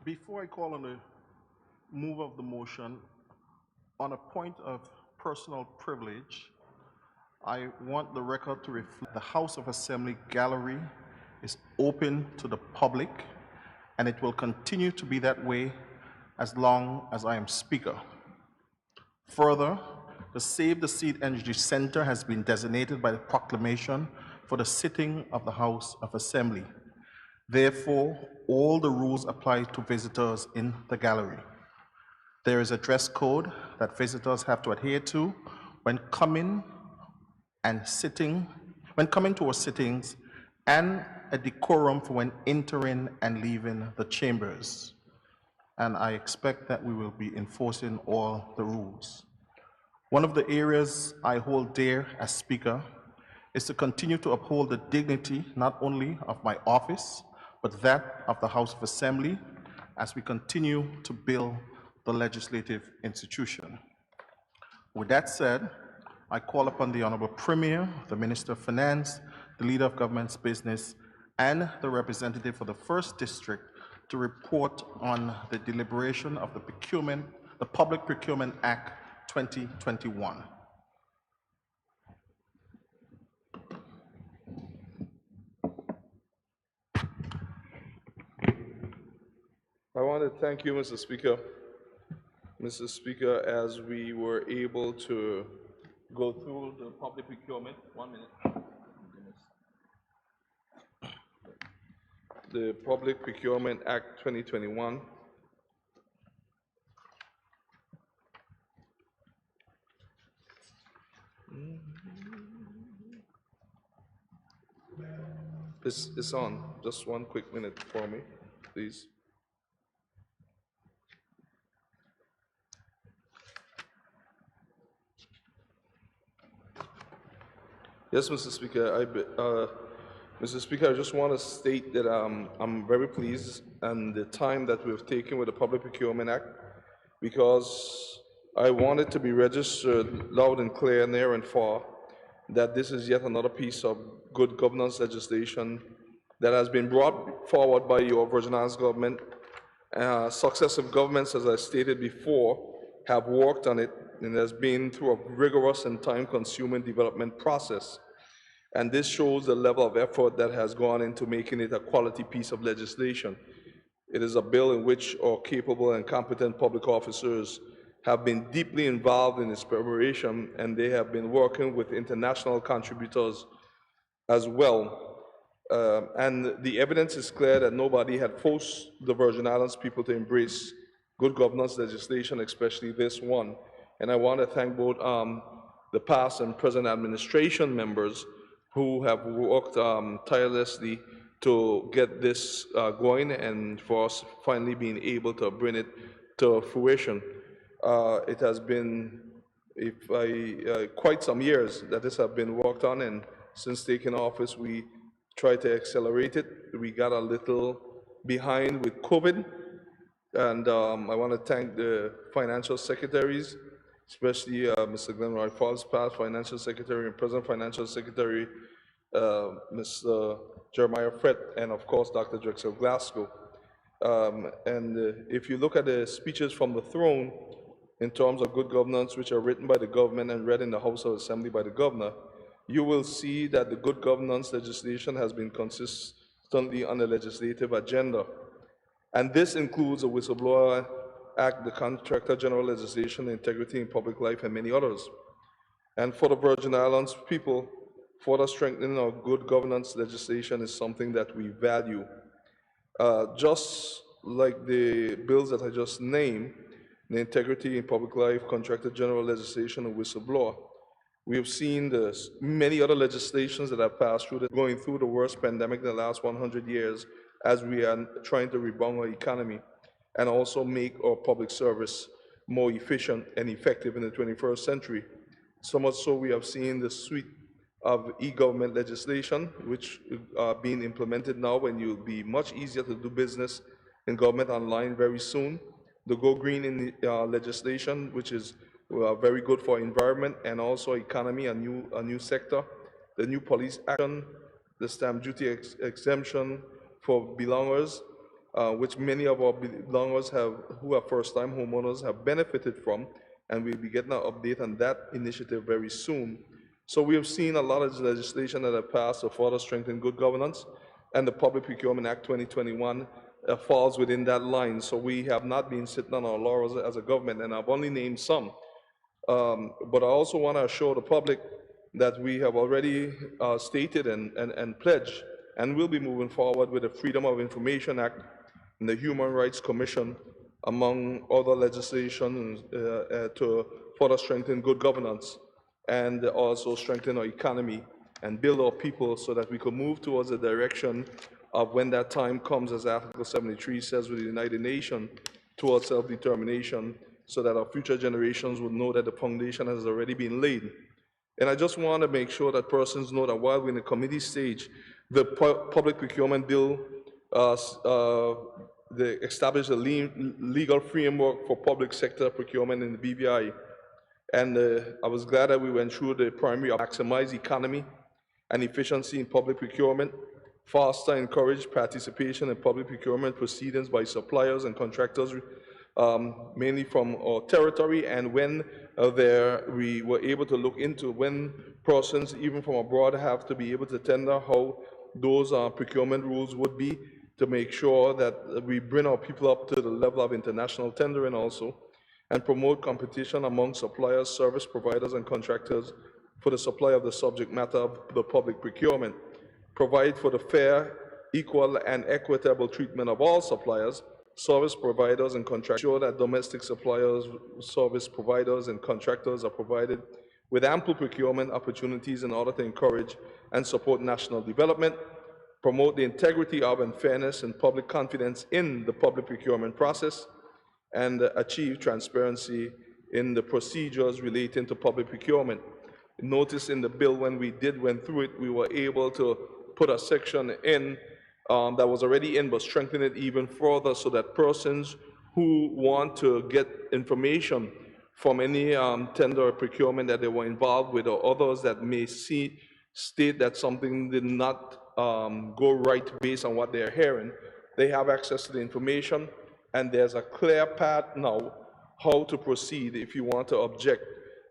Before I call on the move of the motion, on a point of personal privilege, I want the record to reflect the House of Assembly gallery is open to the public, and it will continue to be that way as long as I am Speaker. Further, the Save the Seed Energy Center has been designated by the proclamation for the sitting of the House of Assembly. Therefore, all the rules apply to visitors in the gallery. There is a dress code that visitors have to adhere to when coming to our sittings, and a decorum for when entering and leaving the chambers. And I expect that we will be enforcing all the rules. One of the areas I hold dear as Speaker is to continue to uphold the dignity not only of my office, but that of the House of Assembly as we continue to build the legislative institution. With that said, I call upon the Honorable Premier, the Minister of Finance, the Leader of Government's Business, and the representative for the First District to report on the deliberation of the Public Procurement Act 2021. I want to thank you, Mr. Speaker. Mr. Speaker, as we were able to go through the public procurement, 1 minute. The Public Procurement Act 2021. It's on. Just 1 quick minute for me, please. Yes, Mr. Speaker. Mr. Speaker, I just want to state that I'm very pleased and the time that we've taken with the Public Procurement Act, because I want it to be registered loud and clear, near and far, that this is yet another piece of good governance legislation that has been brought forward by your Virgin Islands government. Successive governments, as I stated before, have worked on it, and has been through a rigorous and time-consuming development process. And this shows the level of effort that has gone into making it a quality piece of legislation. It is a bill in which our capable and competent public officers have been deeply involved in its preparation, and they have been working with international contributors as well. And the evidence is clear that nobody had forced the Virgin Islands people to embrace good governance legislation, especially this one. And I want to thank both the past and present administration members who have worked tirelessly to get this going, and for us finally being able to bring it to fruition. It has been quite some years that this has been worked on, and since taking office, we tried to accelerate it. We got a little behind with COVID, and I want to thank the financial secretaries, especially Mr. Glenroy Falls, past financial secretary, and present financial secretary, Mr. Jeremiah Fred, and of course, Dr. Drexel Glasgow. If you look at the speeches from the throne in terms of good governance, which are written by the government and read in the House of Assembly by the governor, you will see that the good governance legislation has been consistently on the legislative agenda. And this includes the Whistleblower Act, the Contractor General legislation, integrity in public life, and many others. And for the Virgin Islands people, further strengthening our good governance legislation is something that we value. Just like the bills that I just named, the integrity in public life, Contractor General legislation, and whistleblower, we have seen many other legislations that have passed through going through the worst pandemic in the last 100 years as we are trying to rebound our economy and also make our public service more efficient and effective in the 21st century. So much so we have seen the suite of e-government legislation, which are being implemented now, and you'll be much easier to do business in government online very soon. The Go Green in legislation, which is very good for environment and also economy, a new sector. The new police action, the stamp duty exemption for belongers, which many of our belongers who are first-time homeowners have benefited from, and we'll be getting an update on that initiative very soon. So we have seen a lot of legislation that have passed to further strengthen good governance, and the Public Procurement Act 2021 falls within that line. So we have not been sitting on our laurels as a government, and I've only named some. But I also want to assure the public that we have already stated and pledged, and will be moving forward with the Freedom of Information Act and the Human Rights Commission, among other legislation to further strengthen good governance and also strengthen our economy and build our people so that we can move towards a direction of, when that time comes, as Article 73 says with the United Nations, towards self-determination, so that our future generations would know that the foundation has already been laid. And I just want to make sure that persons know that while we're in the committee stage, the public procurement bill they established a legal framework for public sector procurement in the BVI. And I was glad that we went through the primary of maximize economy and efficiency in public procurement, foster and encourage participation in public procurement proceedings by suppliers and contractors, mainly from our territory, and when we were able to look into when persons, even from abroad, have to be able to tender, how those procurement rules would be, to make sure that we bring our people up to the level of international tendering also, and promote competition among suppliers, service providers, and contractors for the supply of the subject matter of the public procurement. Provide for the fair, equal, and equitable treatment of all suppliers, service providers, and contractors. Ensure that domestic suppliers, service providers, and contractors are provided with ample procurement opportunities in order to encourage and support national development. Promote the integrity of and fairness and public confidence in the public procurement process, and achieve transparency in the procedures relating to public procurement. Notice in the bill, when we went through it, we were able to put a section in that was already in, but strengthen it even further, so that persons who want to get information from any tender or procurement that they were involved with, or others that may state that something did not go right based on what they're hearing, they have access to the information, and there's a clear path now how to proceed if you want to object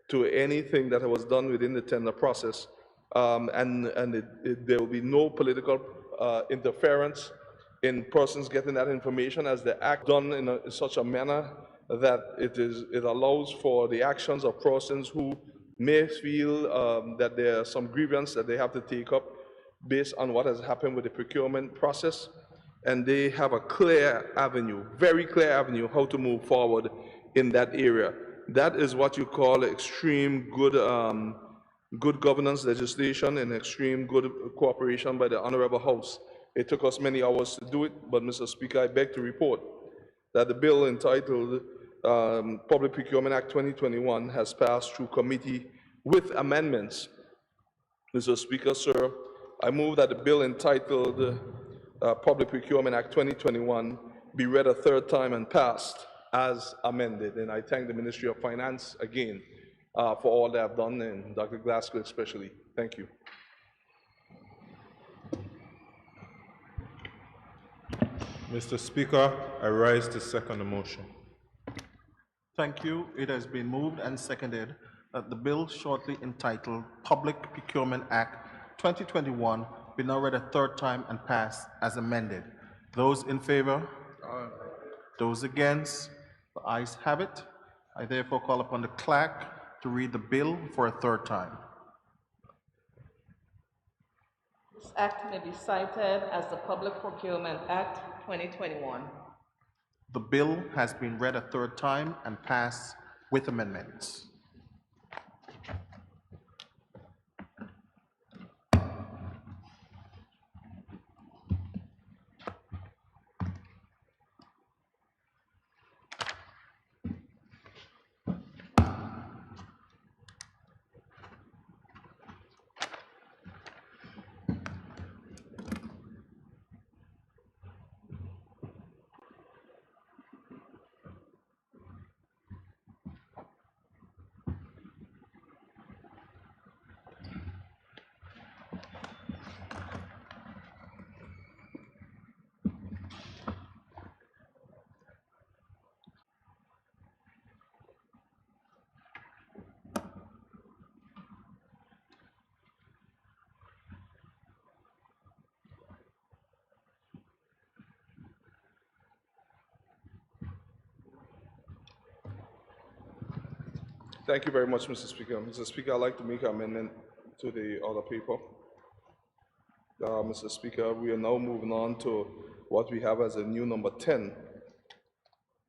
to anything that was done within the tender process. There will be no political interference in persons getting that information, as the act done in such a manner that it allows for the actions of persons who may feel that there are some grievance that they have to take up based on what has happened with the procurement process, and they have a clear avenue, very clear avenue, how to move forward in that area. That is what you call extreme good governance legislation and extreme good cooperation by the Honorable House. It took us many hours to do it, but Mr. Speaker, I beg to report that the bill entitled Public Procurement Act 2021 has passed through committee with amendments. Mr. Speaker, sir, I move that the bill entitled Public Procurement Act 2021 be read a third time and passed as amended. And I thank the Ministry of Finance again for all they have done, and Dr. Glasgow especially. Thank you. Mr. Speaker, I rise to second the motion. Thank you. It has been moved and seconded that the bill shortly entitled Public Procurement Act 2021 be now read a third time and passed as amended. Those in favor? Aye. Those against? The ayes have it. I therefore call upon the clerk to read the bill for a third time. This act may be cited as the Public Procurement Act 2021. The bill has been read a third time and passed with amendments. Thank you very much, Mr. Speaker. Mr. Speaker, I'd like to make an amendment to the other paper. Mr. Speaker, we are now moving on to what we have as a new number 10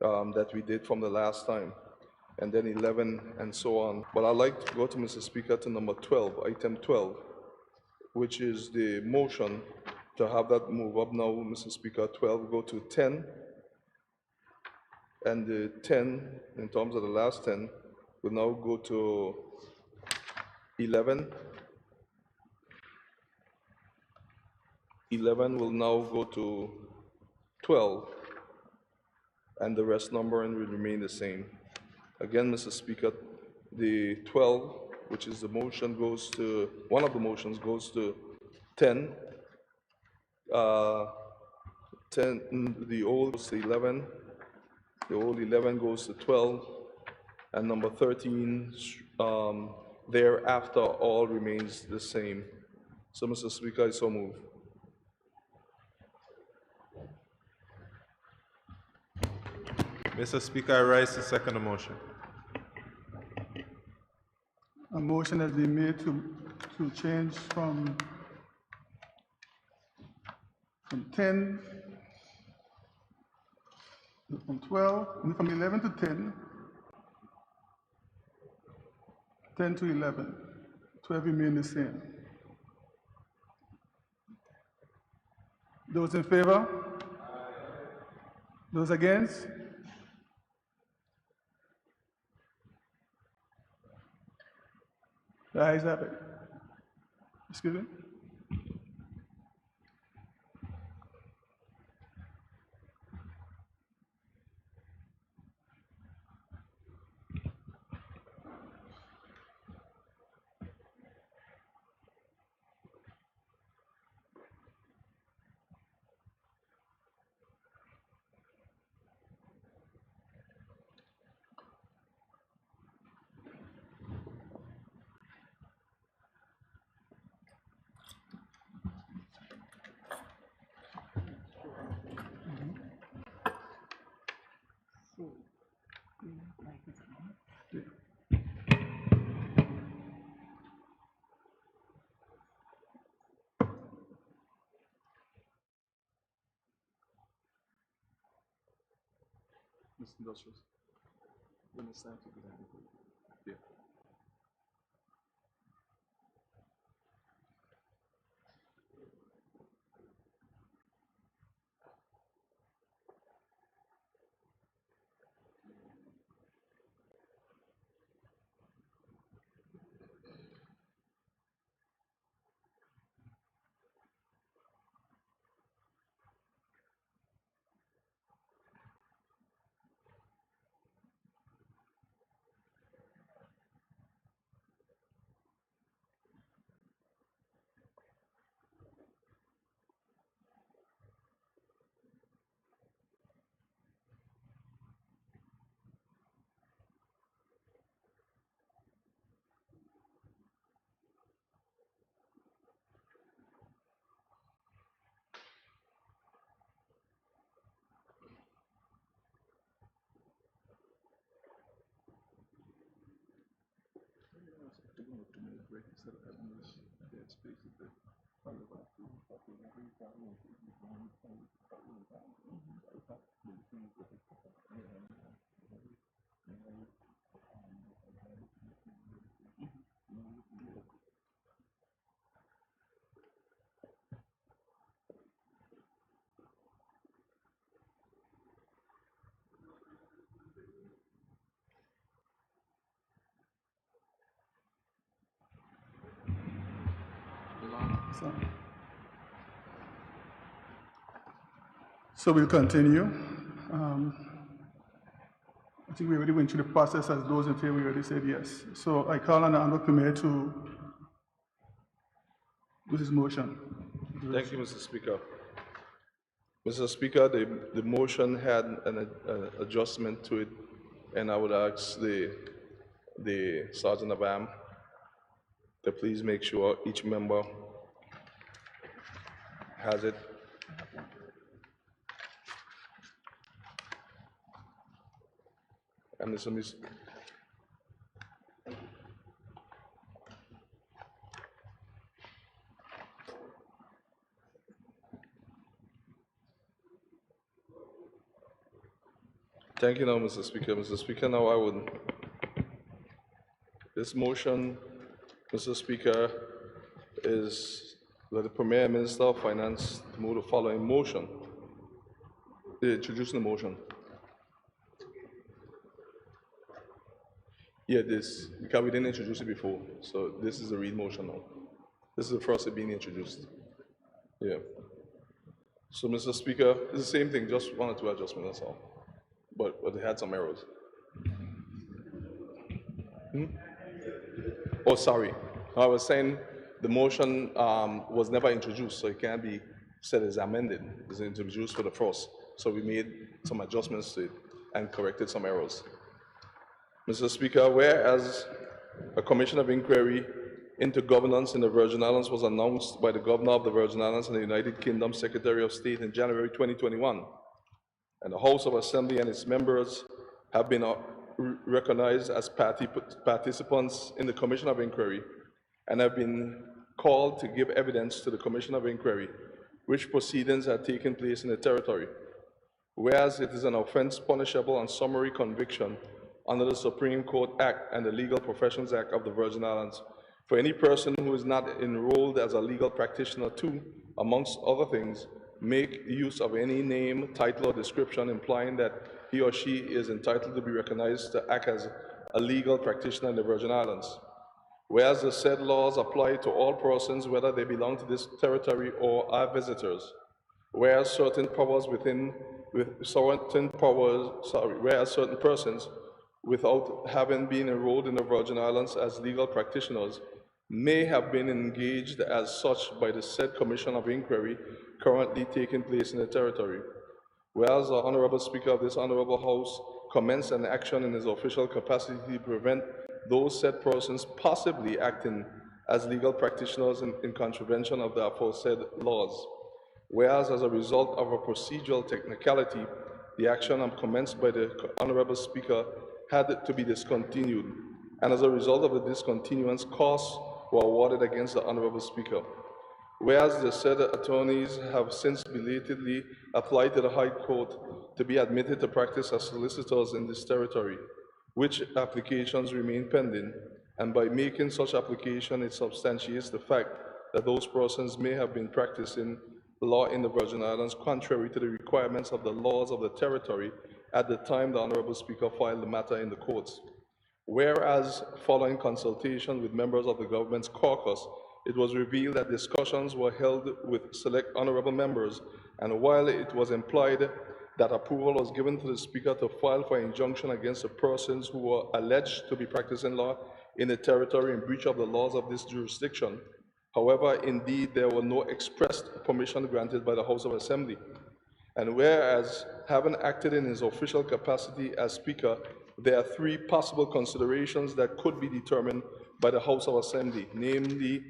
that we did from the last time, and then 11 and so on. But I'd like to go to Mr. Speaker to number 12, item 12, which is the motion to have that move up now, Mr. Speaker. 12 go to 10, and the 10, in terms of the last 10, will now go to 11. 11 will now go to 12, and the rest numbering will remain the same. Again, Mr. Speaker, the 12, which is the motion, goes to, one of the motions goes to 10. 10, the old goes to 11, the old 11 goes to 12, and number 13, thereafter, all remains the same. So, Mr. Speaker, I so move. Mr. Speaker, I rise to second the motion. A motion has been made to change from 10, from 12, from 11 to 10, 10 to 11, 12 remain the same. Those in favor? Those against? The ayes have it. Excuse me? Mr. Industrials, when it's time to be done. Yeah. So we'll continue. I think we already went through the process as those in favor already said yes. So I call on the Honorable Premier to do his motion. Thank you, Mr. Speaker. Mr. Speaker, the motion had an adjustment to it, and I would ask the Sergeant of Arm to please make sure each member has it. And Thank you now, Mr. Speaker. Mr. Speaker, now I would, this motion, Mr. Speaker, is that the Premier Minister of Finance move the following motion. Introducing the motion. Yeah, this, because we didn't introduce it before, so this is a read motion now. This is the first it being introduced. Yeah. So, Mr. Speaker, it's the same thing, just 1 or 2 adjustments, that's all. But they had some errors. Oh, sorry. I was saying the motion was never introduced, so it can't be said as amended. It's introduced for the first. So we made some adjustments to it and corrected some errors. Mr. Speaker, whereas a commission of inquiry into governance in the Virgin Islands was announced by the Governor of the Virgin Islands and the United Kingdom Secretary of State in January 2021, and the House of Assembly and its members have been recognized as participants in the Commission of Inquiry and have been called to give evidence to the Commission of Inquiry, which proceedings are taking place in the territory. Whereas it is an offense punishable on summary conviction under the Supreme Court Act and the Legal Professions Act of the Virgin Islands for any person who is not enrolled as a legal practitioner to, amongst other things, make use of any name, title, or description implying that he or she is entitled to be recognized to act as a legal practitioner in the Virgin Islands. Whereas the said laws apply to all persons, whether they belong to this territory or are visitors. Whereas certain persons, without having been enrolled in the Virgin Islands as legal practitioners, may have been engaged as such by the said Commission of Inquiry currently taking place in the territory. Whereas the Honorable Speaker of this Honorable House commenced an action in his official capacity to prevent those said persons possibly acting as legal practitioners in contravention of the aforesaid laws. Whereas as a result of a procedural technicality, the action commenced by the Honorable Speaker had to be discontinued, and as a result of the discontinuance, costs were awarded against the Honorable Speaker. Whereas the said attorneys have since belatedly applied to the High Court to be admitted to practice as solicitors in this territory, which applications remain pending, and by making such application, it substantiates the fact that those persons may have been practicing law in the Virgin Islands contrary to the requirements of the laws of the territory at the time the Honorable Speaker filed the matter in the courts. Whereas, following consultation with members of the government's caucus, it was revealed that discussions were held with select honorable members, and while it was implied that approval was given to the Speaker to file for injunction against the persons who were alleged to be practicing law in the territory in breach of the laws of this jurisdiction, however, indeed, there were no expressed permission granted by the House of Assembly. And whereas, having acted in his official capacity as Speaker, there are 3 possible considerations that could be determined by the House of Assembly, namely,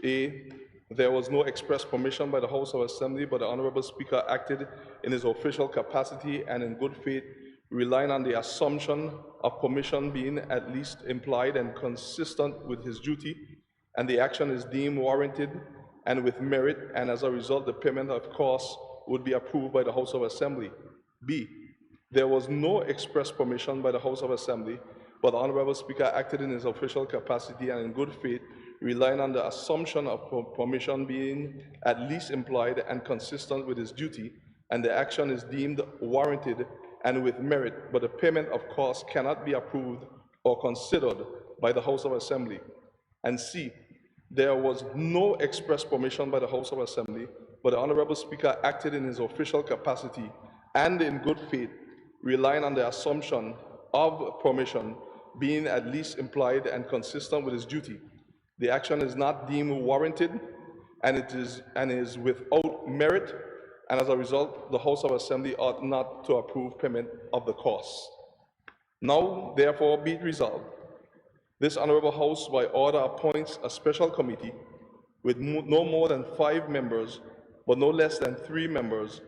A, there was no express permission by the House of Assembly, but the Honorable Speaker acted in his official capacity and in good faith, relying on the assumption of permission being at least implied and consistent with his duty, and the action is deemed warranted and with merit, and as a result, the payment of costs would be approved by the House of Assembly. B, there was no express permission by the House of Assembly, but the Honorable Speaker acted in his official capacity and in good faith, relying on the assumption of permission being at least implied and consistent with his duty, and the action is deemed warranted and with merit, but the payment of costs cannot be approved or considered by the House of Assembly. And C, there was no express permission by the House of Assembly, but the Honorable Speaker acted in his official capacity and in good faith, relying on the assumption of permission being at least implied and consistent with his duty. The action is not deemed warranted, and it is without merit, and as a result, the House of Assembly ought not to approve payment of the costs. Now, therefore, be it resolved, this Honorable House by order appoints a special committee with no more than 5 members, but no less than 3 members,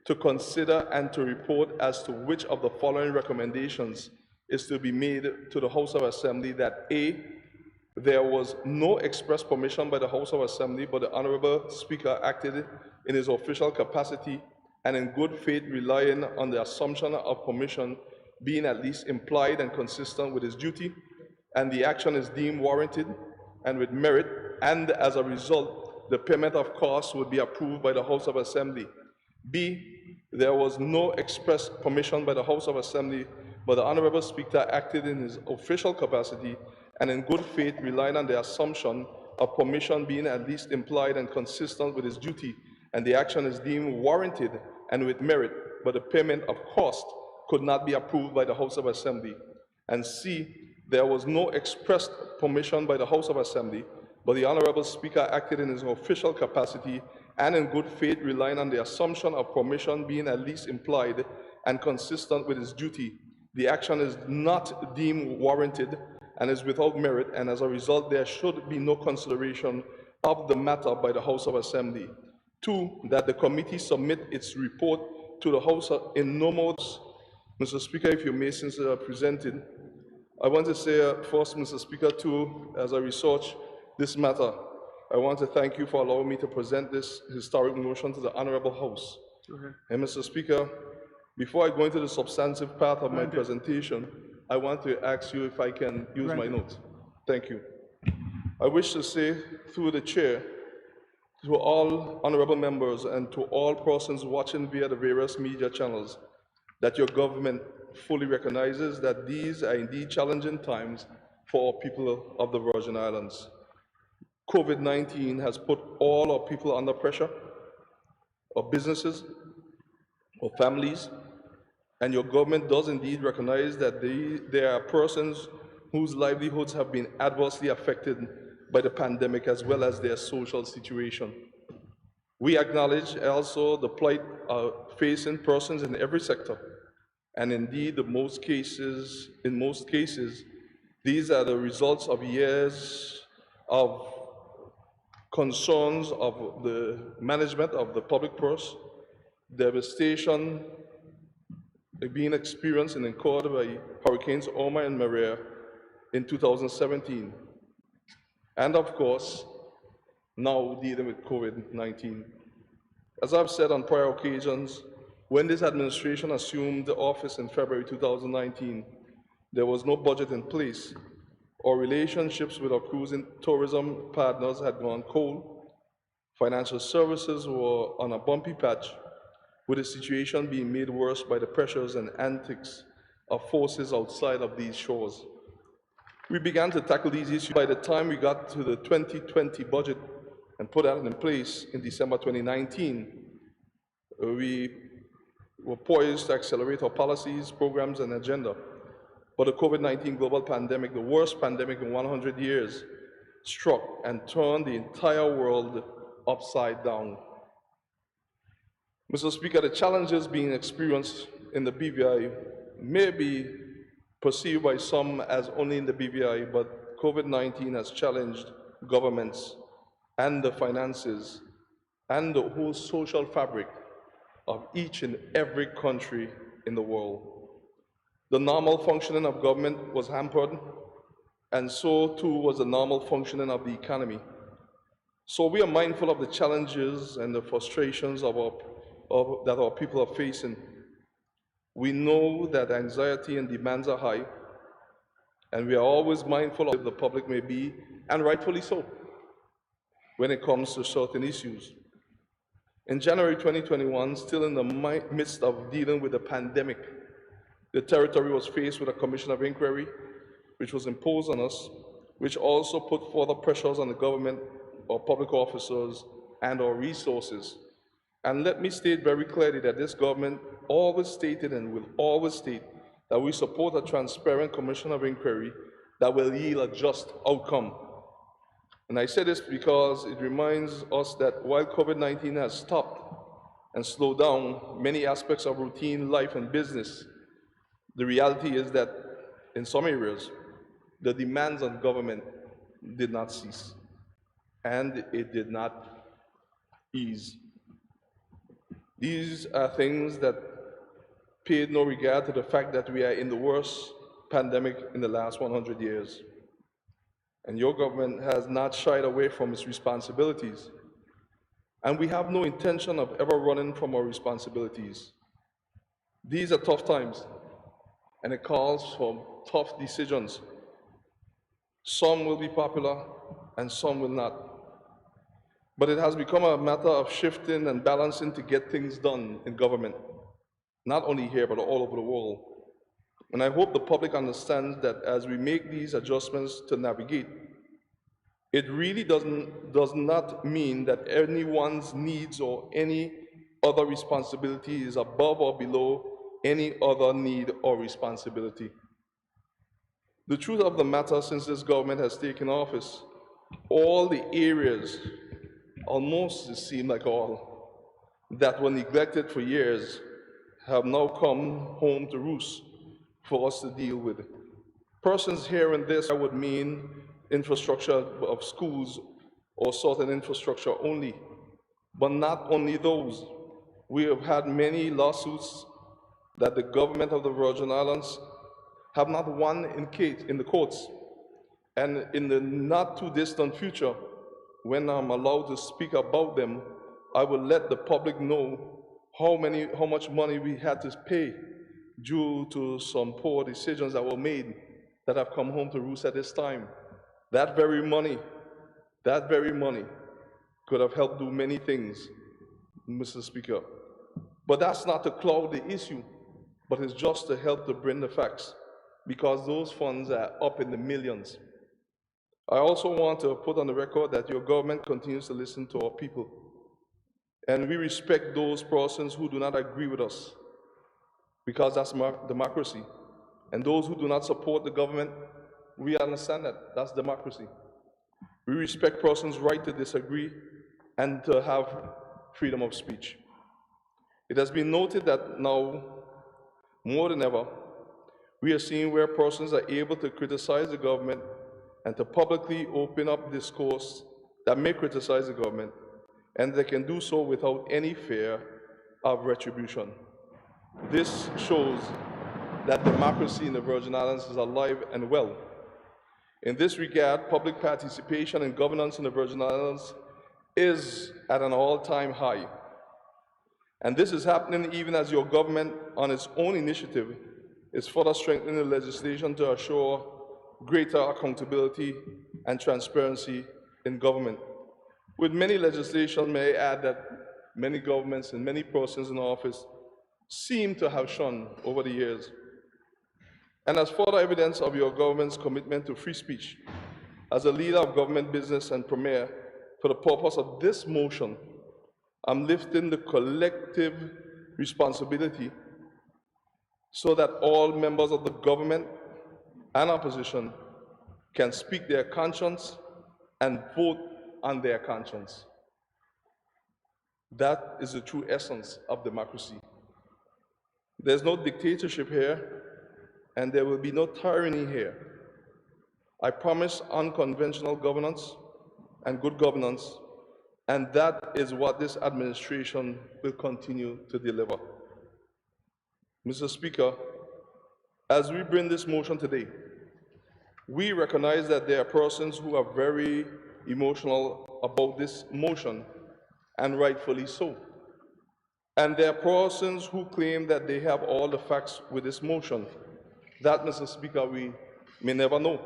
to consider and to report as to which of the following recommendations is to be made to the House of Assembly: that A, there was no express permission by the House of Assembly, but the Honorable Speaker acted in his official capacity and in good faith, relying on the assumption of permission being at least implied and consistent with his duty, and the action is deemed warranted and with merit, and as a result, the payment of costs would be approved by the House of Assembly. B, there was no express permission by the House of Assembly, but the Honorable Speaker acted in his official capacity and in good faith, relying on the assumption of permission being at least implied and consistent with his duty, and the action is deemed warranted and with merit, but the payment of cost could not be approved by the House of Assembly. And C, there was no express permission by the House of Assembly, but the Honorable Speaker acted in his official capacity and in good faith, relying on the assumption of permission being at least implied and consistent with his duty. The action is not deemed warranted and is without merit, and as a result, there should be no consideration of the matter by the House of Assembly. 2, that the committee submit its report to the House in no more. Mr. Speaker, if you may, since presented, I want to say first, Mr. Speaker, too, as I research this matter, I want to thank you for allowing me to present this historic motion to the Honorable House. And Mr. Speaker, before I go into the substantive part of my presentation, I want to ask you if I can use my notes. Thank you. I wish to say through the chair to all honorable members and to all persons watching via the various media channels that your government fully recognizes that these are indeed challenging times for our people of the Virgin Islands. COVID-19 has put all our people under pressure, our businesses, our families, and your government does indeed recognize that there are persons whose livelihoods have been adversely affected by the pandemic as well as their social situation. We acknowledge also the plight facing persons in every sector, and indeed, in most cases, these are the results of years of concerns of the management of the public purse, devastation being experienced and incurred by Hurricanes Irma and Maria in 2017. And of course, now dealing with COVID-19. As I've said on prior occasions, when this administration assumed the office in February 2019, there was no budget in place. Our relationships with our cruising tourism partners had gone cold. Financial services were on a bumpy patch, with the situation being made worse by the pressures and antics of forces outside of these shores. We began to tackle these issues by the time we got to the 2020 budget and put that in place in December 2019. We were poised to accelerate our policies, programs, and agenda. But the COVID-19 global pandemic, the worst pandemic in 100 years, struck and turned the entire world upside down. Mr. Speaker, the challenges being experienced in the BVI may be perceived by some as only in the BVI, but COVID-19 has challenged governments and the finances and the whole social fabric of each and every country in the world. The normal functioning of government was hampered, and so too was the normal functioning of the economy. So we are mindful of the challenges and the frustrations that our people are facing. We know that anxiety and demands are high, and we are always mindful of the public may be, and rightfully so, when it comes to certain issues. In January 2021, still in the midst of dealing with the pandemic, the territory was faced with a commission of inquiry, which was imposed on us, which also put further pressures on the government, our public officers, and our resources. And let me state very clearly that this government always stated and will always state that we support a transparent commission of inquiry that will yield a just outcome. And I say this because it reminds us that while COVID-19 has stopped and slowed down many aspects of routine life and business, the reality is that in some areas, the demands on government did not cease, and it did not ease. These are things that paid no regard to the fact that we are in the worst pandemic in the last 100 years. And your government has not shied away from its responsibilities. And we have no intention of ever running from our responsibilities. These are tough times. and it calls for tough decisions. Some will be popular and some will not. But it has become a matter of shifting and balancing to get things done in government, not only here, but all over the world. And I hope the public understands that as we make these adjustments to navigate, it really does not mean that anyone's needs or any other responsibility is above or below any other need or responsibility. The truth of the matter, since this government has taken office, all the areas, almost it seems like all, that were neglected for years have now come home to roost for us to deal with. Persons hearing this, I would mean infrastructure of schools or certain infrastructure only, but not only those. We have had many lawsuits that the government of the Virgin Islands have not won in the courts. And in the not too distant future, when I'm allowed to speak about them, I will let the public know how much money we had to pay due to some poor decisions that were made that have come home to roost at this time. That very money could have helped do many things, Mr. Speaker. But that's not to cloud the issue, but it's just to help to bring the facts, because those funds are up in the millions. I also want to put on the record that your government continues to listen to our people, and we respect those persons who do not agree with us, because that's democracy. And those who do not support the government, we understand that. That's democracy. We respect persons' right to disagree and to have freedom of speech. It has been noted that now, more than ever, we are seeing where persons are able to criticize the government and to publicly open up discourse that may criticize the government, and they can do so without any fear of retribution. This shows that democracy in the Virgin Islands is alive and well. In this regard, public participation and governance in the Virgin Islands is at an all-time high. And this is happening even as your government, on its own initiative, is further strengthening the legislation to assure greater accountability and transparency in government. With many legislation, may I add that many governments and many persons in office seem to have shunned over the years. And as further evidence of your government's commitment to free speech, as a leader of government business and premier, for the purpose of this motion, I'm lifting the collective responsibility so that all members of the government and opposition can speak their conscience and vote on their conscience. That is the true essence of democracy. There's no dictatorship here, and there will be no tyranny here. I promise unconventional governance and good governance, and that is what this administration will continue to deliver. Mr. Speaker, as we bring this motion today, we recognize that there are persons who are very emotional about this motion, and rightfully so. And there are persons who claim that they have all the facts with this motion. That, Mr. Speaker, we may never know.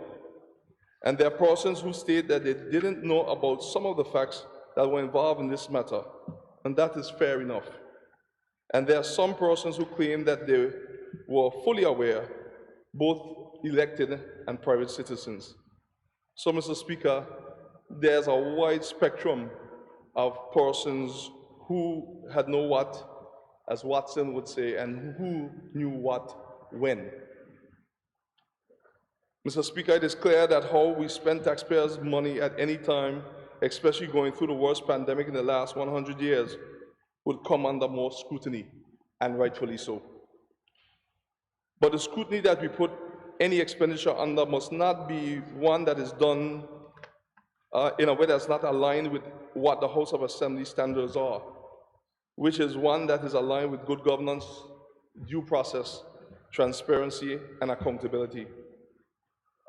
And there are persons who state that they didn't know about some of the facts that were involved in this matter, and that is fair enough. And there are some persons who claim that they were fully aware, both elected and private citizens. So, Mr. Speaker, there's a wide spectrum of persons who had known what, as Watson would say, and who knew what when. Mr. Speaker, it is clear that how we spend taxpayers' money at any time, especially going through the worst pandemic in the last 100 years, would come under more scrutiny, and rightfully so. But the scrutiny that we put any expenditure under must not be one that is done in a way that's not aligned with what the House of Assembly standards are, which is one that is aligned with good governance, due process, transparency, and accountability.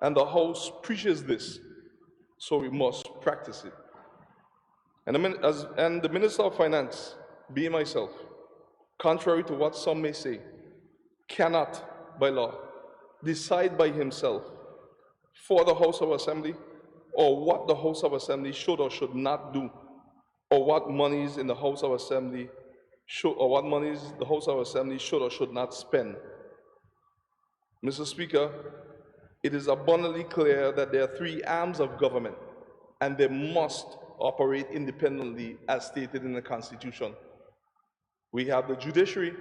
And the House preaches this, so we must practice it. And the Minister of Finance, being myself, contrary to what some may say, cannot, by law, decide by himself for the House of Assembly, or what the House of Assembly should or should not do, or what monies in the House of Assembly should, or what monies the House of Assembly should or should not spend. Mr. Speaker, it is abundantly clear that there are three arms of government, and they must operate independently as stated in the Constitution. We have the judiciary,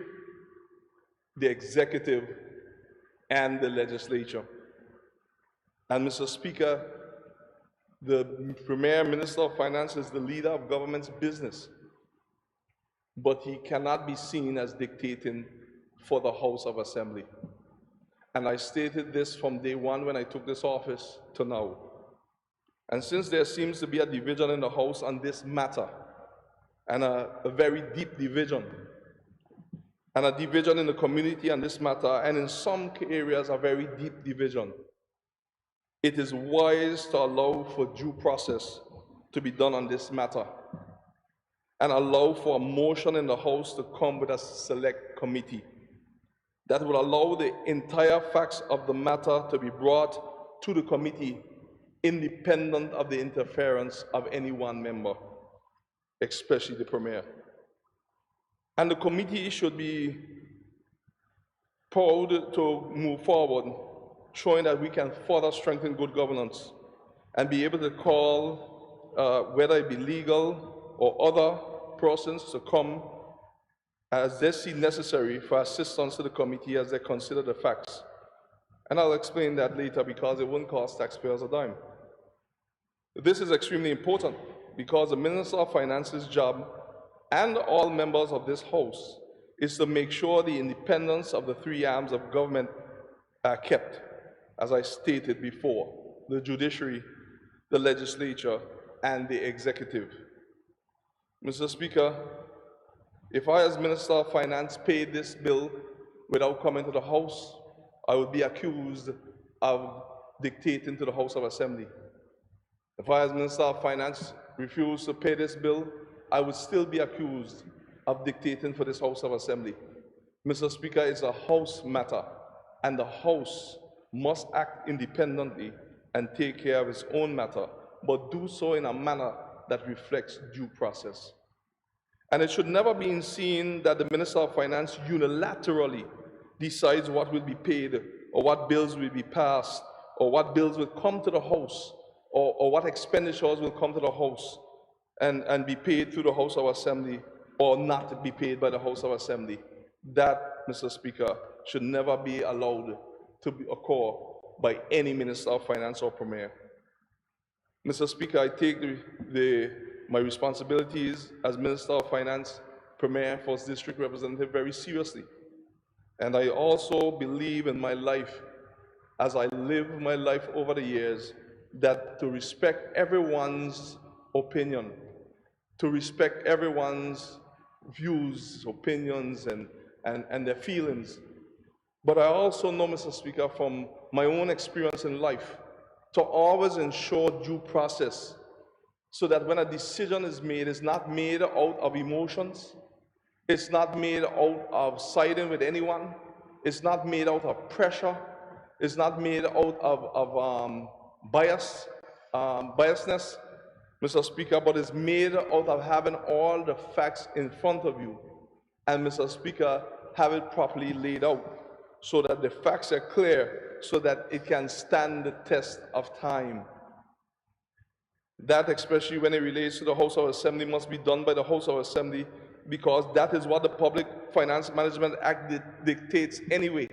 the executive, and the legislature. And Mr. Speaker, the Premier Minister of Finance is the leader of government's business, but he cannot be seen as dictating for the House of Assembly. And I stated this from day one when I took this office to now. And since there seems to be a division in the House on this matter, and a very deep division, and a division in the community on this matter, and in some areas a very deep division, it is wise to allow for due process to be done on this matter, and allow for a motion in the House to come with a select committee that will allow the entire facts of the matter to be brought to the committee independent of the interference of any one member, especially the Premier. And the committee should be proud to move forward, showing that we can further strengthen good governance and be able to call, whether it be legal or other persons, to come as they see necessary for assistance to the committee as they consider the facts. And I'll explain that later because it won't cost taxpayers a dime. This is extremely important because the Minister of Finance's job and all members of this House is to make sure the independence of the three arms of government are kept, as I stated before, the judiciary, the legislature, and the executive. Mr. Speaker, if I as Minister of Finance paid this bill without coming to the House, I would be accused of dictating to the House of Assembly. If I as Minister of Finance refused to pay this bill, I would still be accused of dictating for this House of Assembly. Mr. Speaker, it's a House matter, and the House must act independently and take care of its own matter, but do so in a manner that reflects due process. And it should never be seen that the Minister of Finance unilaterally decides what will be paid, or what bills will be passed, or what bills will come to the House, or what expenditures will come to the House and be paid through the House of Assembly, or not be paid by the House of Assembly. That, Mr. Speaker, should never be allowed to occur by any Minister of Finance or Premier. Mr. Speaker, I take my responsibilities as Minister of Finance, Premier, 1st District Representative very seriously. And I also believe in my life, as I live my life over the years, that to respect everyone's opinion, to respect everyone's views, opinions, and their feelings. But I also know, Mr. Speaker, from my own experience in life, to always ensure due process, so that when a decision is made, it's not made out of emotions, it's not made out of siding with anyone, it's not made out of pressure, it's not made out of biasness, Mr. Speaker, but it's made out of having all the facts in front of you, and, Mr. Speaker, have it properly laid out so that the facts are clear, so that it can stand the test of time. That, especially when it relates to the House of Assembly, must be done by the House of Assembly, because that is what the Public Finance Management Act dictates anyway.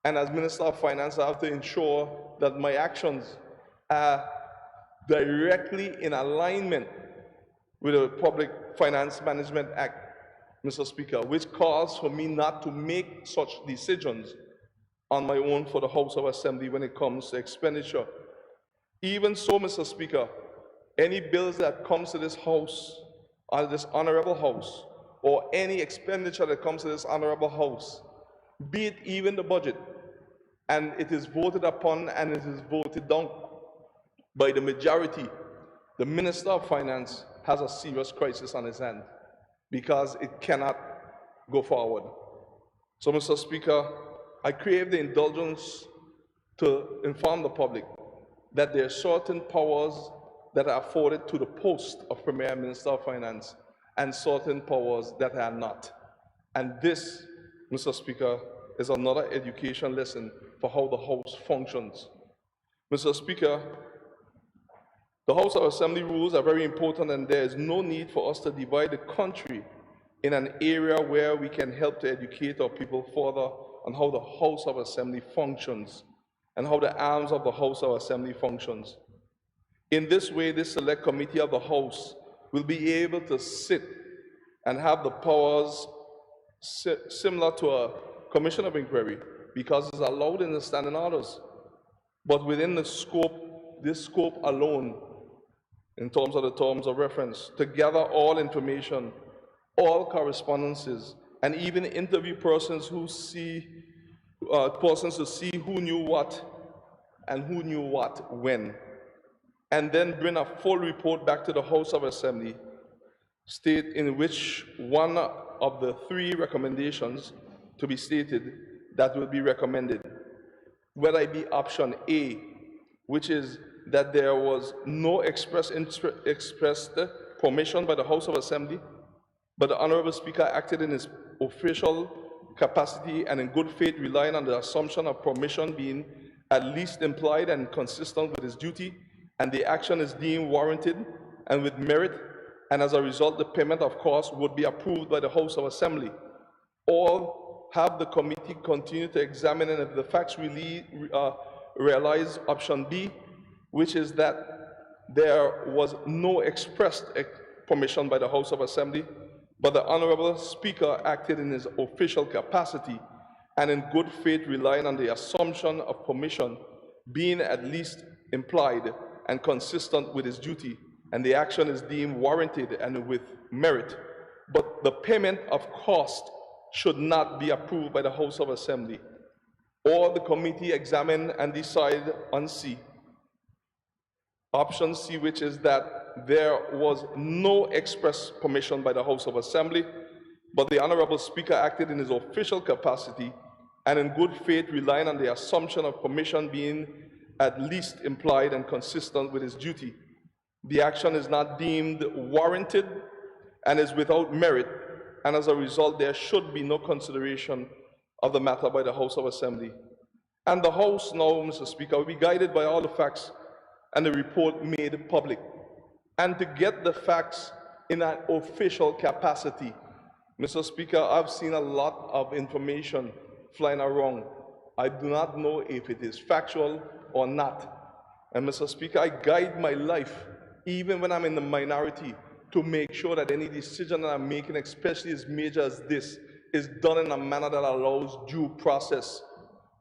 And as Minister of Finance, I have to ensure that my actions are directly in alignment with the Public Finance Management Act, Mr. Speaker, which calls for me not to make such decisions on my own for the House of Assembly when it comes to expenditure. Even so, Mr. Speaker, any bills that comes to this House, or this Honorable House, or any expenditure that comes to this Honorable House, be it even the budget, and it is voted upon and it is voted down by the majority, the Minister of Finance has a serious crisis on his hand, because it cannot go forward. So, Mr. Speaker, I crave the indulgence to inform the public that there are certain powers that are afforded to the post of Premier Minister of Finance and certain powers that are not. And this, Mr. Speaker, is another education lesson for how the House functions. Mr. Speaker, the House of Assembly rules are very important, and there is no need for us to divide the country in an area where we can help to educate our people further on how the House of Assembly functions and how the arms of the House of Assembly functions. In this way, this select committee of the House will be able to sit and have the powers similar to a commission of inquiry, because it's allowed in the standing orders, but within the scope, this scope alone, in terms of the terms of reference, to gather all information, all correspondences, and even interview persons who to see who knew what and who knew what when, and then bring a full report back to the House of Assembly, state in which one of the 3 recommendations to be stated that will be recommended, whether it be option A, which is that there was no expressed permission by the House of Assembly, but the Honorable Speaker acted in his official capacity and in good faith, relying on the assumption of permission being at least implied and consistent with his duty, and the action is deemed warranted and with merit, and as a result, the payment of costs would be approved by the House of Assembly. Or have the committee continue to examine, and if the facts really realize option B, which is that there was no expressed permission by the House of Assembly, but the Honorable Speaker acted in his official capacity and in good faith, relying on the assumption of permission being at least implied and consistent with his duty, and the action is deemed warranted and with merit, but the payment of cost should not be approved by the House of Assembly, or the committee examine and decide on C. Option C, which is that there was no express permission by the House of Assembly, but the Honorable Speaker acted in his official capacity and in good faith, relying on the assumption of permission being at least implied and consistent with his duty. The action is not deemed warranted and is without merit, and as a result, there should be no consideration of the matter by the House of Assembly. And the House now, Mr. Speaker, will be guided by all the facts and the report made public. And to get the facts in an official capacity, Mr. Speaker, I've seen a lot of information flying around. I do not know if it is factual or not. And Mr. Speaker, I guide my life, even when I'm in the minority, to make sure that any decision that I'm making, especially as major as this, is done in a manner that allows due process.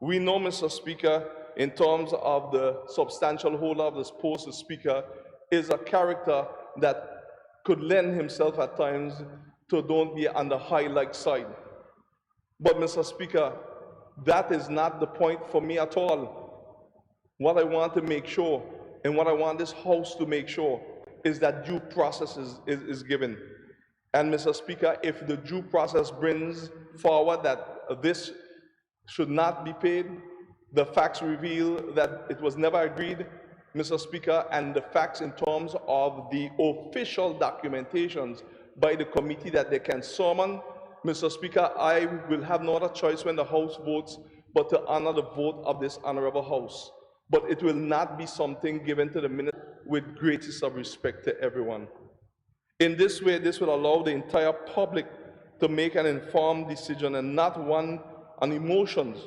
We know, Mr. Speaker, in terms of the substantial holder of this post, the Speaker is a character that could lend himself at times to don't be on the highlight side. But, Mr. Speaker, that is not the point for me at all. What I want to make sure, and what I want this House to make sure, is that due process is given. And, Mr. Speaker, if the due process brings forward that this should not be paid, the facts reveal that it was never agreed, Mr. Speaker, and the facts in terms of the official documentations by the committee that they can summon, Mr. Speaker, I will have no other choice when the House votes but to honor the vote of this honorable House. But it will not be something given to the minute with greatest of respect to everyone. In this way, this will allow the entire public to make an informed decision and not one on emotions,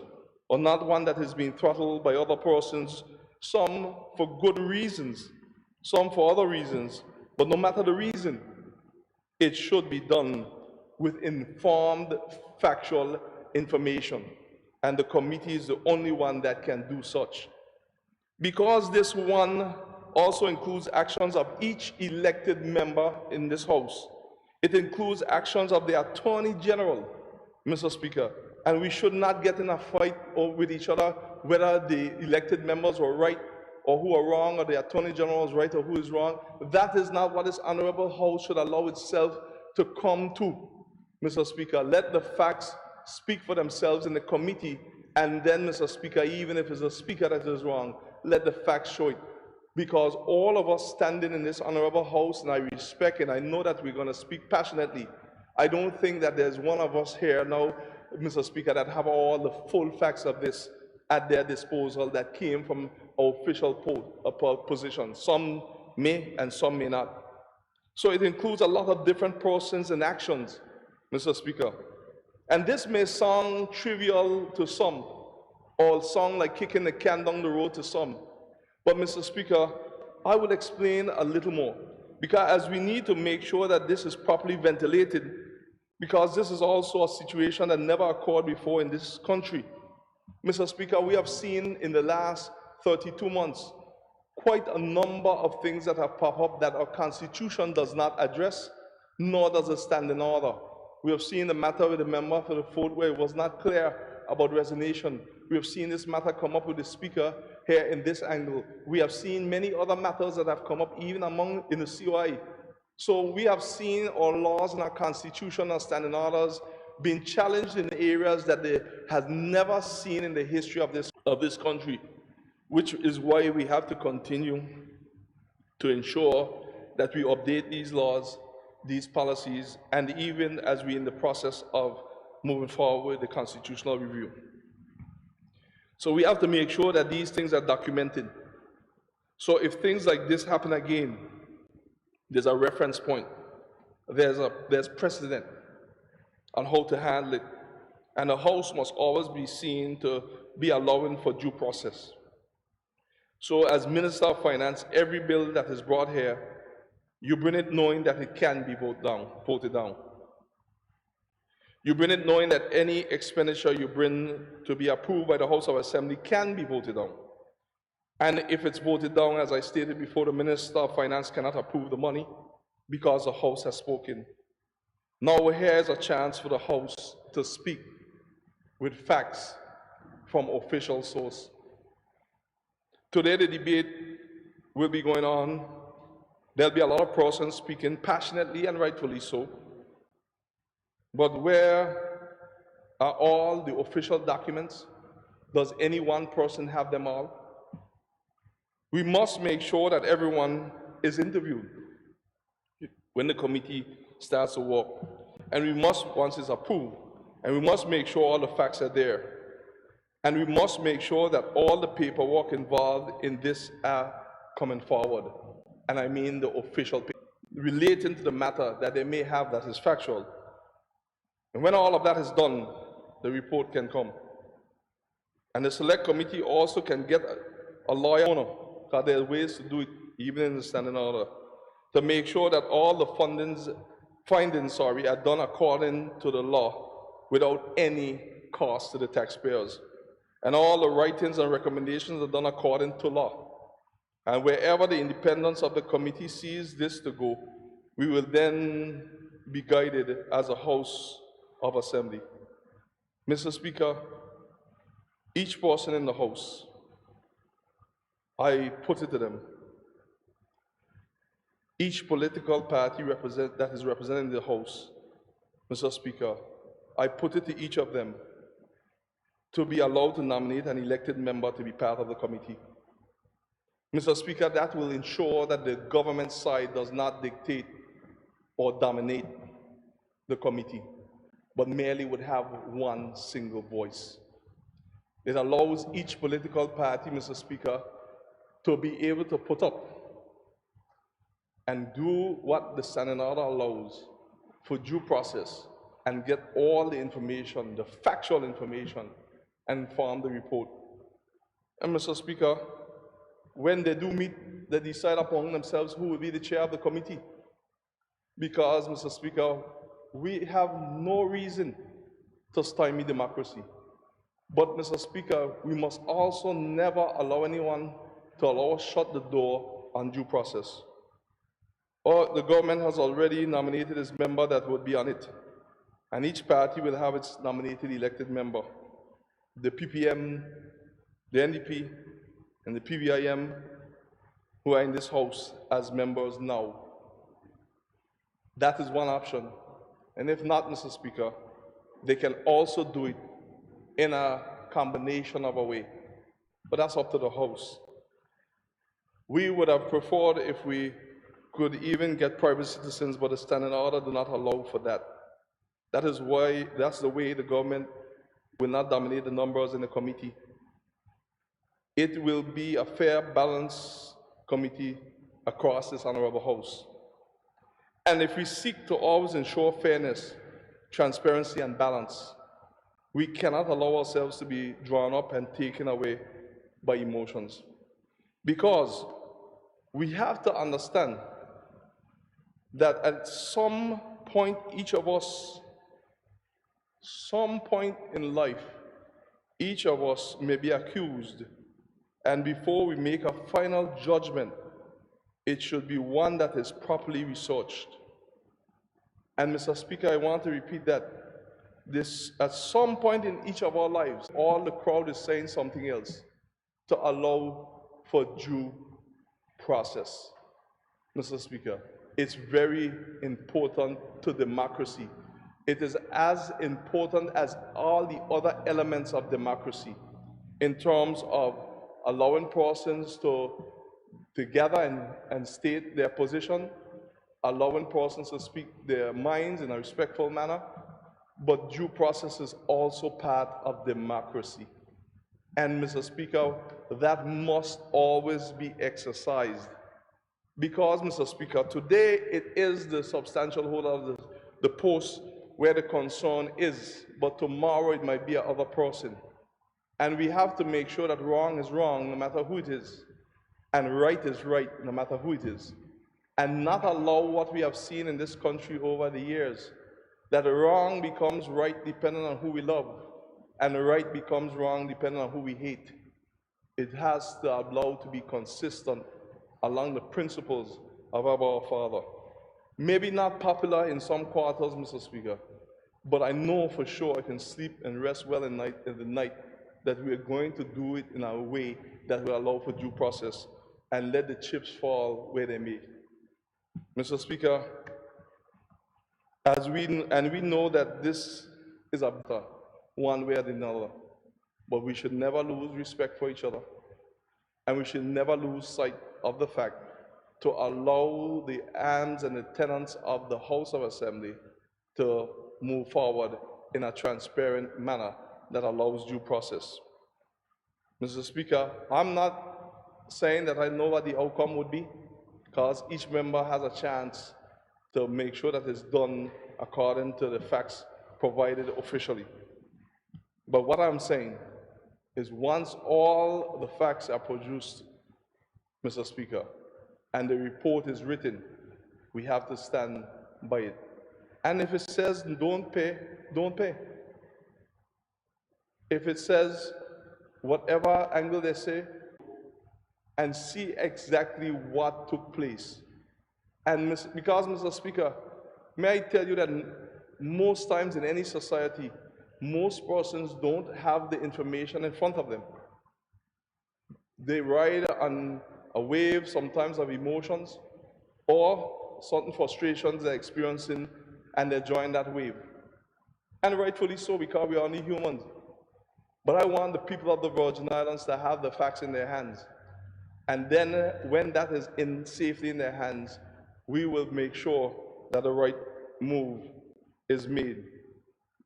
or not one that has been throttled by other persons, some for good reasons, some for other reasons. But no matter the reason, it should be done with informed, factual information. And the committee is the only one that can do such. Because this one also includes actions of each elected member in this House. It includes actions of the Attorney General, Mr. Speaker, and we should not get in a fight with each other whether the elected members were right or who are wrong, or the Attorney General is right or who is wrong. That is not what this honorable House should allow itself to come to, Mr. Speaker. Let the facts speak for themselves in the committee, And then, Mr. Speaker, even if it's the speaker that is wrong, let the facts show it. Because all of us standing in this honorable house, and I respect and I know that we're going to speak passionately, I don't think that there's one of us here now, Mr. Speaker, that have all the full facts of this at their disposal that came from our official position. Some may and some may not. So it includes a lot of different persons and actions, Mr. Speaker. And this may sound trivial to some, or sound like kicking the can down the road to some. But, Mr. Speaker, I will explain a little more, because we need to make sure that this is properly ventilated, because this is also a situation that never occurred before in this country. Mr. Speaker, we have seen in the last 32 months quite a number of things that have popped up that our Constitution does not address, nor does it stand in order. We have seen the matter with the member for the vote where it was not clear about resignation. We have seen this matter come up with the Speaker here in this angle. We have seen many other matters that have come up even in the COI. So we have seen our laws and our Constitution, our standing orders, being challenged in areas that they have never seen in the history of this country, which is why we have to continue to ensure that we update these laws, these policies, and even as we're in the process of moving forward with the constitutional review. So we have to make sure that these things are documented. So if things like this happen again, there's a reference point, there's precedent on how to handle it, and the House must always be seen to be allowing for due process. So as Minister of Finance, every bill that is brought here, you bring it knowing that it can be voted down. You bring it knowing that any expenditure you bring to be approved by the House of Assembly can be voted down. And if it's voted down, as I stated before, the Minister of Finance cannot approve the money because the House has spoken. Now here's a chance for the House to speak with facts from official source. Today the debate will be going on. There'll be a lot of persons speaking passionately and rightfully so. But where are all the official documents? Does any one person have them all? We must make sure that everyone is interviewed when the committee starts to work. And we must, once it's approved, and we must make sure all the facts are there. And we must make sure that all the paperwork involved in this are coming forward. And I mean the official paperwork relating to the matter that they may have that is factual. And when all of that is done, the report can come. And the select committee also can get a lawyer, because there are ways to do it, even in the standing order, to make sure that all the findings are done according to the law without any cost to the taxpayers. And all the writings and recommendations are done according to law. And wherever the independence of the committee sees this to go, we will then be guided as a House of Assembly. Mr. Speaker, each person in the House, I put it to them, each political party that is represented in the House, Mr. Speaker, I put it to each of them to be allowed to nominate an elected member to be part of the committee. Mr. Speaker, that will ensure that the government side does not dictate or dominate the committee, but merely would have one single voice. It allows each political party, Mr. Speaker, to be able to put up and do what the standing order allows for due process and get all the information, the factual information, and form the report. And Mr. Speaker, when they do meet, they decide upon themselves who will be the chair of the committee. Because, Mr. Speaker, we have no reason to stymie democracy. But, Mr. Speaker, we must also never allow anyone to allow us shut the door on due process. Or the government has already nominated its member that would be on it. And each party will have its nominated elected member. The PPM, the NDP, and the PVIM, who are in this House as members now. That is one option. And if not, Mr. Speaker, they can also do it in a combination of a way. But that's up to the House. We would have preferred if we could even get private citizens, but the standing order do not allow for that. That's the way the government will not dominate the numbers in the committee. It will be a fair, balanced committee across this honorable House. And if we seek to always ensure fairness, transparency, and balance, we cannot allow ourselves to be drawn up and taken away by emotions. Because we have to understand that at some point, each of us, some point in life, each of us may be accused. And before we make a final judgment, it should be one that is properly researched. And Mr. Speaker, I want to repeat that. At some point in each of our lives, all the crowd is saying something else to allow for due process. Mr. Speaker, it's very important to democracy. It is as important as all the other elements of democracy in terms of allowing persons to gather and state their position, allowing persons to speak their minds in a respectful manner, but due process is also part of democracy. And Mr. Speaker, that must always be exercised. Because, Mr. Speaker, today it is the substantial holder of the post where the concern is, but tomorrow it might be another person. And we have to make sure that wrong is wrong, no matter who it is, and right is right, no matter who it is, and not allow what we have seen in this country over the years, that wrong becomes right depending on who we love, and right becomes wrong depending on who we hate. It has to allow to be consistent along the principles of our Father. Maybe not popular in some quarters, Mr. Speaker, but I know for sure I can sleep and rest well in the night that we are going to do it in a way that will allow for due process and let the chips fall where they may. Mr. Speaker, we know that this is a battle, one way or another, but we should never lose respect for each other, and we should never lose sight of the fact to allow the arms and the tenants of the House of Assembly to move forward in a transparent manner that allows due process. Mr. Speaker, I'm not saying that I know what the outcome would be, because each member has a chance to make sure that it's done according to the facts provided officially. But what I'm saying is once all the facts are produced, Mr. Speaker, and the report is written, we have to stand by it. And if it says don't pay, don't pay. If it says whatever angle they say, and see exactly what took place. And because, Mr. Speaker, may I tell you that most times in any society, most persons don't have the information in front of them. They ride on a wave sometimes of emotions or certain frustrations they're experiencing, and they join that wave. And rightfully so, because we are only humans. But I want the people of the Virgin Islands to have the facts in their hands. And then when that is in safely in their hands, we will make sure that the right move is made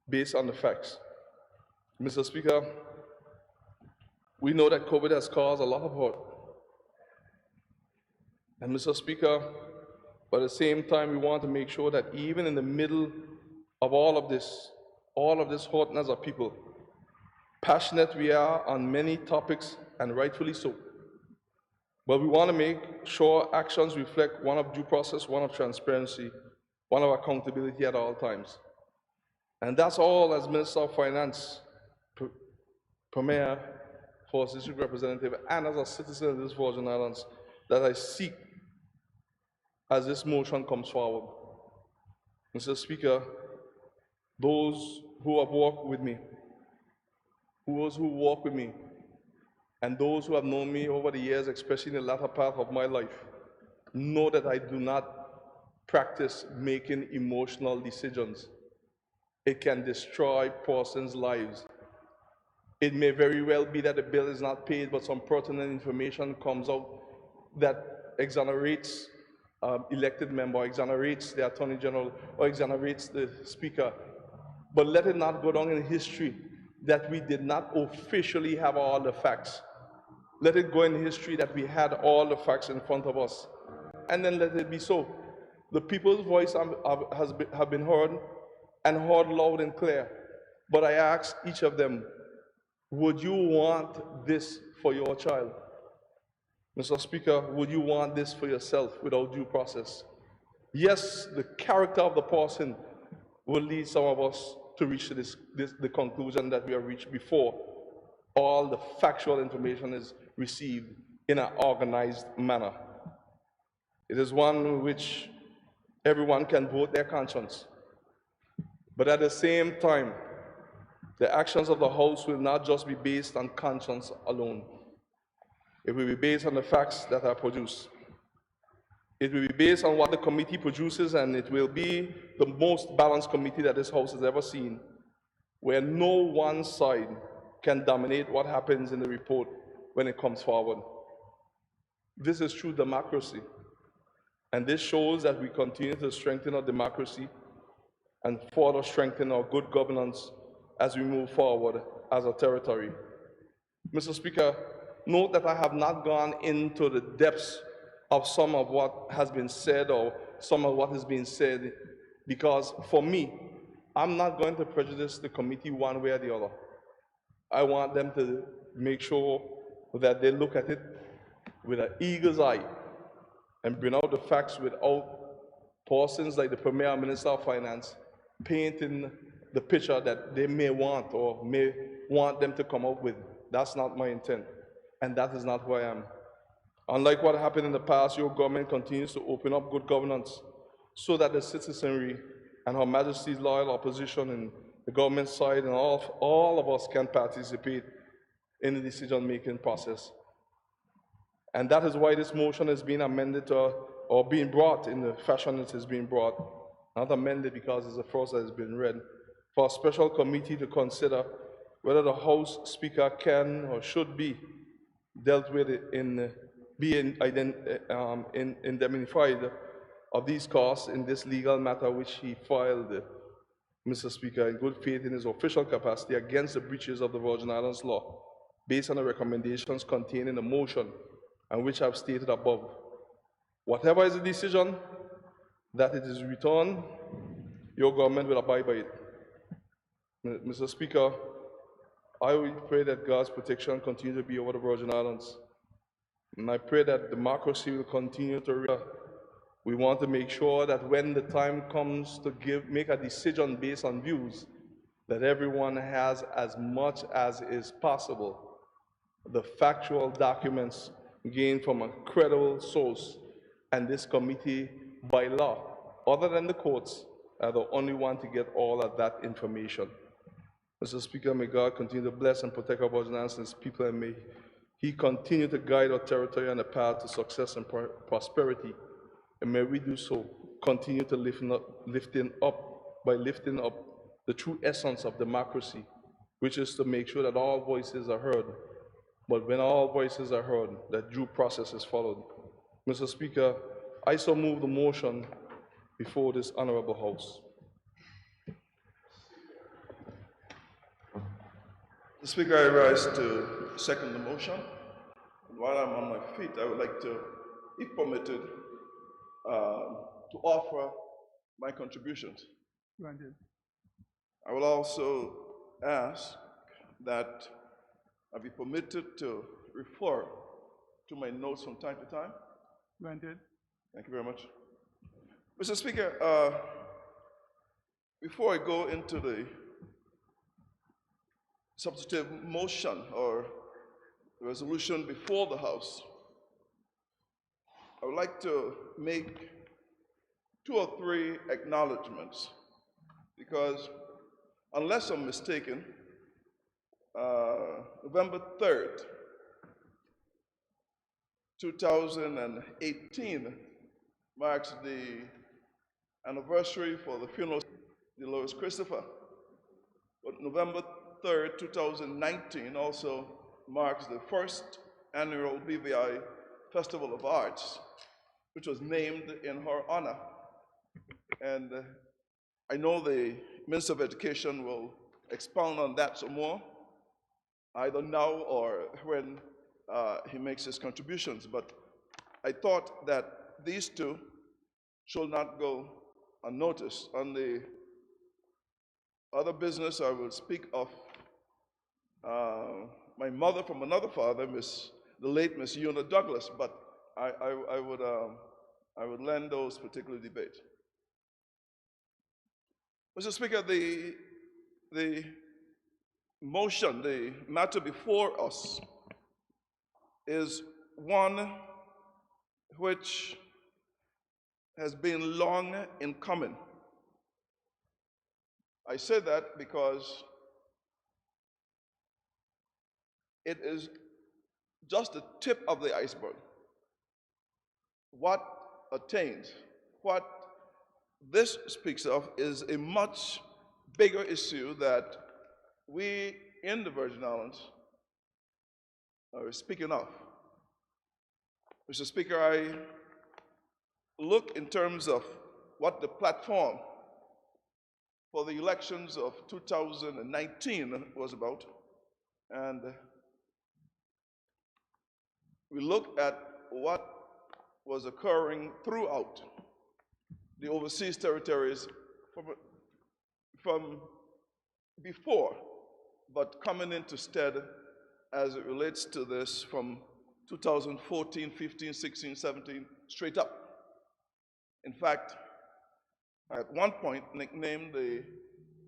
based on the facts. Mr. Speaker, we know that COVID has caused a lot of hurt. And Mr. Speaker, but at the same time, we want to make sure that even in the middle of all of this hurt as a people, passionate we are on many topics, and rightfully so. But we want to make sure actions reflect one of due process, one of transparency, one of accountability at all times. And that's all as Minister of Finance, Premier, First District Representative, and as a citizen of this Virgin Islands, that I seek as this motion comes forward. Mr. Speaker, those who have walked with me, those who walk with me, and those who have known me over the years, especially in the latter part of my life, know that I do not practice making emotional decisions. It can destroy persons' lives. It may very well be that the bill is not paid, but some pertinent information comes out that exonerates elected member, exonerates the Attorney General, or exonerates the Speaker. But let it not go down in history that we did not officially have all the facts. Let it go in history that we had all the facts in front of us. And then let it be so. The people's voice have been heard, and heard loud and clear. But I ask each of them, would you want this for your child? Mr. Speaker, would you want this for yourself without due process? Yes, the character of the person will lead some of us to reach the conclusion that we have reached before all the factual information is received in an organized manner. It is one which everyone can vote their conscience. But at the same time, the actions of the House will not just be based on conscience alone. It will be based on the facts that are produced. It will be based on what the committee produces, and it will be the most balanced committee that this House has ever seen, where no one side can dominate what happens in the report when it comes forward. This is true democracy, and this shows that we continue to strengthen our democracy and further strengthen our good governance as we move forward as a territory. Mr. Speaker, note that I have not gone into the depths of some of what has been said or some of what is being said, because for me, I'm not going to prejudice the committee one way or the other. I want them to make sure that they look at it with an eagle's eye and bring out the facts without persons like the Premier Minister of Finance painting the picture that they may want or may want them to come up with. That's not my intent, and that is not who I am. Unlike what happened in the past, your government continues to open up good governance so that the citizenry and Her Majesty's loyal opposition and the government side and all of us can participate in the decision-making process. And that is why this motion is being amended or being brought in the fashion it is being brought, not amended because it's the first that has been read, for a special committee to consider whether the House Speaker can or should be dealt with indemnified of these costs in this legal matter which he filed, Mr. Speaker, in good faith in his official capacity against the breaches of the Virgin Islands law, based on the recommendations contained in the motion and which I have stated above. Whatever is the decision that it is returned, your government will abide by it. Mr. Speaker, I will pray that God's protection continue to be over the Virgin Islands. And I pray that democracy will continue to reign. We want to make sure that when the time comes to make a decision based on views, that everyone has as much as is possible the factual documents gained from a credible source, and this committee, by law, other than the courts, are the only one to get all of that information. Mr. Speaker, may God continue to bless and protect our Virgin Islands and its people, and may He continue to guide our territory on the path to success and prosperity. And may we do so, continue to lifting up the true essence of democracy, which is to make sure that all voices are heard. But when all voices are heard, that due process is followed. Mr. Speaker, I so move the motion before this honorable House. Mr. Speaker, I rise to second the motion. And while I'm on my feet, I would like to, if permitted, to offer my contributions. Granted. I will also ask that I be permitted to refer to my notes from time to time. Granted. Thank you very much. Mr. Speaker, before I go into the substantive motion or the resolution before the House, I would like to make 2 or 3 acknowledgments, because unless I'm mistaken, November 3rd, 2018 marks the anniversary for the funeral of Dolores Christopher. But November 3rd, 2019 also marks the first annual BVI Festival of Arts, which was named in her honor. And I know the Minister of Education will expound on that some more, either now or when he makes his contributions. But I thought that these two should not go unnoticed. On the other business, I will speak of my mother from another father, the late Miss Una Douglas, but I would lend those particular debates. Mr. Speaker, the motion, the matter before us is one which has been long in coming. I say that because it is just the tip of the iceberg. What attains, what this speaks of is a much bigger issue that we in the Virgin Islands are speaking of. Mr. Speaker, I look in terms of what the platform for the elections of 2019 was about, and we look at what was occurring throughout the overseas territories from before, but coming into stead as it relates to this from 2014, 15, 16, 17, straight up. In fact, at one point nicknamed the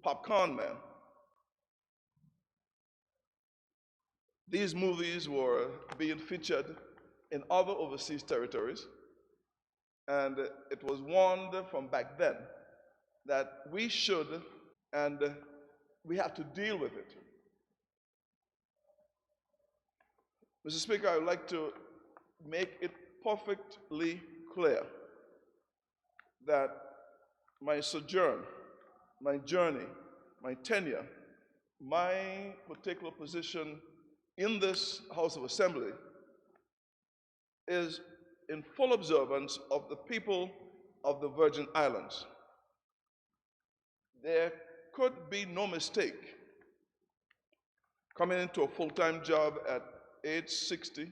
Popcorn Man. These movies were being featured in other overseas territories, and it was warned from back then that we should and we have to deal with it. Mr. Speaker, I would like to make it perfectly clear that my sojourn, my journey, my tenure, my particular position in this House of Assembly is in full observance of the people of the Virgin Islands. There could be no mistake coming into a full-time job at age 60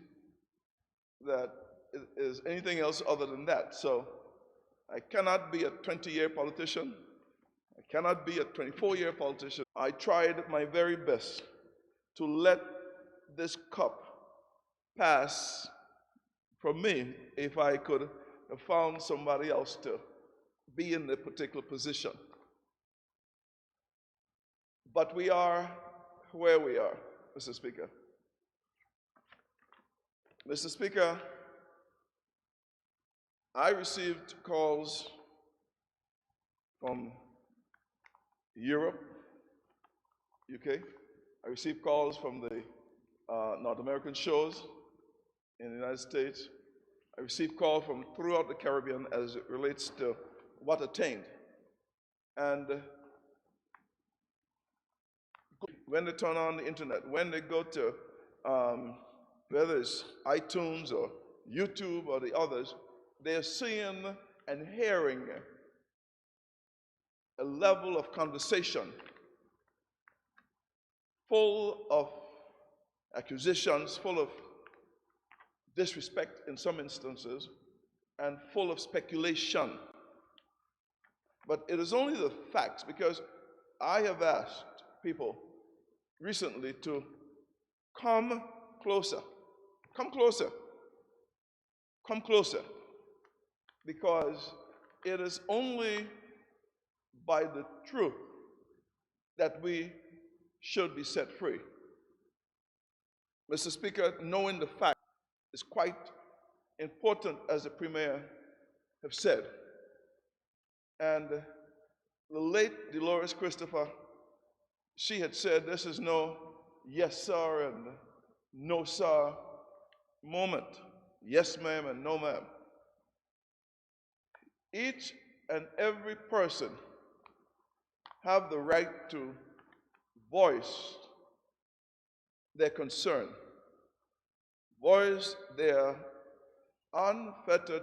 that is anything else other than that. So I cannot be a 20-year politician. I cannot be a 24-year politician. I tried my very best to let this cup pass from me if I could have found somebody else to be in the particular position. But we are where we are, Mr. Speaker. Mr. Speaker, I received calls from Europe, UK. I received calls from the North American shores in the United States. I received calls from throughout the Caribbean as it relates to what attained. And when they turn on the internet, when they go to whether it's iTunes or YouTube or the others, they're seeing and hearing a level of conversation full of accusations, full of disrespect in some instances, and full of speculation. But it is only the facts, because I have asked people recently to come closer, come closer, come closer, because it is only by the truth that we should be set free. Mr. Speaker, knowing the fact is quite important, as the Premier have said. And the late Dolores Christopher, she had said this is no yes sir and no sir moment. Yes ma'am and no ma'am. Each and every person have the right to voice their concern, voice their unfettered,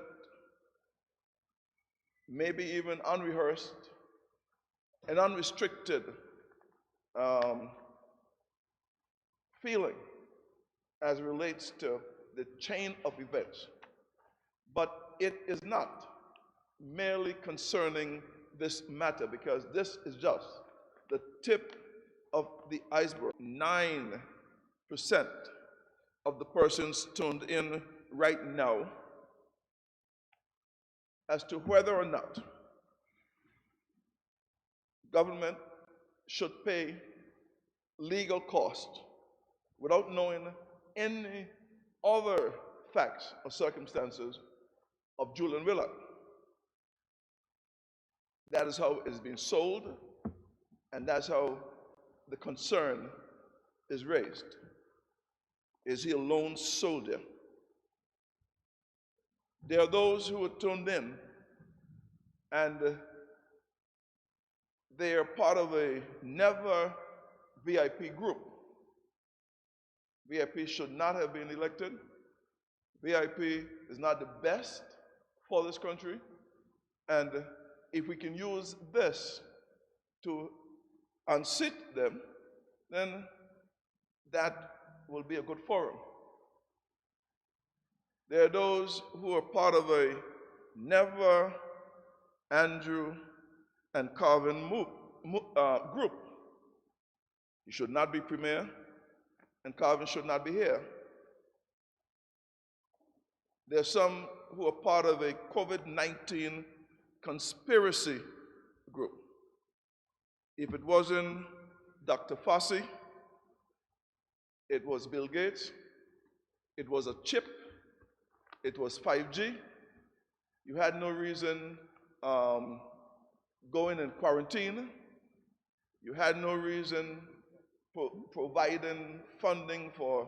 maybe even unrehearsed and unrestricted feeling as it relates to the chain of events. But it is not merely concerning this matter, because this is just the tip of the iceberg. 9% of the persons tuned in right now as to whether or not government should pay legal costs without knowing any other facts or circumstances of Julian Willard. That is how it is being sold, and that's how the concern is raised. Is he a lone soldier? There are those who are tuned in, and they are part of a never VIP group. VIP should not have been elected. VIP is not the best for this country. And if we can use this to unseat them, then that will be a good forum. There are those who are part of a never Andrew and Carvin group. He should not be premier, and Carvin should not be here. There are some who are part of a COVID-19 conspiracy group. If it wasn't Dr. Fauci, it was Bill Gates, it was a chip, it was 5G. You had no reason going in quarantine. You had no reason providing funding for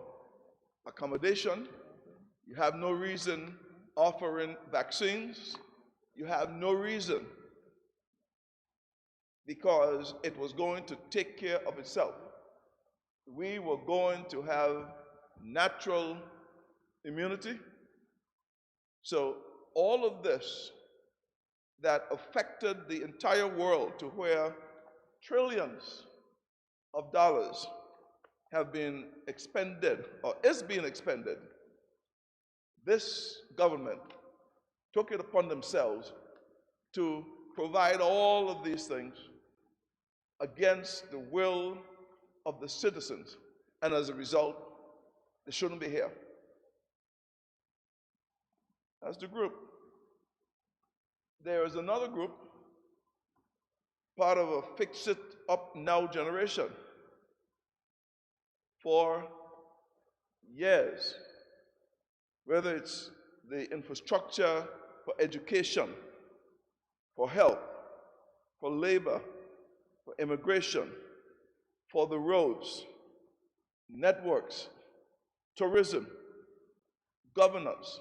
accommodation. You have no reason offering vaccines. You have no reason, because it was going to take care of itself. We were going to have natural immunity. So all of this that affected the entire world, to where trillions of dollars have been expended or is being expended, this government took it upon themselves to provide all of these things against the will of the citizens, and as a result, they shouldn't be here. That's the group. There is another group, part of a fix-it-up-now generation. For years, whether it's the infrastructure for education, for health, for labor, for immigration, for the roads, networks, tourism, governance,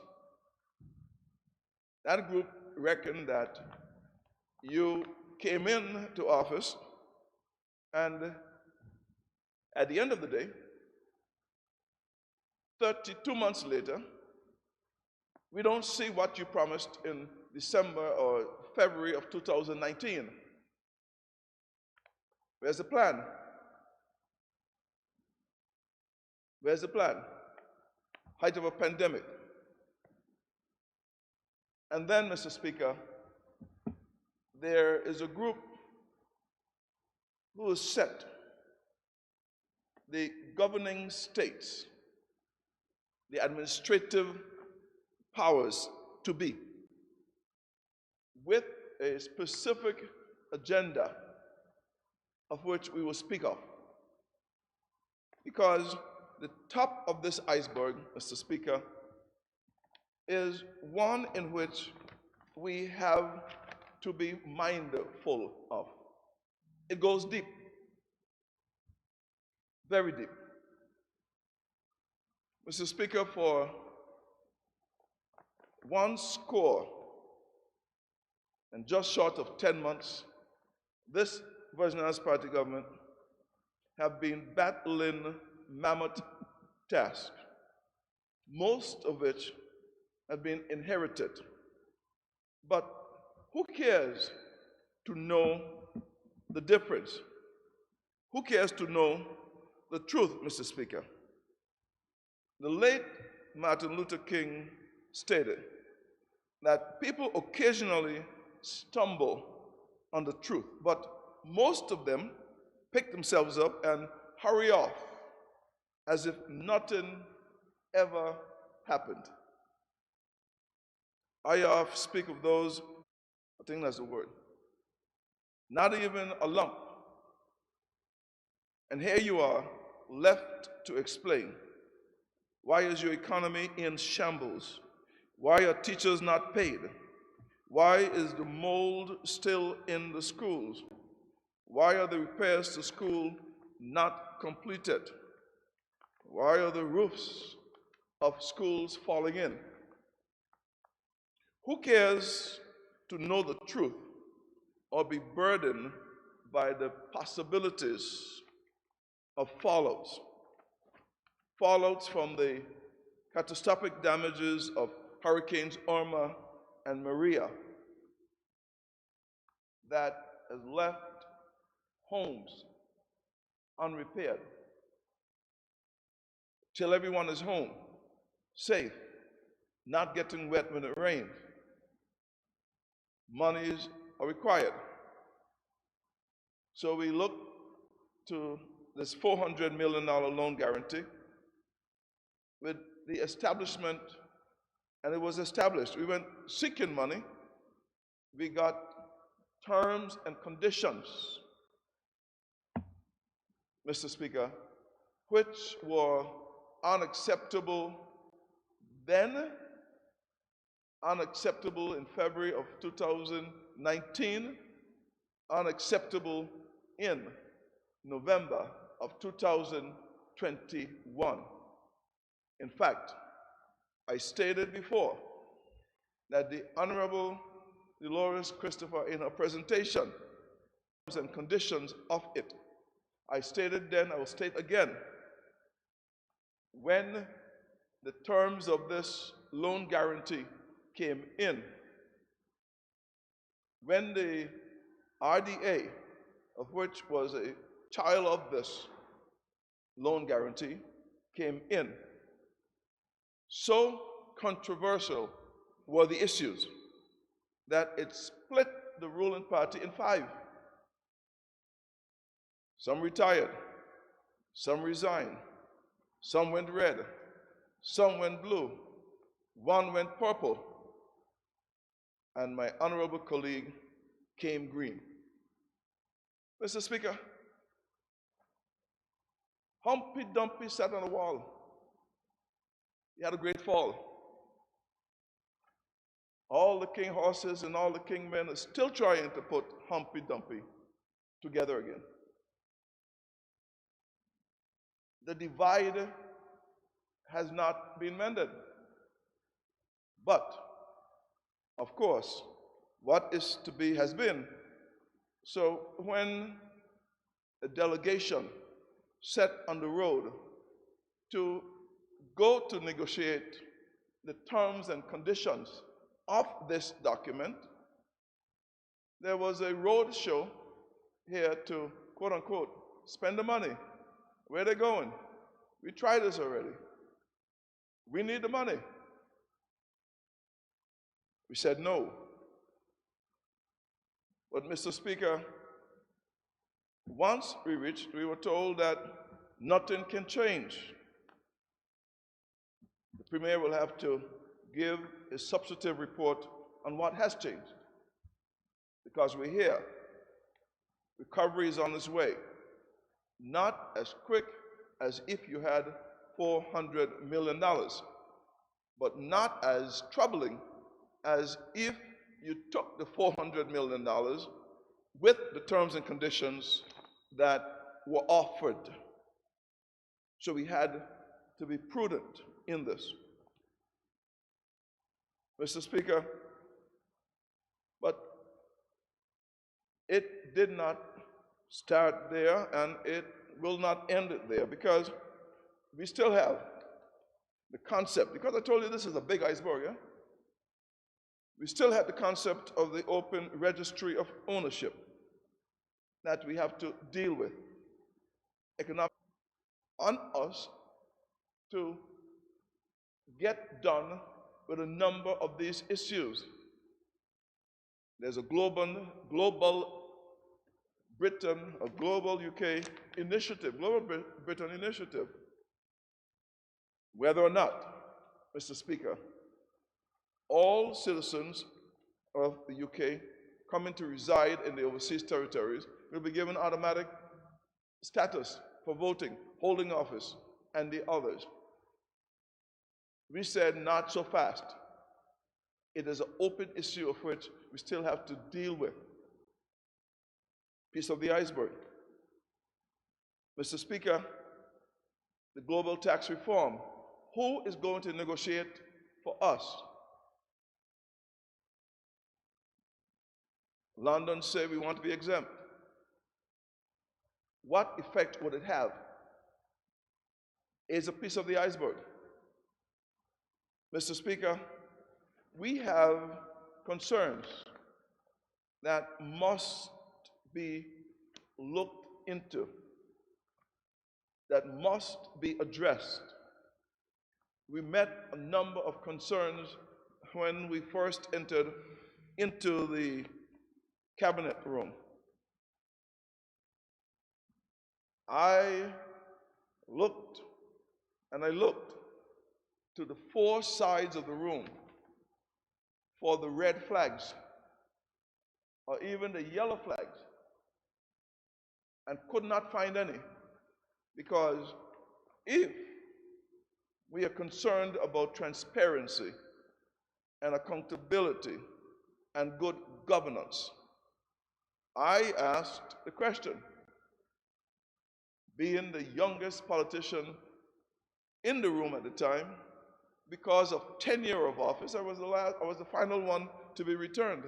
that group reckoned that you came into office, and at the end of the day, 32 months later, we don't see what you promised in December or February of 2019. Where's the plan? Where's the plan? Height of a pandemic. And then, Mr. Speaker, there is a group who has set the governing states, the administrative powers to be, with a specific agenda of which we will speak of. Because the top of this iceberg, Mr. Speaker, is one in which we have to be mindful of. It goes deep, very deep. Mr. Speaker, for 100 and just short of 10 months, this Virgin Islands Party government have been battling mammoth task, most of which have been inherited. But who cares to know the difference? Who cares to know the truth, Mr. Speaker? The late Martin Luther King stated that people occasionally stumble on the truth, but most of them pick themselves up and hurry off as if nothing ever happened. I often speak of those, I think that's the word, not even a lump. And here you are, left to explain. Why is your economy in shambles? Why are teachers not paid? Why is the mold still in the schools? Why are the repairs to school not completed? Why are the roofs of schools falling in? Who cares to know the truth or be burdened by the possibilities of fallouts? Fallouts from the catastrophic damages of Hurricanes Irma and Maria that has left homes unrepaired. Till everyone is home, safe, not getting wet when it rains. Monies are required. So we look to this $400 million loan guarantee with the establishment, and it was established. We went seeking money. We got terms and conditions, Mr. Speaker, which were unacceptable then, unacceptable in February of 2019, unacceptable in November of 2021. In fact, I stated before that the Honorable Dolores Christopher, in her presentation, terms and conditions of it, I stated then, I will state again, when the terms of this loan guarantee came in, when the RDA, of which was a child of this loan guarantee, came in, so controversial were the issues that it split the ruling party in five. Some retired, some resigned, some went red, some went blue, one went purple, and my honorable colleague came green. Mr. Speaker, Humpty Dumpty sat on the wall. He had a great fall. All the king horses and all the king men are still trying to put Humpty Dumpty together again. The divide has not been mended. But, of course, what is to be has been. So when a delegation set on the road to go to negotiate the terms and conditions of this document, there was a road show here to, quote unquote, spend the money. Where are they going? We tried this already. We need the money. We said no. But Mr. Speaker, once we were told that nothing can change. The Premier will have to give a substantive report on what has changed. Because we're here. Recovery is on its way. Not as quick as if you had $400 million, but not as troubling as if you took the $400 million with the terms and conditions that were offered. So we had to be prudent in this. Mr. Speaker, but it did not start there, and it will not end it there, because we still have the concept, because I told you this is a big iceberg, yeah? We still had the concept of the open registry of ownership that we have to deal with. Economic on us to get done with a number of these issues. There's a global Britain, a global UK initiative, global Britain initiative. Whether or not, Mr. Speaker, all citizens of the UK coming to reside in the overseas territories will be given automatic status for voting, holding office, and the others. We said not so fast. It is an open issue of which we still have to deal with. Piece of the iceberg. Mr. Speaker, the global tax reform. Who is going to negotiate for us? London said we want to be exempt. What effect would it have? Is a piece of the iceberg. Mr. Speaker, we have concerns that must be looked into, that must be addressed. We met a number of concerns when we first entered into the cabinet room. I looked and I looked to the four sides of the room for the red flags or even the yellow flags and could not find any, because if we are concerned about transparency and accountability and good governance, I asked the question, being the youngest politician in the room at the time, because of tenure of office, I was the final one to be returned.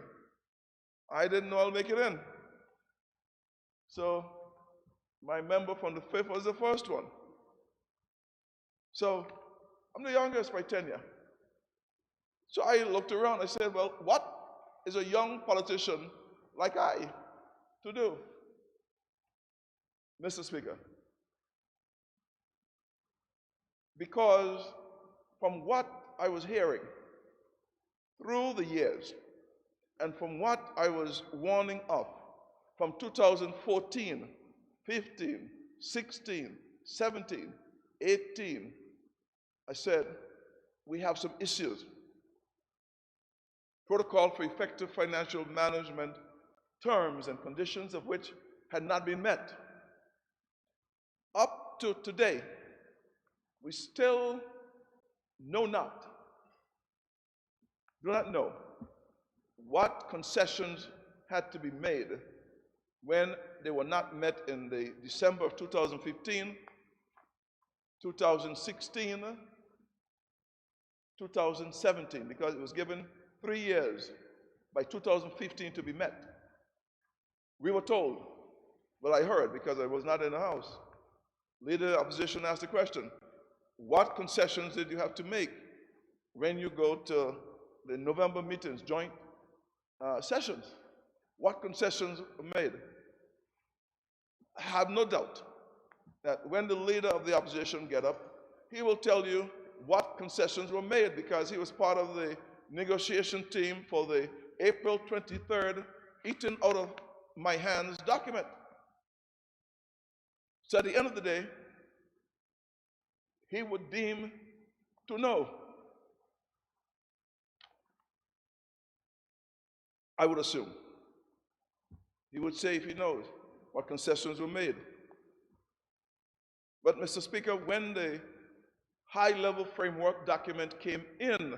I didn't know I'll make it in. So my member from the 5th was the first one. So I'm the youngest by tenure. So I looked around, I said, well, what is a young politician like I to do? Mr. Speaker, because from what I was hearing through the years and from what I was warning of from 2014, 15, 16, 17, 18, I said, we have some issues. Protocol for effective financial management, terms and conditions of which had not been met. Up to today, we still do not know what concessions had to be made when they were not met in the December of 2015, 2016, 2017, because it was given 3 years by 2015 to be met. We were told, well, I heard because I was not in the House. Leader of the opposition asked the question, what concessions did you have to make when you go to the November meetings, joint sessions? What concessions were made? I have no doubt that when the leader of the opposition get up, he will tell you what concessions were made, because he was part of the negotiation team for the April 23rd eaten out of my hands document. So at the end of the day, he would deem to know. I would assume. He would say if he knows what concessions were made. But Mr. Speaker, when the high-level framework document came in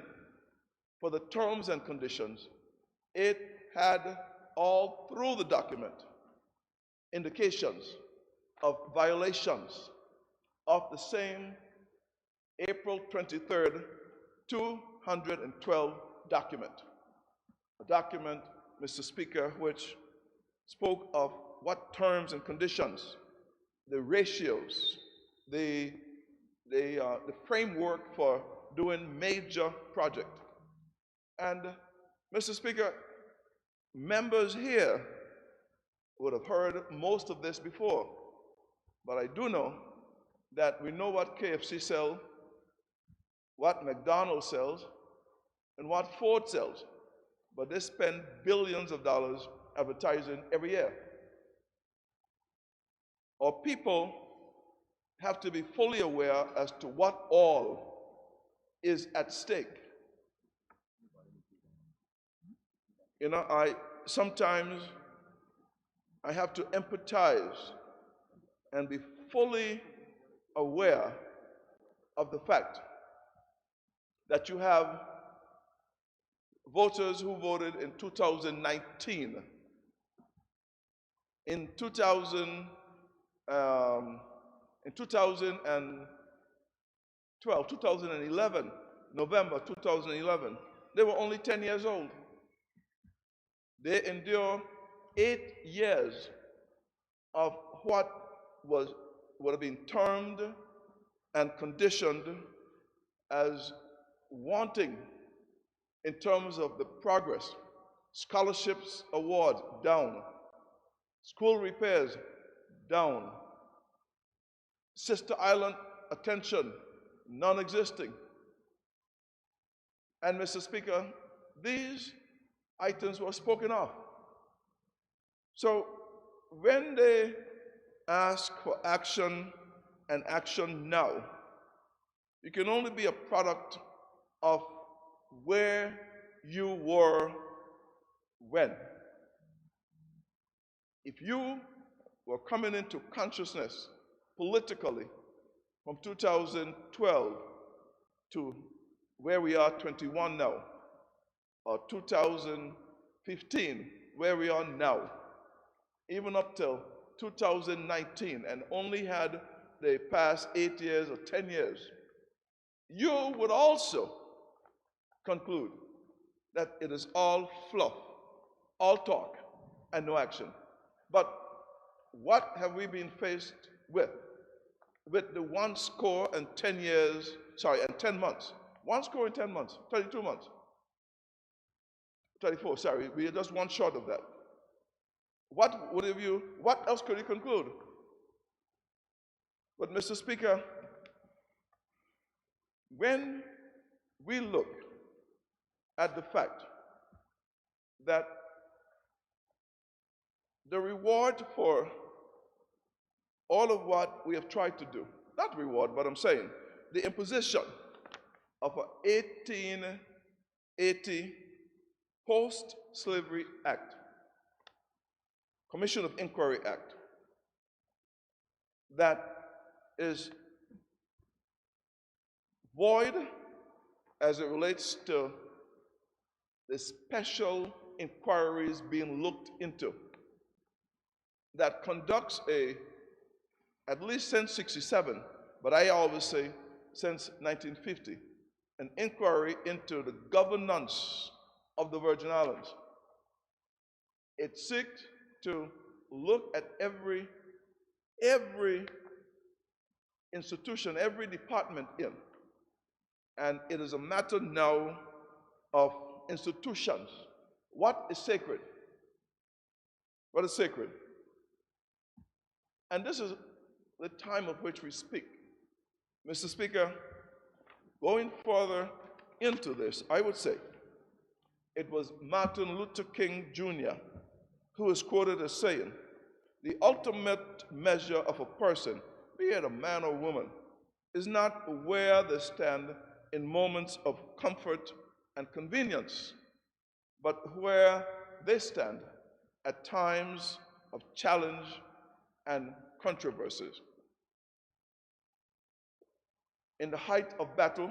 for the terms and conditions, it had all through the document indications of violations of the same April 23rd, 212 document. A document, Mr. Speaker, which spoke of what terms and conditions, the ratios, the framework for doing major project. And Mr. Speaker, members here would have heard most of this before, but I do know that we know what KFC sells, what McDonald's sells, and what Ford sells, but they spend billions of dollars advertising every year. Our people have to be fully aware as to what all is at stake. You know, sometimes I have to empathize and be fully aware of the fact that you have voters who voted in 2019. In 2011, November 2011, they were only 10 years old. They endure 8 years of what would have been termed and conditioned as wanting in terms of the progress. Scholarships award down, school repairs down, Sister Island attention non-existing. And Mr. Speaker, these items were spoken of. So when they ask for action and action now, you can only be a product of where you were when. If you were coming into consciousness politically from 2012 to where we are 21 now, or 2015, where we are now, even up till 2019, and only had the past 8 years or 10 years, you would also conclude that it is all fluff, all talk, and no action. But what have we been faced with? With the 10 months. 10 months, 32 months. 34, sorry, we are just one short of that. What else could you conclude? But Mr. Speaker, when we look at the fact that the reward for all of what we have tried to do, not reward, but I'm saying the imposition of an 1880 Post-Slavery Act, Commission of Inquiry Act, that is void as it relates to the special inquiries being looked into, that conducts at least since 67, but I always say since 1950, an inquiry into the governance of the Virgin Islands. It seeks to look at every institution, every department in, and it is a matter now of institutions. What is sacred? What is sacred? And this is the time of which we speak. Mr. Speaker, going further into this, I would say it was Martin Luther King Jr. who is quoted as saying, "The ultimate measure of a person, be it a man or woman, is not where they stand in moments of comfort and convenience, but where they stand at times of challenge and controversies." In the height of battle,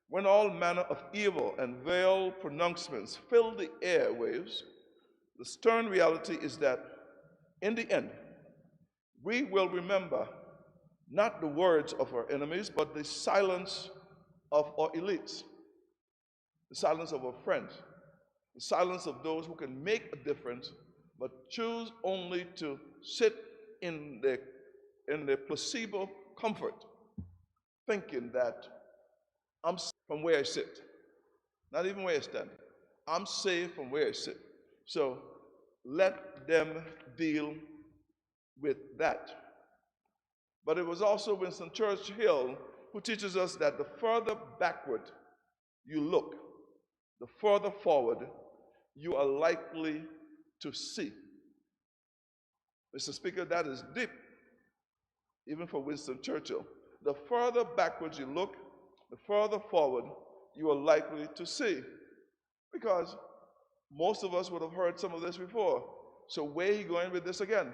when all manner of evil and veiled pronouncements fill the airwaves, the stern reality is that, in the end, we will remember not the words of our enemies, but the silence of our elites, the silence of our friends, the silence of those who can make a difference, but choose only to sit in the placebo comfort, thinking that I'm safe from where I sit. Not even where I stand. I'm safe from where I sit. So let them deal with that. But it was also Winston Churchill who teaches us that the further backward you look, the further forward you are likely to see. Mr. Speaker, that is deep, even for Winston Churchill. The further backwards you look, the further forward you are likely to see. Because most of us would have heard some of this before. So where are you going with this again?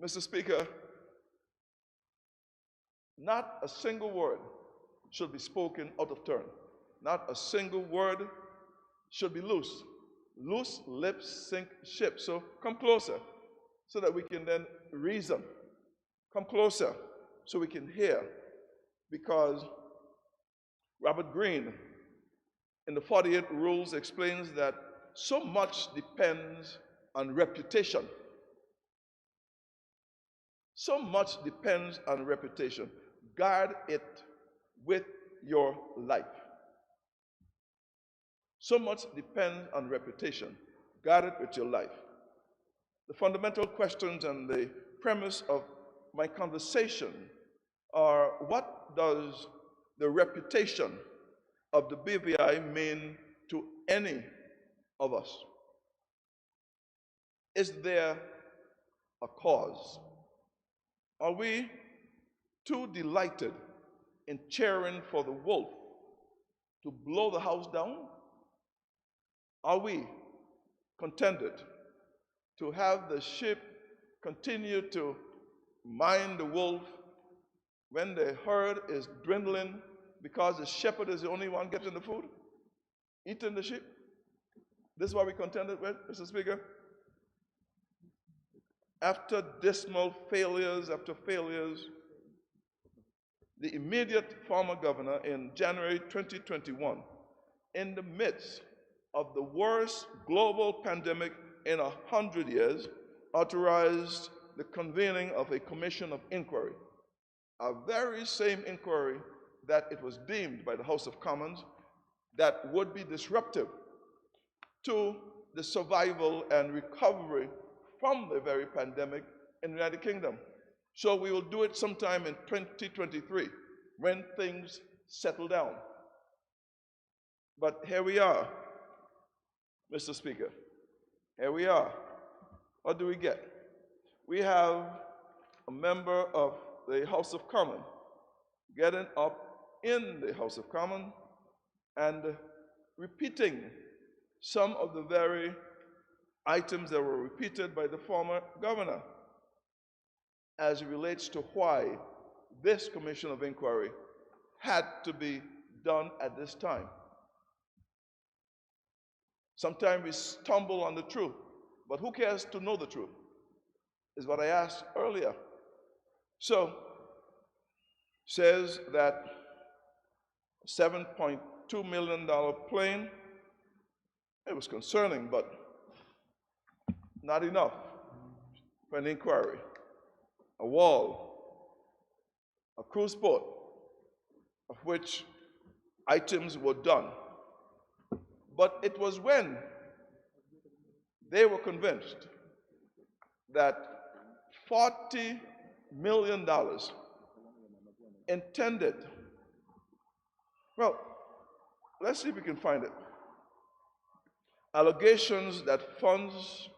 Mr. Speaker, not a single word should be spoken out of turn. Not a single word should be loose. Loose lips sink ships. So come closer so that we can then reason. Come closer so we can hear. Because Robert Greene in the 48 Rules explains that so much depends on reputation. So much depends on reputation. Guard it with your life. So much depends on reputation. Guard it with your life. The fundamental questions and the premise of my conversation are: what does the reputation of the BVI mean to any of us? Is there a cause? Are we too delighted in cheering for the wolf to blow the house down? Are we contented to have the sheep continue to mind the wolf when the herd is dwindling because the shepherd is the only one getting the food, eating the sheep? This is what we're contented with, Mr. Speaker? After dismal failures after failures, the immediate former governor in January 2021, in the midst of the worst global pandemic in 100 years, authorized the convening of a commission of inquiry, a very same inquiry that it was deemed by the House of Commons that would be disruptive to the survival and recovery from the very pandemic in the United Kingdom. So we will do it sometime in 2023 when things settle down. But here we are, Mr. Speaker. Here we are. What do we get? We have a member of the House of Commons getting up in the House of Commons and repeating some of the very items that were repeated by the former governor as it relates to why this commission of inquiry had to be done at this time. Sometimes we stumble on the truth, but who cares to know the truth, is what I asked earlier. So, says that $7.2 million plane, it was concerning, but not enough for an inquiry. A wall, a cruise boat, of which items were done. But it was when they were convinced that $40 million intended, well, let's see if we can find it. Allegations that funds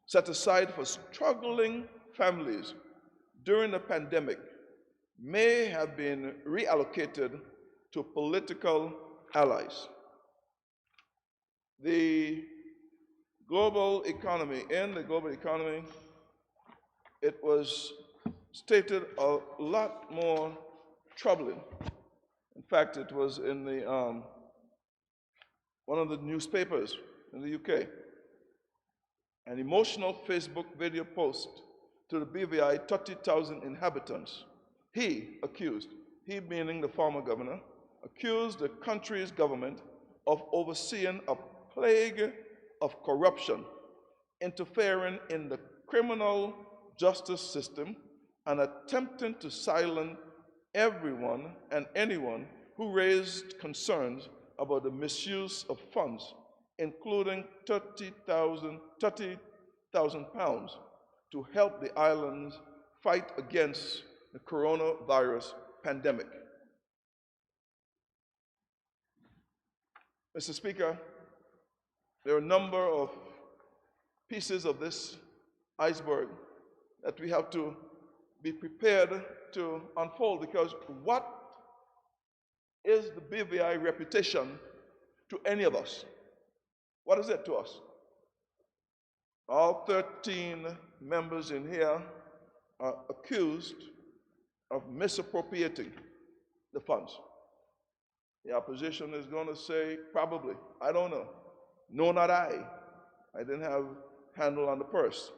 set aside for struggling families during the pandemic may have been reallocated to political allies. The global economy, in the global economy, it was stated a lot more troubling. In fact, it was in the one of the newspapers in the UK. An emotional Facebook video post to the BVI 30,000 inhabitants. He meaning the former governor, accused the country's government of overseeing a plague of corruption, interfering in the criminal justice system, and attempting to silence everyone and anyone who raised concerns about the misuse of funds, including £30,000 to help the islands fight against the coronavirus pandemic. Mr. Speaker, there are a number of pieces of this iceberg that we have to be prepared to unfold, because what is the BVI reputation to any of us? What is it to us? All 13 members in here are accused of misappropriating the funds. The opposition is going to say, probably, I don't know. No, not I. I didn't have handle on the purse.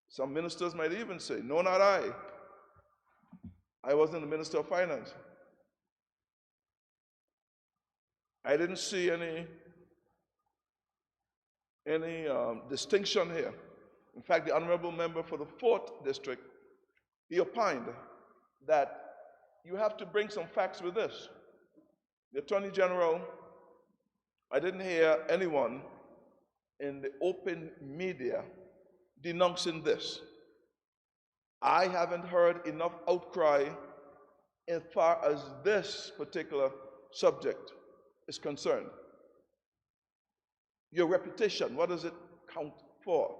Some ministers might even say, no, not I. I wasn't the Minister of Finance. I didn't see any distinction here. In fact, the honorable member for the 4th district, he opined that you have to bring some facts with this. The Attorney General, I didn't hear anyone in the open media denouncing this. I haven't heard enough outcry as far as this particular subject is concerned. Your reputation, what does it count for,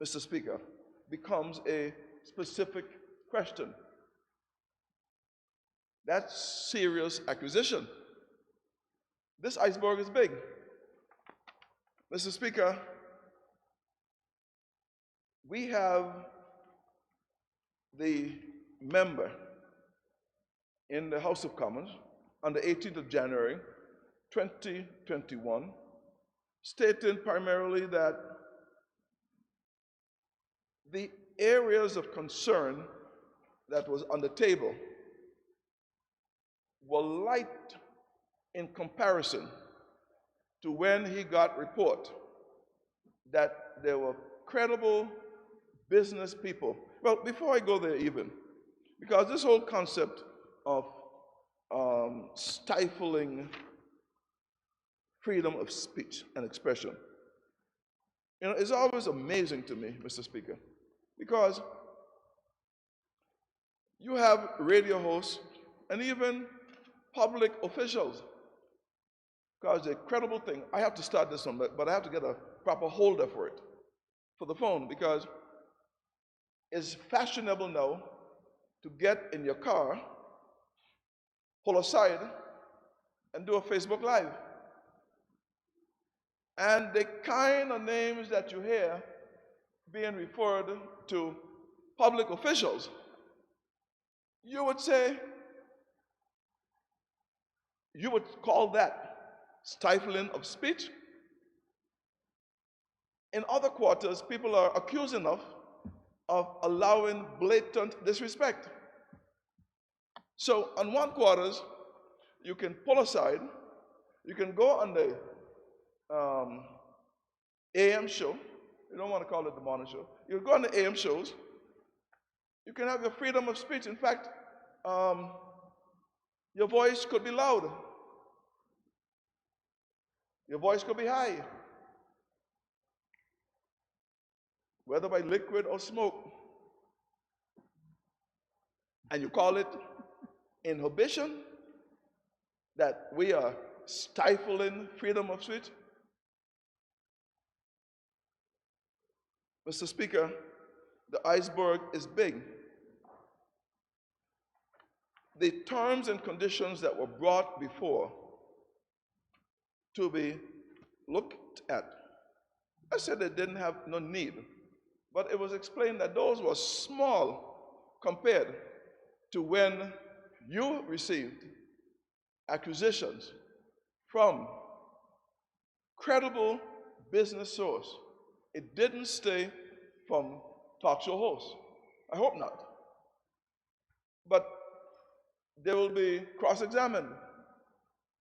Mr. Speaker, becomes a specific question. That's serious accusation. This iceberg is big. Mr. Speaker, we have the member in the House of Commons on the 18th of January, 2021, stating primarily that the areas of concern that was on the table were light in comparison to when he got report that there were credible business people. Well, before I go there even, because this whole concept of stifling freedom of speech and expression, it's always amazing to me, Mr. Speaker, because you have radio hosts and even public officials, because the credible thing, I have to start this one, but I have to get a proper holder for it, for the phone, because it's fashionable now to get in your car, pull aside, and do a Facebook Live. And the kind of names that you hear being referred to public officials, you would say, you would call that stifling of speech. In other quarters, people are accusing of allowing blatant disrespect. So on one quarters, you can pull aside, you can go on the AM show, you don't want to call it the morning show, you go on the AM shows, you can have your freedom of speech. In fact, your voice could be loud, your voice could be high, whether by liquid or smoke, and you call it inhibition, that we are stifling freedom of speech. Mr. Speaker, the iceberg is big. The terms and conditions that were brought before to be looked at, I said they didn't have no need, but it was explained that those were small compared to when you received accusations from credible business source. It didn't stay from talk show hosts. I hope not. But they will be cross-examined,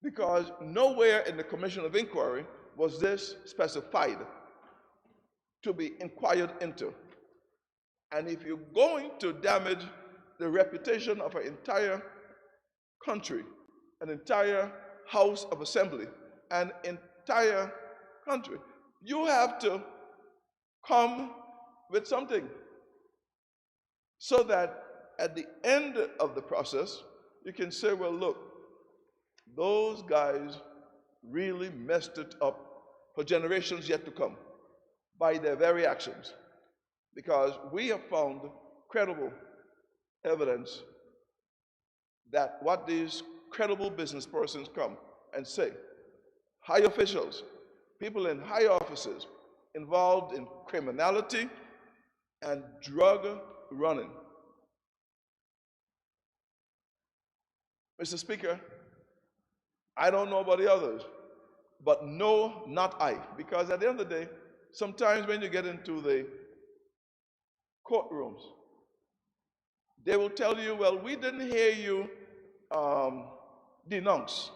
because nowhere in the Commission of Inquiry was this specified to be inquired into. And if you're going to damage the reputation of an entire country, an entire House of Assembly, an entire country. You have to come with something so that at the end of the process, you can say, well, look, those guys really messed it up for generations yet to come by their very actions, because we have found credible evidence that what these credible business persons come and say, high officials, people in high offices involved in criminality and drug running. Mr. Speaker, I don't know about the others, but no, not I. Because at the end of the day, sometimes when you get into the courtrooms, they will tell you, well, we didn't hear you denounce.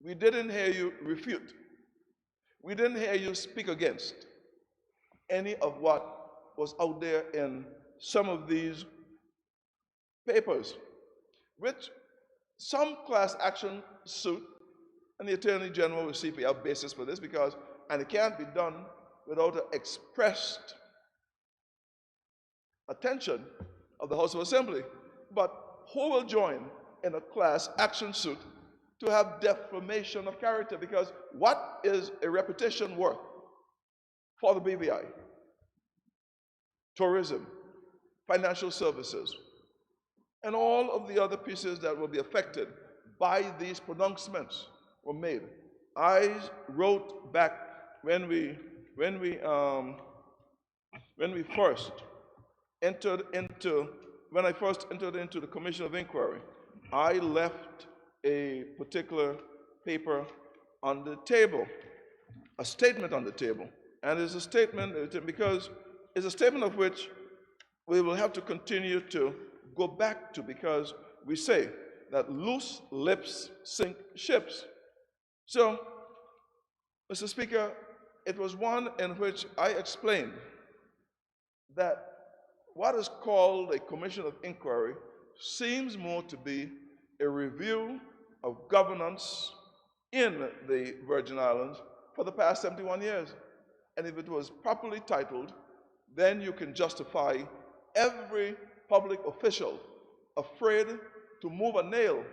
We didn't hear you refute. We didn't hear you speak against any of what was out there in some of these papers, which some class action suit, and the Attorney General will see if we have basis for this, because, and it can't be done without an expressed attention of the House of Assembly. But who will join in a class action suit to have defamation of character? Because what is a reputation worth for the BVI? Tourism, financial services, and all of the other pieces that will be affected by these pronouncements were made. I wrote back when I first entered into the Commission of Inquiry, I left a particular paper on the table, a statement on the table. And it's a statement, because it's a statement of which we will have to continue to go back to, because we say that loose lips sink ships. So, Mr. Speaker, it was one in which I explained that what is called a commission of inquiry seems more to be a review of governance in the Virgin Islands for the past 71 years. And if it was properly titled, then you can justify every public official afraid to move a nail,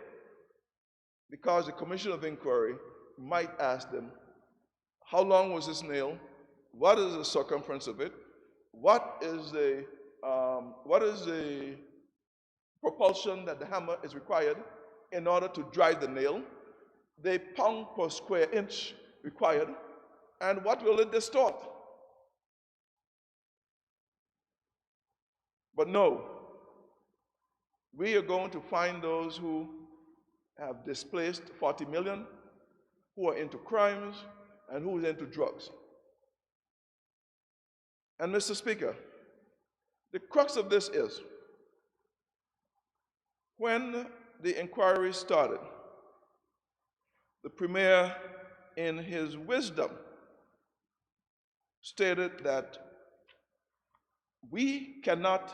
because the commission of inquiry might ask them, how long was this nail? What is the circumference of it? What is the propulsion that the hammer is required in order to drive the nail? The pound per square inch required, and what will it distort? But no, we are going to find those who have displaced 40 million, who are into crimes, and who is into drugs. And Mr. Speaker, the crux of this is, when the inquiry started, the Premier, in his wisdom, stated that we cannot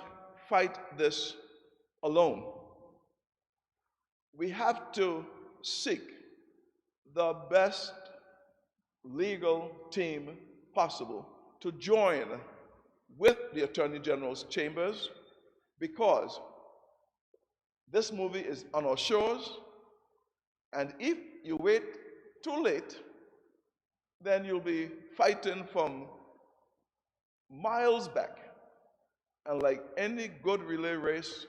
fight this alone. We have to seek the best legal team possible to join with the Attorney General's chambers, because this movie is on our shores, and if you wait too late, then you'll be fighting from miles back. And like any good relay race,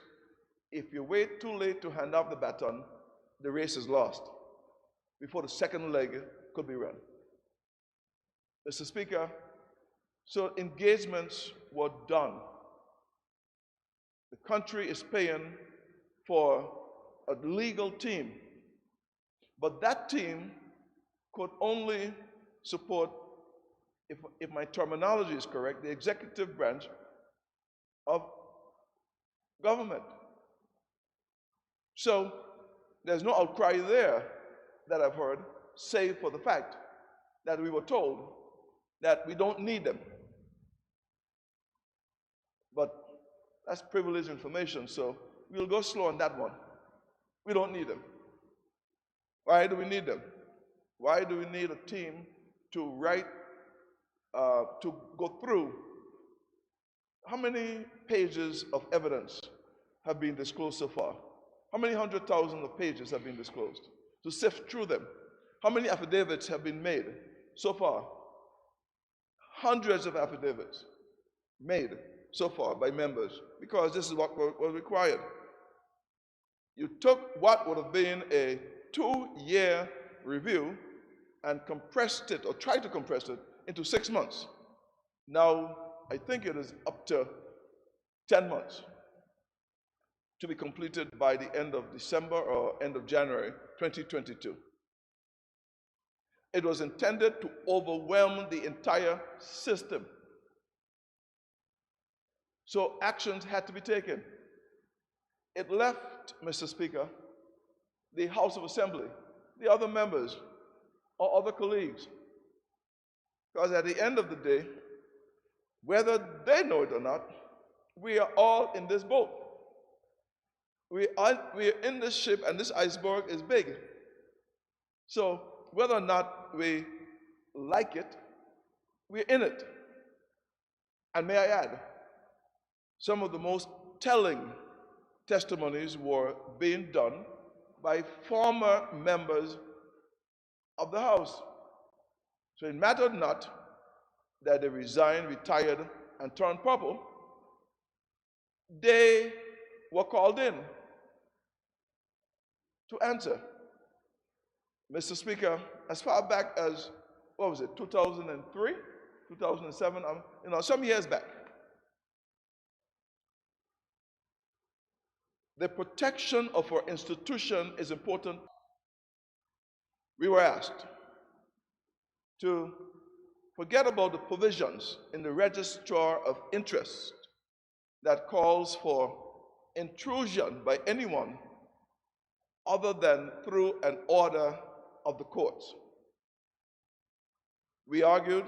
if you wait too late to hand off the baton, the race is lost before the second leg could be run. Mr. Speaker, so engagements were done. The country is paying for a legal team, but that team could only support, if my terminology is correct, the executive branch of government. So there's no outcry there that I've heard, save for the fact that we were told that we don't need them. But that's privileged information, so we'll go slow on that one. We don't need them. Why do we need them? Why do we need a team to write, to go through how many pages of evidence have been disclosed so far? How many 100,000 of pages have been disclosed? To sift through them. How many affidavits have been made so far? Hundreds of affidavits made so far by members, because this is what was required. You took what would have been a 2-year review and compressed it, or tried to compress it, into 6 months. Now, I think it is up to 10 months to be completed by the end of December or end of January 2022. It was intended to overwhelm the entire system. So actions had to be taken. It left, Mr. Speaker, the House of Assembly, the other members, or other colleagues, because at the end of the day, whether they know it or not, we are all in this boat. We are in this ship, and this iceberg is big. So whether or not we like it, we're in it. And may I add, some of the most telling testimonies were being done by former members of the House. So it mattered not that they resigned, retired, and turned purple. They were called in to answer. Mr. Speaker, as far back as, 2003, 2007, some years back, the protection of our institution is important. We were asked to forget about the provisions in the Register of Interest that calls for intrusion by anyone other than through an order of the courts. We argued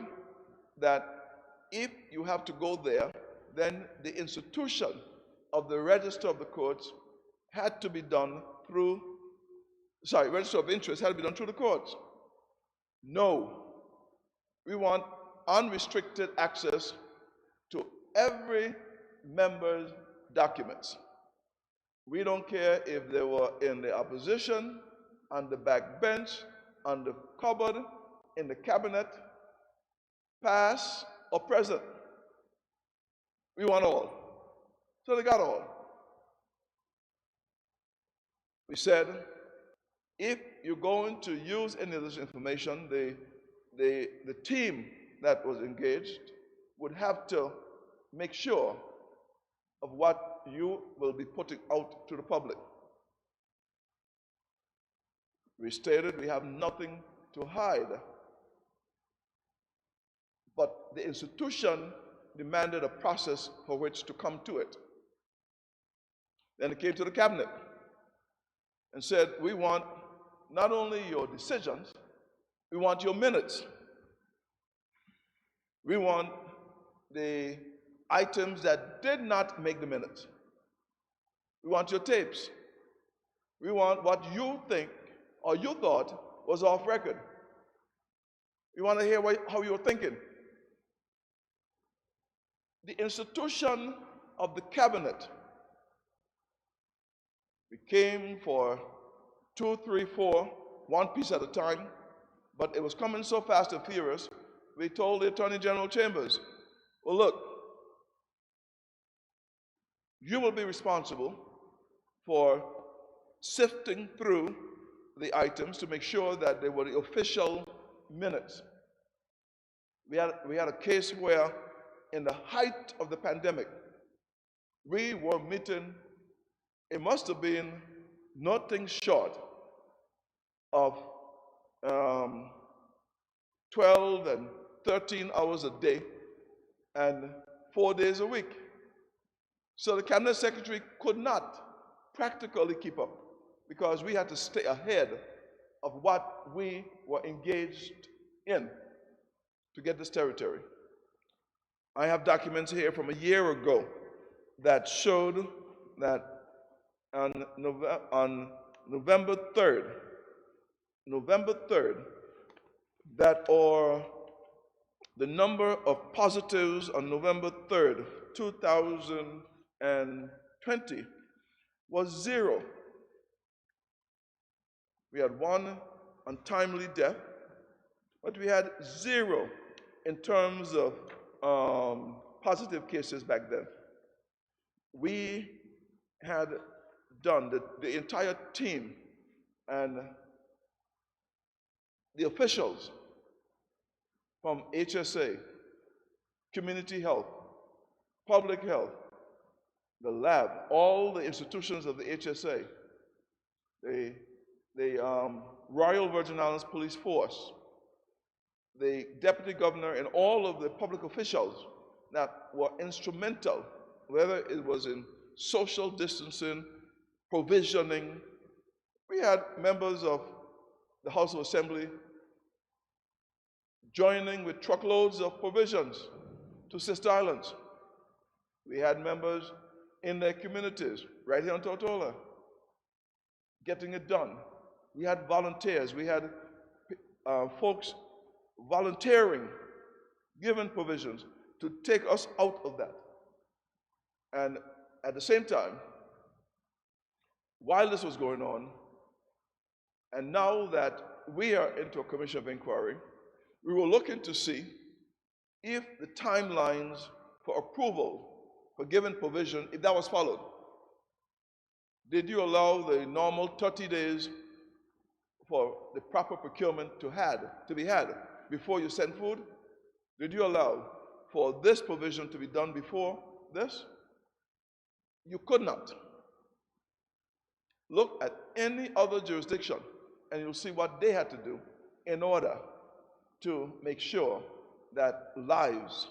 that if you have to go there, then the institution of the Register of the Courts had to be done through, Register of Interest had to be done through the courts. No. We want unrestricted access to every member's documents. We don't care if they were in the opposition, on the back bench, on the cupboard, in the cabinet, past or present. We want all. So they got all. We said, if you're going to use any of this information, the team that was engaged would have to make sure of what you will be putting out to the public. We stated we have nothing to hide, but the institution demanded a process for which to come to it. Then it came to the cabinet and said, we want not only your decisions, we want your minutes. We want the items that did not make the minutes. We want your tapes. We want what you think or you thought was off record. We want to hear how you were thinking. The institution of the cabinet, we came for 2, 3, 4, one piece at a time, but it was coming so fast and furious, we told the Attorney General Chambers, well, look, you will be responsible for sifting through the items to make sure that they were the official minutes. We had a case where, in the height of the pandemic, we were meeting, it must have been nothing short of 12 and 13 hours a day and 4 days a week. So the cabinet secretary could not practically keep up because we had to stay ahead of what we were engaged in to get this territory. I have documents here from a year ago that showed that on November 3rd, that are the number of positives on November 3rd, 2020 was 0. We had 1 untimely death, but we had 0 in terms of positive cases back then. We had done, the entire team and the officials from HSA, community health, public health, the lab, all the institutions of the HSA, the Royal Virgin Islands Police Force, the Deputy Governor, and all of the public officials that were instrumental, whether it was in social distancing, provisioning. We had members of the House of Assembly joining with truckloads of provisions to Sister Islands. We had members in their communities, right here on Tortola, getting it done. We had volunteers. We had folks volunteering, giving provisions to take us out of that. And at the same time, while this was going on, and now that we are into a commission of inquiry, we were looking to see if the timelines for approval for given provision, if that was followed. Did you allow the normal 30 days for the proper procurement to be had before you send food? Did you allow for this provision to be done before this? You could not. Look at any other jurisdiction and you'll see what they had to do in order to make sure that lives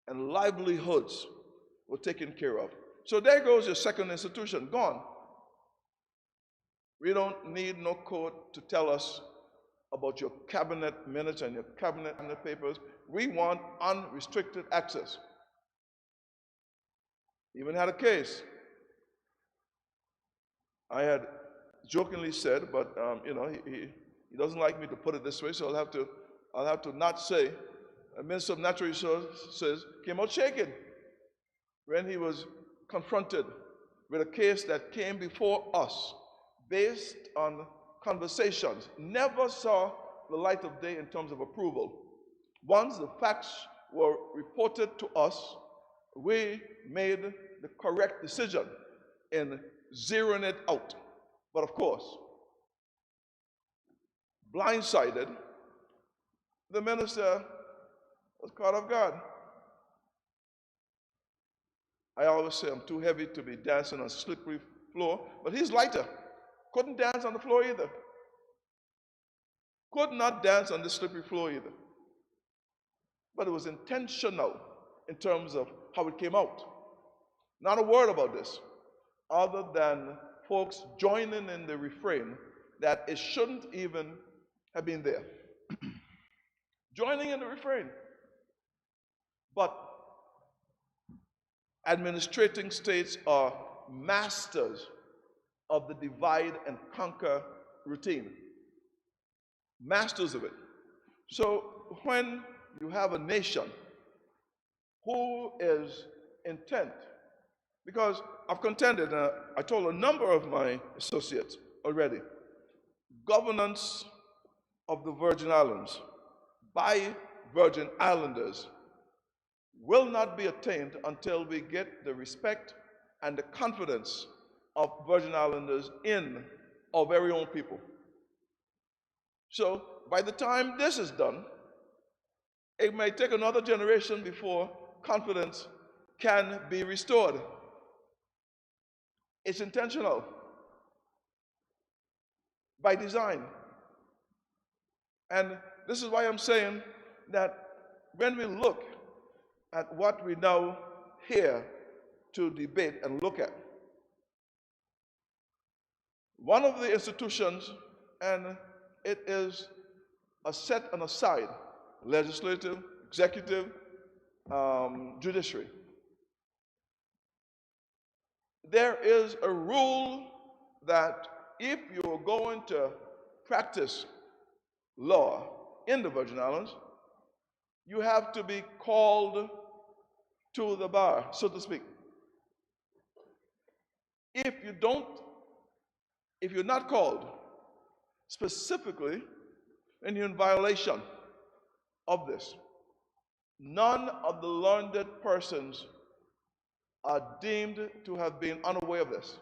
and livelihoods were taken care of. So there goes your second institution, gone. We don't need no court to tell us about your cabinet minutes and your cabinet papers. We want unrestricted access. Even had a case. I had jokingly said, but he doesn't like me to put it this way, so I'll have to not say. The Minister of Natural Resources came out shaking when he was confronted with a case that came before us based on conversations, never saw the light of day in terms of approval. Once the facts were reported to us, we made the correct decision in zeroing it out. But of course, blindsided, the minister was caught off guard. I always say I'm too heavy to be dancing on a slippery floor, but he's lighter. Couldn't dance on the floor either. Could not dance on the slippery floor either. But it was intentional in terms of how it came out. Not a word about this, other than folks joining in the refrain that it shouldn't even have been there. Joining in the refrain. But administrating states are masters of the divide and conquer routine. Masters of it. So when you have a nation who is intent, because I've contended, I told a number of my associates already, governance of the Virgin Islands by Virgin Islanders will not be attained until we get the respect and the confidence of Virgin Islanders in our very own people. So by the time this is done, it may take another generation before confidence can be restored. It's intentional, by design. And this is why I'm saying that when we look at what we now here to debate and look at, one of the institutions, and it is a set and aside, legislative, executive, judiciary. There is a rule that if you're going to practice law in the Virgin Islands, you have to be called to the bar, so to speak. If you don't, if you're not called specifically, then you're in violation of this. None of the learned persons are deemed to have been unaware of this.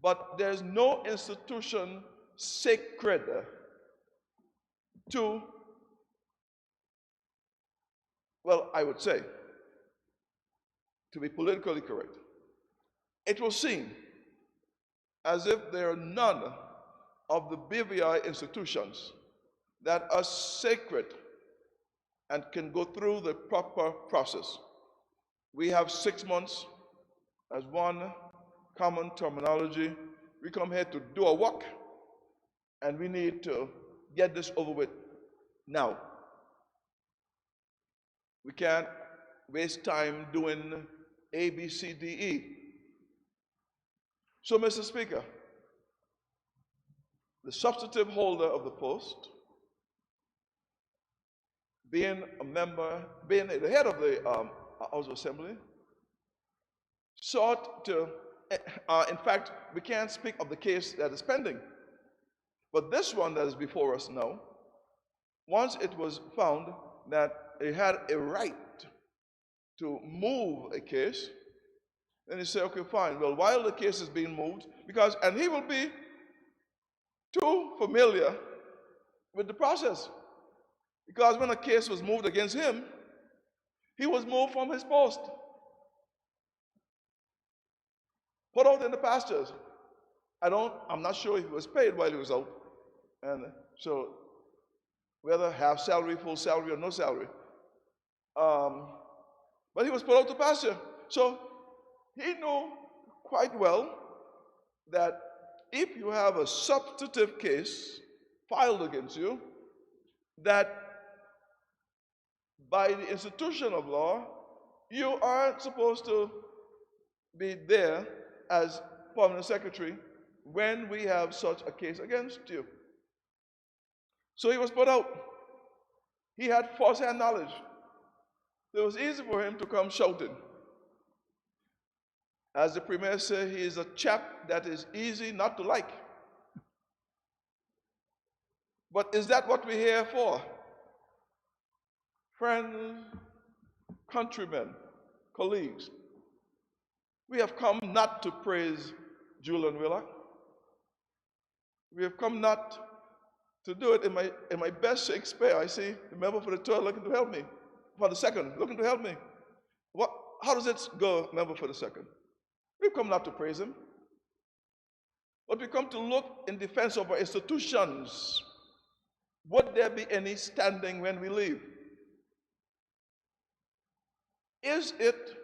But there's no institution sacred to, well, I would say, to be politically correct, it will seem as if there are none of the BVI institutions that are sacred and can go through the proper process. We have 6 months as one common terminology. We come here to do our work, and we need to get this over with now. We can't waste time doing A, B, C, D, E. So, Mr. Speaker, the substantive holder of the post, being a member, being the head of the House of Assembly, sought to, in fact, we can't speak of the case that is pending, but this one that is before us now, once it was found that he had a right to move a case, then he said, okay, fine, well, while the case is being moved, because, and he will be too familiar with the process, because when a case was moved against him, he was moved from his post, put out in the pastures. I'm not sure if he was paid while he was out, and so whether half salary, full salary, or no salary, but he was put out to pasture. So he knew quite well that if you have a substantive case filed against you, that by the institution of law, you are supposed to be there as permanent secretary when we have such a case against you. So he was put out. He had first-hand knowledge. It was easy for him to come shouting. As the Premier said, he is a chap that is easy not to like. But is that what we're here for? Friends, countrymen, colleagues, we have come not to praise Julian Willock. We have come not to do it in my best Shakespeare. I see the member for the third looking to help me. For the second, looking to help me. How does it go, member for the second? We've come not to praise him, but we come to look in defense of our institutions. Would there be any standing when we leave? Is it,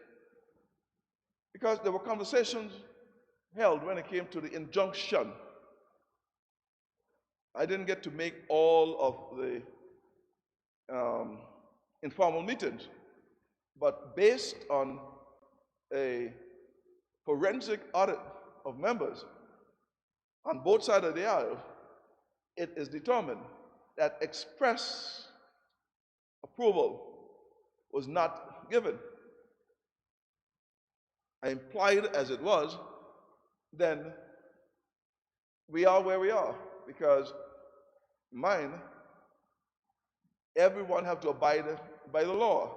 because there were conversations held when it came to the injunction. I didn't get to make all of the informal meetings, but based on a forensic audit of members on both sides of the aisle, it is determined that express approval was not given. Implied as it was, then we are where we are, because mine, everyone have to abide by the law.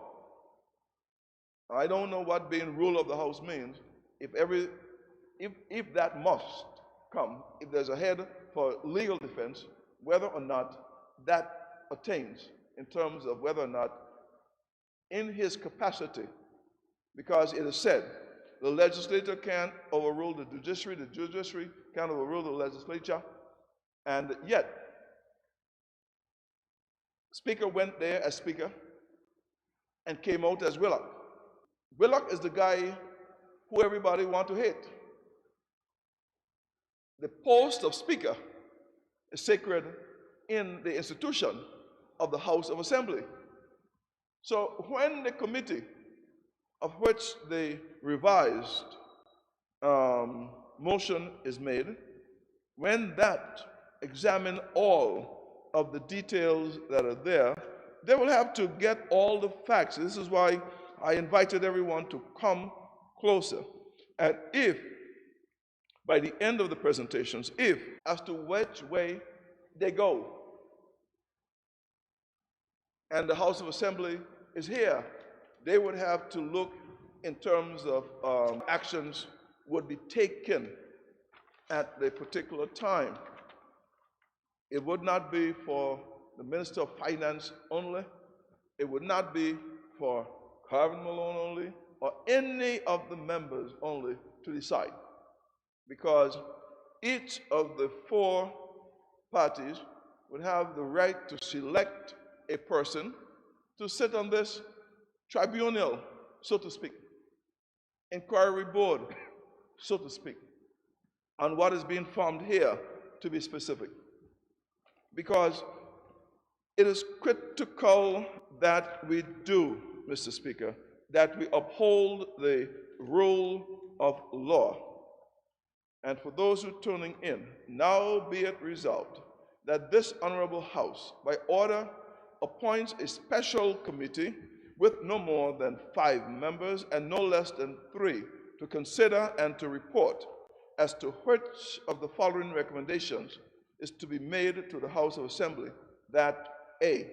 I don't know what being rule of the house means. If that must come, if there's a head for legal defense, whether or not that attains in terms of whether or not in his capacity, because it is said, the legislature can't overrule the judiciary can't overrule the legislature, and yet, Speaker went there as Speaker and came out as Willock. Willock is the guy who everybody want to hate. The post of Speaker is sacred in the institution of the House of Assembly. So when the committee of which the revised motion is made, when that examine all of the details that are there, they will have to get all the facts. This is why I invited everyone to come closer. And if, by the end of the presentations, if, as to which way they go, and the House of Assembly is here, they would have to look in terms of actions would be taken at the particular time. It would not be for the Minister of Finance only. It would not be for Carvin Malone only, or any of the members only to decide. Because each of the four parties would have the right to select a person to sit on this tribunal, so to speak, inquiry board, so to speak, on what is being formed here, to be specific. Because it is critical that we do, Mr. Speaker, that we uphold the rule of law. And for those who are tuning in, now be it resolved that this honorable House, by order, appoints a special committee with no more than 5 members and no less than 3 to consider and to report as to which of the following recommendations is to be made to the House of Assembly. That A,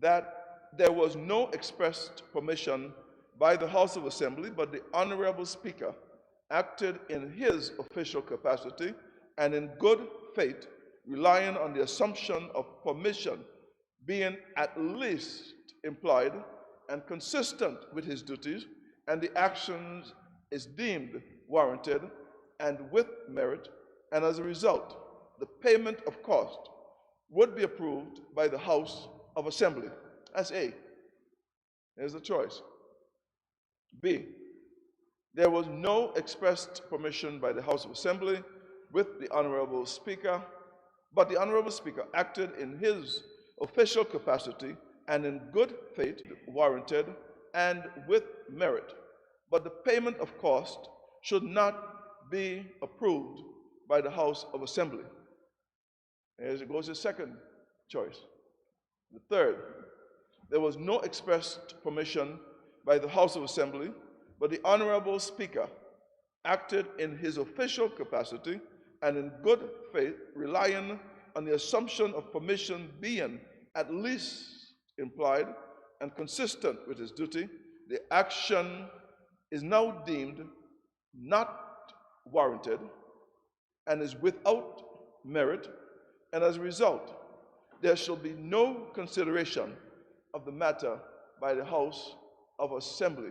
that there was no expressed permission by the House of Assembly, but the Honorable Speaker acted in his official capacity and in good faith, relying on the assumption of permission being at least implied and consistent with his duties, and the actions is deemed warranted and with merit, and as a result, the payment of cost would be approved by the House of Assembly. That's A. There's the choice. B, there was no expressed permission by the House of Assembly with the Honorable Speaker, but the Honorable Speaker acted in his official capacity and in good faith, warranted, and with merit. But the payment of cost should not be approved by the House of Assembly. As it goes to the second choice. The third, there was no expressed permission by the House of Assembly, but the Honorable Speaker acted in his official capacity and in good faith, relying on the assumption of permission being at least implied and consistent with his duty. The action is now deemed not warranted and is without merit, and as a result, there shall be no consideration of the matter by the House of Assembly.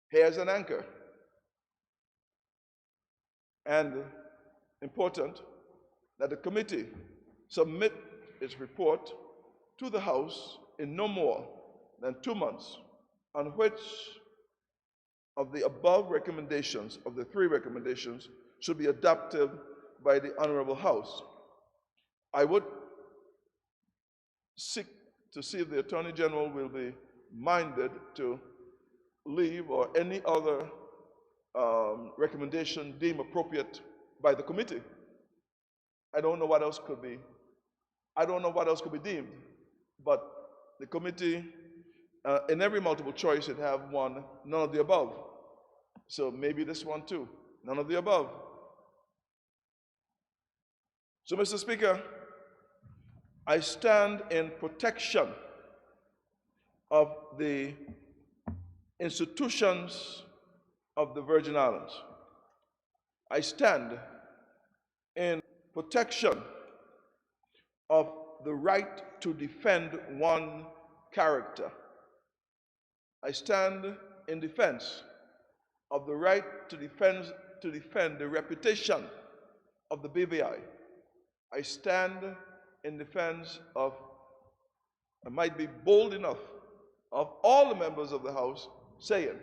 Here's an anchor. And important that the committee submit its report to the House in no more than 2 months, on which of the above recommendations, of the 3 recommendations, should be adopted by the Honorable House. I would seek to see if the Attorney General will be minded to leave or any other recommendation deemed appropriate by the committee. I don't know what else could be. I don't know what else could be deemed, but the committee, in every multiple choice, it have one, none of the above. So maybe this one too, none of the above. So, Mr. Speaker, I stand in protection of the institutions of the Virgin Islands. I stand in protection of the right to defend one character. I stand in defense of the right to defend the reputation of the BVI. I stand in defense of, I might be bold enough, of all the members of the House saying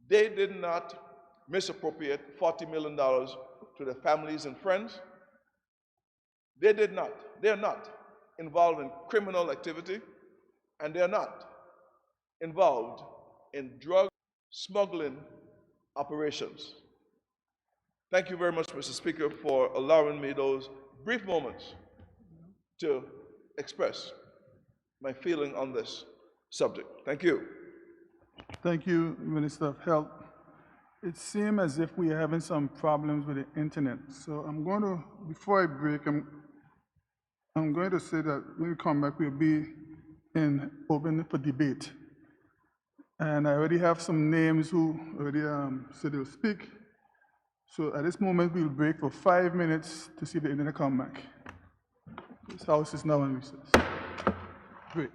they did not misappropriate $40 million to their families and friends. They did not. They are not involved in criminal activity, and they are not involved in drug smuggling operations. Thank you very much, Mr. Speaker, for allowing me those brief moments to express my feeling on this subject. Thank you. Thank you, Minister of Health. It seems as if we are having some problems with the internet. So I'm going to, before I break, I'm going to say that when we come back, we'll be open for debate. And I already have some names who already said they'll speak. So at this moment, we'll break for 5 minutes to see the internet come back. This house is now on recess. Break.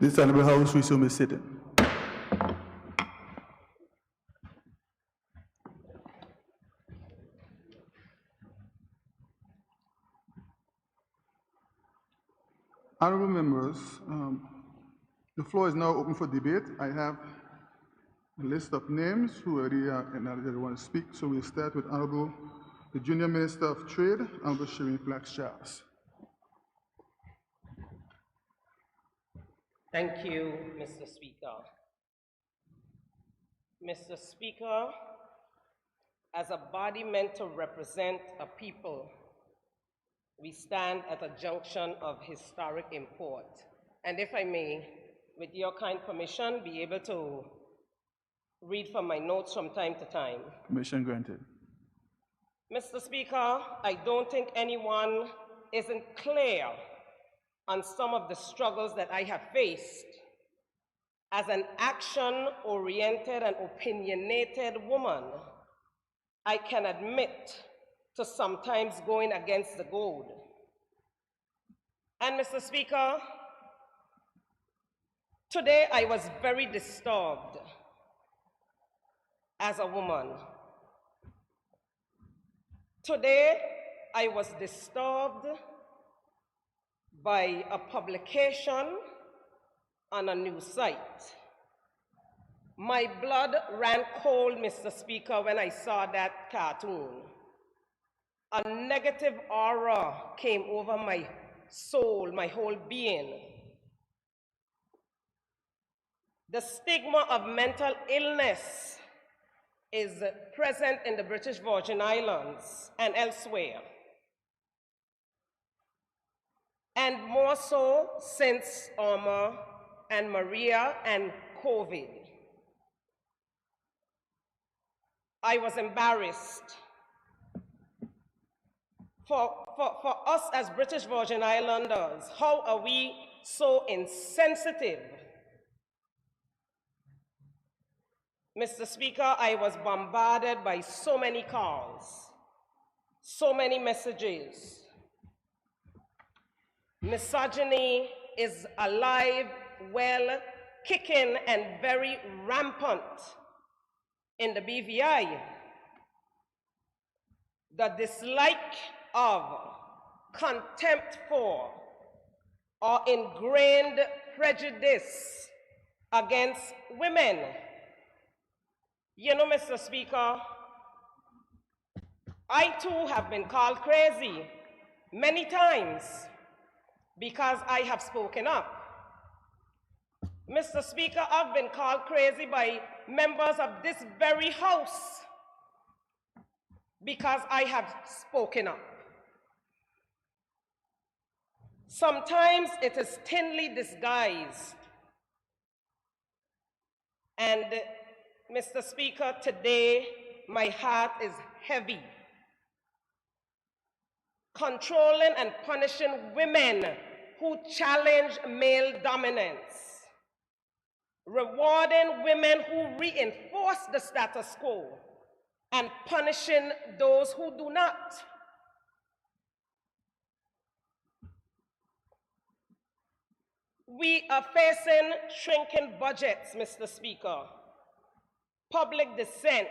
This Honorable House resume its sitting. Honorable members, the floor is now open for debate. I have a list of names who already want to speak, so we'll start with Honorable the Junior Minister of Trade, Honorable Shireen Flax-Charles. Thank you, Mr. Speaker. Mr. Speaker, as a body meant to represent a people, we stand at a junction of historic import. And if I may, with your kind permission, be able to read from my notes from time to time. Permission granted. Mr. Speaker, I don't think anyone isn't clear on some of the struggles that I have faced as an action-oriented and opinionated woman. I can admit to sometimes going against the goad. And Mr. Speaker, today I was very disturbed as a woman. Today I was disturbed by a publication on a news site. My blood ran cold, Mr. Speaker, when I saw that cartoon. A negative aura came over my soul, my whole being. The stigma of mental illness is present in the British Virgin Islands and elsewhere. And more so since Irma and Maria and COVID. I was embarrassed. For us as British Virgin Islanders, how are we so insensitive? Mr. Speaker, I was bombarded by so many calls, so many messages. Misogyny is alive, well, kicking, and very rampant in the BVI. The dislike of, contempt for, or ingrained prejudice against women. You know, Mr. Speaker, I too have been called crazy many times because I have spoken up. Mr. Speaker, I've been called crazy by members of this very House because I have spoken up. Sometimes it is thinly disguised. And Mr. Speaker, today my heart is heavy. Controlling and punishing women who challenge male dominance. Rewarding women who reinforce the status quo and punishing those who do not. We are facing shrinking budgets, Mr. Speaker, public dissent,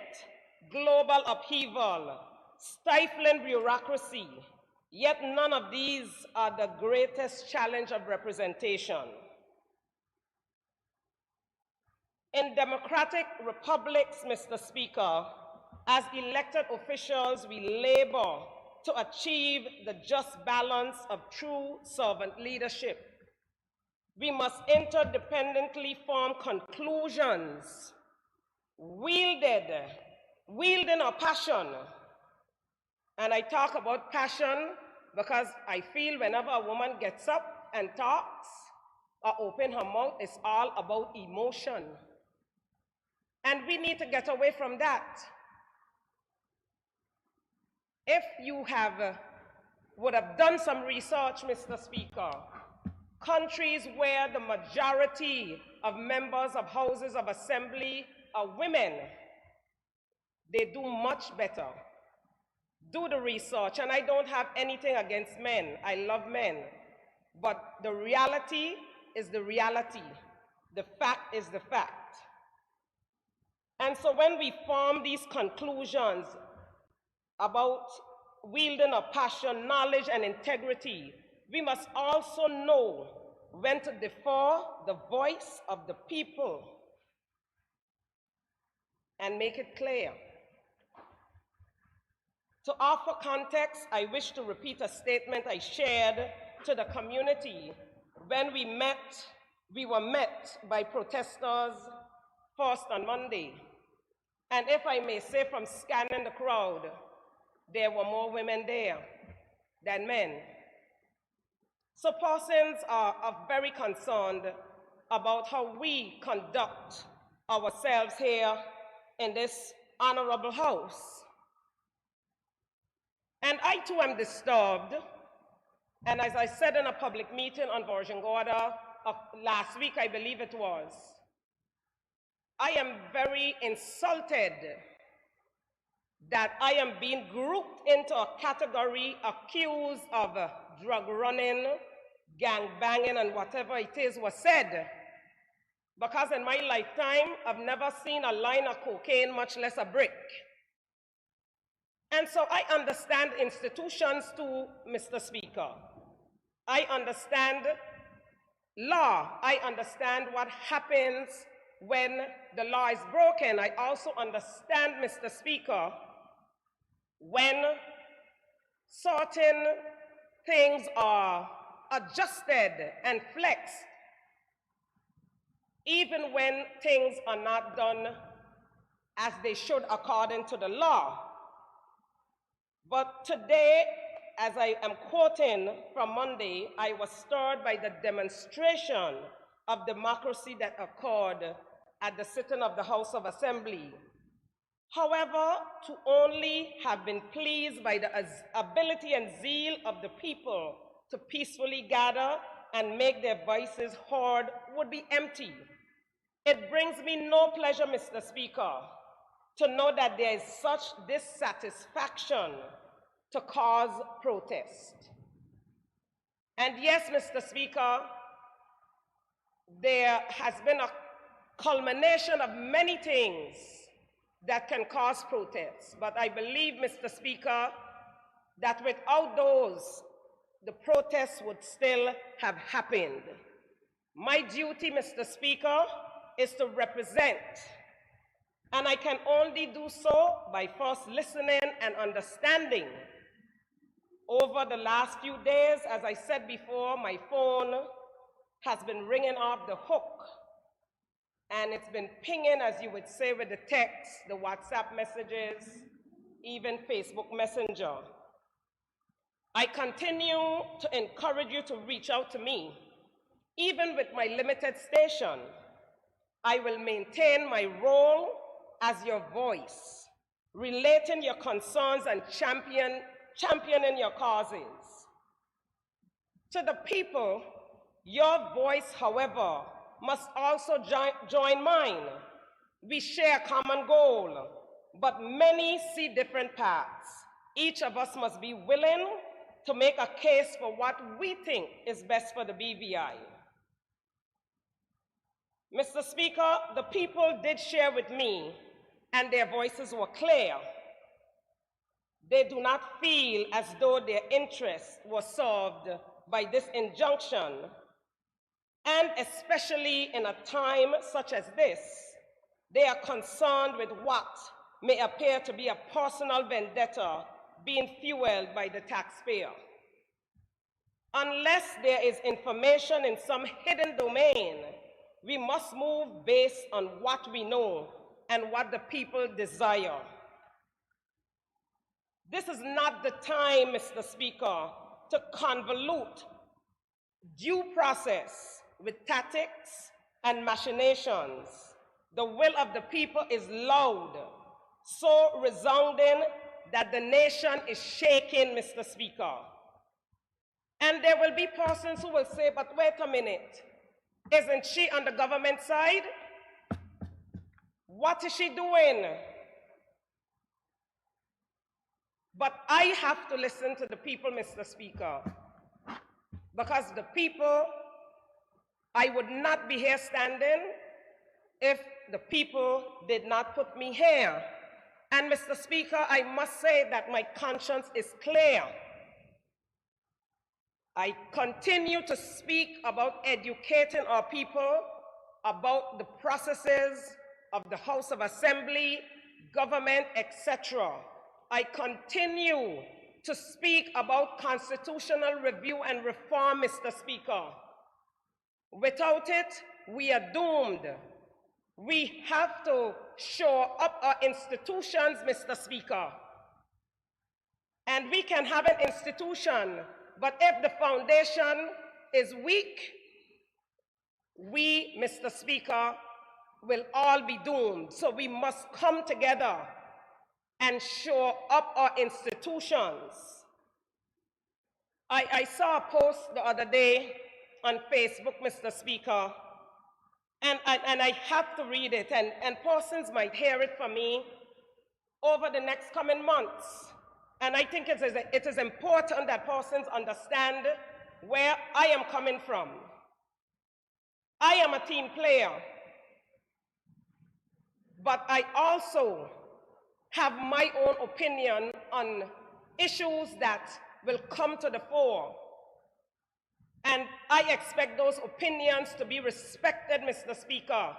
global upheaval, stifling bureaucracy, yet none of these are the greatest challenge of representation. In democratic republics, Mr. Speaker, as elected officials, we labor to achieve the just balance of true servant leadership. We must interdependently form conclusions, wielding our passion. And I talk about passion because I feel whenever a woman gets up and talks or opens her mouth, it's all about emotion. And we need to get away from that. If you would have done some research, Mr. Speaker, countries where the majority of members of houses of assembly are women, they do much better. Do the research, and I don't have anything against men. I love men. But the reality is the reality. The fact is the fact. And so when we form these conclusions about wielding of passion, knowledge, and integrity, we must also know when to defer the voice of the people and make it clear. To offer context, I wish to repeat a statement I shared to the community when we were met by protesters first on Monday. And if I may say, from scanning the crowd, there were more women there than men. So persons are very concerned about how we conduct ourselves here in this honorable house. And I too am disturbed, and as I said in a public meeting on Virgin Gorda last week, I believe it was, I am very insulted that I am being grouped into a category accused of drug running, gang banging, and whatever it is was said. Because in my lifetime, I've never seen a line of cocaine, much less a brick. And so I understand institutions too, Mr. Speaker. I understand law. I understand what happens when the law is broken. I also understand, Mr. Speaker, when certain things are adjusted and flexed, even when things are not done as they should according to the law. But today, as I am quoting from Monday, I was stirred by the demonstration of democracy that occurred at the sitting of the House of Assembly. However, to only have been pleased by the ability and zeal of the people to peacefully gather and make their voices heard would be empty. It brings me no pleasure, Mr. Speaker, to know that there is such dissatisfaction to cause protest. And yes, Mr. Speaker, there has been a culmination of many things that can cause protests. But I believe, Mr. Speaker, that without those, the protests would still have happened. My duty, Mr. Speaker, is to represent, and I can only do so by first listening and understanding. Over the last few days, as I said before, my phone has been ringing off the hook, and it's been pinging, as you would say, with the text, the WhatsApp messages, even Facebook Messenger. I continue to encourage you to reach out to me. Even with my limited station, I will maintain my role as your voice, relating your concerns and championing your causes. To the people, your voice, however, must also join mine. We share a common goal, but many see different paths. Each of us must be willing to make a case for what we think is best for the BVI. Mr. Speaker, the people did share with me, and their voices were clear. They do not feel as though their interests were served by this injunction, and especially in a time such as this, they are concerned with what may appear to be a personal vendetta being fueled by the taxpayer. Unless there is information in some hidden domain, we must move based on what we know and what the people desire. This is not the time, Mr. Speaker, to convolute due process with tactics and machinations. The will of the people is loud, so resounding that the nation is shaking, Mr. Speaker. And there will be persons who will say, but wait a minute, isn't she on the government side? What is she doing? But I have to listen to the people, Mr. Speaker, because the people I would not be here standing if the people did not put me here. And Mr. Speaker, I must say that my conscience is clear. I continue to speak about educating our people about the processes of the House of Assembly, government, etc. I continue to speak about constitutional review and reform, Mr. Speaker. Without it, we are doomed. We have to shore up our institutions, Mr. Speaker. And we can have an institution, but if the foundation is weak, we, Mr. Speaker, will all be doomed. So we must come together and shore up our institutions. I saw a post the other day on Facebook, Mr. Speaker, and I have to read it, and persons might hear it from me over the next coming months. And I think it is important that persons understand where I am coming from. I am a team player, but I also have my own opinion on issues that will come to the fore. And I expect those opinions to be respected, Mr. Speaker.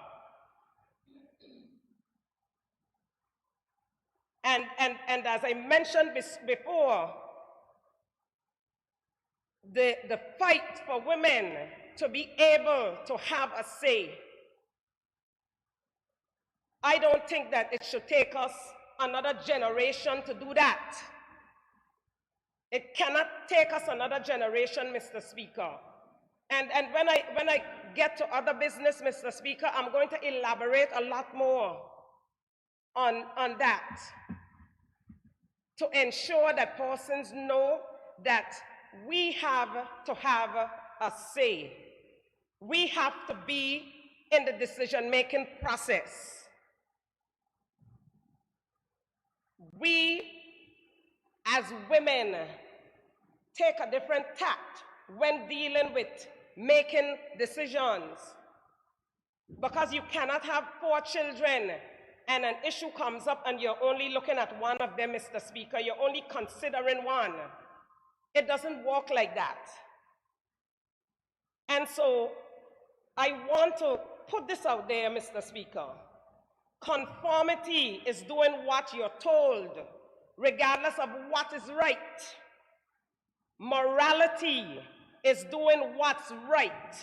And as I mentioned before, the fight for women to be able to have a say, I don't think that it should take us another generation to do that. It cannot take us another generation, Mr. Speaker. And when I get to other business, Mr. Speaker, I'm going to elaborate a lot more on that to ensure that persons know that we have to have a say. We have to be in the decision-making process. We, as women, take a different tact when dealing with making decisions, because you cannot have 4 children and an issue comes up and you're only looking at one of them, Mr. Speaker. You're only considering one. It doesn't work like that. And so I want to put this out there, Mr. Speaker. Conformity is doing what you're told, regardless of what is right. Morality is doing what's right,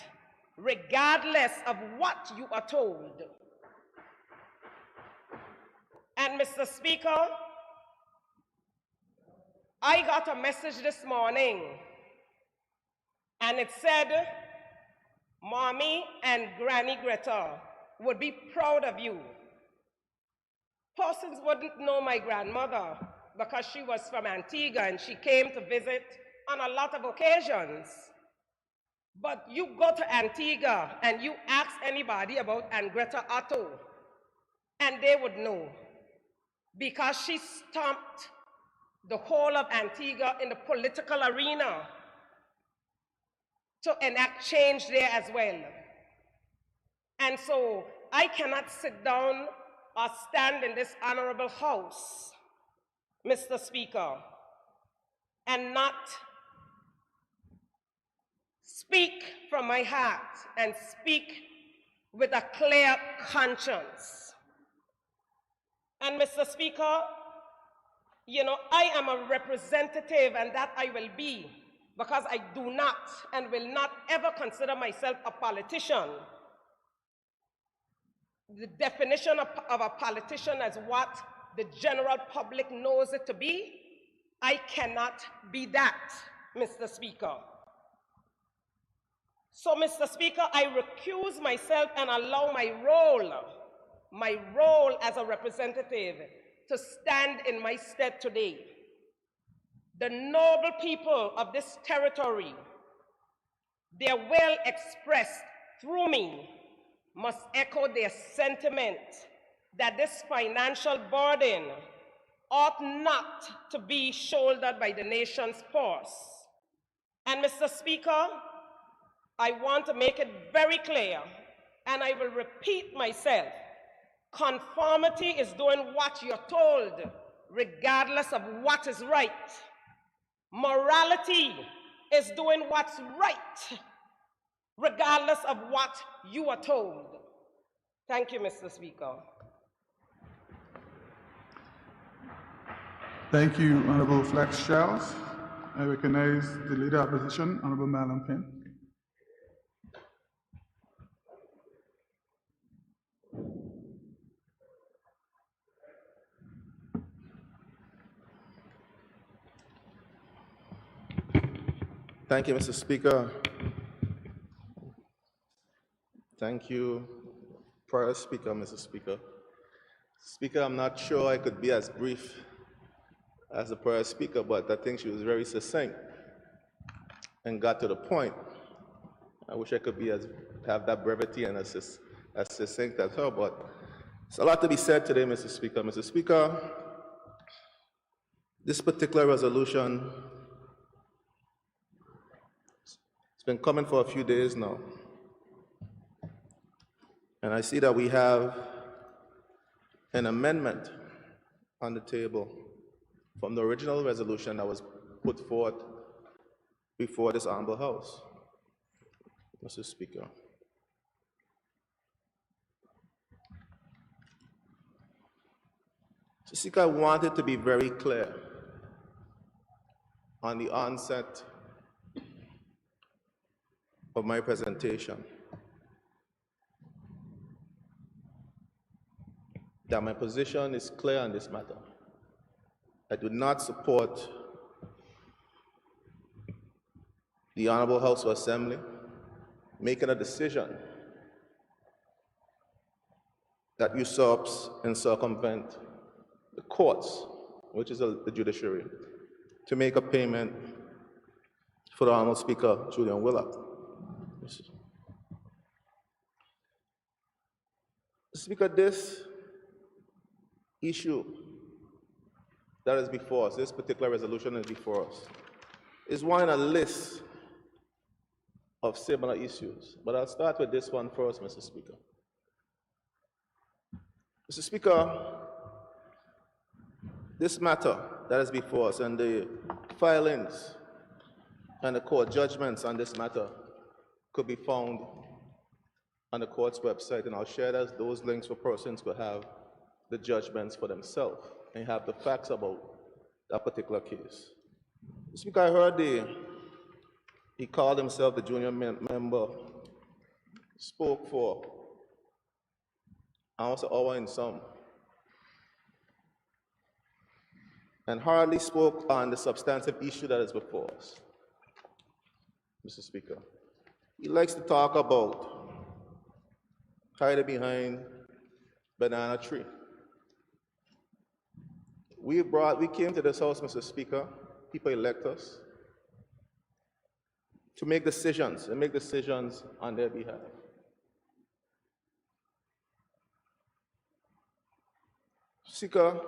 regardless of what you are told. And Mr. Speaker, I got a message this morning, and it said, Mommy and Granny Greta would be proud of you. Persons wouldn't know my grandmother because she was from Antigua and she came to visit on a lot of occasions. But you go to Antigua and you ask anybody about Aunt Greta Otto, and they would know, because she stomped the whole of Antigua in the political arena to enact change there as well. And so I cannot sit down or stand in this honorable house, Mr. Speaker, and not speak from my heart and speak with a clear conscience. And Mr. Speaker, you know, I am a representative, and that I will be, because I do not and will not ever consider myself a politician. The definition of a politician as what the general public knows it to be, I cannot be that, Mr. Speaker. So, Mr. Speaker, I recuse myself and allow my role as a representative to stand in my stead today. The noble people of this territory, their will expressed through me, must echo their sentiment that this financial burden ought not to be shouldered by the nation's force. And Mr. Speaker, I want to make it very clear, and I will repeat myself. Conformity is doing what you're told, regardless of what is right. Morality is doing what's right, regardless of what you are told. Thank you, Mr. Speaker. Thank you, Honorable Flex Charles. I recognize the Leader of Opposition, Honorable Malcolm Penn. Thank you, Mr. Speaker. Thank you, prior speaker, Mr. Speaker. Speaker, I'm not sure I could be as brief as the prior speaker, but I think she was very succinct and got to the point. I wish I could have that brevity and as succinct as her, but there's a lot to be said today, Mr. Speaker. Mr. Speaker, this particular resolution, it's been coming for a few days now. And I see that we have an amendment on the table from the original resolution that was put forth before this honorable House, Mr. Speaker. Mr. Speaker, I wanted to be very clear on the onset of my presentation that my position is clear on this matter. I do not support the Honorable House of Assembly making a decision that usurps and circumvent the courts, which is the judiciary, to make a payment for the Honorable Speaker, Julian Willop. Speaker, this issue that is before us, this particular resolution is before us, is one in a list of similar issues. But I'll start with this one first, Mr. Speaker. Mr. Speaker, this matter that is before us and the filings and the court judgments on this matter could be found on the court's website, and I'll share those links for persons who have the judgments for themselves and have the facts about that particular case. Mr. Speaker, I heard he called himself the junior member, spoke for almost an hour and some, and hardly spoke on the substantive issue that is before us, Mr. Speaker. He likes to talk about hiding behind banana tree. We came to this house, Mr. Speaker, people elect us, to make decisions and make decisions on their behalf. Speaker,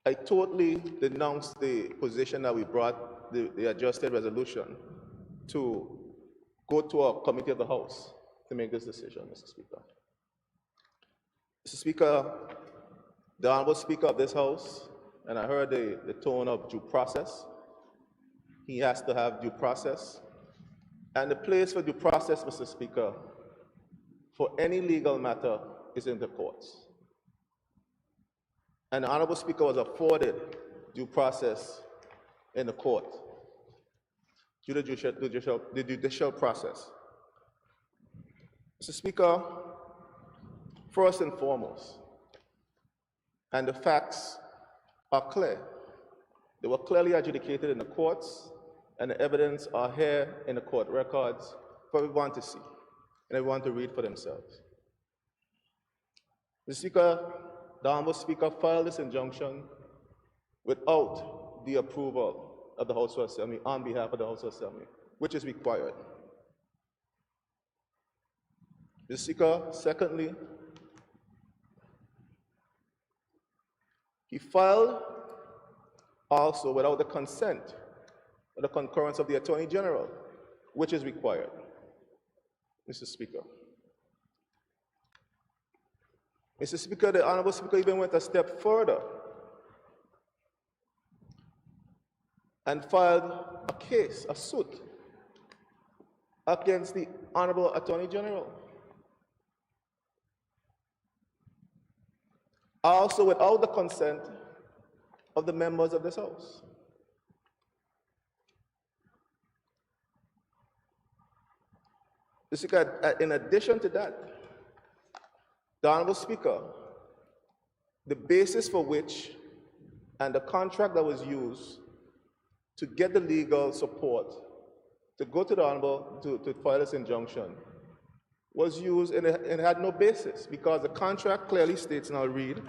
I totally denounce the position that we brought the adjusted resolution to go to a committee of the House to make this decision, Mr. Speaker. Mr. Speaker, the Honorable Speaker of this House, and I heard the tone of due process. He has to have due process. And the place for due process, Mr. Speaker, for any legal matter is in the courts. And the Honorable Speaker was afforded due process in the court, the judicial process. Mr. Speaker, first and foremost, and the facts are clear. They were clearly adjudicated in the courts, and the evidence are here in the court records for everyone to see and everyone to read for themselves. Mr. Speaker, the Honorable Speaker filed this injunction without the approval of the House of Assembly on behalf of the House of Assembly, which is required. Mr. Speaker, secondly, he filed also without the consent or the concurrence of the Attorney General, which is required, Mr. Speaker. Mr. Speaker, the Honorable Speaker even went a step further and filed a case, a suit, against the Honorable Attorney General. Also without the consent of the members of this House. Mr. Speaker, in addition to that, the Honorable Speaker, the basis for which and the contract that was used to get the legal support to go to the Honorable to file this injunction was used and it had no basis because the contract clearly states, and I'll read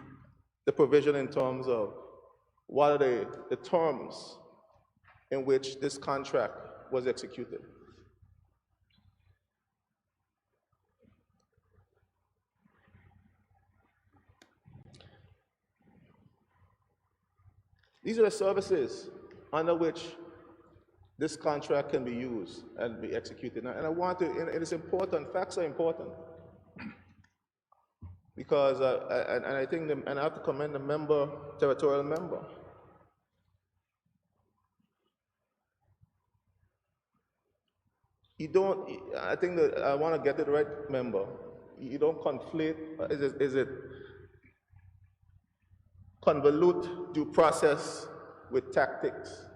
the provision in terms of what are the terms in which this contract was executed. These are the services under which this contract can be used and be executed. And I want to, and it is important, facts are important. Because, and I think, and I have to commend the member, territorial member. You don't, I think that I want to get the right member. You don't conflate, is it convolute due process with tactics?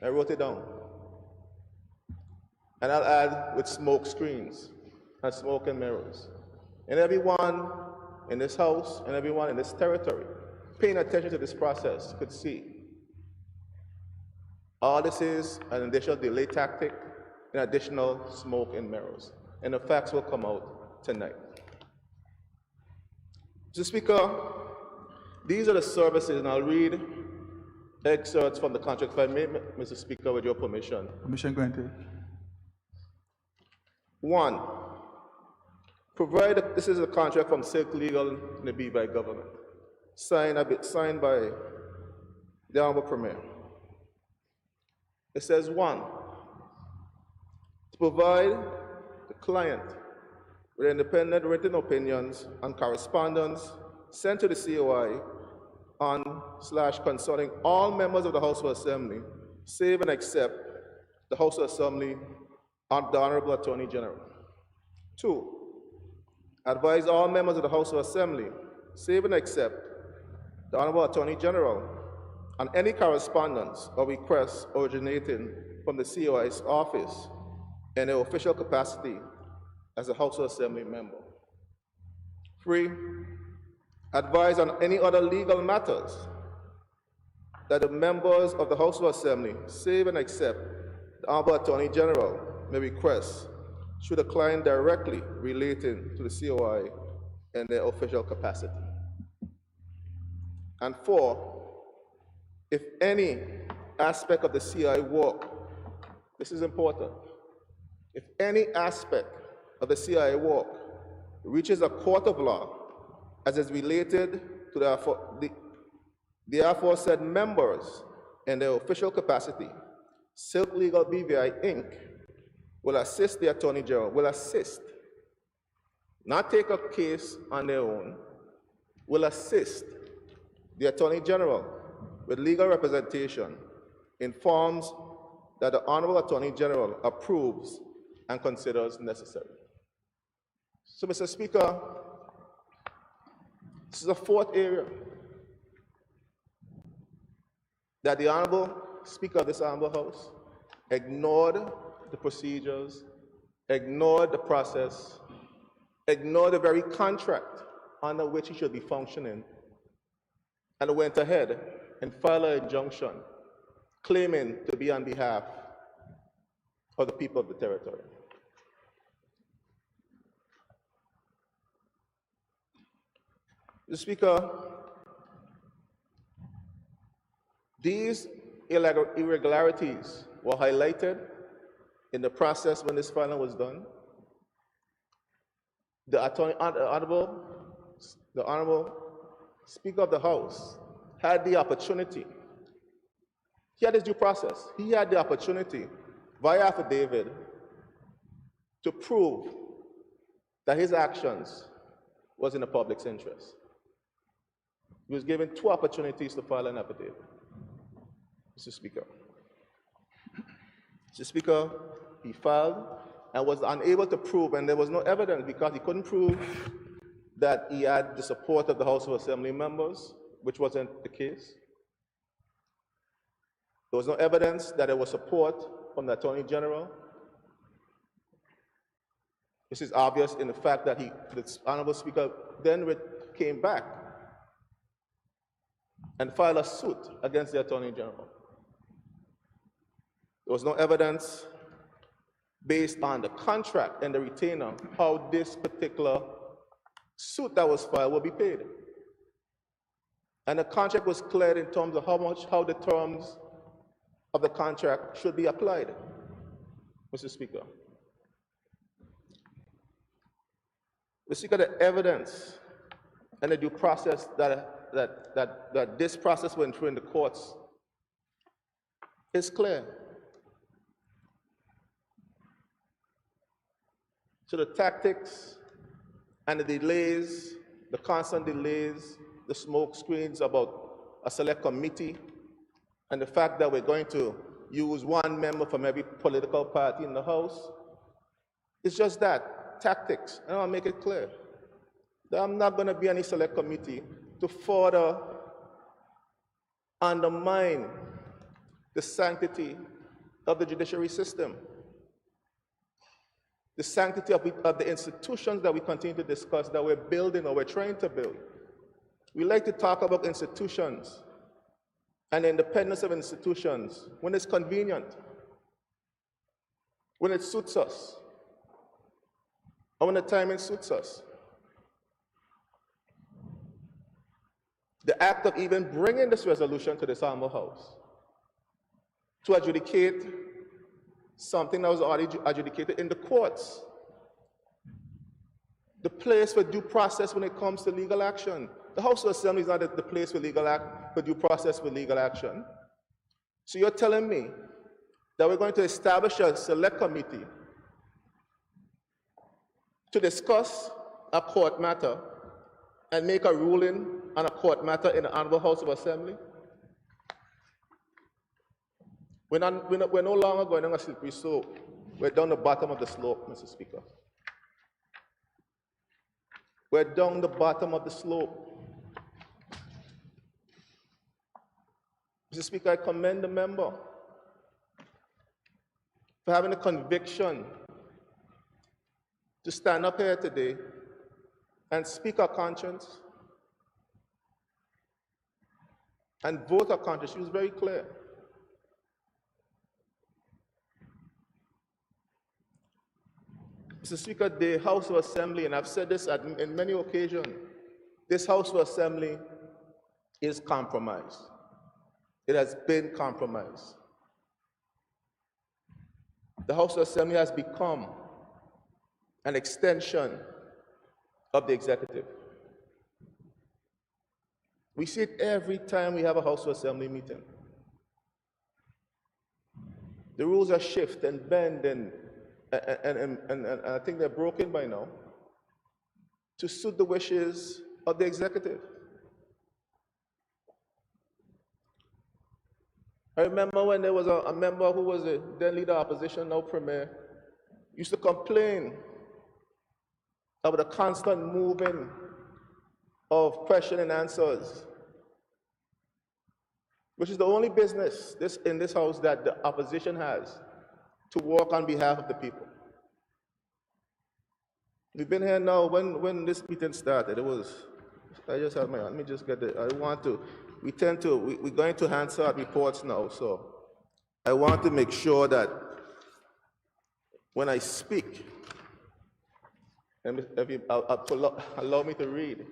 I wrote it down. And I'll add with smoke screens and smoke and mirrors. And everyone in this House and everyone in this territory paying attention to this process could see all this is an additional delay tactic and additional smoke and mirrors. And the facts will come out tonight. Mr. Speaker, these are the services, and I'll read excerpts from the contract, if I may, Mr. Speaker, with your permission. Permission granted. 1, provide, this is a contract from Silk Legal and the Beevi government, signed by the Honorable Premier. It says 1, to provide the client with independent written opinions and correspondence sent to the COI on/concerning all members of the House of Assembly, save and except the House of Assembly and the Honorable Attorney General. 2, advise all members of the House of Assembly, save and except the Honorable Attorney General, on any correspondence or requests originating from the COI's office in their official capacity as a House of Assembly member. 3, advise on any other legal matters that the members of the House of Assembly, save and except the Honorable Attorney General, may request should a client directly relating to the COI in their official capacity. And 4, if any aspect of the COI work, this is important, if any aspect of the COI work reaches a court of law as is related to the aforesaid members in their official capacity, Silk Legal BVI Inc. will assist the Attorney General, will assist, not take a case on their own, will assist the Attorney General with legal representation in forms that the Honorable Attorney General approves and considers necessary. So, Mr. Speaker, this is a 4th area that the Honorable Speaker of this Honorable House ignored the procedures, ignored the process, ignored the very contract under which he should be functioning, and went ahead and filed an injunction claiming to be on behalf of the people of the territory. Mr. Speaker, these irregularities were highlighted in the process when this filing was done. The Honorable Speaker of the House had the opportunity. He had his due process. He had the opportunity, via affidavit, to prove that his actions was in the public's interest. He was given 2 opportunities to file an affidavit. Mr. Speaker. Mr. Speaker, he filed and was unable to prove, and there was no evidence because he couldn't prove that he had the support of the House of Assembly members, which wasn't the case. There was no evidence that there was support from the Attorney General. This is obvious in the fact that the Honorable Speaker then came back and filed a suit against the Attorney General. There was no evidence based on the contract and the retainer how this particular suit that was filed will be paid. And the contract was cleared in terms of how the terms of the contract should be applied, Mr. Speaker. Mr. Speaker, the evidence and the due process that this process went through in the courts is clear. So the tactics and the delays, the constant delays, the smoke screens about a select committee, and the fact that we're going to use 1 member from every political party in the House, it's just that, tactics. And I'll make it clear that I'm not going to be any select committee to further undermine the sanctity of the judiciary system, the sanctity of the institutions that we continue to discuss, that we're building or we're trying to build. We like to talk about institutions and the independence of institutions when it's convenient, when it suits us, or when the timing suits us. The act of even bringing this resolution to this Honorable House to adjudicate something that was already adjudicated in the courts, the place for due process when it comes to legal action. The House of Assembly is not the place for due process for legal action. So you're telling me that we're going to establish a select committee to discuss a court matter and make a ruling on a court matter in the Honorable House of Assembly? We're no longer going on a slippery slope. We're down the bottom of the slope, Mr. Speaker. We're down the bottom of the slope. Mr. Speaker, I commend the member for having the conviction to stand up here today and speak her conscience and vote her conscience. She was very clear. Mr. Speaker, the House of Assembly, and I've said this in many occasions, this House of Assembly is compromised. It has been compromised. The House of Assembly has become an extension of the executive. We see it every time we have a House of Assembly meeting. The rules are shift and bend, and I think they're broken by now, to suit the wishes of the executive. I remember when there was a member who was the then leader of opposition, now premier, used to complain about the constant moving of question and answers, which is the only business in this House that the opposition has, to work on behalf of the people. We've been here now, when this meeting started, I just had let me just get it, we're going to Hansard reports now, so I want to make sure that when I speak, and if you allow me to read,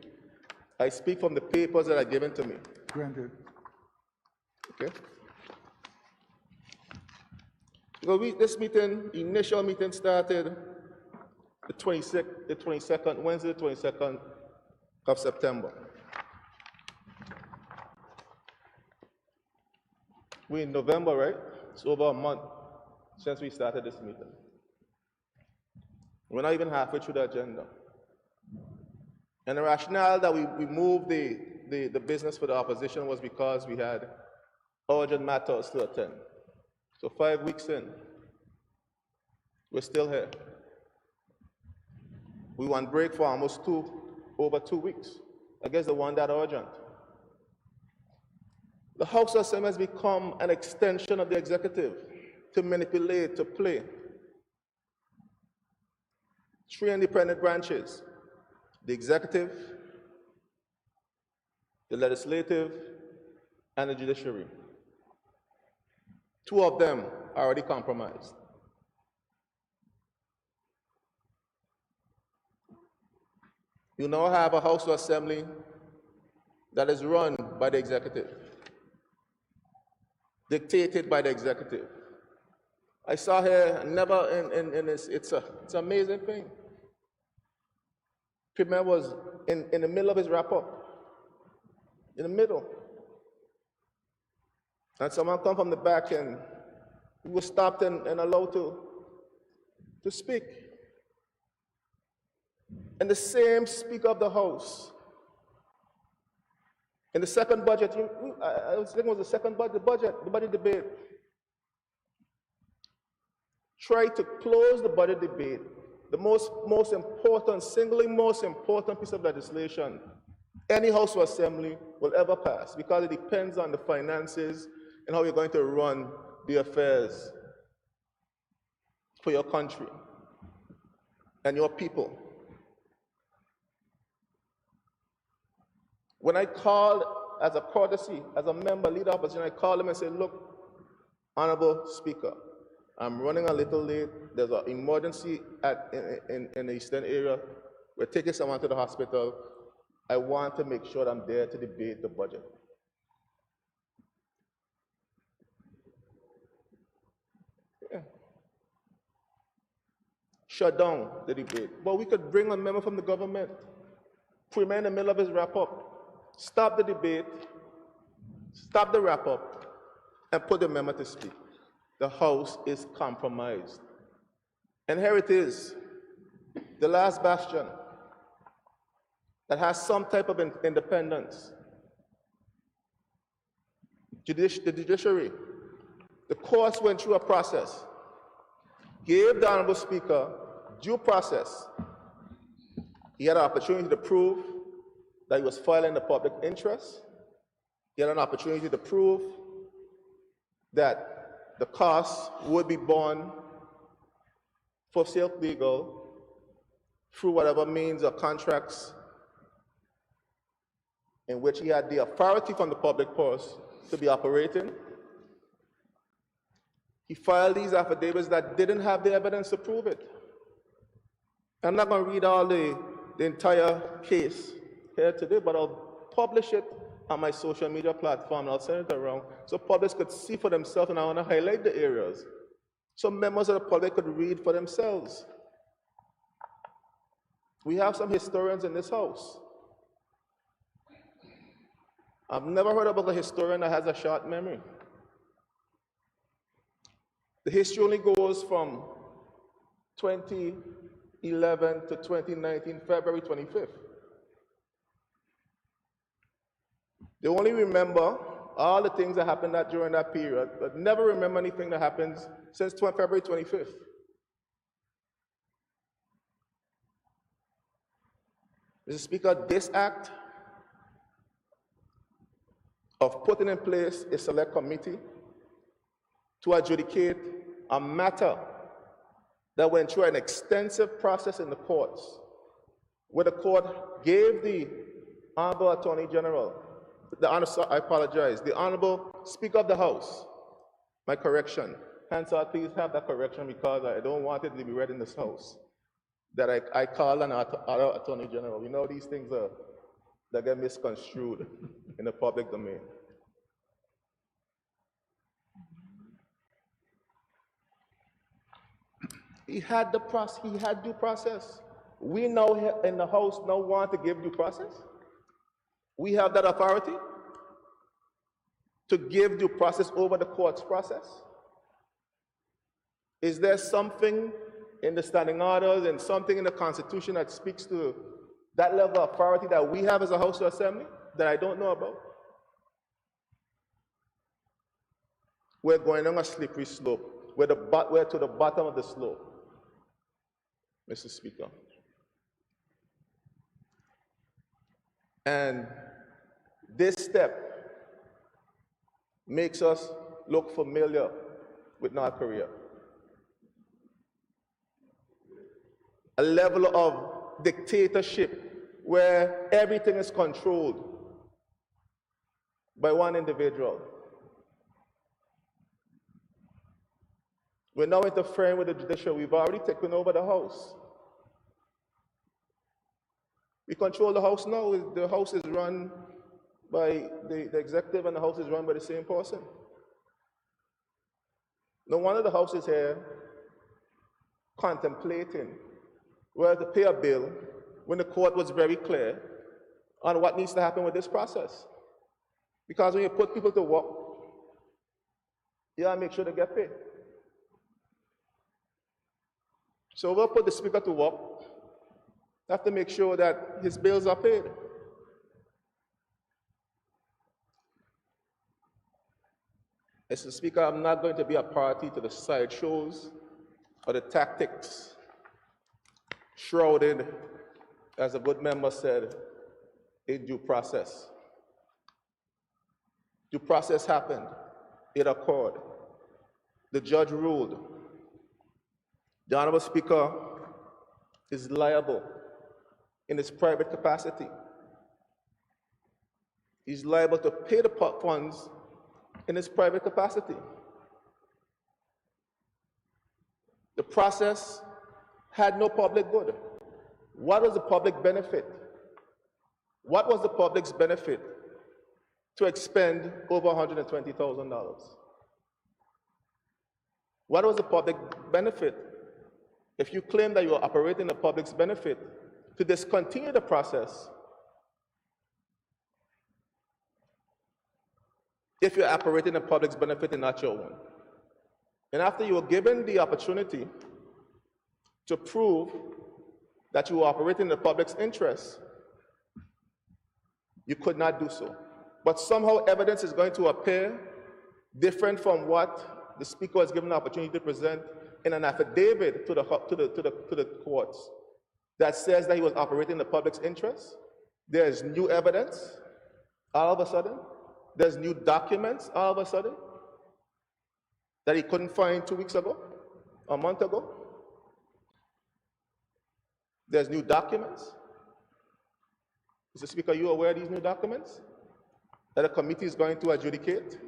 I speak from the papers that are given to me. Granted. Okay? So this meeting, initial meeting started the 22nd, Wednesday, the 22nd of September. We're in November, right? It's over a month since we started this meeting. We're not even halfway through the agenda. And the rationale that we moved the business for the opposition was because we had urgent matters to attend. So 5 weeks in, we're still here. We want break for almost over 2 weeks. I guess the one that urgent. The House of Assembly has become an extension of the executive to manipulate, to play. 3 independent branches: the executive, the legislative, and the judiciary. 2 of them are already compromised. You now have a House of Assembly that is run by the executive, dictated by the executive. I saw here, never in this, it's an amazing thing. Premier was in the middle of his wrap-up, in the middle. And someone come from the back and he was stopped and allowed to speak. And the same Speaker of the House, in the second budget, I was thinking it was the second budget, the budget debate, tried to close the budget debate, the most important, singly most important piece of legislation any House of Assembly will ever pass, because it depends on the finances and how you're going to run the affairs for your country and your people. When I called as a courtesy, as a member, leader of opposition, I called him and said, look, Honorable Speaker, I'm running a little late. There's an emergency in the eastern area. We're taking someone to the hospital. I want to make sure I'm there to debate the budget. Yeah. Shut down the debate. But we could bring a member from the government, Premier in the middle of his wrap-up, stop the debate, stop the wrap-up, and put the member to speak. The House is compromised. And here it is, the last bastion that has some type of independence. The judiciary, the courts went through a process, gave the Honorable Speaker due process. He had an opportunity to prove that he was filing the public interest. He had an opportunity to prove that the costs would be borne for Silk Legal through whatever means or contracts in which he had the authority from the public purse to be operating. He filed these affidavits that didn't have the evidence to prove it. I'm not going to read all the entire case here today, but I'll publish it on my social media platform, and I'll send it around so public could see for themselves, and I want to highlight the areas so members of the public could read for themselves. We have some historians in this house. I've never heard about a historian that has a short memory. The history only goes from 2011 to 2019, February 25th. They only remember all the things that happened during that period, but never remember anything that happens since February 25th. Mr. Speaker, this act of putting in place a select committee to adjudicate a matter that went through an extensive process in the courts, where the court gave the Honorable Attorney General, the Honorable Speaker of the House, my correction. Hansard, please have that correction, because I don't want it to be read in this House, that I call an other Attorney General. You know, these things that get misconstrued in the public domain. He had due process. We now in the House now want to give due process. We have that authority to give due process over the court's process? Is there something in the standing orders and something in the Constitution that speaks to that level of authority that we have as a House of Assembly that I don't know about? We're going on a slippery slope. We're to the bottom of the slope, Mr. Speaker. And this step makes us look familiar with North Korea. A level of dictatorship where everything is controlled by one individual. We're now interfering with the judiciary. We've already taken over the House. We control the House now. The House is run by the executive, and the House is run by the same person. No wonder the House is here contemplating whether to pay a bill when the court was very clear on what needs to happen with this process. Because when you put people to work, you gotta make sure they get paid. So we'll put the Speaker to work. We have to make sure that his bills are paid. Mr. Speaker, I'm not going to be a party to the sideshows or the tactics shrouded, as a good member said, in due process. Due process happened. It occurred. The judge ruled. The Honorable Speaker is liable in his private capacity. He's liable to pay the funds in his private capacity. The process had no public good. What was the public benefit? What was the public's benefit to expend over $120,000? What was the public benefit if you claim that you are operating the public's benefit to discontinue the process? If you're operating the public's benefit and not your own. And after you were given the opportunity to prove that you were operating in the public's interest, you could not do so. But somehow evidence is going to appear different from what the Speaker was given the opportunity to present in an affidavit to the courts that says that he was operating in the public's interest. There's new evidence all of a sudden. There's new documents all of a sudden that he couldn't find 2 weeks ago, a month ago. There's new documents. Mr. Speaker, are you aware of these new documents that a committee is going to adjudicate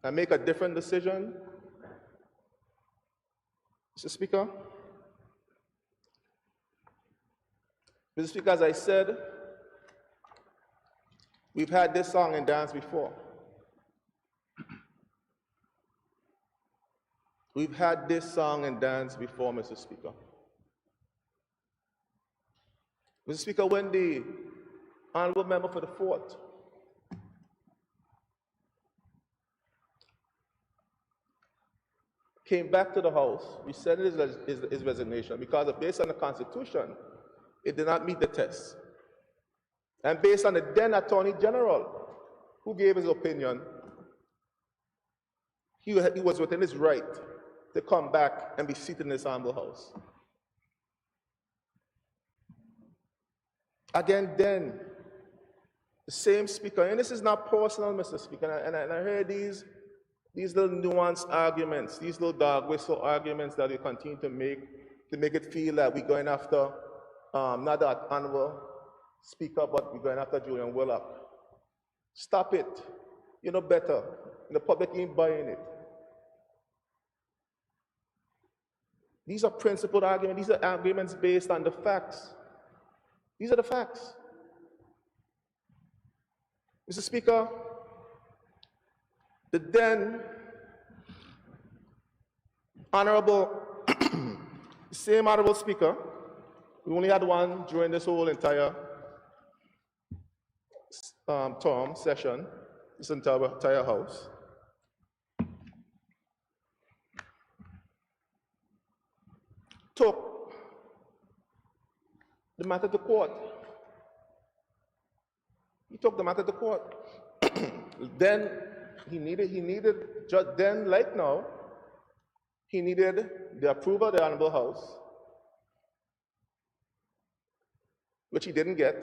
and make a different decision? Mr. Speaker, as I said, we've had this song and dance before. We've had this song and dance before, Mr. Speaker. Mr. Speaker, when the honorable member for the Fourth came back to the House, we sent his resignation because based on the Constitution, it did not meet the test. And based on the then Attorney General, who gave his opinion, he was within his right to come back and be seated in this honorable House. Again, then, the same Speaker, and this is not personal, Mr. Speaker, and I heard these little nuanced arguments, these little dog whistle arguments that you continue to make it feel like we're going after not the honorable Speaker, but we're going after Julian Willock. Stop it. You know better. And the public ain't buying it. These are principled arguments. These are arguments based on the facts. These are the facts. Mr. Speaker, the then honorable, same honorable Speaker, we only had one during this whole entire term session, this entire house. Took the matter to court. He took the matter to court. Then then like now, he needed the approval of the Honorable House, which he didn't get,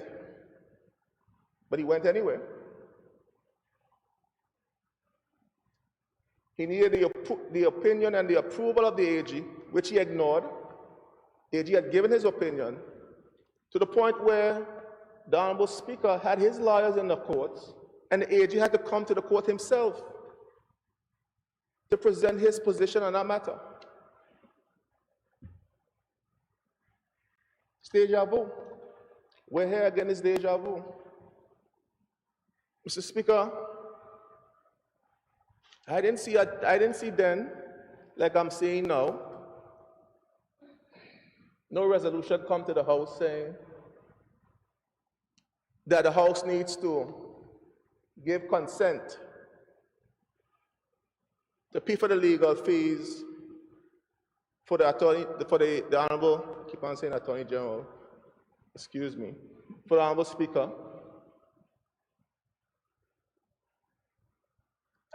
but he went anyway. He needed the opinion and the approval of the AG, which he ignored. The AG had given his opinion to the point where the Honorable Speaker had his lawyers in the courts, and the AG had to come to the court himself to present his position on that matter. It's deja vu. We're here again, it's deja vu. Mr. Speaker, I didn't see then, like I'm saying now, no resolution come to the House saying that the House needs to give consent to pay for the legal fees for the the Honorable, I keep on saying Attorney General, excuse me, for the Honorable Speaker.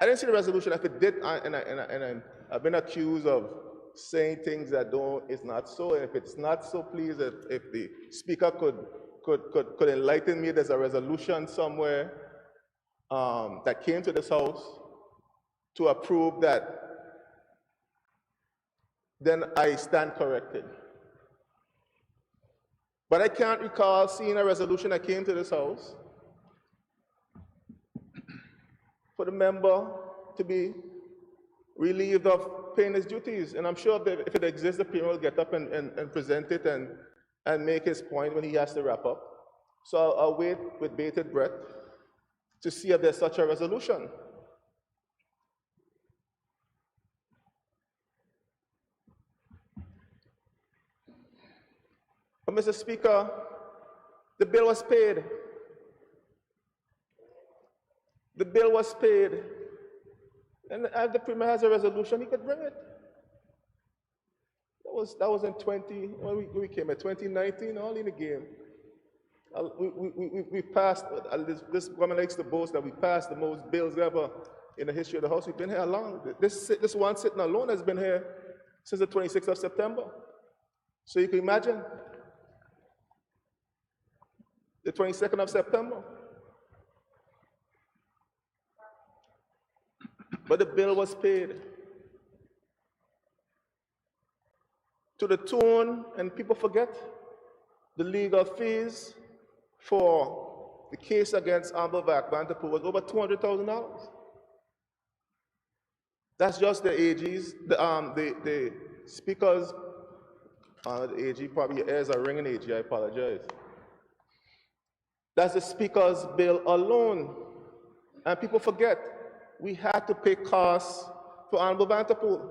I didn't see the resolution. If it did, and I've been accused of saying things that is not so. And if it's not so, please, if the Speaker could enlighten me, there's a resolution somewhere that came to this House to approve that, then I stand corrected. But I can't recall seeing a resolution that came to this House for the member to be relieved of paying his duties. And I'm sure that if it exists, the Premier will get up and present it and make his point when he has to wrap up. So I'll wait with bated breath to see if there's such a resolution. But Mr. Speaker, the bill was paid. The bill was paid. And if the Premier has a resolution, he could bring it. That was in we came at 2019, all in the game. We passed, this woman likes to boast that we passed the most bills ever in the history of the House. We've been here long. This one sitting alone has been here since the 26th of September. So you can imagine, the 22nd of September. But the bill was paid to the tune, and people forget, the legal fees for the case against Amber Vanterpool was over $200,000. That's just the AG's, the Speaker's, the AG probably your ears are ringing, AG, I apologize. That's the Speaker's bill alone. And people forget, we had to pay costs for Amber Vanterpool.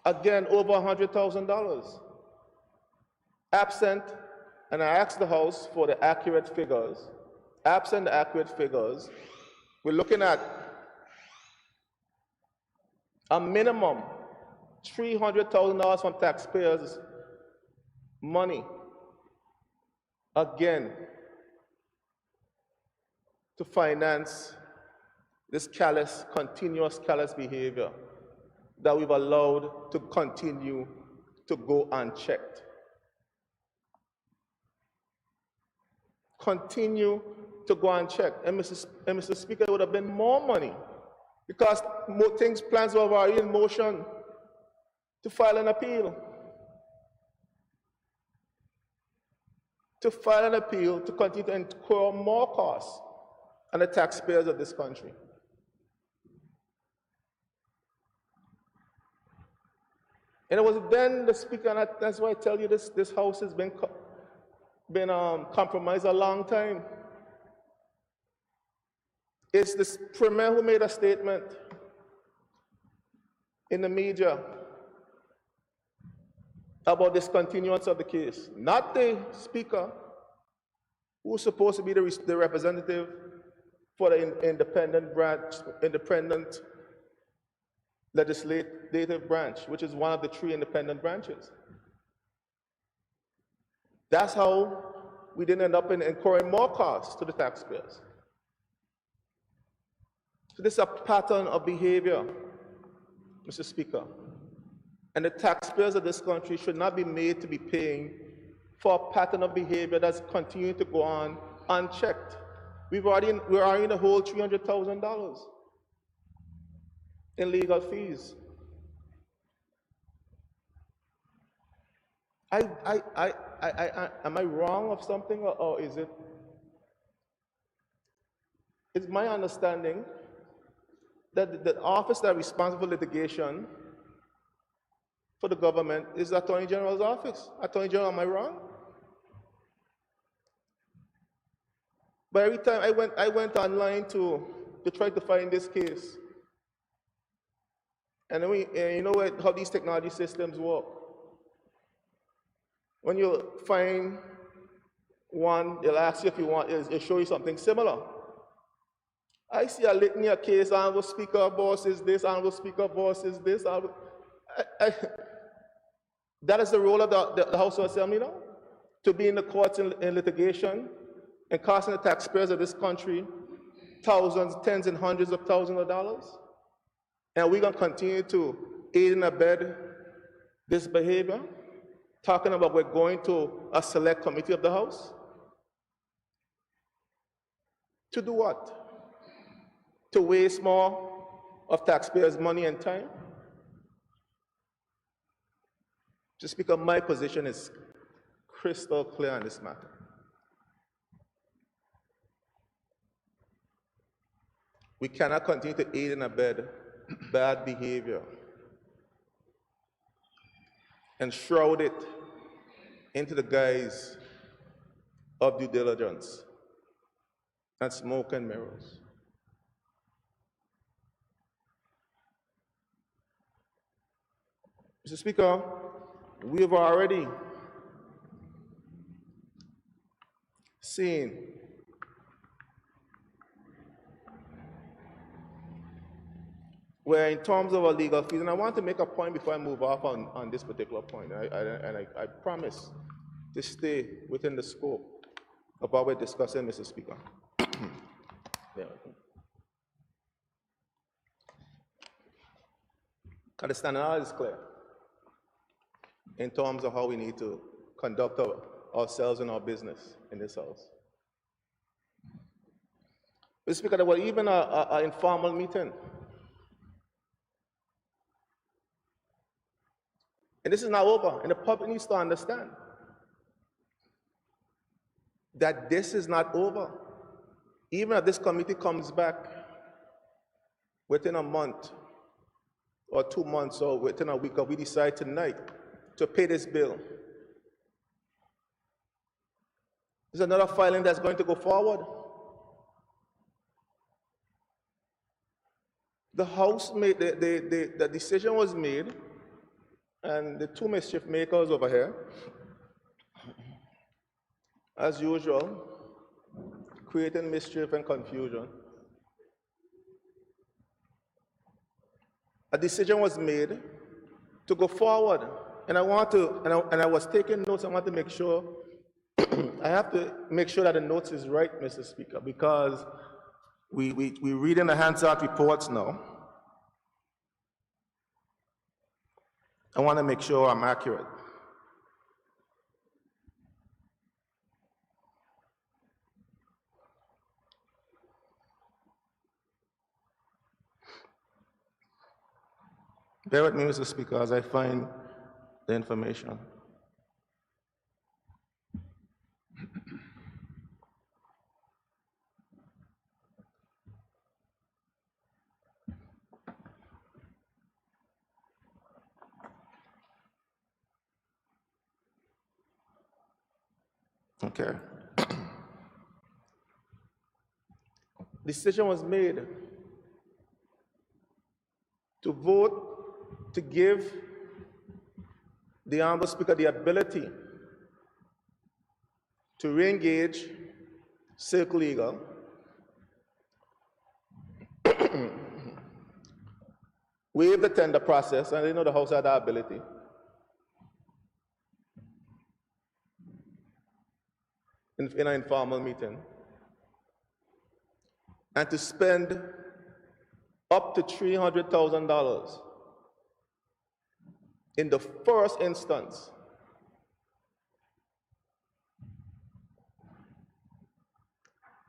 Again, over $100,000. Absent, and I asked the House for the accurate figures. Absent the accurate figures, we're looking at a minimum $300,000 from taxpayers' money. Again, to finance this callous, continuous callous behavior that we've allowed to continue to go unchecked. Continue to go unchecked. And Mr. Speaker, it would have been more money because more plans were already in motion to file an appeal. To file an appeal to continue to incur more costs on the taxpayers of this country. And it was then the Speaker, and that's why I tell you this House has been compromised a long time. It's the Premier who made a statement in the media about discontinuance of the case, not the Speaker, who's supposed to be the representative for the independent legislative branch, which is one of the 3 independent branches. That's how we didn't end up incurring more costs to the taxpayers. So this is a pattern of behavior, Mr. Speaker. And the taxpayers of this country should not be made to be paying for a pattern of behavior that's continuing to go on unchecked. We're already in the whole $300,000 in legal fees. Am I wrong of something, or is it? It's my understanding that the office that is responsible for litigation for the government is the Attorney General's office. Attorney General, am I wrong? But every time I went online to try to find this case, and you know how these technology systems work. When you find one, they'll ask you if you want, it'll show you something similar. I see a litany of case, Honorable Speaker, boss is this, Honorable Speaker, boss is this. That is the role of the House of Assembly now, to be in the courts in litigation and costing the taxpayers of this country thousands, tens and hundreds of thousands of dollars. And we're going to continue to aid and abet this behavior, talking about we're going to a select committee of the House. To do what? To waste more of taxpayers' money and time? Just because my position is crystal clear on this matter. We cannot continue to aid and abet bad behavior and shroud it into the guise of due diligence and smoke and mirrors. Mr. Speaker, we have already seen where in terms of our legal fees, and I want to make a point before I move off on this particular point, and I promise to stay within the scope of what we're discussing, Mr. Speaker. Yeah. Because the standard is clear in terms of how we need to conduct ourselves and our business in this House. Mr. Speaker, there was even an informal meeting. And this is not over, and the public needs to understand that this is not over. Even if this committee comes back within a month or 2 months or within a week, or we decide tonight to pay this bill, there's another filing that's going to go forward. The House made, the decision was made, and the 2 mischief makers over here, as usual, creating mischief and confusion. A decision was made to go forward, and I want to, and I was taking notes. I want to make sure, I have to make sure that the notes is right, Mr. Speaker, because we read in the Hansard reports now. I want to make sure I'm accurate. Bear with me, Mr. Speaker, as I find the information. Okay. Decision was made to vote to give the Honorable Speaker the ability to re-engage Silk Legal waive the tender process, and they know the House had that ability. In an informal meeting, and to spend up to $300,000 in the first instance.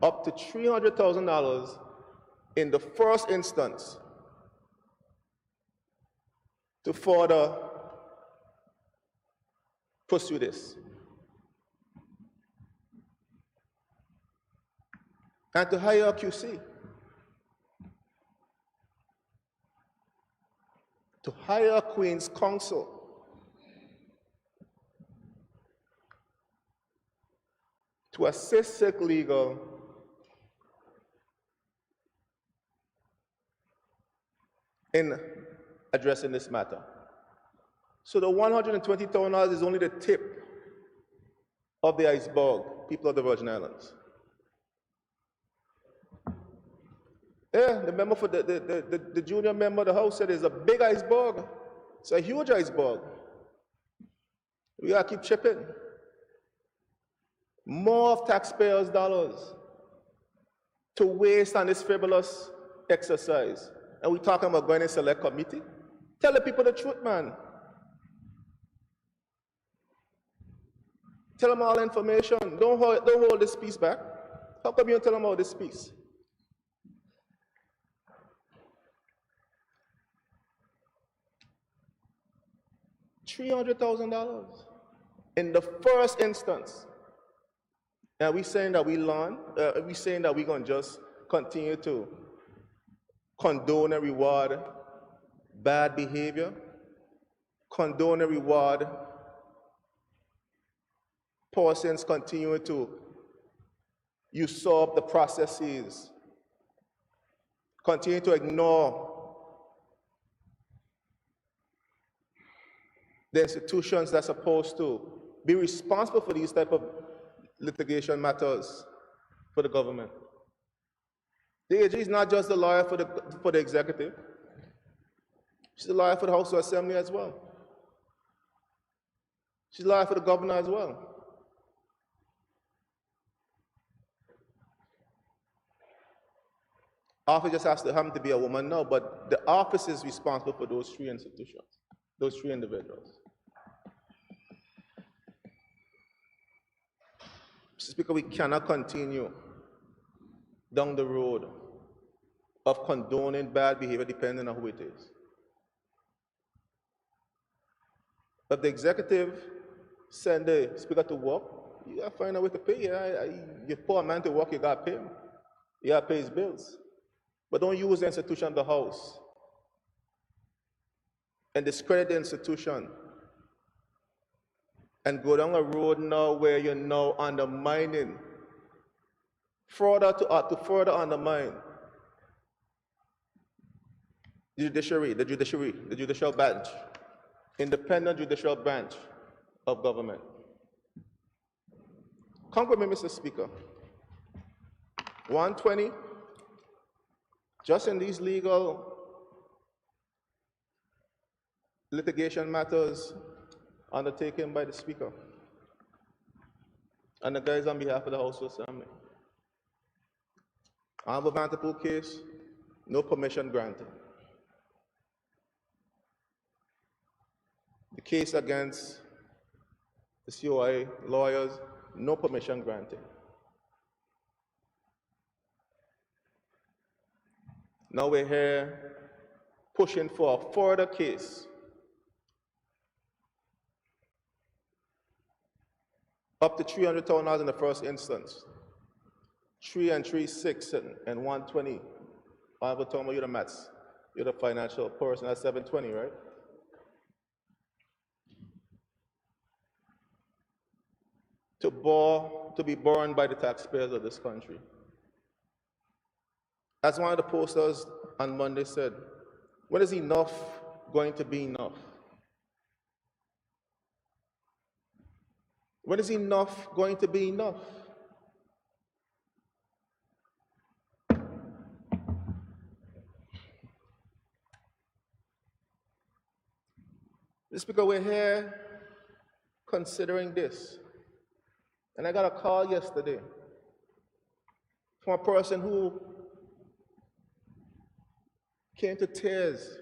Up to $300,000 in the first instance to further pursue this. And to hire a QC. To hire a Queen's Counsel. To assist Silk Legal in addressing this matter. So the $120,000 is only the tip of the iceberg, people of the Virgin Islands. Yeah, the member for the junior member of the House said it's a big iceberg. It's a huge iceberg. We gotta keep chipping. More of taxpayers' dollars to waste on this frivolous exercise. And we're talking about going in select committee? Tell the people the truth, man. Tell them all the information. Don't hold this piece back. How come you don't tell them all this piece? $300,000 in the first instance. And we saying that we learn? We saying that we're going to just continue to condone and reward bad behavior? Condone and reward persons continue to usurp the processes, continue to ignore the institutions that are supposed to be responsible for these type of litigation matters for the government. The AG is not just the lawyer for the executive. She's a lawyer for the House of Assembly as well. She's a lawyer for the governor as well. Office just has to happen to be a woman now, but the office is responsible for those three institutions, those three individuals. Mr. Speaker, we cannot continue down the road of condoning bad behavior depending on who it is. If the executive send the speaker to work, you gotta find a way to pay. You poor man to work, you gotta pay him. You gotta pay his bills. But don't use the institution of the House and discredit the institution and go down a road now where you're now undermining, to further undermine the judicial branch, independent judicial branch of government. Come with me, Mr. Speaker. 120, just in these legal litigation matters undertaken by the Speaker and the guys on behalf of the House of Assembly. Honorable Vanterpool case, no permission granted. The case against the COI lawyers, no permission granted. Now we're here pushing for a further case up to $300,000 in the first instance. 3 and 3, 6 and 120. Honorable Tomo, you're the maths. You're the financial person. That's 720, right? To be borne by the taxpayers of this country. As one of the posters on Monday said, when is enough going to be enough? When is enough going to be enough? Mr. Speaker, we're here considering this. And I got a call yesterday from a person who came to tears,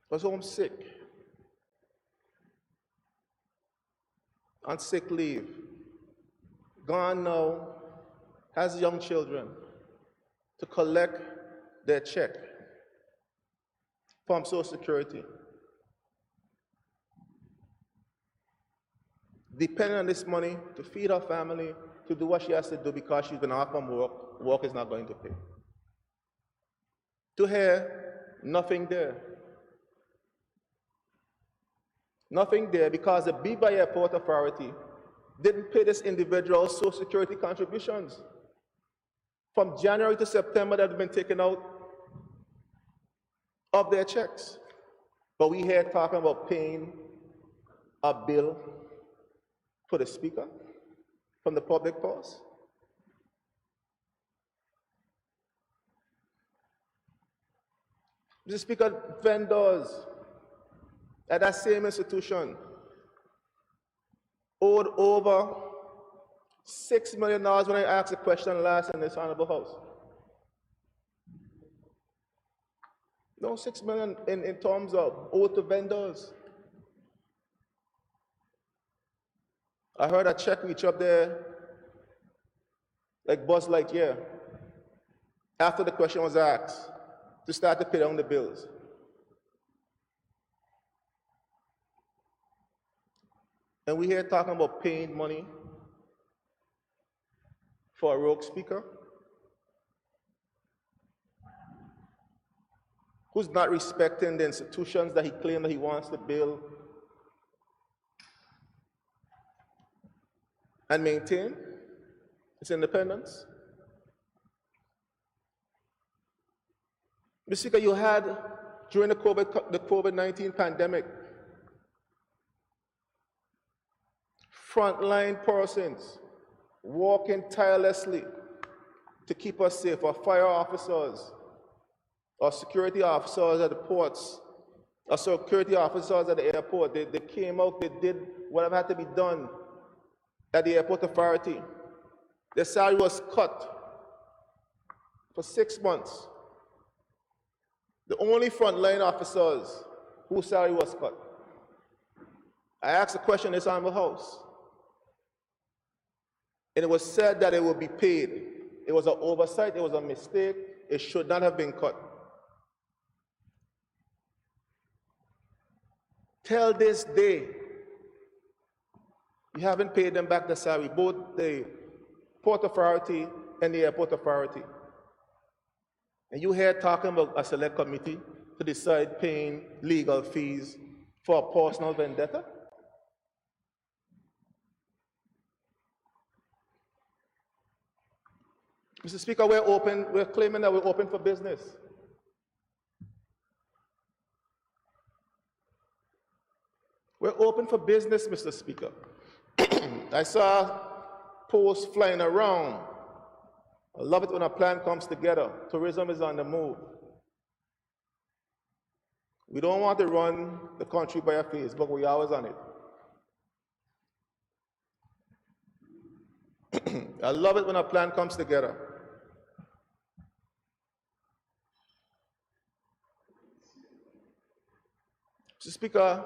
was homesick, on sick leave, gone now, has young children, to collect their check from Social Security. Depending on this money to feed her family, to do what she has to do because she's been off from work, work is not going to pay. To her, nothing there. Nothing there because the Biba Airport Authority didn't pay this individual Social Security contributions. From January to September, that have been taken out of their checks. But we here talking about paying a bill for the Speaker from the public purse. Mr. Speaker, vendors at that same institution owed over $6 million when I asked the question last in this Honorable House. No, $6 million in terms of owed to vendors. I heard a check reach up there like Buzz Lightyear after the question was asked to start to pay down the bills. And we here talking about paying money for a rogue Speaker who's not respecting the institutions that he claimed that he wants to build and maintain its independence. Mr. Speaker, you had, during the COVID-19 pandemic, frontline persons working tirelessly to keep us safe, our fire officers, our security officers at the ports, our security officers at the airport. They came out, they did whatever had to be done at the airport authority. Their salary was cut for 6 months. The only frontline officers whose salary was cut. I asked a question in this Honorable House, and it was said that it would be paid. It was an oversight, it was a mistake, it should not have been cut. Till this day, you haven't paid them back the salary, both the Port Authority and the Airport Authority. And you here talking about a select committee to decide paying legal fees for a personal vendetta? Mr. Speaker, we're claiming that we're open for business. We're open for business, Mr. Speaker. I saw posts flying around. I love it when a plan comes together. Tourism is on the move. We don't want to run the country by our face, but we're always on it. I love it when a plan comes together. Mr. Speaker,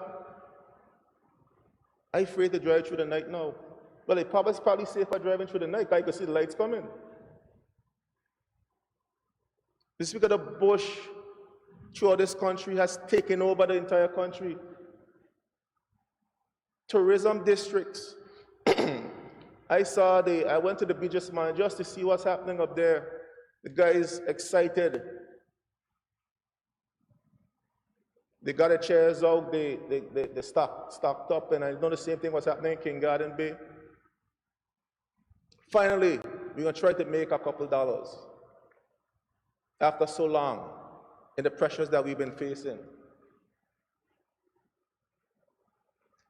I'm afraid to drive through the night now. But it's probably safer driving through the night because you can see the lights coming. Mr. Speaker, the bush throughout this country has taken over the entire country. Tourism districts. I went to the beaches, man, just to see what's happening up there. The guys excited. They got the chairs out, they stocked up, and I know the same thing was happening in King Garden Bay. Finally, we're going to try to make a couple dollars after so long in the pressures that we've been facing.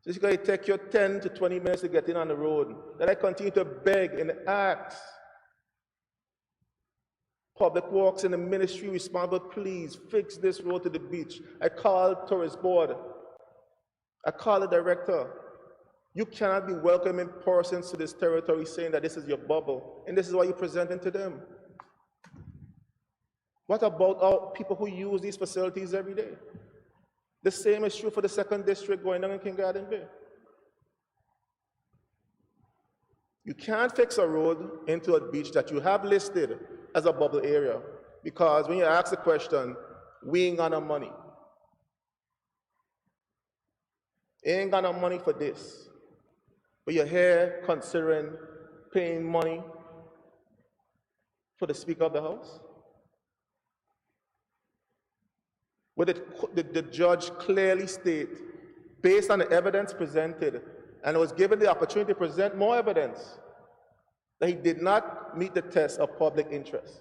So it's going to take you 10 to 20 minutes to get in on the road. Then I continue to beg and ask Public Works and the ministry responsible, please fix this road to the beach. I called tourist board. I called the director. You cannot be welcoming persons to this territory saying that this is your bubble, and this is what you're presenting to them. What about our people who use these facilities every day? The same is true for the 2nd District going down in King Garden Bay. You can't fix a road into a beach that you have listed as a bubble area, because when you ask the question, we ain't got no money. Ain't got no money for this. But you're here considering paying money for the Speaker of the House? Where the judge clearly state, based on the evidence presented, and was given the opportunity to present more evidence, that he did not meet the test of public interest.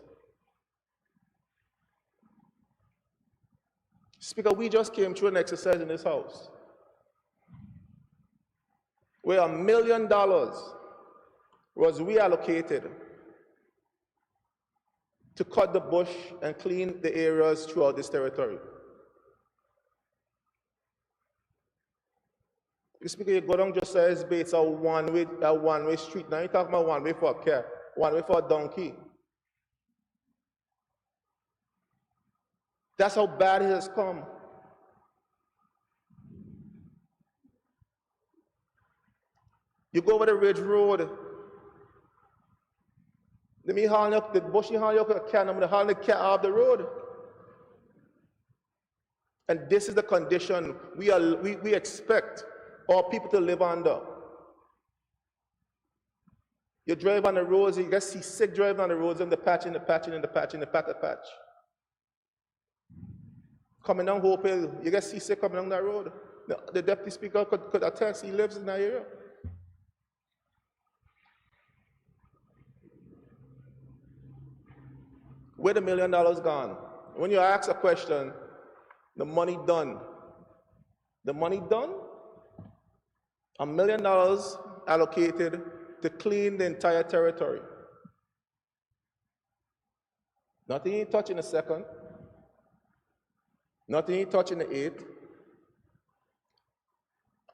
Speaker, we just came through an exercise in this House where $1 million was reallocated to cut the bush and clean the areas throughout this territory. Speaker, you go down Josiah's Bay, it's a one-way street. Now you're talking about one way for a car, one way for a donkey. That's how bad it has come. You go over the Ridge Road, the bushy haul you can the haul the cat off the road. And this is the condition we expect all people to live under. You drive on the roads, you get seasick driving on the roads and the patch and the patching and the patch and the patch. Coming down Hope Hill, you get seasick coming down that road. The Deputy Speaker could attest, he lives in that area. Where the $1 million gone? When you ask a question, the money done. The money done? $1 million allocated to clean the entire territory. Nothing you touch in the 2nd. Nothing you touch in the 8th.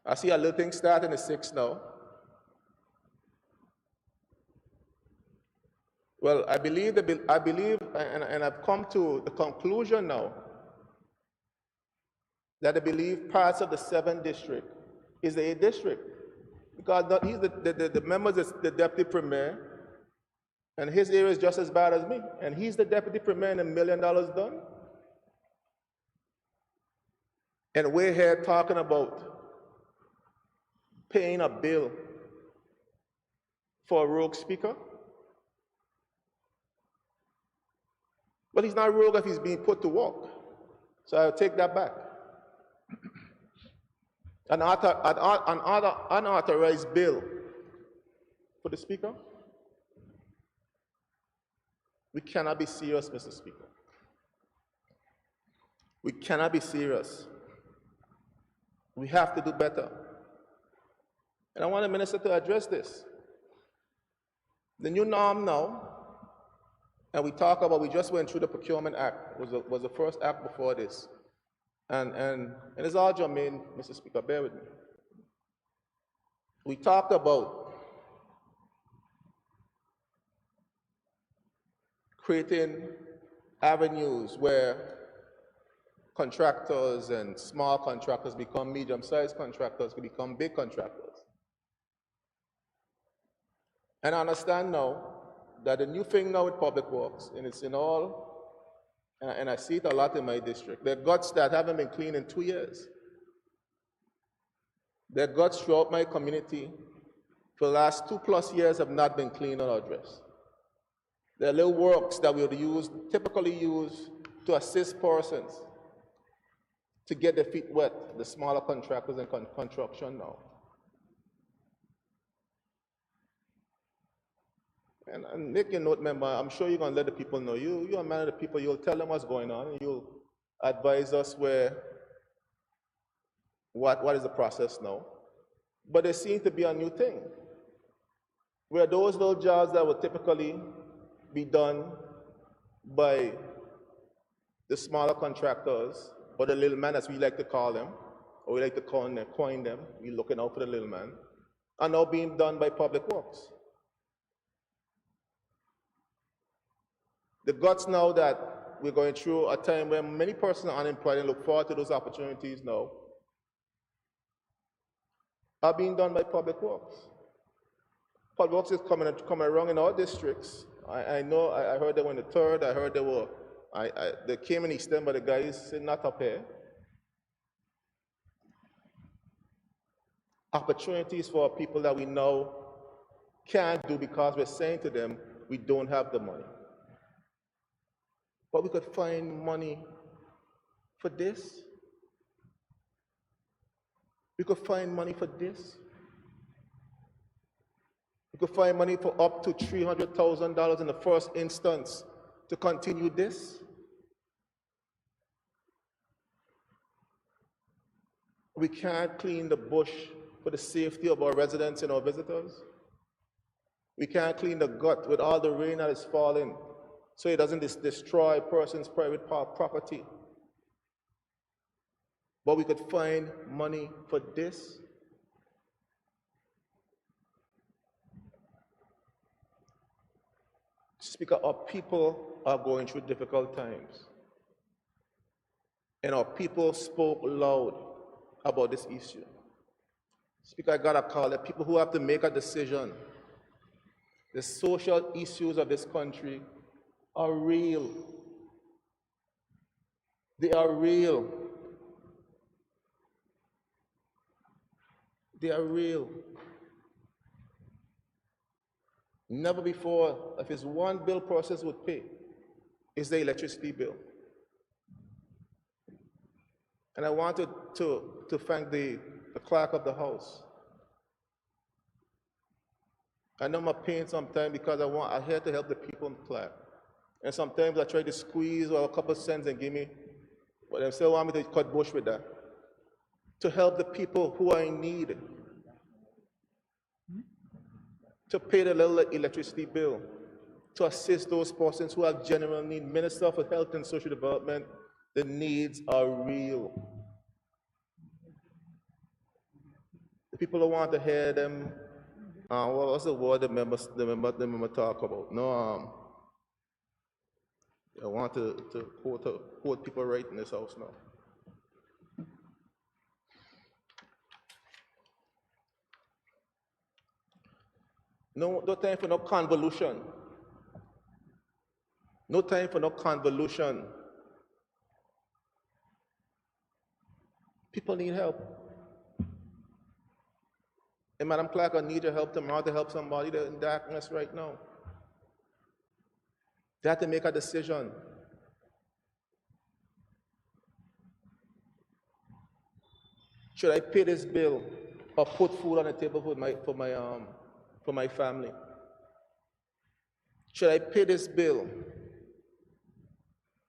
I see a little thing start in the 6th now. Well, I believe, and I've come to the conclusion now, that I believe parts of the 7th District is the 8th District. Because he's the members is the Deputy Premier, and his area is just as bad as me. And he's the Deputy Premier and $1 million done. And we're here talking about paying a bill for a rogue speaker. But he's not rogue if he's being put to work. So I'll take that back. An unauthorized bill for the Speaker? We cannot be serious, Mr. Speaker. We cannot be serious. We have to do better. And I want the minister to address this. The new norm now, and we just went through the Procurement Act, was the first act before this. And it's all germane, Mr. Speaker, bear with me. We talked about creating avenues where contractors and small contractors become medium-sized contractors, can become big contractors. And I understand now that the new thing now with Public Works, and it's in all, and I see it a lot in my district, there are guts that haven't been cleaned in 2 years. There are guts throughout my community for the last 2+ years have not been cleaned or addressed. There are little works that we would typically use to assist persons to get their feet wet, the smaller contractors in construction now. And make your note, member, I'm sure you're going to let the people know. You're a man of the people, you'll tell them what's going on, and you'll advise us what is the process now. But there seems to be a new thing, where those little jobs that would typically be done by the smaller contractors, or the little man, as we like to call them, or we like to coin them, we're looking out for the little man, are now being done by Public Works. The guts now that we're going through a time where many persons are unemployed and look forward to those opportunities now are being done by Public Works. Public Works is coming around in all districts. I know, I heard they were in the third, I heard they came in East End, but the guys said not up here. Opportunities for people that we know can't do because we're saying to them, we don't have the money. But we could find money for this. We could find money for this. We could find money for up to $300,000 in the first instance to continue this. We can't clean the bush for the safety of our residents and our visitors. We can't clean the gut with all the rain that is falling so it doesn't destroy a person's private property. But we could find money for this. Speaker, our people are going through difficult times. And our people spoke loud about this issue. Speaker, I got a call that people who have to make a decision. The social issues of this country are real. They are real. They are real. Never before, if it's one bill process would pay, is the electricity bill. And I wanted to thank the clerk of the House. I know my pain sometimes because I'm here to help the people, clerk. And sometimes I try to squeeze a couple cents and give me, but they still want me to cut bush with that. To help the people who are in need. To pay the little electricity bill. To assist those persons who have general need. Minister for Health and Social Development, the needs are real. The people who want to hear them, what was the word the member talk about? No, I want to quote people right in this house now. No time for no convolution. No time for no convolution. People need help. And Madam Clerk, I need your help tomorrow to help somebody that's in darkness right now. They have to make a decision. Should I pay this bill or put food on the table for my family? Should I pay this bill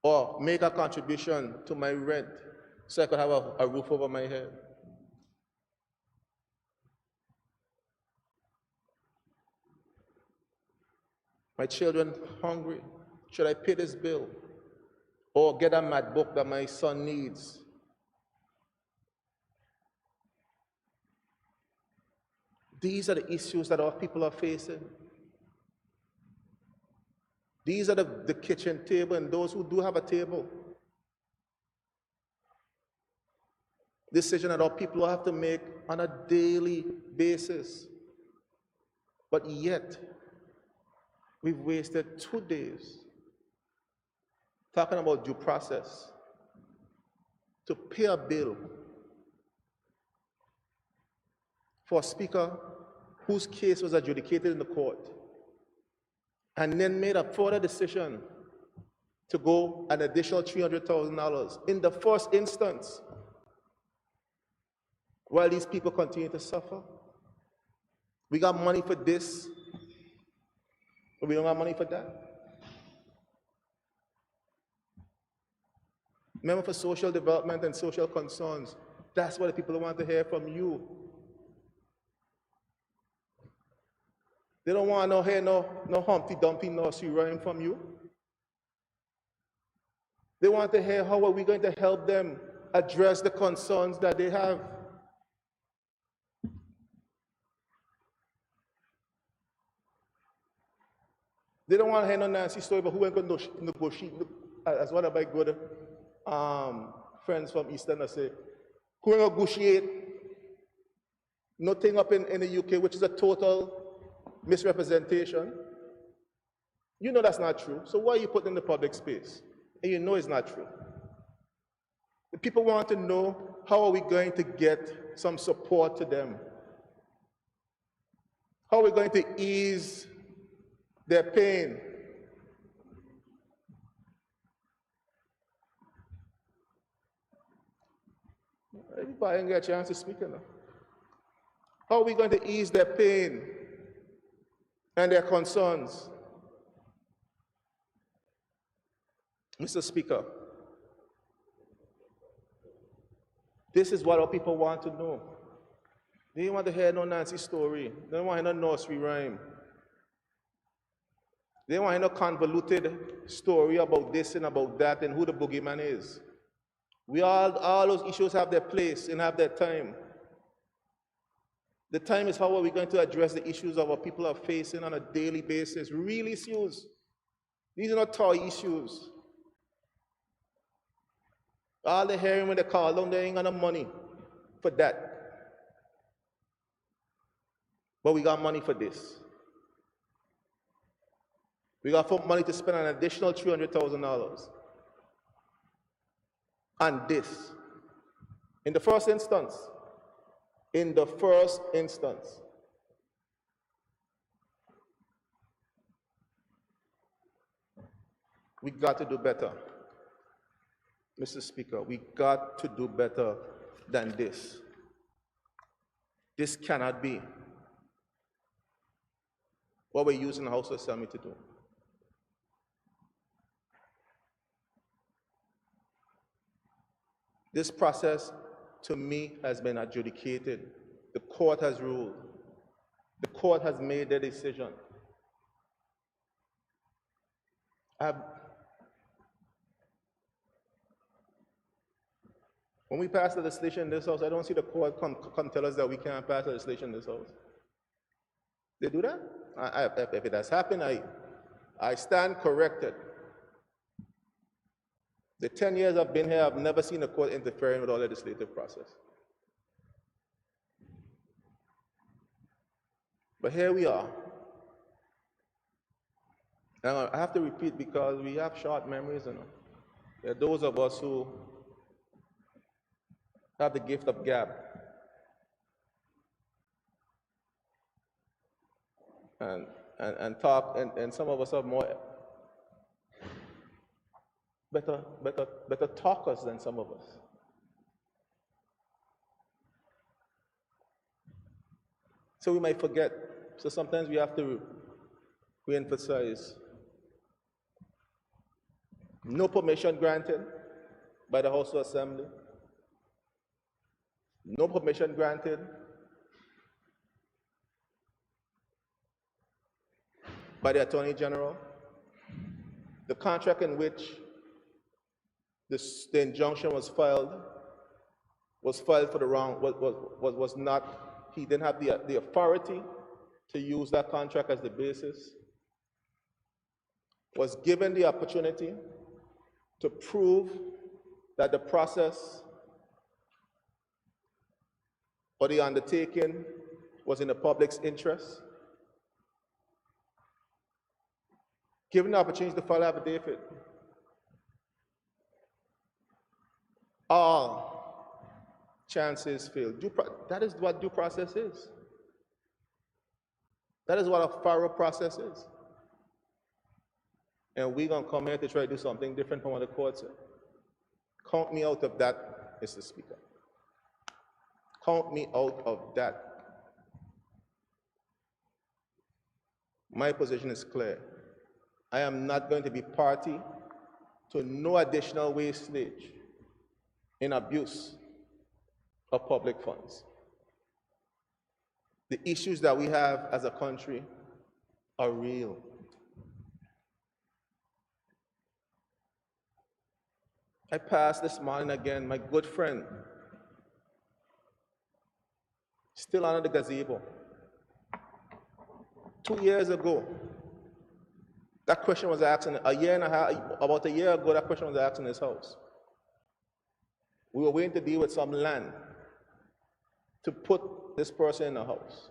or make a contribution to my rent so I could have a roof over my head? My children hungry. Should I pay this bill or get a math book that my son needs? These are the issues that our people are facing. These are the kitchen table and those who do have a table. Decision that our people have to make on a daily basis. But yet, we've wasted 2 days talking about due process to pay a bill for a speaker whose case was adjudicated in the court, and then made a further decision to go an additional $300,000 in the first instance, while these people continue to suffer. We got money for this, but we don't have money for that. Member for Social Development and Social Concerns, that's what the people want to hear from you. They don't want to hear no Humpty Dumpty nursery rhyme from you. They want to hear how are we going to help them address the concerns that they have. They don't want to hear no Nancy story about who ain't going to negotiate, as one of my good friends from Eastern say, who ain't going to negotiate nothing up in the UK, which is a total misrepresentation. You know that's not true, so why are you putting in the public space? And you know it's not true. The people want to know, how are we going to get some support to them? How are we going to ease their pain? Everybody didn't get a chance to speak enough. How are we going to ease their pain and their concerns? Mr. Speaker, this is what our people want to know. They don't want to hear no Nancy story. They don't want to hear no nursery rhyme. They don't want to hear no convoluted story about this and about that and who the boogeyman is. All those issues have their place and have their time. The time is how are we going to address the issues our people are facing on a daily basis, real issues. These are not toy issues. All the hearing when they call them, they ain't got no money for that. But we got money for this. We got money to spend an additional $300,000 on this. In the first instance, we got to do better. Mr. Speaker, we got to do better than this. This cannot be what we're using the House of Assembly to do. This process, to me, has been adjudicated. The court has ruled. The court has made their decision. When we pass legislation in this House, I don't see the court come tell us that we can't pass legislation in this House. They do that? If it has happened, I stand corrected. The 10 years I've been here, I've never seen the court interfering with our legislative process. But here we are. And I have to repeat because we have short memories, you know. There are those of us who have the gift of gab. And talk, and some of us are more better talkers than some of us. So we might forget. So sometimes we have to re-emphasize. No permission granted by the House of Assembly. No permission granted by the Attorney General. The contract in which the injunction was filed for the wrong, was not, he didn't have the authority to use that contract as the basis. Was given the opportunity to prove that the process or the undertaking was in the public's interest. Given the opportunity to file affidavit. All chances failed. That is what due process is. That is what a thorough process is. And we're going to come here to try to do something different from what the court said. Count me out of that, Mr. Speaker. Count me out of that. My position is clear. I am not going to be party to no additional wastage in abuse of public funds. The issues that we have as a country are real. I passed this morning again, my good friend, still under the gazebo. 2 years ago, that question was asked, about a year ago, that question was asked in his house. We were waiting to deal with some land to put this person in a house.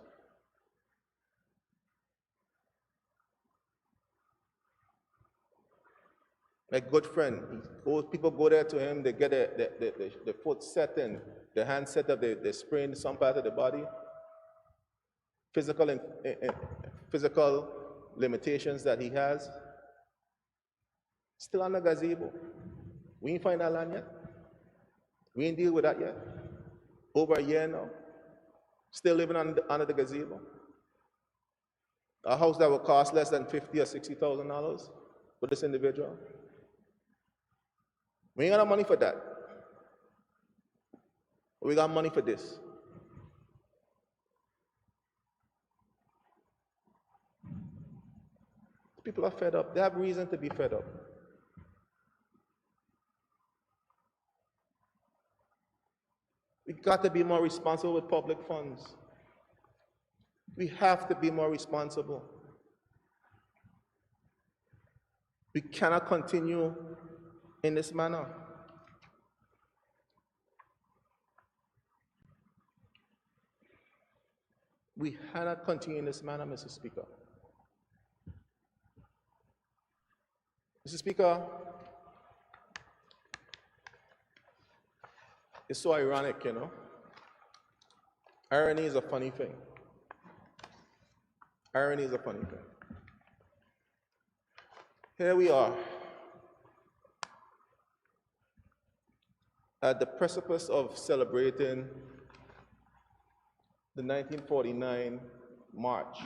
My good friend, people go there to him, they get the foot set in, the hand set up, they sprain some part of the body. Physical limitations that he has. Still on the gazebo. We ain't find that land yet. We ain't deal with that yet. Over a year now. Still living under the gazebo. A house that will cost less than $50,000 or $60,000 for this individual. We ain't got no money for that. We got money for this. People are fed up. They have reason to be fed up. We got to be more responsible with public funds. We have to be more responsible. We cannot continue in this manner. We cannot continue in this manner, Mr. Speaker. Mr. Speaker, it's so ironic, you know. Irony is a funny thing. Irony is a funny thing. Here we are, at the precipice of celebrating the 1949 March,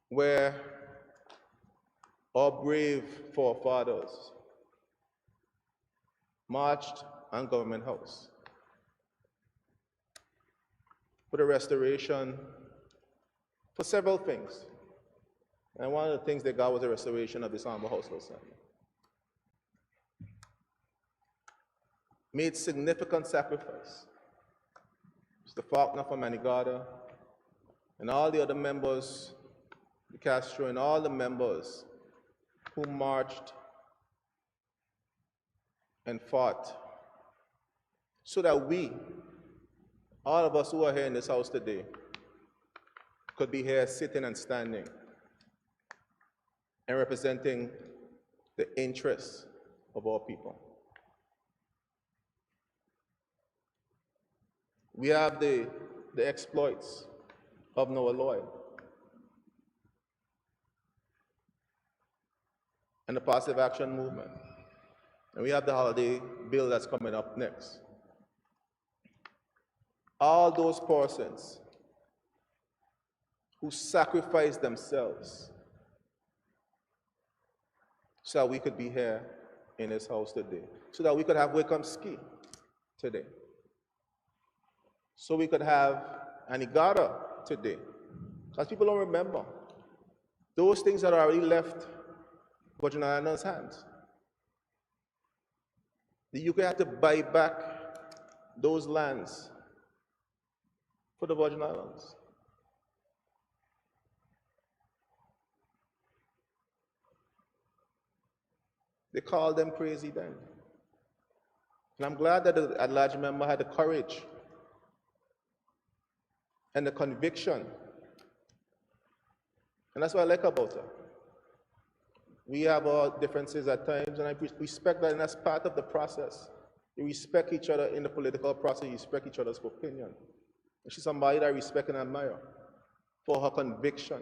where our brave forefathers marched on Government House for the restoration, for several things. And one of the things they got was the restoration of this Honorable House of Assembly. Made significant sacrifice. Mr. Faulkner from Manigada, and all the other members, the Castro, and all the members who marched and fought so that we, all of us who are here in this house today, could be here sitting and standing and representing the interests of our people. We have the exploits of Noah Lloyd and the Passive Action Movement. And we have the holiday bill that's coming up next. All those persons who sacrificed themselves so that we could be here in this house today, so that we could have Wickham Ski today, so we could have Anegada today. Because people don't remember those things that are already left Virgin Islands' hands. The UK had to buy back those lands for the Virgin Islands. They called them crazy then. And I'm glad that the at-large member had the courage and the conviction. And that's what I like about her. We have our differences at times, and I respect that, and that's part of the process. You respect each other in the political process, you respect each other's opinion. And she's somebody that I respect and admire for her conviction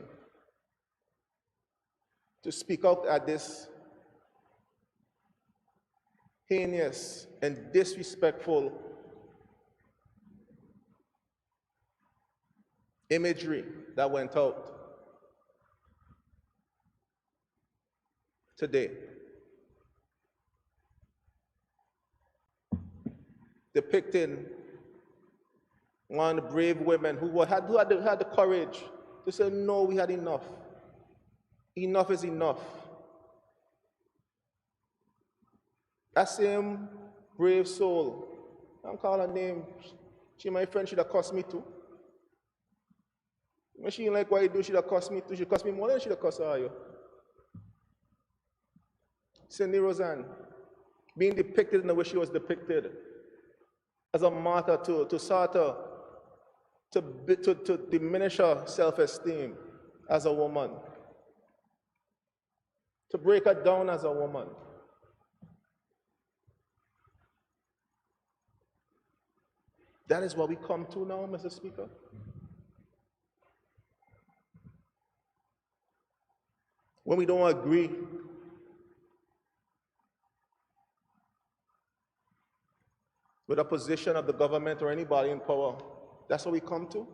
to speak out at this heinous and disrespectful imagery that went out today, depicting one of the brave women who had the courage to say, no, we had enough. Enough is enough. That same brave soul, I'm calling her name, she my friend, she'd have cost me too. When she ain't like what you do, she'd have cost me too. She'd cost me more than she'd have cost her. Cindy Roseanne, being depicted in the way she was depicted, as a martyr to sort of to diminish her self-esteem as a woman, to break her down as a woman. That is what we come to now, Mr. Speaker. When we don't agree with a position of the government or anybody in power, that's what we come to?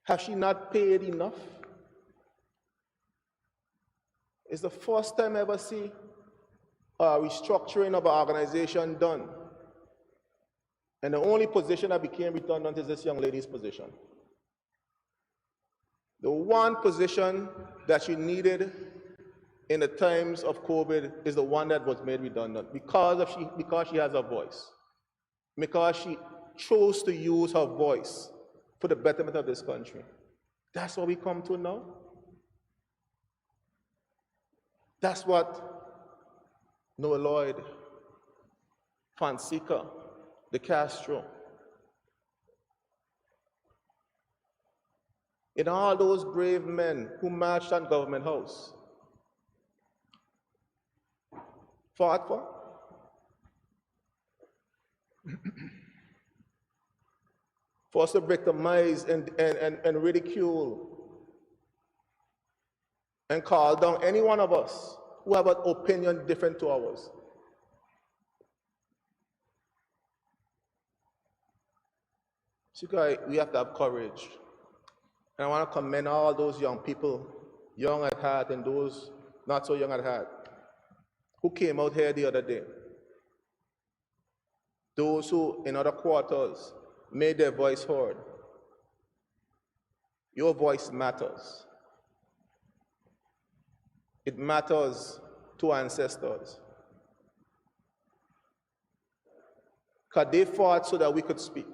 Has she not paid enough? It's the first time I ever see a restructuring of an organization done. And the only position that became redundant is this young lady's position. The one position that she needed in the times of COVID is the one that was made redundant because she has a voice, because she chose to use her voice for the betterment of this country. That's what we come to now. That's what Noah Lloyd, Fonseca, De Castro, and all those brave men who marched on Government House fought for. For us to victimize and ridicule and call down any one of us who have an opinion different to ours. So we have to have courage. And I want to commend all those young people, young at heart and those not so young at heart, who came out here the other day. Those who, in other quarters, made their voice heard. Your voice matters. It matters to our ancestors. Because they fought so that we could speak.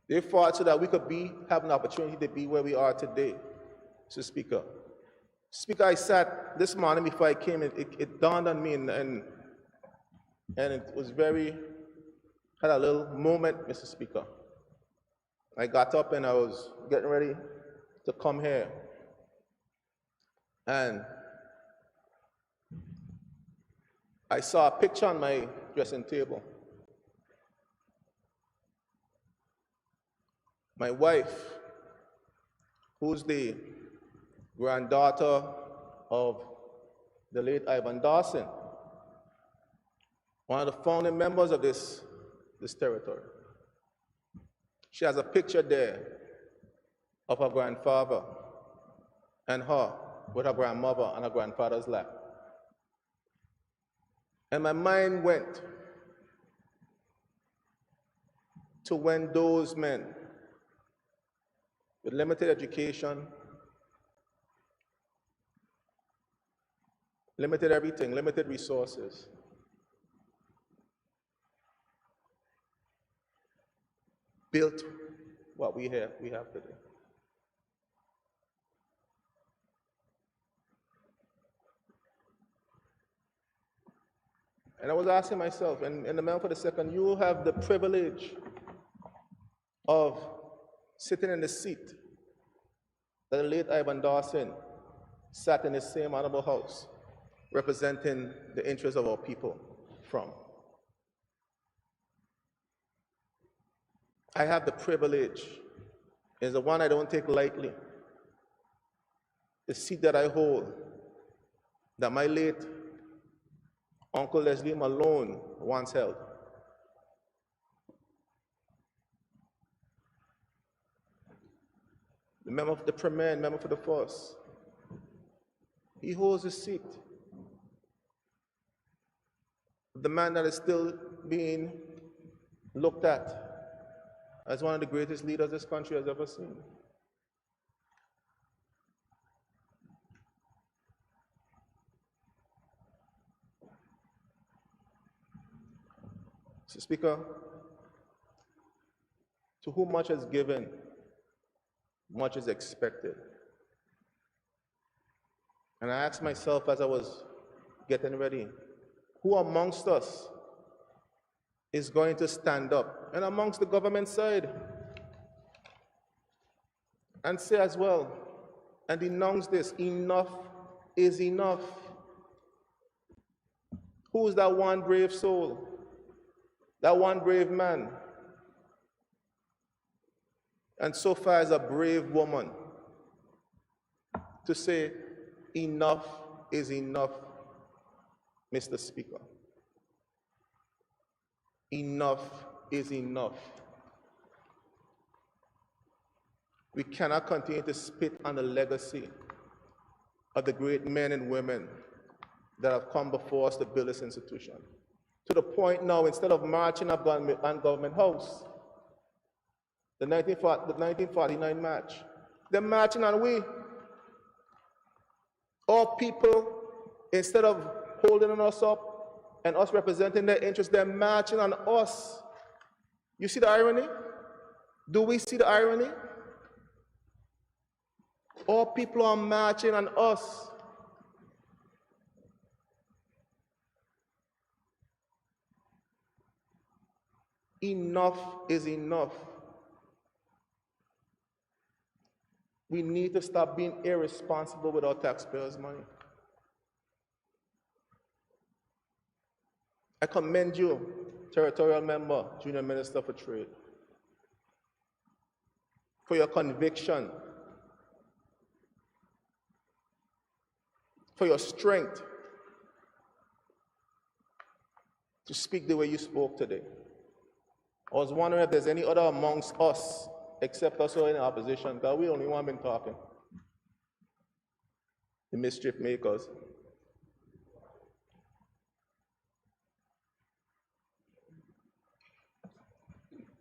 They fought so that we could have an opportunity to be where we are today, Mr. Speaker. Speaker, I sat this morning before I came, it dawned on me and it was had a little moment, Mr. Speaker. I got up and I was getting ready to come here. And I saw a picture on my dressing table. My wife, who's the granddaughter of the late Ivan Dawson, one of the founding members of this territory. She has a picture there of her grandfather and her with her grandmother on her grandfather's lap. And my mind went to when those men with limited education, limited everything, limited resources, built what we have today. And I was asking myself, and the man for the second, you have the privilege of sitting in the seat that the late Ivan Dawson sat in the same honorable house, representing the interests of our people from. I have the privilege, it's the one I don't take lightly, the seat that I hold, that my late Uncle Leslie Malone once held. The member of the Premier and member for the Force. He holds a seat. The man that is still being looked at as one of the greatest leaders this country has ever seen. Mr. Speaker, to whom much is given, much is expected. And I asked myself as I was getting ready, who amongst us is going to stand up, and amongst the government side, and say as well, and denounce this, enough is enough. Who is that one brave soul, that one brave man, and so far as a brave woman, to say, enough is enough, Mr. Speaker. Enough is enough. We cannot continue to spit on the legacy of the great men and women that have come before us to build this institution. To the point now, instead of marching up on Government House, the 1949 march, they're marching on we. All people, instead of holding us up and us representing their interests, they're marching on us. You see the irony? Do we see the irony? All people are marching on us. Enough is enough. We need to stop being irresponsible with our taxpayers' money. I commend you, Territorial Member, Junior Minister for Trade, for your conviction, for your strength to speak the way you spoke today. I was wondering if there's any other amongst us, except us who are in opposition, because we only one been talking. The mischief makers.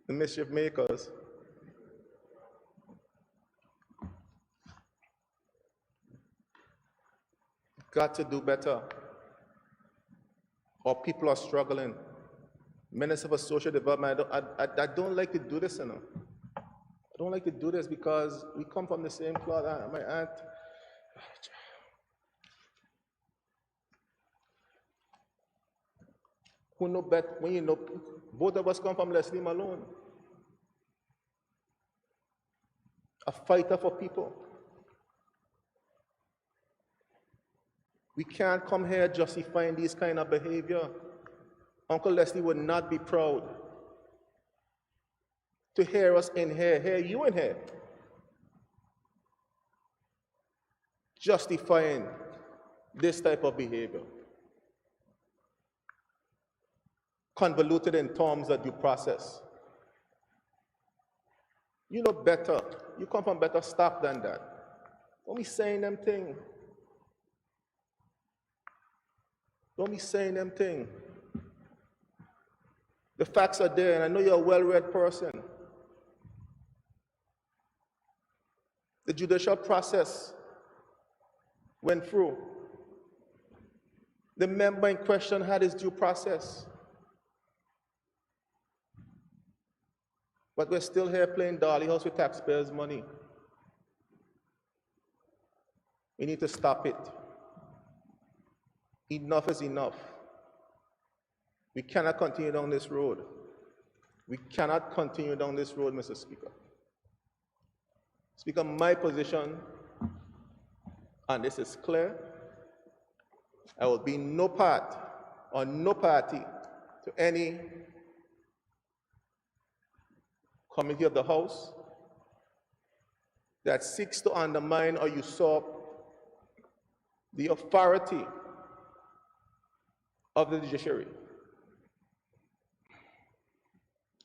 The mischief makers. Got to do better. Our people are struggling. Minister for Social Development, I don't like to do this, you know. I don't like to do this because we come from the same cloth. My aunt, who know better, when you know, both of us come from Leslie Malone. A fighter for people. We can't come here justifying these kind of behavior. Uncle Leslie would not be proud to hear us in here, hear you in here, justifying this type of behavior, convoluted in terms of due process. You know better. You come from better stock than that. Don't be saying them things. Don't be saying them things. The facts are there, and I know you're a well-read person. The judicial process went through. The member in question had his due process. But we're still here playing dolly house with taxpayers' money. We need to stop it. Enough is enough. We cannot continue down this road. We cannot continue down this road, Mr. Speaker. Speaker, my position, and this is clear, I will be no part or no party to any committee of the House that seeks to undermine or usurp the authority of the judiciary.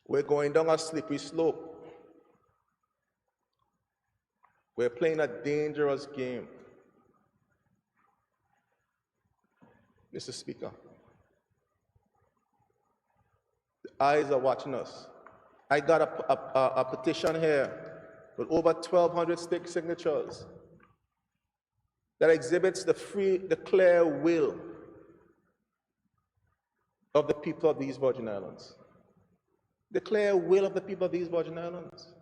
We're going down a slippery slope. We're playing a dangerous game. Mr. Speaker, the eyes are watching us. I got a petition here with over 1,200 signatures that exhibits the clear will of the people of these Virgin Islands. Declare will of the people of these Virgin Islands.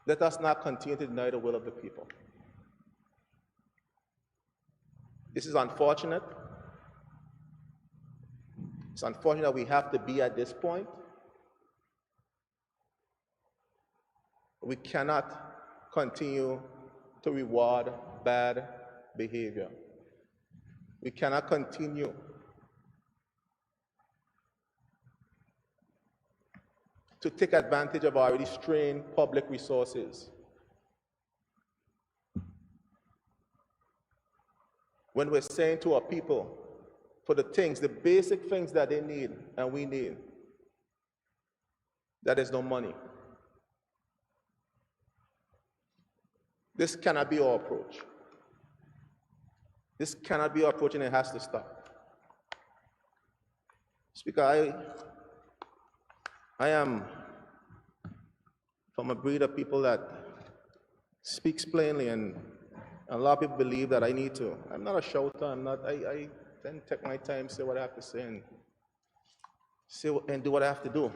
Let us not continue to deny the will of the people. This is unfortunate. It's unfortunate that we have to be at this point. We cannot continue to reward bad behavior. We cannot continue to take advantage of already strained public resources. When we're saying to our people, for the things, the basic things that they need and we need, that there's no money. This cannot be our approach. This cannot be our approach, and it has to stop. Speaker, I am from a breed of people that speaks plainly, and a lot of people believe that I need to. I'm not a shouter. I then take my time, say what I have to say, and do what I have to do.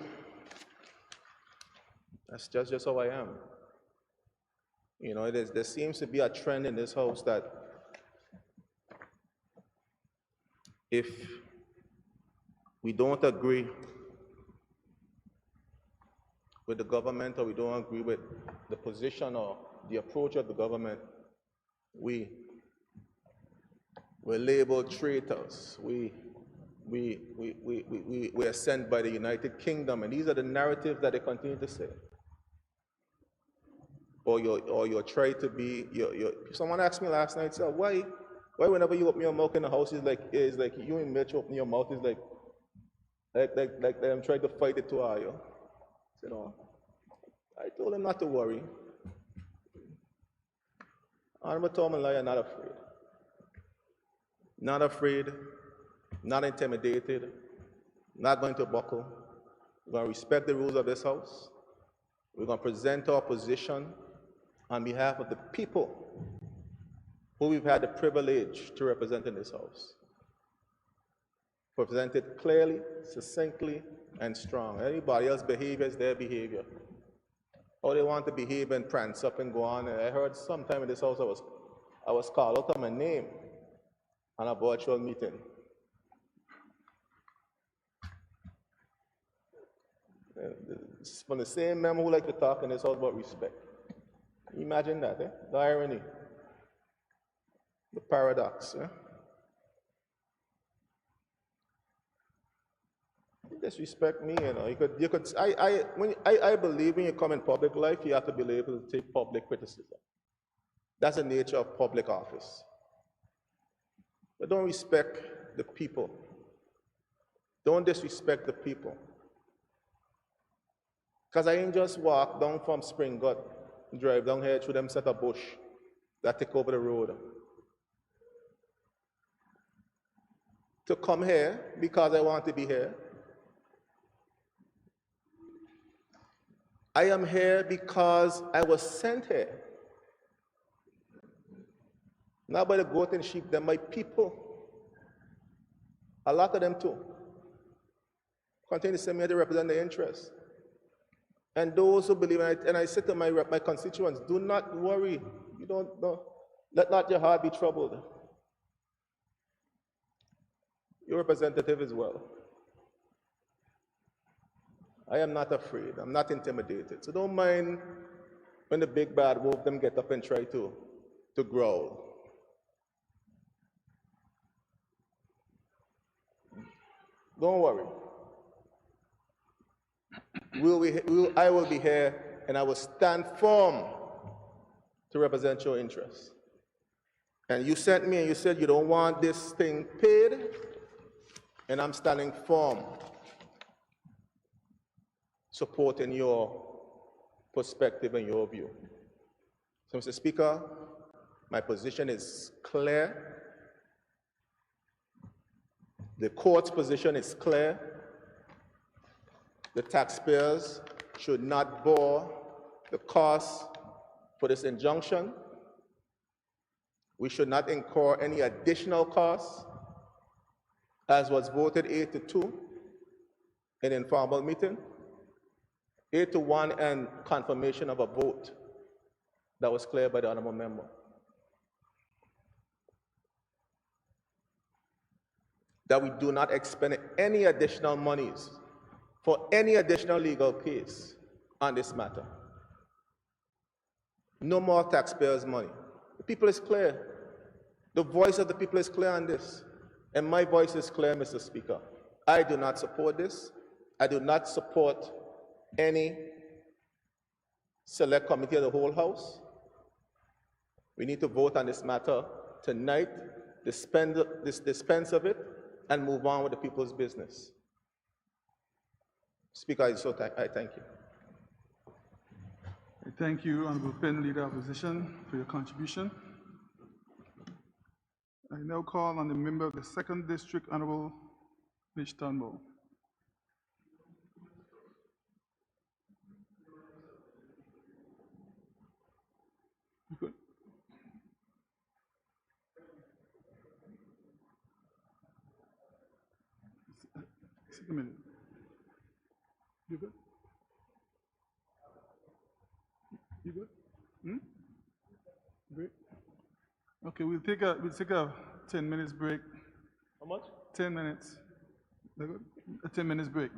That's just how I am. You know, there seems to be a trend in this house that if we don't agree with the government, or we don't agree with the position or the approach of the government, we're labeled traitors. We are sent by the United Kingdom, and these are the narratives that they continue to say. Or you're trying to be. Someone asked me last night, so why whenever you open your mouth in the house, it's like you and Mitch open your mouth, is like I'm trying to fight it to you. You know, I told him not to worry. Honorable Tom and I are not afraid. Not afraid, not intimidated, not going to buckle. We're going to respect the rules of this house. We're going to present our position on behalf of the people who we've had the privilege to represent in this house. Present it clearly, succinctly, and strong. Anybody else's behavior is their behavior. How they want to behave and prance up and go on. And I heard sometime in this house I was called out on my name on a virtual meeting. From the same member who like to talk in this house about respect. Imagine that, eh? The irony, the paradox. Eh? You disrespect me, you know. I believe when you come in public life, you have to be able to take public criticism. That's the nature of public office. But don't respect the people. Don't disrespect the people. Because I ain't just walk down from Spring Gut, drive down here through them set of bush that take over the road. To come here because I want to be here. I am here because I was sent here. Not by the goat and sheep, they're my people. A lot of them too. Continue to send me here to represent their interests. And those who believe, and I say to my constituents, do not worry. You don't let not your heart be troubled. Your representative as well. I am not afraid. I'm not intimidated. So don't mind when the big bad wolf them get up and try to growl. Don't worry. I will be here, and I will stand firm to represent your interests. And you sent me and you said you don't want this thing paid, and I'm standing firm, supporting your perspective and your view. So, Mr. Speaker, my position is clear. The court's position is clear. The taxpayers should not bear the cost for this injunction. We should not incur any additional costs. as was voted 8-2 in informal meeting, 8-1 and confirmation of a vote that was cleared by the honorable member. That we do not expend any additional monies for any additional legal case on this matter. No more taxpayers' money. The people is clear. The voice of the people is clear on this. And my voice is clear, Mr. Speaker. I do not support this. I do not support any select committee of the whole House. We need to vote on this matter tonight, dispense of it, and move on with the people's business. Speaker, I thank you. I thank you, Honorable Pen, Leader of Opposition, for your contribution. I now call on the member of the 2nd District, Honorable Mitch Turnbull. You good? Just a minute. You good? You good? Break? Okay, we'll take a 10 minutes break. How much? 10 minutes. A 10 minutes break.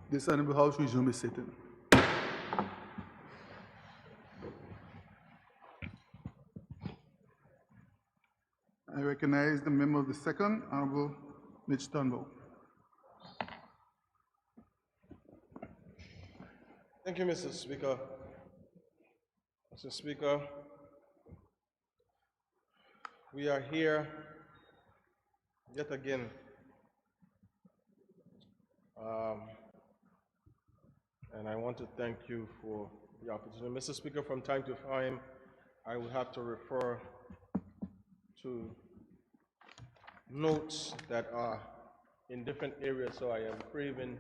This Honorable House resume its sitting. I recognize the member of the second, Honorable Mitch Turnbull. Thank you, Mr. Speaker. Mr. Speaker, we are here yet again. And I want to thank you for the opportunity. Mr. Speaker, from time to time, I will have to refer to notes that are in different areas, so I am craving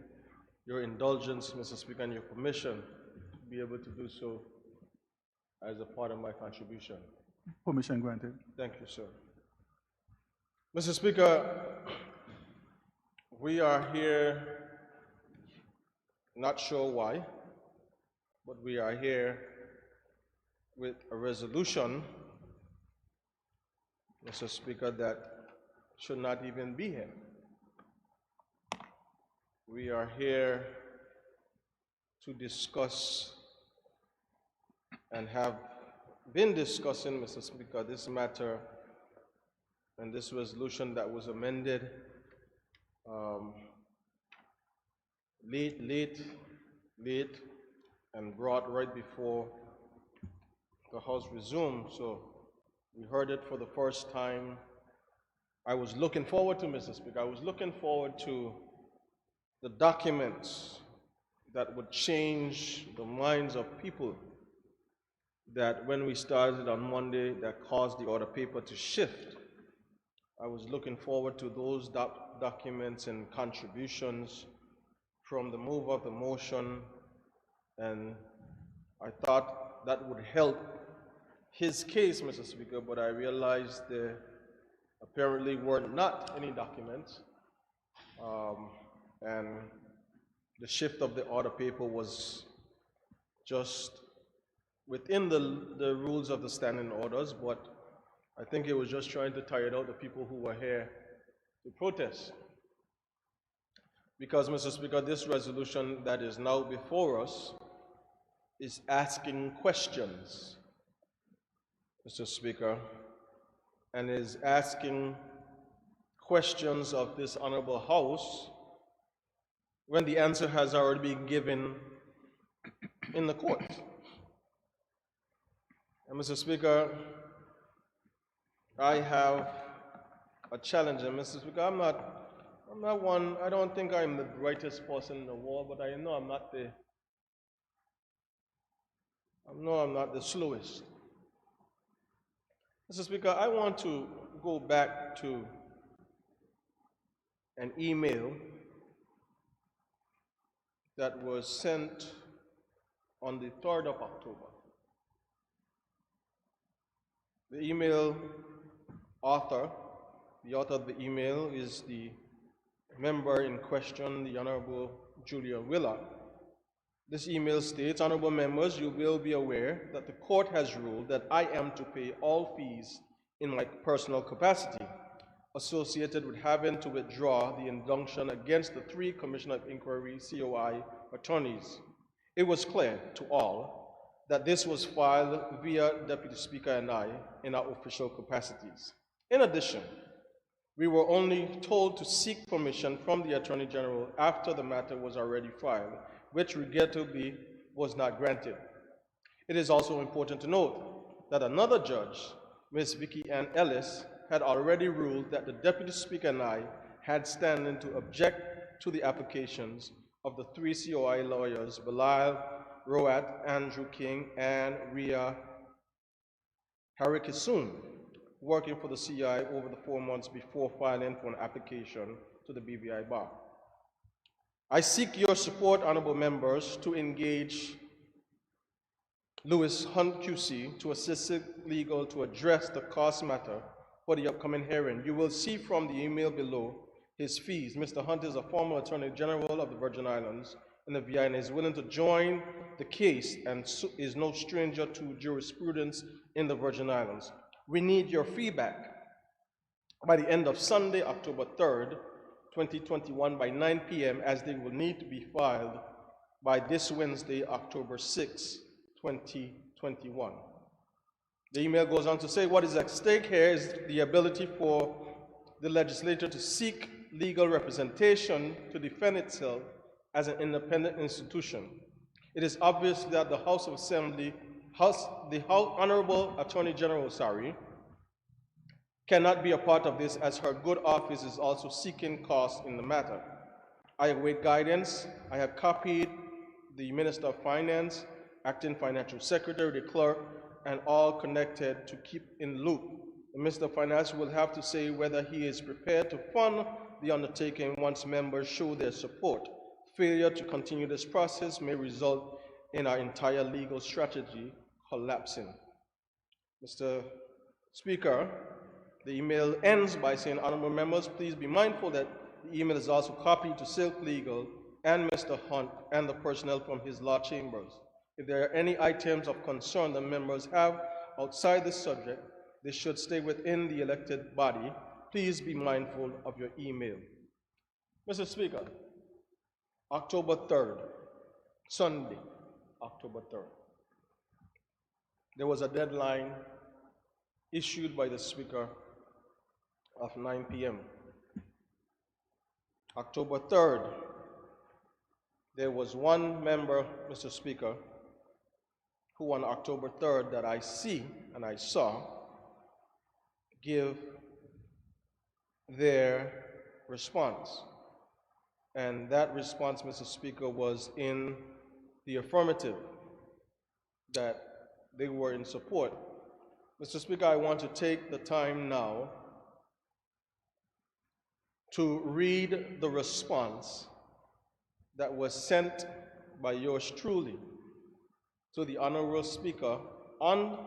your indulgence, Mr. Speaker, and your permission to be able to do so as a part of my contribution. Permission granted. Thank you, sir. Mr. Speaker, we are here, not sure why, but we are here with a resolution, Mr. Speaker, that should not even be here. We are here to discuss and have been discussing, Mr. Speaker, this matter and this resolution that was amended late, and brought right before the House resumed. So we heard it for the first time. I was looking forward to, Mr. Speaker, I was looking forward to the documents that would change the minds of people, that when we started on Monday, that caused the order paper to shift. I was looking forward to those documents and contributions from the move of the motion, and I thought that would help his case, Mr. Speaker, but I realized there apparently were not any documents, and the shift of the order paper was just within the rules of the standing orders, but I think it was just trying to tire out the people who were here to protest. Because, Mr. Speaker, this resolution that is now before us is asking questions, Mr. Speaker, and is asking questions of this Honorable House when the answer has already been given in the court. And Mr. Speaker, I have a challenge, and Mr. Speaker, I'm not one, I don't think I'm the brightest person in the world, but I know I'm not the slowest. Mr. Speaker, I want to go back to an email that was sent on the 3rd of October. The email author, the author of the email is the member in question, the Honorable Julia Willer. This email states, Honorable members, you will be aware that the court has ruled that I am to pay all fees in my personal capacity associated with having to withdraw the injunction against the 3 Commission of Inquiry COI attorneys. It was clear to all that this was filed via Deputy Speaker and I in our official capacities. In addition, we were only told to seek permission from the Attorney General after the matter was already filed, which regrettably was not granted. It is also important to note that another judge, Ms. Vicky Ann Ellis, had already ruled that the Deputy Speaker and I had standing to object to the applications of the 3 COI lawyers, Bilal Roat, Andrew King, and Ria Harikissoon, working for the CI over the 4 months before filing for an application to the BVI bar. I seek your support, honorable members, to engage Lewis Hunt QC to assist legal to address the cost matter for the upcoming hearing. You will see from the email below his fees. Mr. Hunt is a former Attorney General of the Virgin Islands and the VI, and is willing to join the case and is no stranger to jurisprudence in the Virgin Islands. We need your feedback by the end of Sunday, October 3rd, 2021 by 9 p.m. as they will need to be filed by this Wednesday, October 6, 2021. The email goes on to say what is at stake here is the ability for the legislature to seek legal representation to defend itself as an independent institution. It is obvious that the House of Assembly, the Honorable Attorney General, cannot be a part of this as her good office is also seeking costs in the matter. I await guidance. I have copied the Minister of Finance, Acting Financial Secretary, the Clerk, and all connected to keep in loop. The Minister of Finance will have to say whether he is prepared to fund the undertaking once members show their support. Failure to continue this process may result in our entire legal strategy collapsing. Mr. Speaker, the email ends by saying, honorable members, please be mindful that the email is also copied to Silk Legal and Mr. Hunt and the personnel from his law chambers. If there are any items of concern the members have outside this subject, they should stay within the elected body. Please be mindful of your email. Mr. Speaker, October 3rd, Sunday, October 3rd, there was a deadline issued by the Speaker of 9 p.m. October 3rd, there was one member, Mr. Speaker, who on October 3rd that I see and I saw give their response. And that response, Mr. Speaker, was in the affirmative, that they were in support. Mr. Speaker, I want to take the time now to read the response that was sent by yours truly to the Honorable Speaker on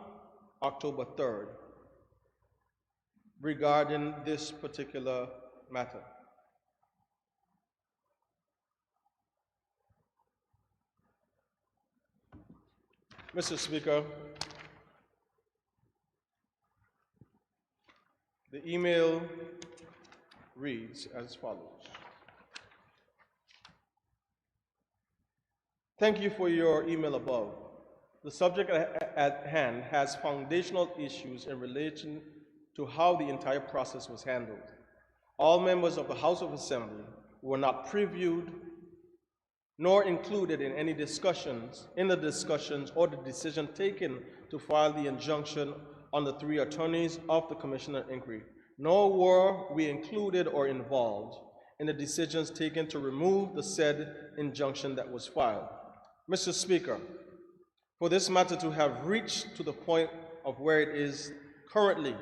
October 3rd regarding this particular matter. Mr. Speaker, the email reads as follows. Thank you for your email above. The subject at hand has foundational issues in relation to how the entire process was handled. All members of the House of Assembly were not previewed nor included in any discussions, or the decision taken to file the injunction on the three attorneys of the Commissioner of Inquiry, nor were we included or involved in the decisions taken to remove the said injunction that was filed. Mr. Speaker, for this matter to have reached to the point of where it is currently,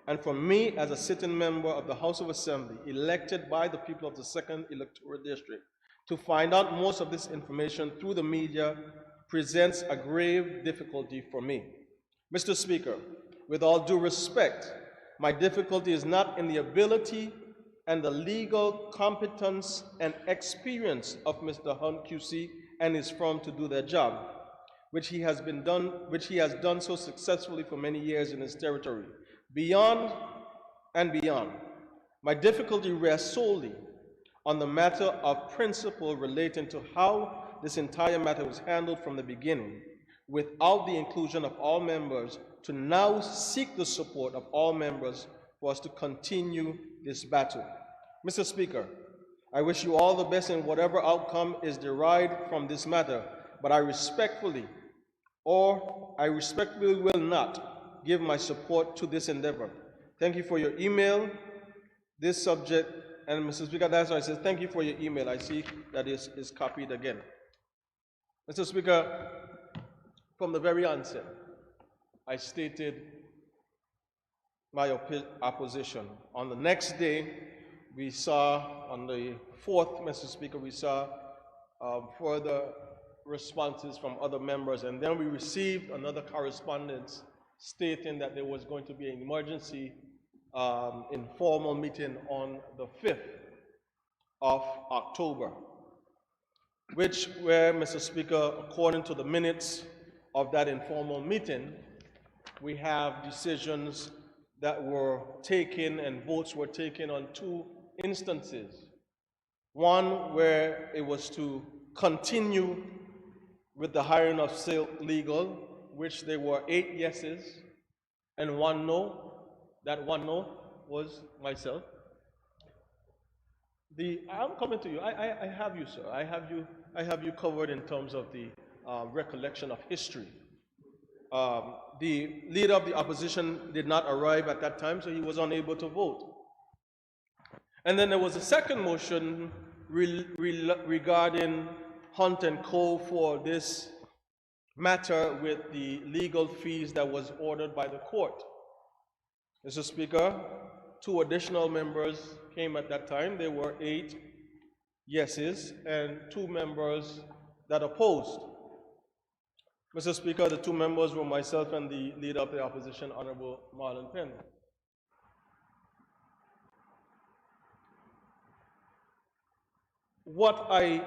and for me as a sitting member of the House of Assembly, elected by the people of the 2nd Electoral District, to find out most of this information through the media presents a grave difficulty for me. Mr. Speaker, with all due respect, my difficulty is not in the ability and the legal competence and experience of Mr. Hunt QC and his firm to do their job, which he has done so successfully for many years in his territory. Beyond and beyond, my difficulty rests solely on the matter of principle relating to how this entire matter was handled from the beginning, without the inclusion of all members, to now seek the support of all members for us to continue this battle. Mr. Speaker, I wish you all the best in whatever outcome is derived from this matter, but I respectfully will not give my support to this endeavor. Thank you for your email. This subject, and Mr. Speaker, that's why I said thank you for your email. I see that is copied again. Mr. Speaker, from the very onset, I stated my opposition. On the next day, we saw, on the 4th, Mr. Speaker, we saw further responses from other members, and then we received another correspondence stating that there was going to be an emergency informal meeting on the 5th of October, where, Mr. Speaker, according to the minutes of that informal meeting, we have decisions that were taken and votes were taken on 2 instances. One where it was to continue with the hiring of Silk Legal, which there were 8 yeses and 1 no. That 1 no was myself. I'm coming to you. I have you, sir. I have you covered in terms of the recollection of history. The leader of the opposition did not arrive at that time, so he was unable to vote. And then there was a second motion regarding Hunt and Co. for this matter with the legal fees that was ordered by the court. Mr. Speaker, 2 additional members came at that time. There were 8 yeses and 2 members that opposed. Mr. Speaker, the 2 members were myself and the leader of the opposition, Honorable Marlon Penn. What I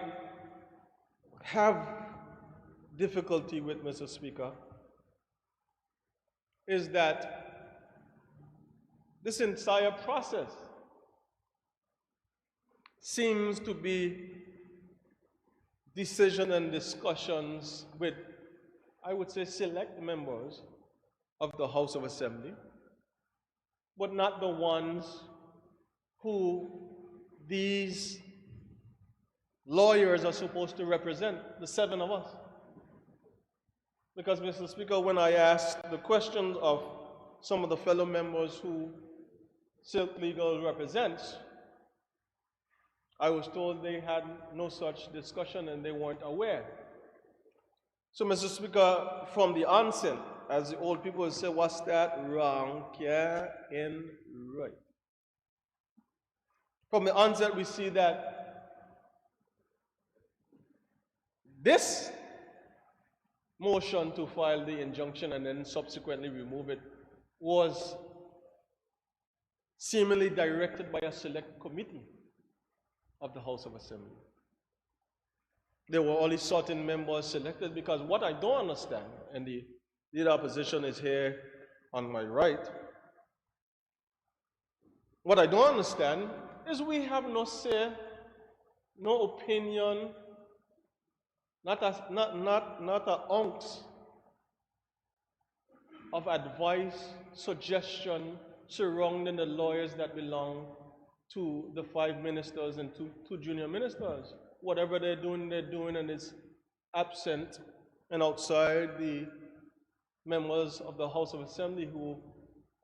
have difficulty with, Mr. Speaker, is that this entire process seems to be decision and discussions with, I would say, select members of the House of Assembly, but not the ones who these lawyers are supposed to represent, the 7 of us. Because, Mr. Speaker, when I asked the questions of some of the fellow members who Silk Legal represents, I was told they had no such discussion and they weren't aware. So, Mr. Speaker, from the onset, as the old people say, what's that? Wrong, care, in, right. From the onset, we see that this motion to file the injunction and then subsequently remove it was seemingly directed by a select committee of the House of Assembly. There were only certain members selected, because what I don't understand, and the leader opposition is here on my right, what I don't understand is we have no say, no opinion, not an ounce of advice, suggestion surrounding the lawyers that belong to the 5 ministers and 2 junior ministers. Whatever they're doing, and it's absent and outside the members of the House of Assembly who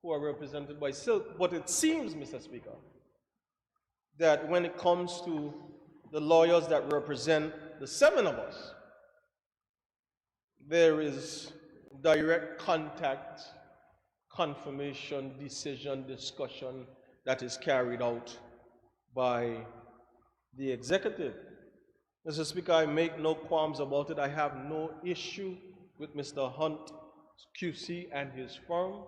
are represented by Silk. But it seems, Mr. Speaker, that when it comes to the lawyers that represent the 7 of us, there is direct contact, confirmation, decision, discussion that is carried out by the executive. Mr. Speaker, I make no qualms about it. I have no issue with Mr. Hunt, QC, and his firm.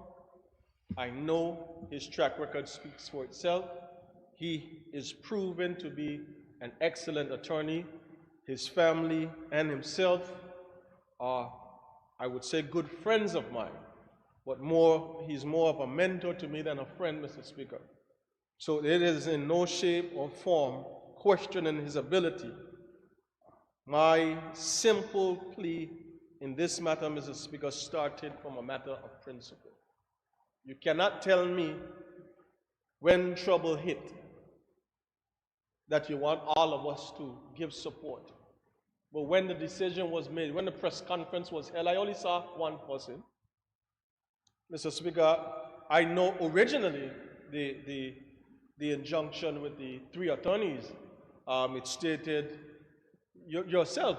I know his track record speaks for itself. He is proven to be an excellent attorney. His family and himself are, I would say, good friends of mine. But he's more of a mentor to me than a friend, Mr. Speaker. So it is in no shape or form questioning his ability. My simple plea in this matter, Mr. Speaker, started from a matter of principle. You cannot tell me when trouble hit that you want all of us to give support. But when the decision was made, when the press conference was held, I only saw one person. Mr. Speaker, I know originally the injunction with the 3 attorneys, it stated yourself,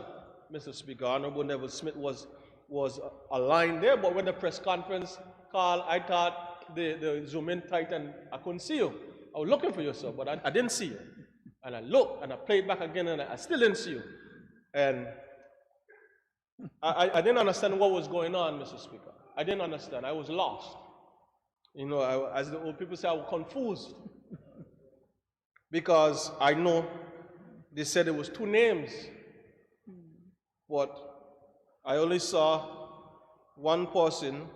Mr. Speaker, Honorable Neville Smith was a line there, but when the press conference called, I thought the zoom in tight and I couldn't see you. I was looking for you, sir, but I didn't see you. And I looked and I played back again and I still didn't see you. And I didn't understand what was going on, Mr. Speaker. I didn't understand. I was lost. You know, as the old people say, I was confused. Because I know they said it was 2 names, but I only saw one person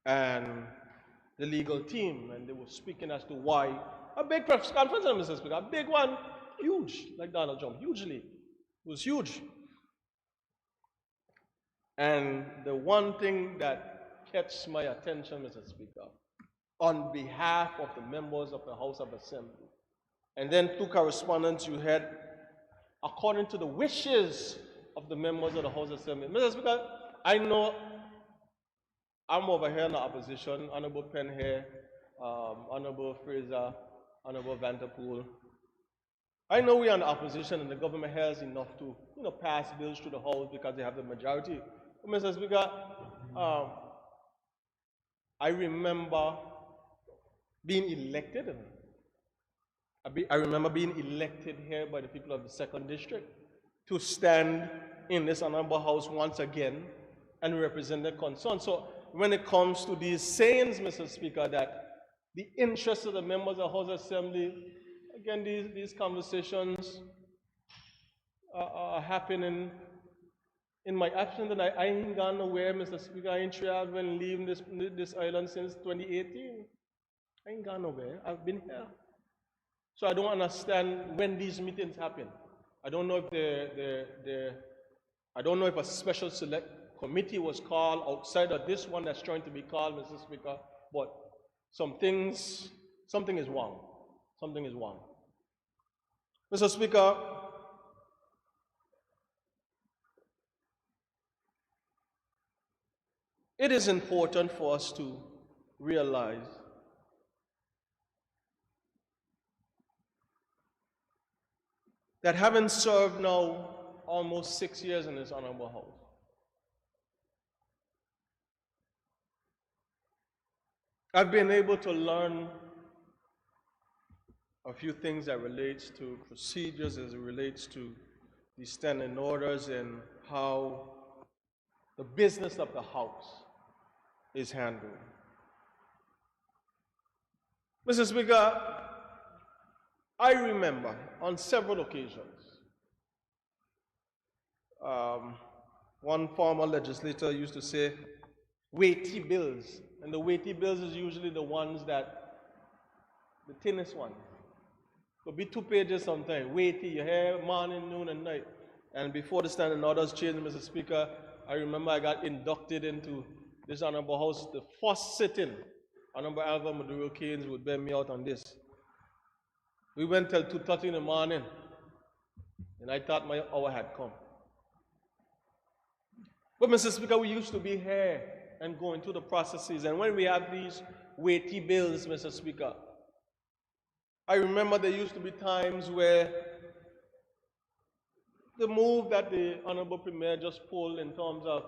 and the legal team, and they were speaking as to why a big press conference, Mr. Speaker, a big one, huge, like Donald Trump, hugely. It was huge. And the one thing that catches my attention, Mr. Speaker, on behalf of the members of the House of Assembly, and then two correspondents you had, according to the wishes of the members of the House of Assembly. Mr. Speaker, I know I'm over here in the opposition, Honorable Penn here, Honorable Fraser, Honorable Vanterpool. I know we are in the opposition and the government has enough to pass bills through the House because they have the majority. But Mr. Speaker, I remember being elected. I remember being elected here by the people of the 2nd District to stand in this honorable House once again and represent their concerns. So when it comes to these sayings, Mr. Speaker, that the interests of the members of the House Assembly, again, these conversations are happening in my absence, and I ain't gone nowhere, Mr. Speaker. I ain't traveling, leaving this island since 2018. I ain't gone nowhere. I've been here. So I don't understand when these meetings happen. I don't know if I don't know if a special select committee was called outside of this one that's trying to be called, Mr. Speaker, but something is wrong. Something is wrong. Mr. Speaker, it is important for us to realize that having served now almost 6 years in this honorable House, I've been able to learn a few things that relates to procedures, as it relates to the standing orders and how the business of the House is handled. Mr. Speaker, I remember on several occasions, one former legislator used to say, weighty bills. And the weighty bills is usually the ones that, the thinnest ones. Could be 2 pages sometimes, weighty, you hear morning, noon, and night. And before the standing orders changed, Mr. Speaker, I remember I got inducted into this honorable House, the first sitting. Honorable Alva Maduro Keynes would bear me out on this. We went till 2:30 in the morning, and I thought my hour had come. But Mr. Speaker, we used to be here and going through the processes, and when we have these weighty bills, Mr. Speaker, I remember there used to be times where the move that the Honorable Premier just pulled in terms of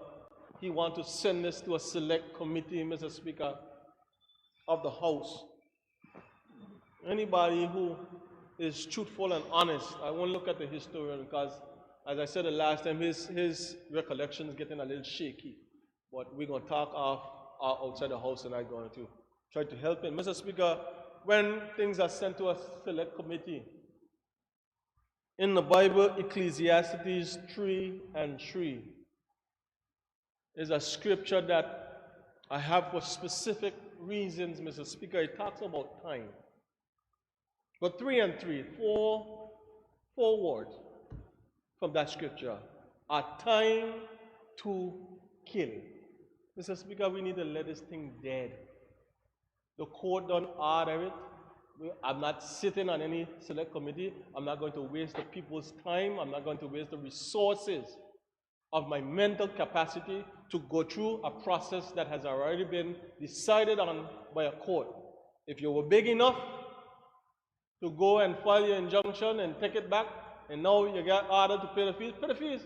he wants to send this to a select committee, Mr. Speaker, of the House. Anybody who is truthful and honest, I won't look at the historian because, as I said the last time, his recollection is getting a little shaky. But we're going to talk outside the House and I'm going to try to help him. Mr. Speaker, when things are sent to a select committee, in the Bible, Ecclesiastes 3:3 is a scripture that I have for specific reasons, Mr. Speaker. It talks about time. But 3:3, four words from that scripture, a time to kill. Mr. Speaker, we need to let this thing dead. The court don't order it. I'm not sitting on any select committee. I'm not going to waste the people's time. I'm not going to waste the resources of my mental capacity to go through a process that has already been decided on by a court. If you were big enough to go and file your injunction and take it back, and now you got ordered to pay the fees, pay the fees.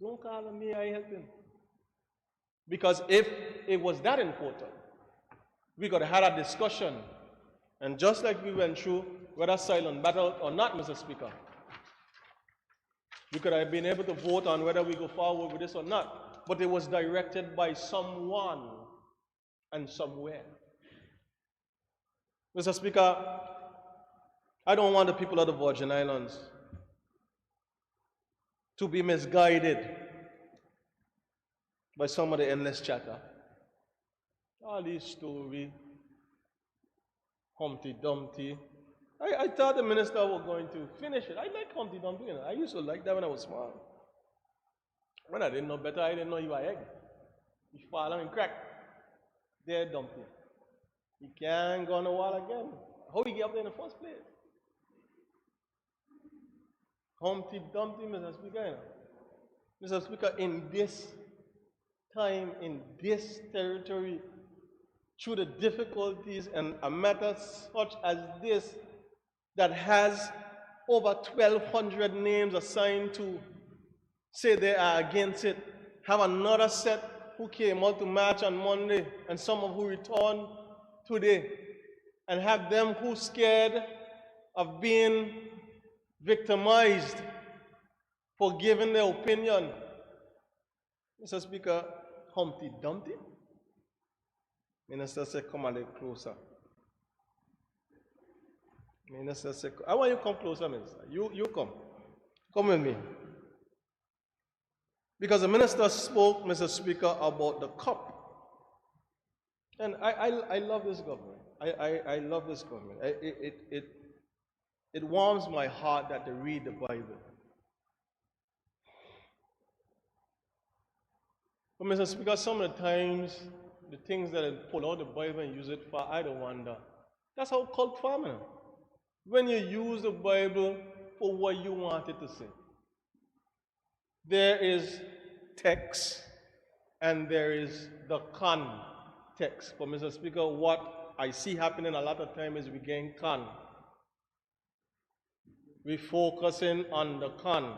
Don't call on me, I help him. Because if it was that important, we could have had a discussion. And just like we went through whether silent battle or not, Mr. Speaker, we could have been able to vote on whether we go forward with this or not. But it was directed by someone and somewhere. Mr. Speaker, I don't want the people of the Virgin Islands to be misguided by some of the endless chatter. All these stories, Humpty Dumpty. I thought the minister was going to finish it. I like Humpty Dumpty. You know. I used to like that when I was small. When I didn't know better, I didn't know he was egg. He fall and crack. There, Dumpty. He can't go on the wall again. How he get up there in the first place? Humpty Dumpty, Mr. Speaker. You know. Mr. Speaker, in this time, in this territory, through the difficulties and a matter such as this that has over 1,200 names assigned to say they are against it, have another set who came out to march on Monday and some of who returned today, and have them who scared of being victimized for giving their opinion. Mr. Speaker, Humpty Dumpty? Minister said, come a little closer. Minister said, I want you to come closer, Minister. You come. Come with me. Because the minister spoke, Mr. Speaker, about the cup. And I love this government. I love this government. It warms my heart that they read the Bible. But Mr. Speaker, some of the times, the things that I pull out the Bible and use it for, I don't wonder. That's how cult farming. When you use the Bible for what you want it to say. There is text and there is the context. But Mr. Speaker, what I see happening a lot of times is we gain con. We're focusing on the con.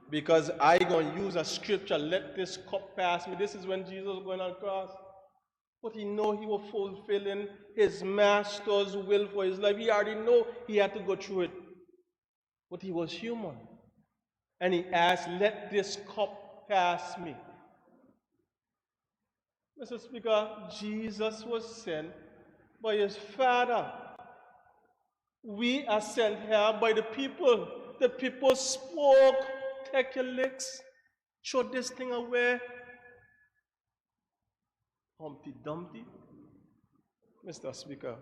Because I going to use a scripture, let this cup pass me. This is when Jesus was going on the cross. But he knew he was fulfilling his master's will for his life. He already knew he had to go through it. But he was human. And he asked, let this cup pass me. Mr. Speaker, Jesus was sent by his Father. We are sent here by the people. The people spoke. Take your licks. Throw this thing away. Humpty Dumpty. Mr. Speaker,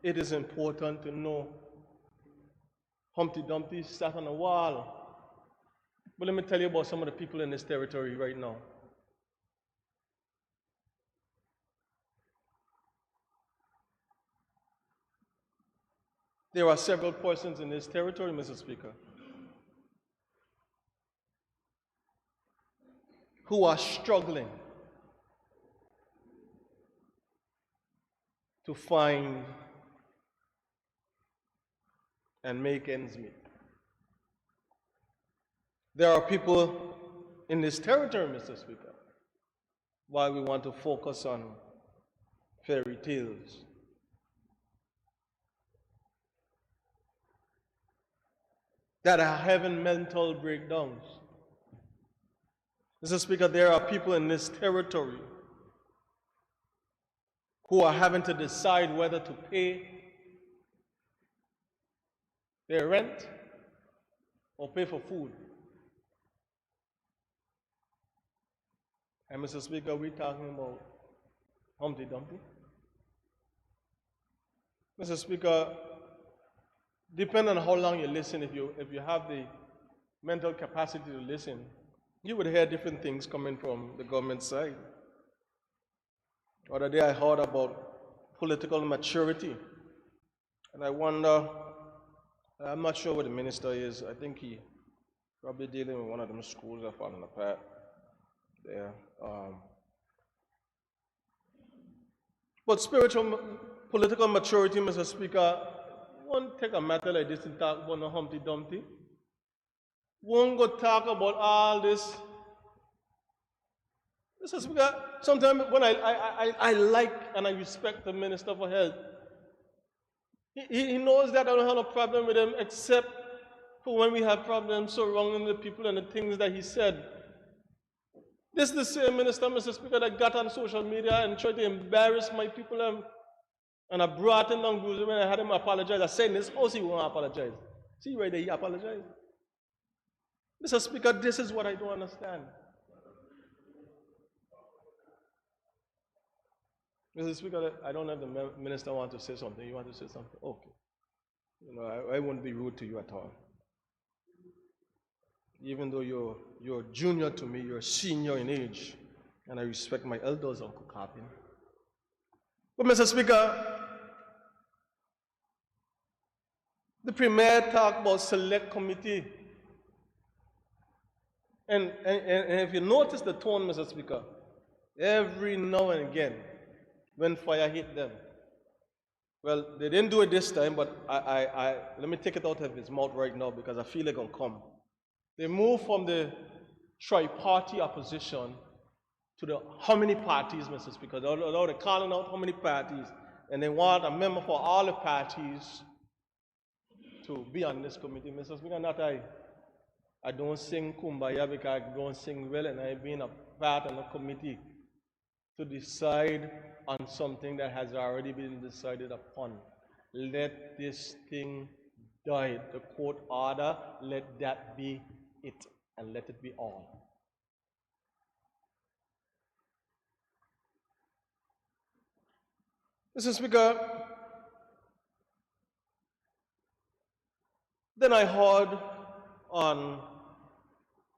it is important to know Humpty Dumpty sat on a wall. But let me tell you about some of the people in this territory right now. There are several persons in this territory, Mr. Speaker, who are struggling to find and make ends meet. There are people in this territory, Mr. Speaker, why we want to focus on fairy tales. That are having mental breakdowns. Mr. Speaker, there are people in this territory who are having to decide whether to pay their rent or pay for food. And Mr. Speaker, we're talking about Humpty Dumpty. Mr. Speaker, depending on how long you listen, if you have the mental capacity to listen, you would hear different things coming from the government side. The other day I heard about political maturity. And I wonder, I'm not sure where the minister is. I think he probably dealing with one of them schools that are falling apart there. But political maturity, Mr. Speaker, won't take a matter like this and talk about no Humpty Dumpty. Won't go talk about all this. Mr. Speaker, sometimes when I like and I respect the Minister for Health, he knows that I don't have no problem with him except for when we have problems surrounding the people and the things that he said. This is the same minister, Mr. Speaker, that got on social media and tried to embarrass my people. And I brought him down Bruce when I had him apologize. I said in this house he won't apologize. See right there, he apologized. Mr. Speaker, this is what I don't understand. Mr. Speaker, I don't know if the minister wants to say something. You want to say something? Okay. You know, I won't be rude to you at all. Even though you're junior to me, you're senior in age, and I respect my elders, Uncle Carpin. But Mr. Speaker, the Premier talked about select committee. And if you notice the tone, Mr. Speaker, every now and again, when fire hit them, well, they didn't do it this time, but let me take it out of his mouth right now because I feel it's going to come. They moved from the tri-party opposition to the how many parties, Mr. Speaker. They're calling out how many parties, and they want a member for all the parties to be on this committee, Mr. Speaker. Not I don't sing Kumbaya because I don't sing well, and I've been a part of the committee to decide on something that has already been decided upon. Let this thing die. The court order, let that be it, and let it be all. Mr. Speaker, then I heard on,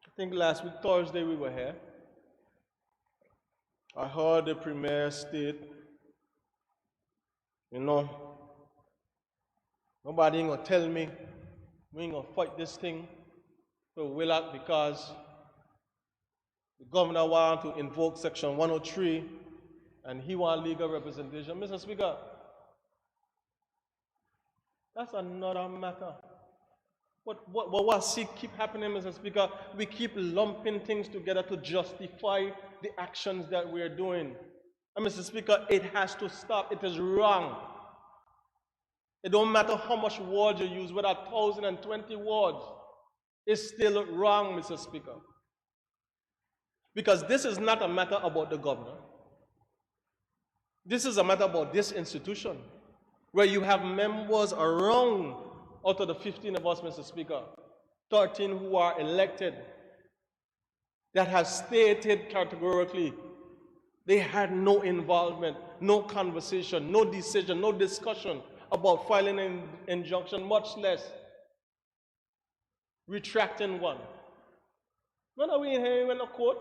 I think last week, Thursday, we were here. I heard the Premier state, you know, nobody ain't gonna tell me we ain't gonna fight this thing for Willard because the governor want to invoke Section 103 and he want legal representation. Mr. Speaker, that's another matter. What keep happening, Mr. Speaker? We keep lumping things together to justify the actions that we're doing. And Mr. Speaker, it has to stop. It is wrong. It don't matter how much words you use, whether 1,020 words, it's still wrong, Mr. Speaker. Because this is not a matter about the governor. This is a matter about this institution, where you have members around, out of the 15 of us, Mr. Speaker, 13 who are elected, that have stated categorically they had no involvement, no conversation, no decision, no discussion about filing an injunction, much less retracting one. None of we in here in the court.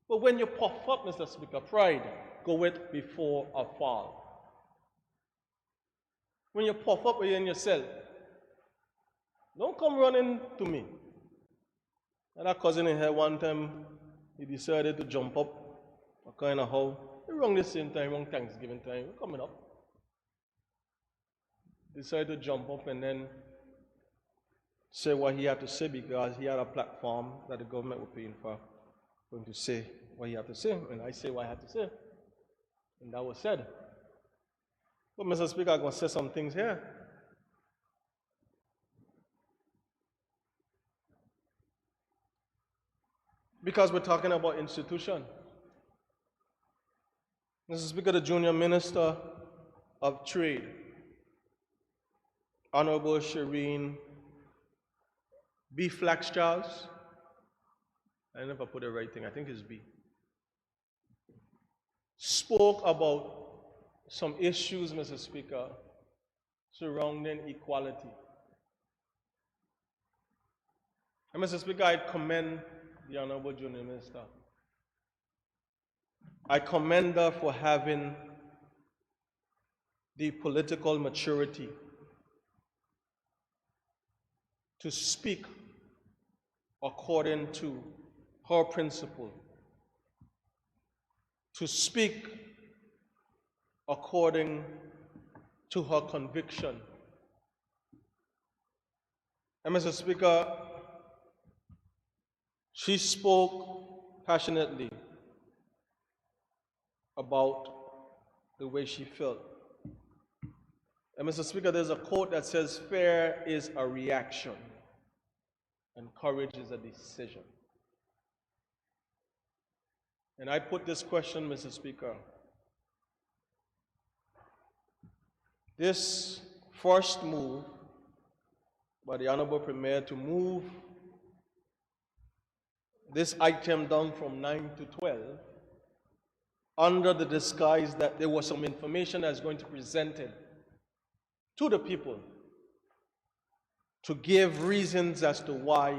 But when you puff up, Mr. Speaker, pride goeth before a fall. When you puff up within yourself, don't come running to me. And that cousin in here one time, he decided to jump up, a kind of how, around the same time, around Thanksgiving time, we're coming up. Decided to jump up and then say what he had to say because he had a platform that the government was paying for, going to say what he had to say, and I say what I had to say. And that was said. But Mr. Speaker, I'm going to say some things here. Because we're talking about institution. Mr. Speaker, the Junior Minister of Trade, Honorable Shireen B. Flax-Charles, I never put the right thing, I think it's B, spoke about some issues, Mr. Speaker, surrounding equality. And Mr. Speaker, I commend the Honorable Junior Minister. I commend her for having the political maturity to speak according to her principle, to speak according to her conviction. And Mr. Speaker, she spoke passionately about the way she felt. And Mr. Speaker, there's a quote that says, "Fear is a reaction, and courage is a decision." And I put this question, Mr. Speaker. This first move by the Honorable Premier to move this item down from 9 to 12 under the disguise that there was some information that's going to be presented to the people to give reasons as to why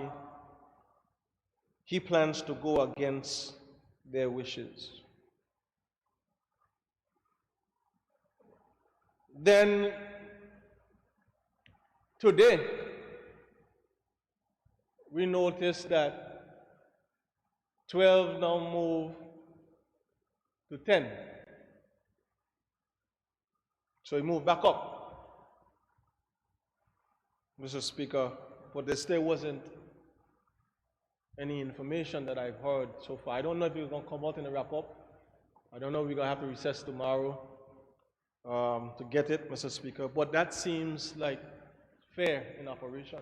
he plans to go against their wishes. Then today, we notice that 12 now move to 10. So he moved back up, Mr. Speaker, but there still wasn't any information that I've heard so far. I don't know if it's going to come out in the wrap-up. I don't know if we're going to have to recess tomorrow to get it, Mr. Speaker, but that seems like fair in operation.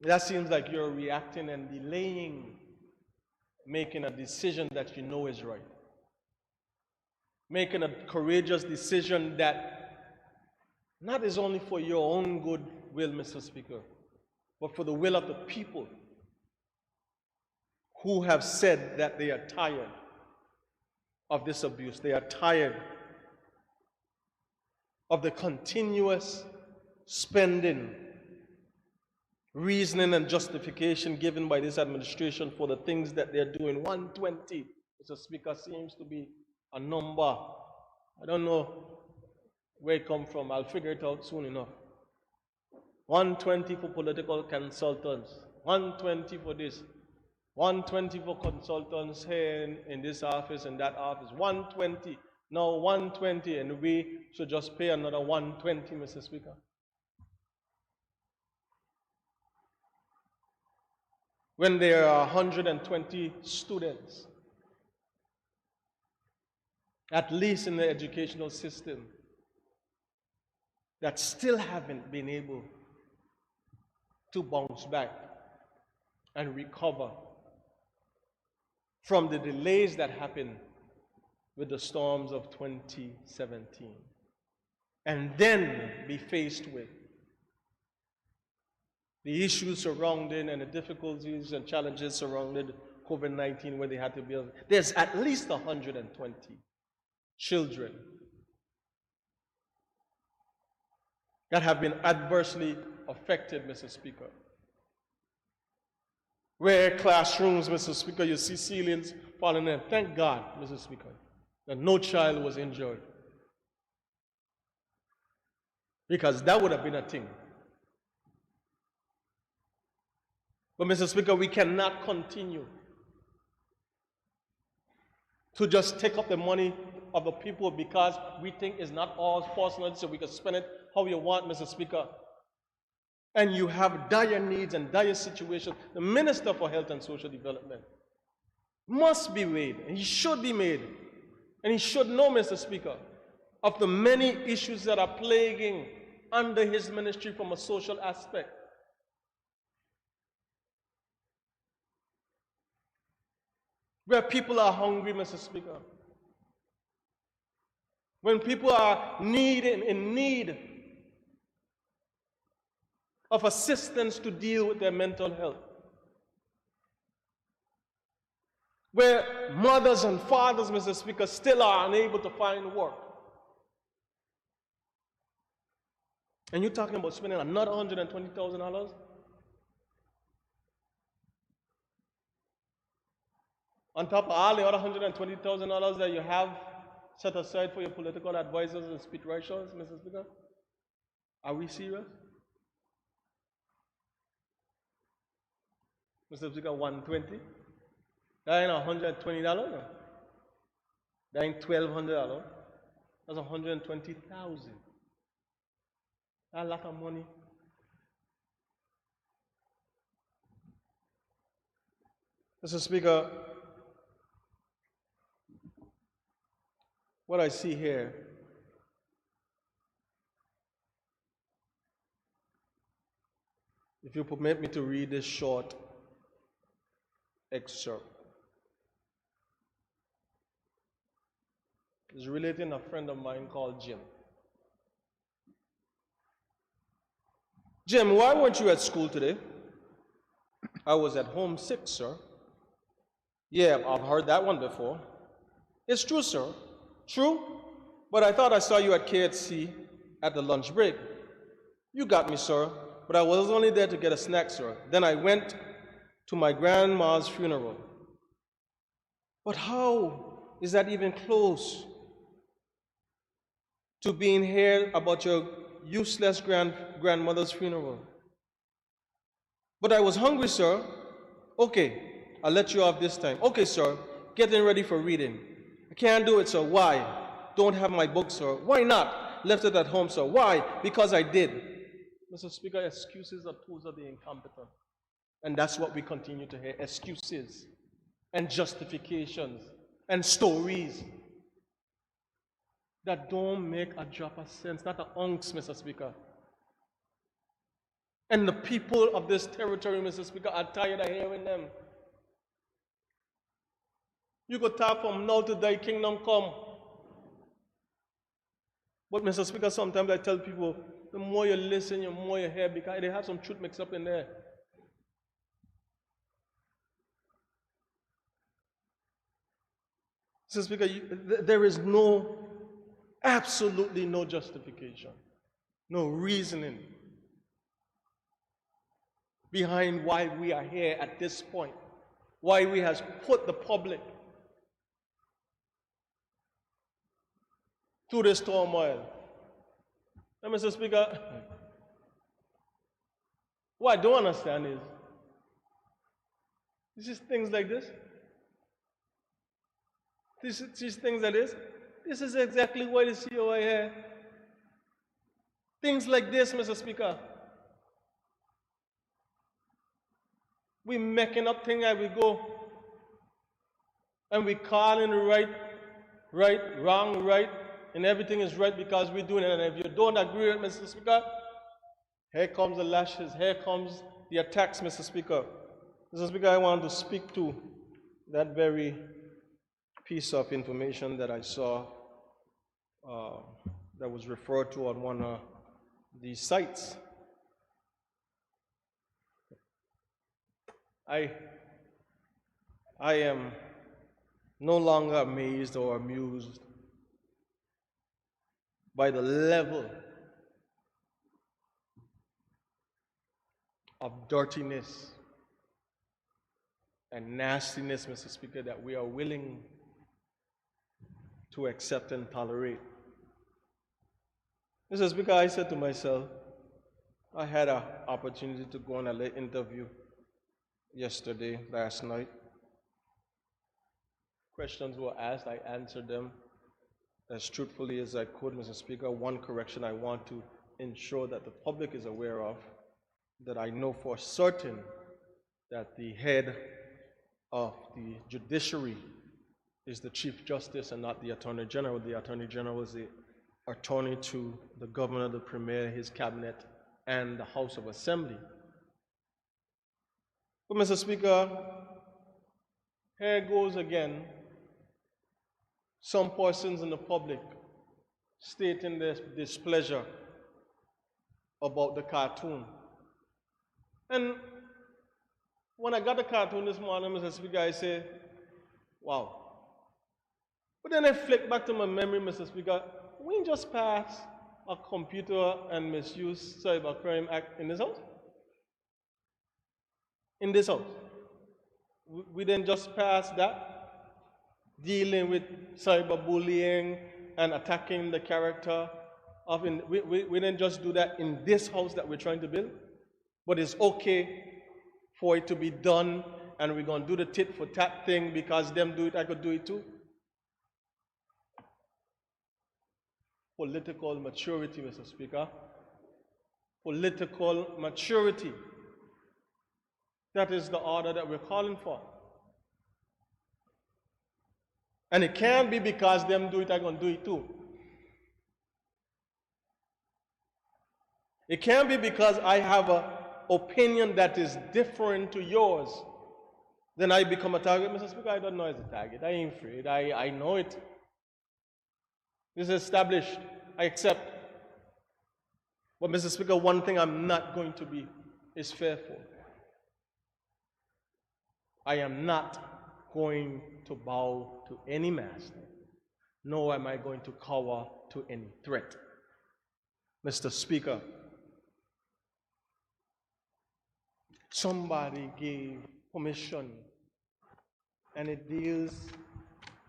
That seems like you're reacting and delaying making a decision that you know is right. Making a courageous decision that not is only for your own good will, Mr. Speaker, but for the will of the people who have said that they are tired of this abuse. They are tired of the continuous spending, reasoning, and justification given by this administration for the things that they're doing. 120, Mr. Speaker, seems to be a number. I don't know where it comes from. I'll figure it out soon enough. 120 for political consultants, 120 for this, 120 for consultants here in this office and that office, 120, now 120, and we should just pay another 120, Mr. Speaker. When there are 120 students, at least in the educational system, that still haven't been able to bounce back and recover from the delays that happened with the storms of 2017, and then be faced with the issues surrounding and the difficulties and challenges surrounding COVID-19 where they had to build. There's at least 120 children that have been adversely affected, Mr. Speaker. Where classrooms, Mr. Speaker, you see ceilings falling in. Thank God, Mr. Speaker, that no child was injured. Because that would have been a thing. But, Mr. Speaker, we cannot continue to just take up the money of the people because we think it's not ours personally, so we can spend it how you want, Mr. Speaker. And you have dire needs and dire situations. The Minister for Health and Social Development must be weighed, and he should be made. And he should know, Mr. Speaker, of the many issues that are plaguing under his ministry from a social aspect. Where people are hungry, Mr. Speaker. When people are in need of assistance to deal with their mental health. Where mothers and fathers, Mr. Speaker, still are unable to find work. And you're talking about spending another $120,000? On top of all the other $120,000 that you have set aside for your political advisors and speechwriters, Mr. Speaker? Are we serious? Mr. Speaker, 120? That ain't $120. No? That ain't $1,200. That's $120,000. That's a lot of money. Mr. Speaker, what I see here if you permit me to read this short excerpt. It's relating a friend of mine called Jim. Jim, why weren't you at school today? I was at home sick, sir. Yeah, I've heard that one before. It's true, sir. True. But I thought I saw you at KHC at the lunch break. You got me, sir. But I was only there to get a snack, sir. Then I went to my grandma's funeral. But how is that even close to being here about your useless grandmother's funeral? But I was hungry, sir. Okay, I'll let you off this time. Okay, sir, getting ready for reading. I can't do it, sir. Why? Don't have my book, sir. Why not? Left it at home, sir. Why? Because I did. Mr. Speaker, excuses are tools of the incompetent. And that's what we continue to hear, excuses and justifications and stories that don't make a drop of sense, not an ounce, Mr. Speaker. And the people of this territory, Mr. Speaker, are tired of hearing them. You could talk from now to thy kingdom come. But Mr. Speaker, sometimes I tell people, the more you listen, the more you hear, because they have some truth mixed up in there. Mr. Speaker, there is absolutely no justification, no reasoning behind why we are here at this point, why we have put the public through this turmoil. And Mr. Speaker, what I don't understand is, it's just things like this. These things like this. This is exactly why the CEO are here. Things like this, Mr. Speaker. We making up things as we go. And we calling right, wrong, right, and everything is right because we're doing it. And if you don't agree with Mr. Speaker, here comes the lashes, here comes the attacks, Mr. Speaker. Mr. Speaker, I want to speak to that very piece of information that I saw that was referred to on one of these sites. I am no longer amazed or amused by the level of dirtiness and nastiness, Mr. Speaker, that we are willing to accept and tolerate. Mr. Speaker, I said to myself, I had an opportunity to go on an interview last night. Questions were asked, I answered them as truthfully as I could, Mr. Speaker. One correction I want to ensure that the public is aware of, that I know for certain that the head of the judiciary is the Chief Justice and not the Attorney General. The Attorney General is the attorney to the Governor, the Premier, his cabinet, and the House of Assembly. But Mr. Speaker, here goes again some persons in the public stating their displeasure about the cartoon. And when I got the cartoon this morning, Mr. Speaker, I said, wow. But then I flick back to my memory, Mr. Speaker, we just passed a Computer and Misuse Cybercrime Act in this house. In this house. We didn't just pass that, dealing with cyberbullying and attacking the character of, we didn't just do that in this house that we're trying to build, but it's okay for it to be done, and we're going to do the tit for tat thing because them do it, I could do it too. Political maturity, Mr. Speaker. Political maturity. That is the order that we're calling for. And it can't be because them do it, I'm going to do it too. It can't be because I have an opinion that is different to yours. Then I become a target. Mr. Speaker, I don't know as a target. I ain't afraid. I know it. This is established. I accept. But Mr. Speaker, one thing I'm not going to be is fearful. I am not going to bow to any master, nor am I going to cower to any threat. Mr. Speaker, somebody gave permission, and it deals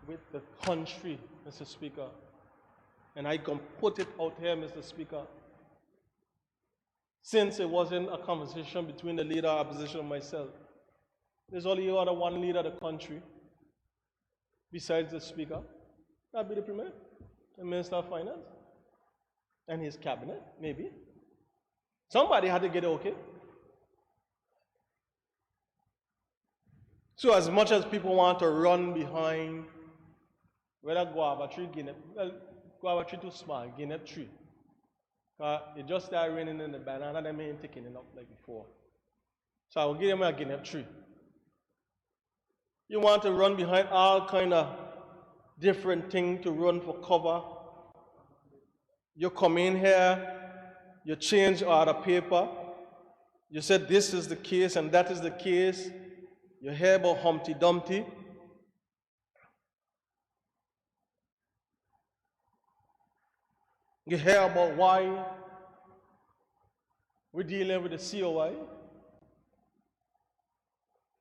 with the country, Mr. Speaker. And I can put it out here, Mr. Speaker. Since it wasn't a conversation between the leader of opposition and myself, there's only other one leader of the country besides the Speaker. That'd be the Premier, the Minister of Finance, and his cabinet, maybe. Somebody had to get it okay. So as much as people want to run behind whether guava tree, well, guava tree too small, guinea tree. It just started raining in the banana, them ain't taking it up like before. So I will give them a guinea tree. You want to run behind all kind of different things to run for cover. You come in here, you change all the paper. You said this is the case and that is the case. You hear about Humpty Dumpty. You hear about why we're dealing with the COI.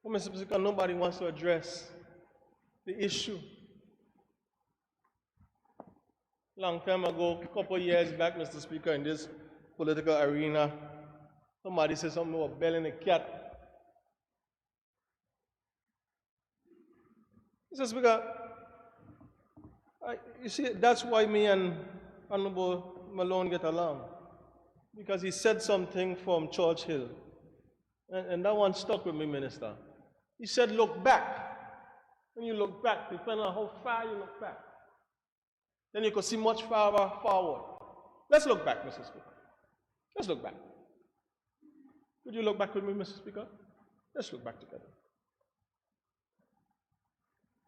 Well, Mr. Speaker, nobody wants to address the issue. Long time ago, a couple of years back, Mr. Speaker, in this political arena, somebody said something about belling a cat. Mr. Speaker, you see, that's why me and Honorable Malone get along. Because he said something from Church Hill. And that one stuck with me, Minister. He said, look back. When you look back, depending on how far you look back, then you can see much farther forward. Let's look back, Mr. Speaker. Let's look back. Would you look back with me, Mr. Speaker? Let's look back together.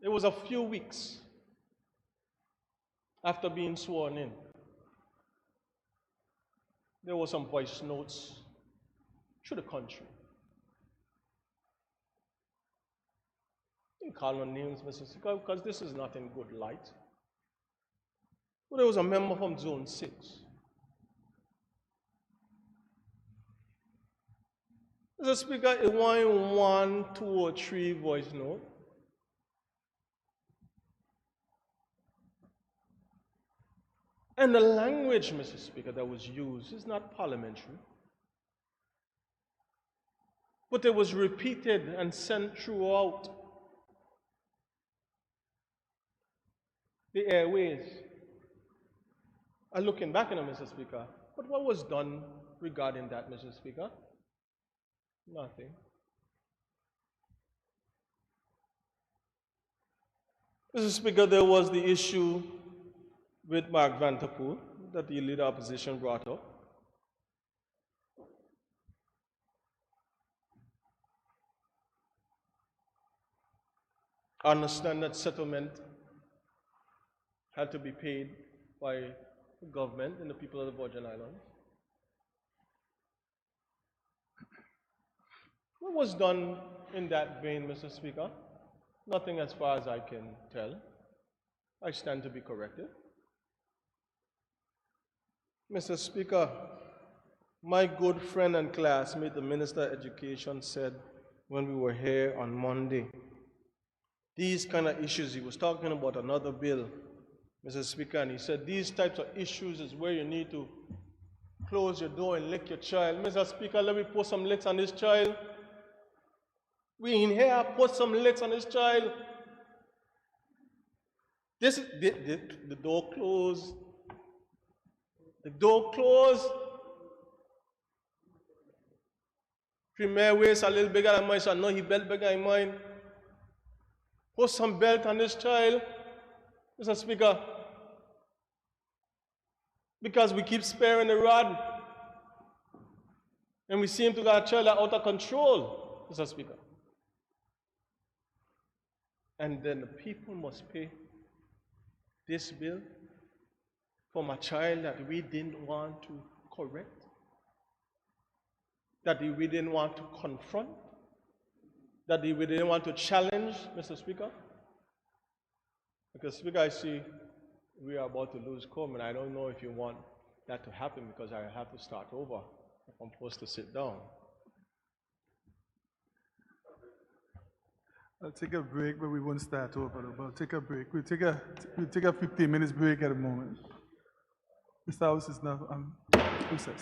It was a few weeks after being sworn in. There were some voice notes through the country. You call no names, Mr. Speaker, because this is not in good light. But there was a member from Zone 6. Mr. Speaker, it wasn't 1, 2, or 3 voice note. And the language, Mr. Speaker, that was used is not parliamentary. But it was repeated and sent throughout the airways. I'm looking back on it, Mr. Speaker. But what was done regarding that, Mr. Speaker? Nothing. Mr. Speaker, there was the issue with Mark Vanterpool that the leader opposition brought up. I understand that settlement had to be paid by the government and the people of the Virgin Islands. What was done in that vein, Mr. Speaker? Nothing as far as I can tell. I stand to be corrected. Mr. Speaker, my good friend and classmate, the Minister of Education, said when we were here on Monday, these kind of issues, he was talking about another bill, Mr. Speaker, and he said these types of issues is where you need to close your door and lick your child. Mr. Speaker, let me put some licks on this child. We in here put some licks on this child. This is the door closed. The door closed. Premier waist a little bigger than mine, so I know he belt bigger than mine. Put some belt on this child, Mr. Speaker. Because we keep sparing the rod. And we seem to got a child out of control, Mr. Speaker. And then the people must pay this bill from a child that we didn't want to correct, that we didn't want to confront. that we didn't want to challenge, Mr. Speaker? Because, Speaker, I see we are about to lose quorum, and I don't know if you want that to happen because I have to start over if I'm supposed to sit down. I'll take a break, but we won't start over. But I'll take a break. We'll take a 15 minutes break at the moment. This house is now on recess.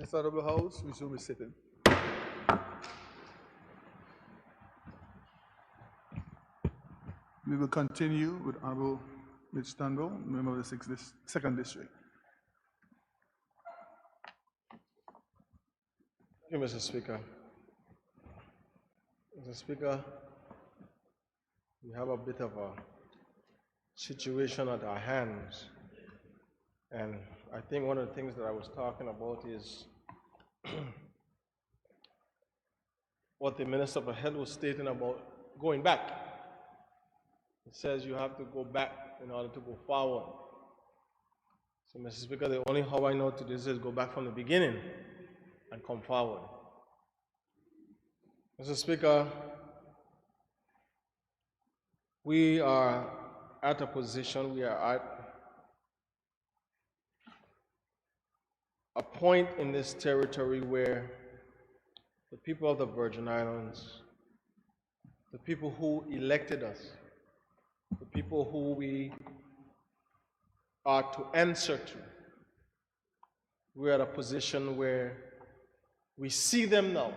This honorable House resume its sitting. We will continue with Honorable Mitch Turnbull, member of the 2nd District. Thank you, Mr. Speaker. Mr. Speaker, we have a bit of a situation at our hands. And I think one of the things that I was talking about is what the Minister for Health was stating about going back. It says you have to go back in order to go forward. So, Mr. Speaker, the only how I know to do this is go back from the beginning and come forward. Mr. Speaker, we are at a position, we are at a point in this territory where the people of the Virgin Islands, the people who elected us, the people who we are to answer to, we're at a position where we see them now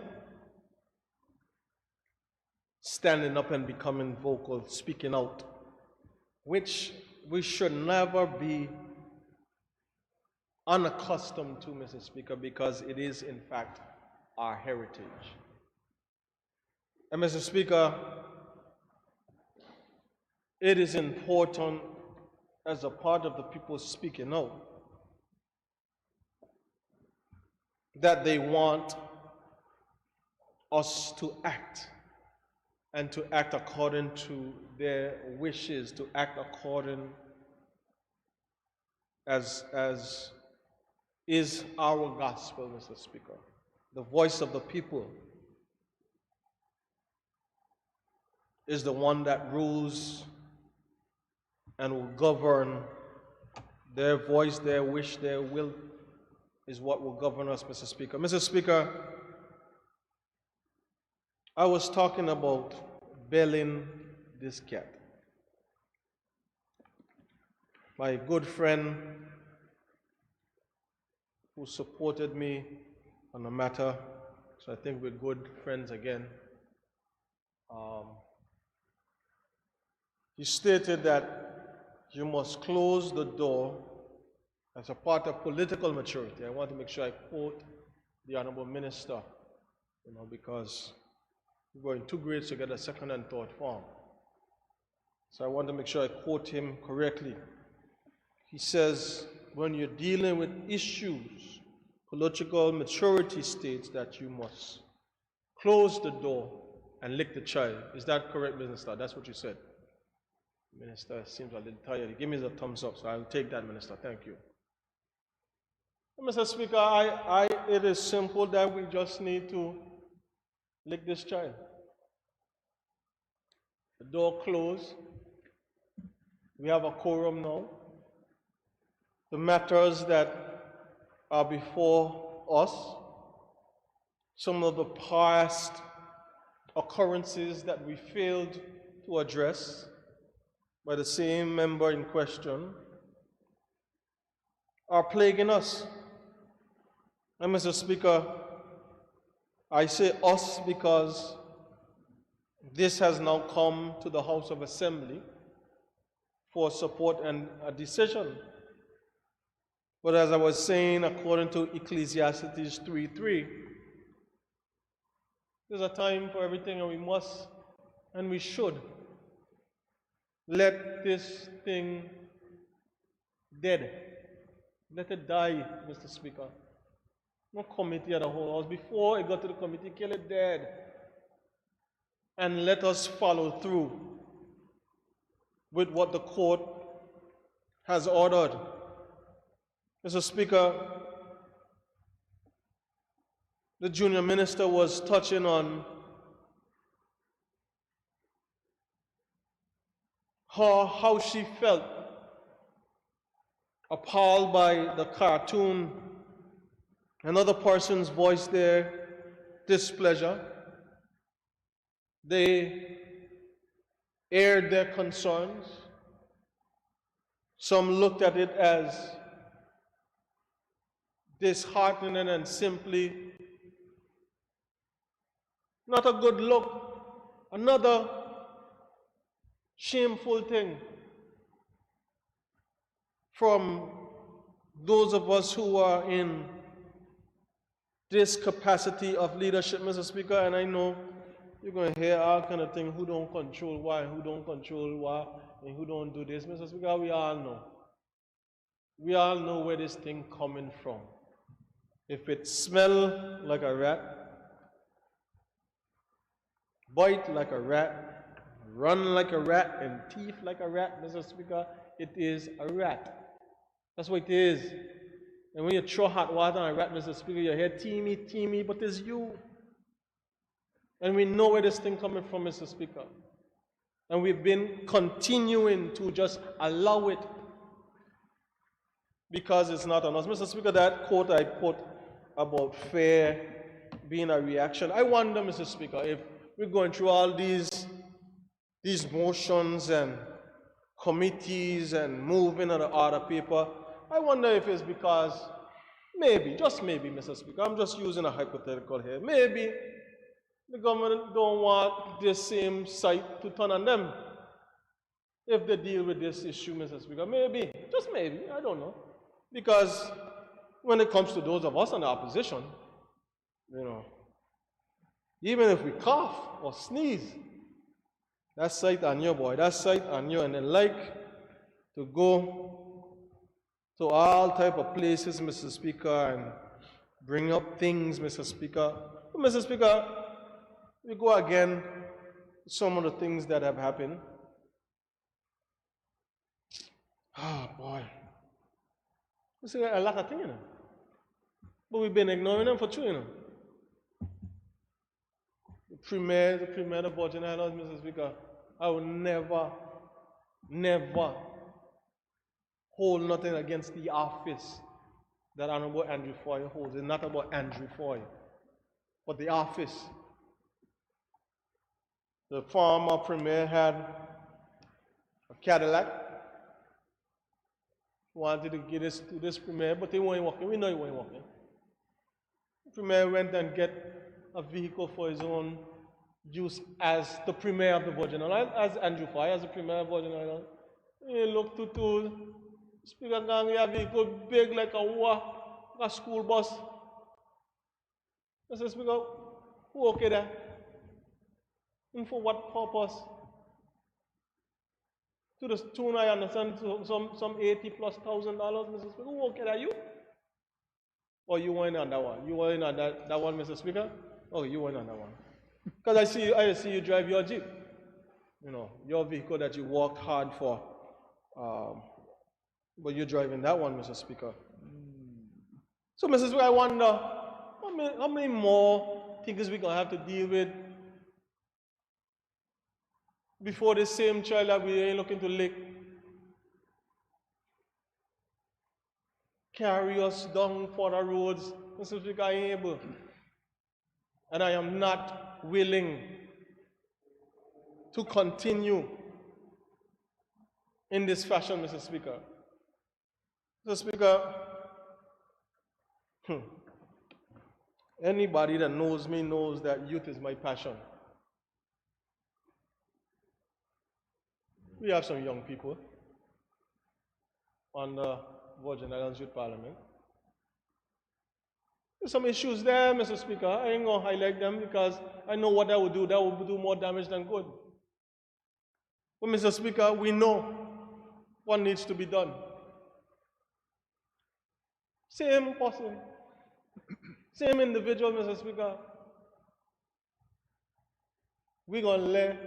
standing up and becoming vocal, speaking out, which we should never be unaccustomed to, Mr. Speaker, because it is in fact our heritage. And Mr. Speaker, it is important as a part of the people speaking out that they want us to act, and to act according to their wishes, to act according as is our gospel, Mr. Speaker. The voice of the people is the one that rules and will govern. Their voice, their wish, their will is what will govern us, Mr. Speaker. Mr. Speaker, I was talking about belling this cat. My good friend who supported me on the matter, so I think we're good friends again. He stated that you must close the door as a part of political maturity. I want to make sure I quote the Honorable Minister, because we're in 2 grades to get a 2nd and 3rd form. So I want to make sure I quote him correctly. He says, when you're dealing with issues, political maturity states that you must close the door and lick the child. Is that correct, Minister? That's what you said. Minister seems a little tired. Give me the thumbs up, so I'll take that, Minister. Thank you. Mr. Speaker, it is simple that we just need to lick this child. The door closed. We have a quorum now. The matters that are before us, some of the past occurrences that we failed to address by the same member in question, are plaguing us. And Mr. Speaker, I say us because this has now come to the House of Assembly for support and a decision. But as I was saying, according to Ecclesiastes 3:3, there's a time for everything, and we must and we should let this thing dead. Let it die, Mr. Speaker. No committee at the whole house. Before it got to the committee, kill it dead. And let us follow through with what the court has ordered. Mr. Speaker, the junior minister was touching on how she felt appalled by the cartoon. Another person's voiced their displeasure. They aired their concerns. Some looked at it as disheartening and simply not a good look. Another shameful thing from those of us who are in this capacity of leadership, Mr. Speaker, and I know you're going to hear all kind of things, who don't control why, who don't control why, and who don't do this. Mr. Speaker, we all know. We all know where this thing coming from. If it smell like a rat, bite like a rat, run like a rat, and teeth like a rat, Mr. Speaker, it is a rat. That's what it is. And when you throw hot water on a rat, Mr. Speaker, you hear teamy, teamy, but it's you. And we know where this thing coming from, Mr. Speaker. And we've been continuing to just allow it because it's not on us. Mr. Speaker, that quote I put about fear being a reaction, I wonder, Mr. Speaker, if we're going through all these motions and committees and moving on the order paper, I wonder if it's because maybe, just maybe, Mr. Speaker, I'm just using a hypothetical here, maybe the government don't want this same site to turn on them if they deal with this issue, Mr. Speaker. Maybe, just maybe, I don't know. Because when it comes to those of us in the opposition, you know, even if we cough or sneeze, that site on you, boy, that site on you, and they like to go to all type of places, Mr. Speaker, and bring up things, Mr. Speaker. But, Mr. Speaker, we go again to some of the things that have happened. Oh, boy. We see a lot of things, you know. But we've been ignoring them for 2 years, you know. The premier of Virgin Islands, Mr. Speaker, I will never hold nothing against the office that Honorable Andrew Foy holds. It's not about Andrew Foy, but the office. The former premier had a Cadillac, wanted to get this to this premier, but he wasn't working. We know he wasn't working. The premier went and get a vehicle for his own use as the premier of the Virgin Islands, as Andrew Foy, as the premier of Virgin Islands. He looked to Speaker Gang, he had a vehicle big like a school bus. I said, Speaker, who okay there? And for what purpose? To the tune, I understand, some $80,000+, Mr. Speaker. Who okay there, you? Or you went on that one? You were in on that one, Mr. Speaker? Oh, you went on that one. Because I see you drive your Jeep. You know, your vehicle that you worked hard for. But you're driving that one, Mr. Speaker. So, Mr. Speaker, I wonder, how many more things we're going to have to deal with before the same child that we ain't looking to lick carry us down for the roads. Mr. Speaker, I ain't able. And I am not willing to continue in this fashion, Mr. Speaker. Mr. Speaker, anybody that knows me knows that youth is my passion. We have some young people on the Virgin Islands Youth Parliament. There's some issues there, Mr. Speaker. I ain't going to highlight them because I know what that would do. That would do more damage than good. But, Mr. Speaker, we know what needs to be done. Same person, same individual, Mr. Speaker. We're going to let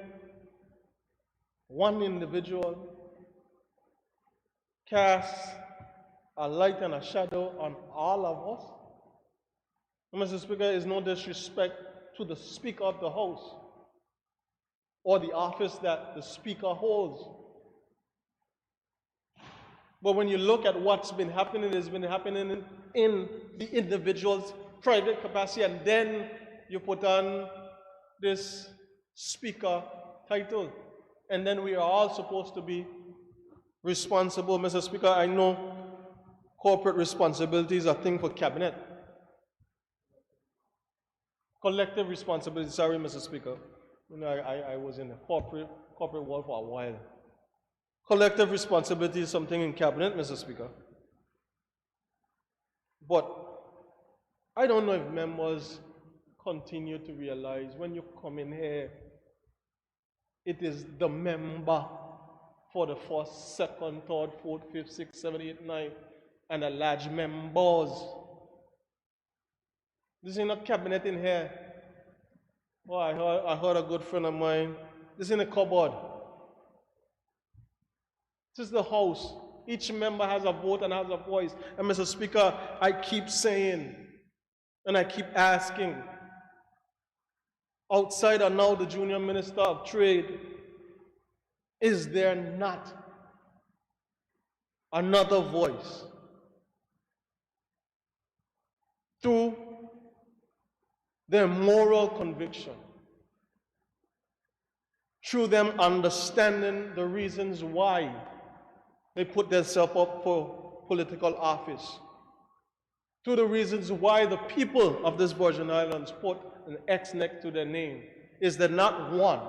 one individual cast a light and a shadow on all of us. Mr. Speaker, is no disrespect to the Speaker of the House or the office that the Speaker holds. But when you look at what's been happening, it's been happening in the individual's private capacity, and then you put on this Speaker title. And then we are all supposed to be responsible. Mr. Speaker, I know Corporate responsibility is a thing for cabinet. Collective responsibility, sorry, Mr. Speaker. You know, I was in the corporate world for a while. Collective responsibility is something in cabinet, Mr. Speaker. But I don't know if members continue to realize when you come in here, it is the member for the first, second, third, fourth, fifth, sixth, seventh, eighth, ninth, and the large members. This is not cabinet in here. Oh, I heard a good friend of mine. This is in a cupboard. This is the house. Each member has a vote and has a voice. And Mr. Speaker, I keep saying, and I keep asking, outside of now the Junior Minister of Trade, is there not another voice through their moral conviction, through them understanding the reasons why they put themselves up for political office, through the reasons why the people of this Virgin Islands put an X next to their name? Is there not one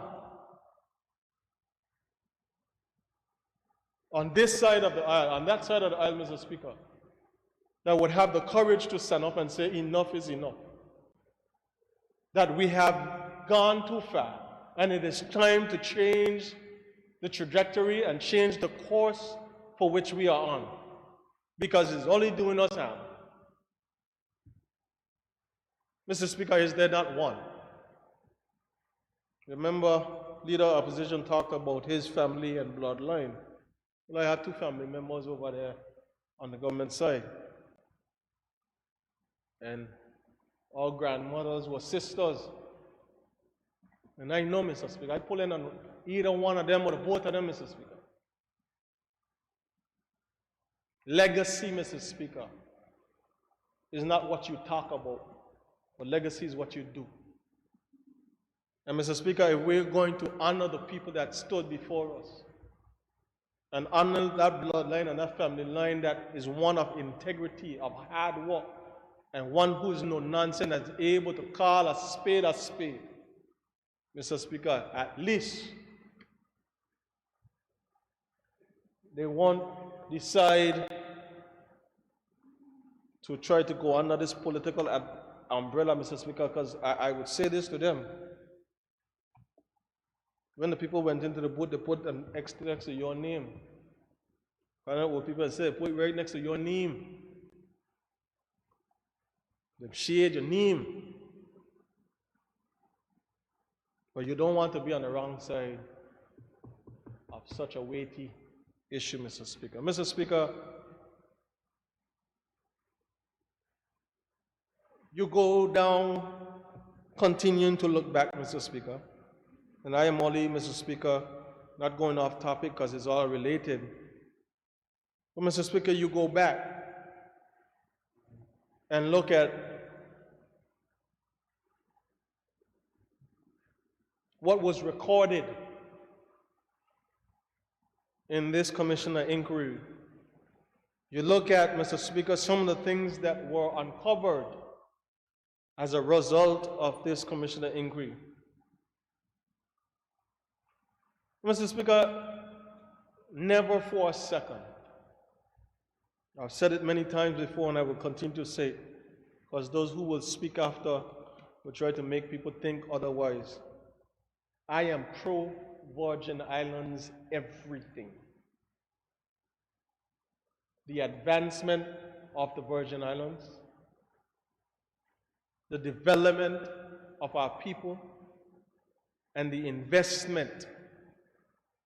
on this side of the aisle, on that side of the aisle, Mr. Speaker, that would have the courage to stand up and say enough is enough? That we have gone too far, and it is time to change the trajectory and change the course for which we are on, because it's only doing us harm. Mr. Speaker, is there not one? Remember, leader of opposition talked about his family and bloodline. Well, I have two family members over there on the government side, and our grandmothers were sisters. And I know, Mr. Speaker, I pull in on either one of them or both of them, Mr. Speaker. Legacy, Mr. Speaker, is not what you talk about, but legacy is what you do. And Mr. Speaker, if we're going to honor the people that stood before us, and honor that bloodline and that family line that is one of integrity, of hard work, and one who is no nonsense, that's able to call a spade, Mr. Speaker, at least they won't decide to try to go under this political umbrella, Mr. Speaker, because I would say this to them. When the people went into the booth, they put an X next to your name. I know what people say, put it right next to your name. They shade your name. But you don't want to be on the wrong side of such a weighty issue, Mr. Speaker. Mr. Speaker, you go down continuing to look back, Mr. Speaker. And I am only, Mr. Speaker, not going off topic because it's all related. But Mr. Speaker, you go back and look at what was recorded in this commissioner inquiry. You look at, Mr. Speaker, some of the things that were uncovered as a result of this commissioner inquiry. Mr. Speaker, never for a second, I've said it many times before and I will continue to say it, because those who will speak after will try to make people think otherwise. I am pro-Virgin Islands everything. The advancement of the Virgin Islands, the development of our people, and the investment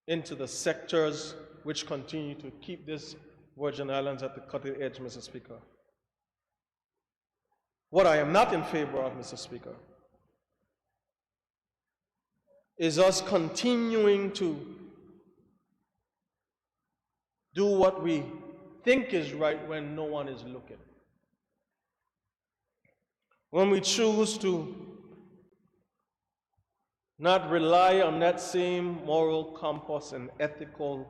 into the sectors which continue to keep this Virgin Islands at the cutting edge, Mr. Speaker. What I am not in favor of, Mr. Speaker, is us continuing to do what we think is right when no one is looking. When we choose to not rely on that same moral compass and ethical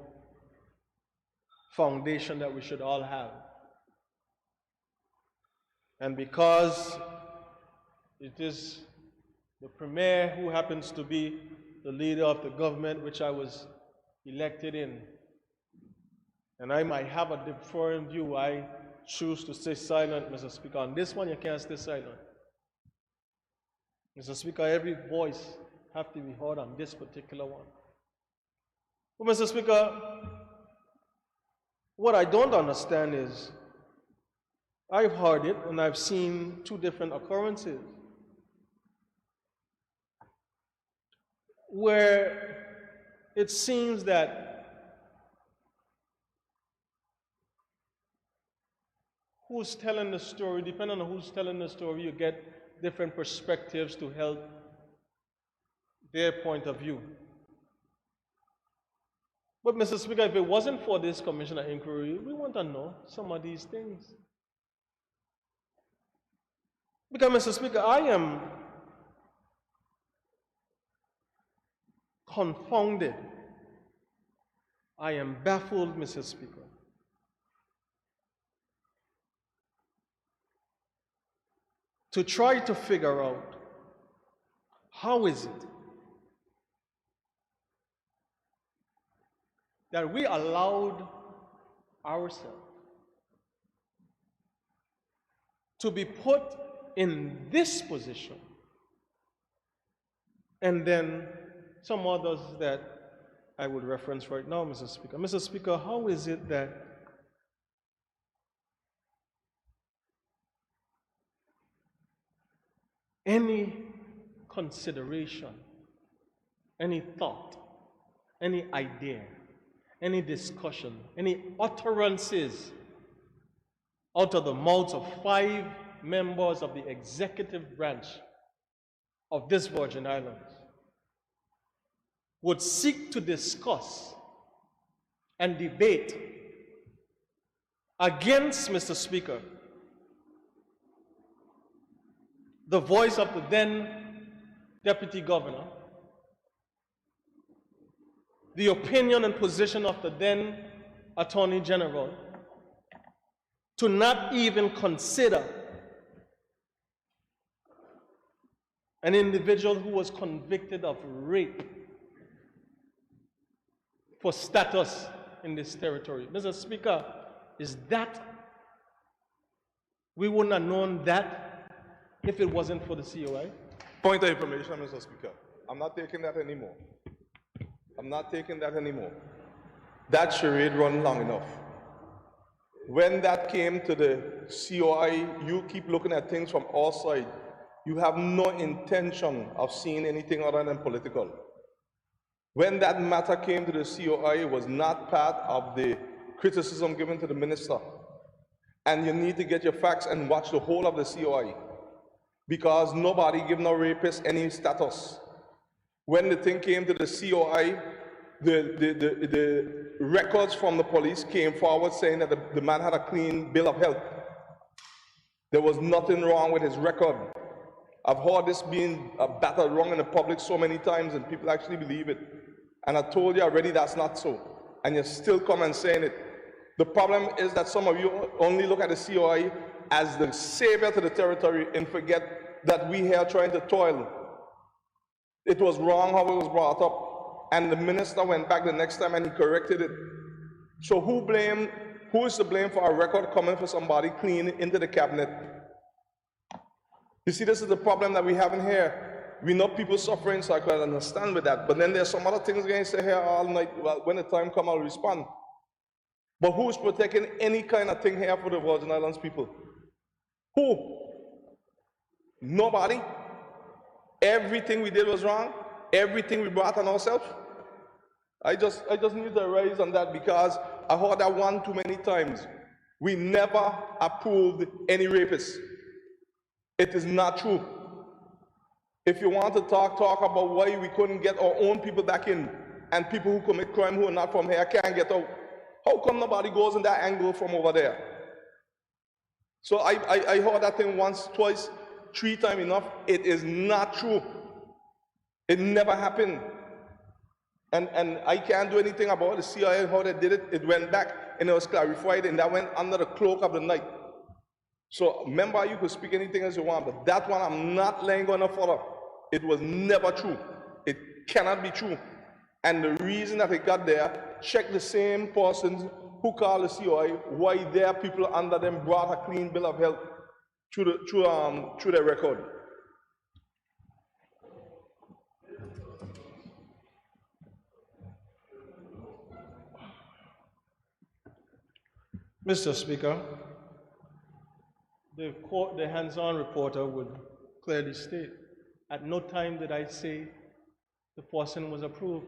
foundation that we should all have. And because it is the Premier who happens to be the leader of the government which I was elected in, and I might have a different view, I choose to stay silent, Mr. Speaker. On this one, you can't stay silent. Mr. Speaker, every voice has to be heard on this particular one. But Mr. Speaker, what I don't understand is, I've heard it and I've seen two different occurrences where it seems that who's telling the story, depending on who's telling the story, you get different perspectives to help their point of view. But Mr. Speaker, if it wasn't for this commission of inquiry, we want to know some of these things. Because, Mr. Speaker, I am confounded. I am baffled, Mr. Speaker. To try to figure out how is it that we allowed ourselves to be put in this position, and then some others that I would reference right now, Mr. Speaker. Mr. Speaker, how is it that any consideration, any thought, any idea, any discussion, any utterances out of the mouths of 5 members of the executive branch of this Virgin Islands would seek to discuss and debate against, Mr. Speaker, the voice of the then Deputy Governor, the opinion and position of the then Attorney General, to not even consider an individual who was convicted of rape for status in this territory. Mr. Speaker, is that, we wouldn't have known that if it wasn't for the COI? Point of information, Mr. Speaker. I'm not taking that anymore. I'm not taking that anymore. That charade run long enough. When that came to the COI, you keep looking at things from all sides. You have no intention of seeing anything other than political. When that matter came to the COI, it was not part of the criticism given to the minister. And you need to get your facts and watch the whole of the COI, because nobody gave no rapist any status. When the thing came to the COI, the records from the police came forward saying that the man had a clean bill of health. There was nothing wrong with his record. I've heard this being battered wrong in the public so many times, and people actually believe it. And I told you already that's not so. And you still come and saying it. The problem is that some of you only look at the COI as the savior to the territory and forget that we here trying to toil. It was wrong how it was brought up. And the minister went back the next time and he corrected it. So who is to blame for a record coming for somebody clean into the cabinet? You see, this is the problem that we have in here. We know people suffering, so I can understand with that. But then there's some other things going to say here all night. Well, when the time comes, I'll respond. But who is protecting any kind of thing here for the Virgin Islands people? Who? Nobody. Everything we did was wrong. Everything we brought on ourselves. I just need to rise on that, because I heard that one too many times. We never approved any rapists. It is not true. If you want to talk about why we couldn't get our own people back in, and people who commit crime who are not from here can't get out. How come nobody goes in that angle from over there? So I heard that thing once, twice, 3 times enough. It is not true. It never happened. And I can't do anything about the CIA, how they did it. It went back and it was clarified, and that went under the cloak of the night. So, member, you could speak anything as you want, but that one I'm not laying on a further. It was never true. It cannot be true. And the reason that it got there, check the same persons who called the COI, why their people under them brought a clean bill of health through their record. Mr. Speaker, the hands-on reporter would clearly state, at no time did I say the person was approved.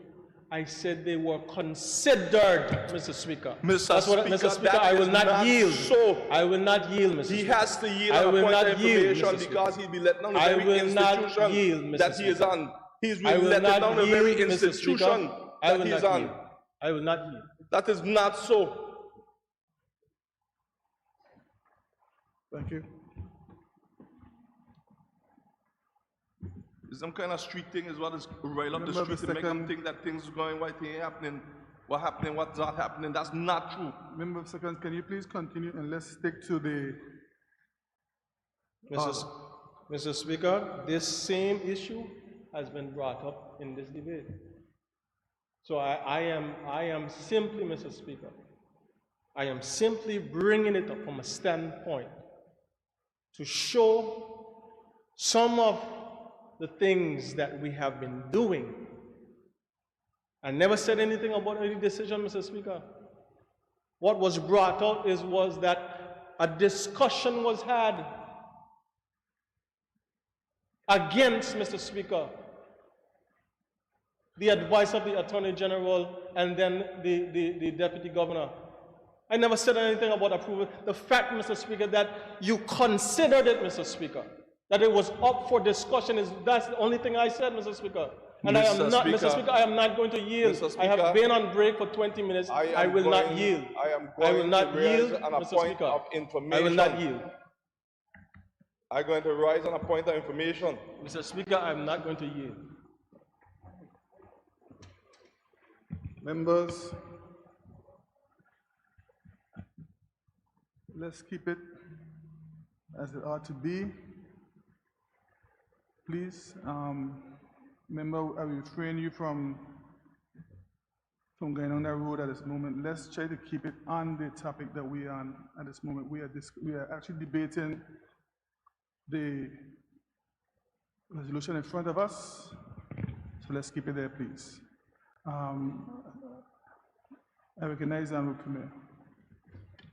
I said they were considered, Mr. Speaker. Mr. Speaker, I will not yield. So I will not yield, Mr. Speaker. He has to yield on a point of information because he'll be letting down the very institution that he is on. He's been letting down the very institution that he is on. I will not yield. That is not so. Thank you. Some kind of street thing is what is right up the street to make them think that things are going right, things happening, what's not happening. That's not true. Member of Seconds, can you please continue and let's stick to the... Mr. Speaker, this same issue has been brought up in this debate. So I am simply, Mr. Speaker, I am simply bringing it up from a standpoint to show some of the things that we have been doing. I never said anything about any decision, Mr. Speaker. What was brought out was that a discussion was had against, Mr. Speaker, the advice of the Attorney General and then the Deputy Governor. I never said anything about approval. The fact, Mr. Speaker, that you considered it, Mr. Speaker, that it was up for discussion, that's the only thing I said, Mr. Speaker. And Mr. Speaker, I am not going to yield. Speaker, I have been on break for 20 minutes. I will not yield. I will not yield, Mr. Speaker. I will not yield. I'm going to rise on a point of information. Mr. Speaker, I'm not going to yield. Members, let's keep it as it ought to be. Please, member, I will refrain you from going on that road at this moment. Let's try to keep it on the topic that we are on at this moment. We are actually debating the resolution in front of us, so let's keep it there, please. I recognize the Honorable Premier.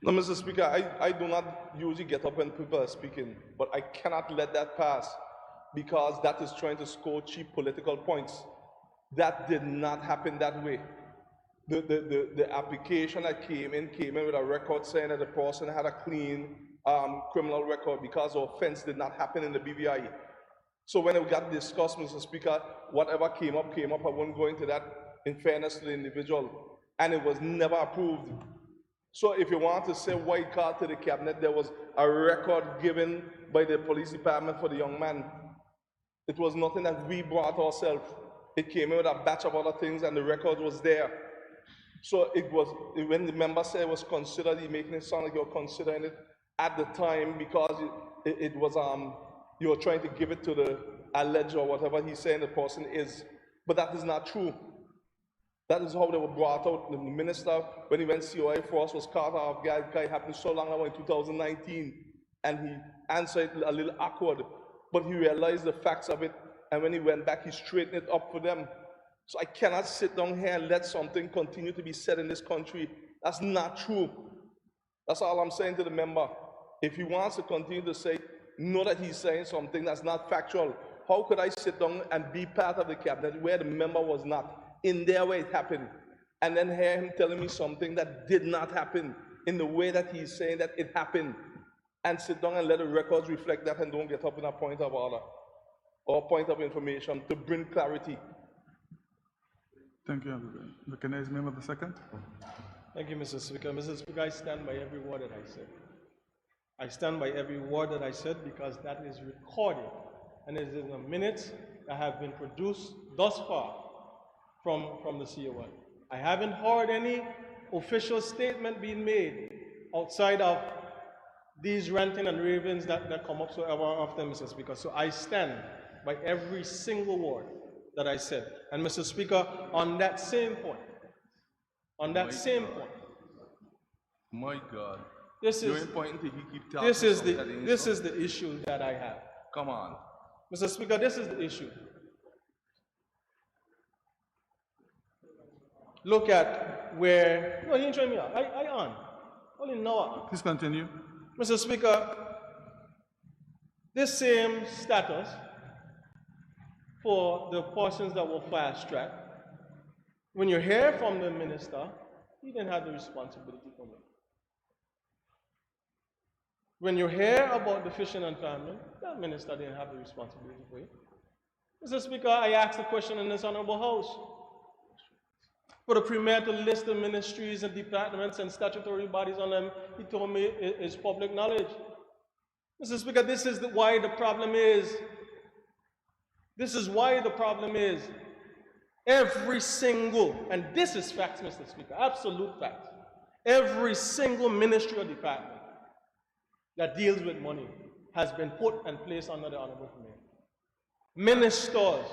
No, Mr. Speaker, I do not usually get up when people are speaking, but I cannot let that pass because that is trying to score cheap political points. That did not happen that way. The application that came in with a record saying that the person had a clean criminal record because the offense did not happen in the BVI. So when it got discussed, Mr. Speaker, whatever came up. I won't go into that in fairness to the individual. And it was never approved. So if you want to say white card to the cabinet, there was a record given by the police department for the young man. It was nothing that we brought ourselves. It came in with a batch of other things and the record was there. So it was, when the member said it was considered, he making it sound like you're considering it at the time because it was, you were trying to give it to the alleged or whatever he's saying the person is. But that is not true. That is how they were brought out. The minister, when he went COI for us, was caught off guard. It happened so long ago in 2019, and he answered a little awkward, but he realized the facts of it, and when he went back, he straightened it up for them. So I cannot sit down here and let something continue to be said in this country. That's not true. That's all I'm saying to the member. If he wants to continue to say, know that he's saying something that's not factual, how could I sit down and be part of the cabinet where the member was not? In their way it happened, and then hear him telling me something that did not happen in the way that he's saying that it happened, and sit down and let the records reflect that and don't get up in a point of order or point of information to bring clarity. Thank you. Recognize member of the second. Thank you, Mr. Speaker. Mr. Speaker, I stand by every word that I said. I stand by every word that I said because that is recorded, and it is in the minutes that have been produced thus far from the COI. I haven't heard any official statement being made outside of these ranting and ravings that come up so ever often, Mr. Speaker. So I stand by every single word that I said. And Mr. Speaker, on that same point, My God. this You're is important to he keep talking. this is something that ain't this so. is the issue that I have. Come on. Mr. Speaker, this is the issue. Look at where, no, he ain't showing me out. I on. Only Noah. Please continue. Mr. Speaker, this same status for the portions that were fast-tracked, when you hear from the minister, he didn't have the responsibility for me. When you hear about the fishing and famine, that minister didn't have the responsibility for it. Mr. Speaker, I asked a question in this honorable House for the Premier to list the ministries and departments and statutory bodies on them. He told me it's public knowledge. Mr. Speaker, this is why the problem is. This is why the problem is. Every single, and this is facts, Mr. Speaker, absolute facts. Every single ministry or department that deals with money has been put and placed under the Honorable Premier. Ministers,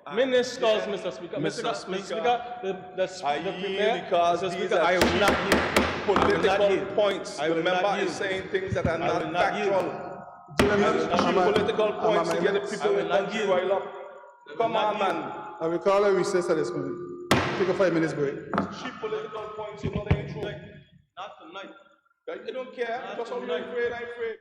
Mr. Speaker. Mr. Speaker, the Premier, because Mr. these Speaker, are I will not yield. political points. I will The not member yield. is saying things that are I will not not yield. factual. Political points to get the people will in the not country yield. riled up. Come on, man. I will call a recess at this point. Take a 5 minutes break. Cheap political points, you know they ain't true. Not tonight. You don't care. Just only afraid, I'm afraid.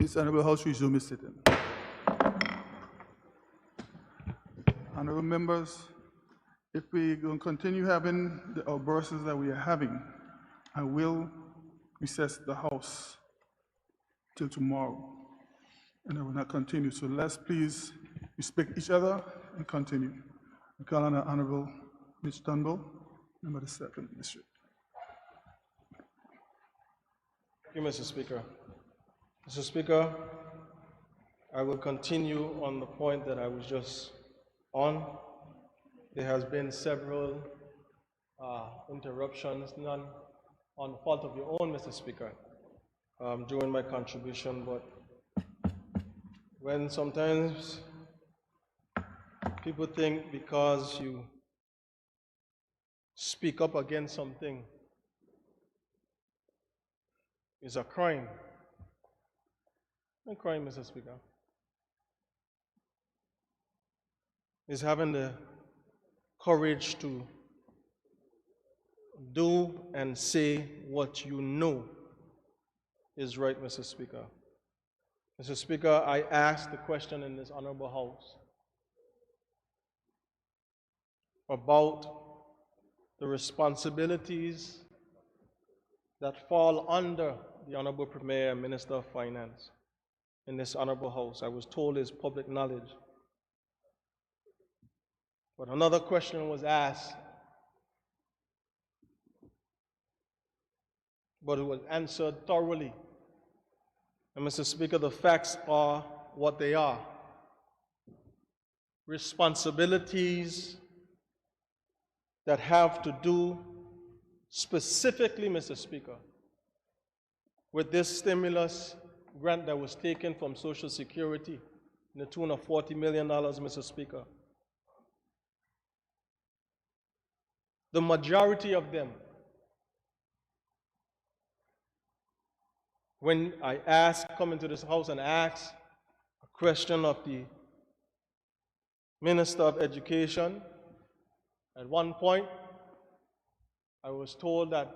This Honorable House resume its sitting. Honorable members, if we going to continue having the outbursts that we are having, I will recess the House till tomorrow, and I will not continue. So let's please respect each other and continue. We call on the Honorable Mitch Turnbull, member of the Second District. Thank you, Mr. Speaker. Mr. Speaker, I will continue on the point that I was just on. There has been several interruptions, none on the fault of your own, Mr. Speaker, during my contribution, but when sometimes people think because you speak up against something is a crime. No crime, Mr. Speaker. It's having the courage to do and say what you know is right, Mr. Speaker. Mr. Speaker, I asked the question in this honorable House about the responsibilities that fall under the Honorable Premier and Minister of Finance in this honorable House. I was told it's public knowledge. But another question was asked, but it was answered thoroughly. And Mr. Speaker, the facts are what they are. Responsibilities that have to do specifically, Mr. Speaker, with this stimulus grant that was taken from Social Security in the tune of $40 million, Mr. Speaker. The majority of them, when I come into this House and ask a question of the Minister of Education, at one point, I was told that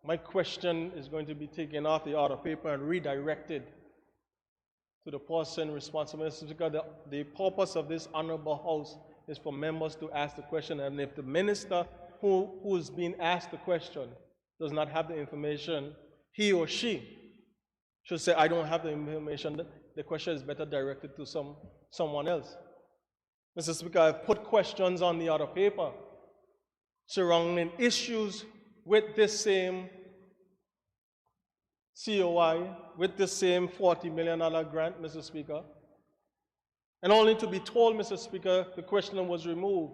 my question is going to be taken off the order paper and redirected to the person responsible. The purpose of this honorable House is for members to ask the question, and if the minister who is being asked the question does not have the information, he or she should say, I don't have the information. The question is better directed to someone else. Mr. Speaker, I've put questions on the other paper surrounding issues with this same COI, with the same $40 million grant, Mr. Speaker, and only to be told, Mr. Speaker, the question was removed.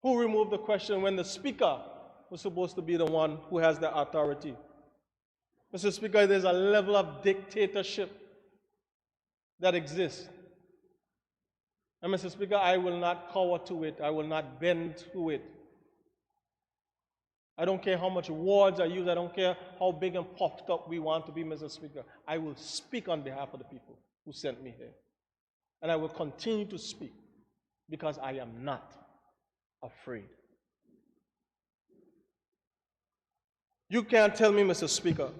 Who removed the question when the Speaker was supposed to be the one who has the authority? Mr. Speaker, there's a level of dictatorship that exists. And Mr. Speaker, I will not cower to it. I will not bend to it. I don't care how much words I use. I don't care how big and puffed up we want to be, Mr. Speaker. I will speak on behalf of the people who sent me here. And I will continue to speak because I am not afraid. You can't tell me, Mr. Speaker,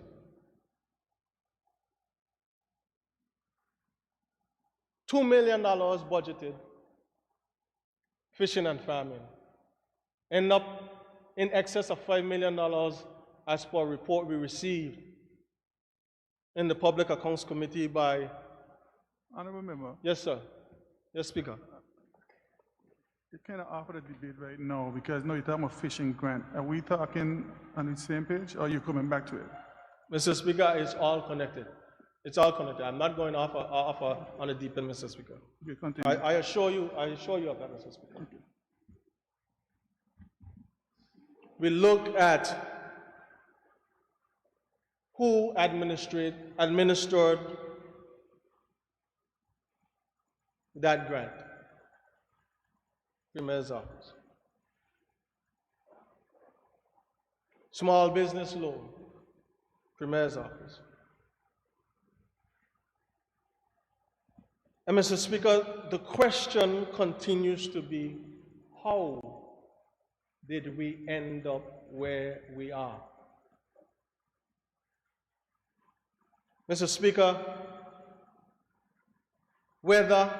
$2 million budgeted, fishing and farming, end up in excess of $5 million as per a report we received in the Public Accounts Committee by... Honorable Member. Yes, sir. Yes, Speaker. You cannot offer the debate right now because now you're talking about fishing grant. Are we talking on the same page or are you coming back to it? Mr. Speaker, it's all connected. It's all connected. I'm not going off on a deep end, Mr. Speaker. Okay, continue. I assure you of that, Mr. Speaker. Okay. We look at who administered that grant. Premier's office. Small business loan. Premier's office. And Mr. Speaker, the question continues to be, how did we end up where we are? Mr. Speaker, whether,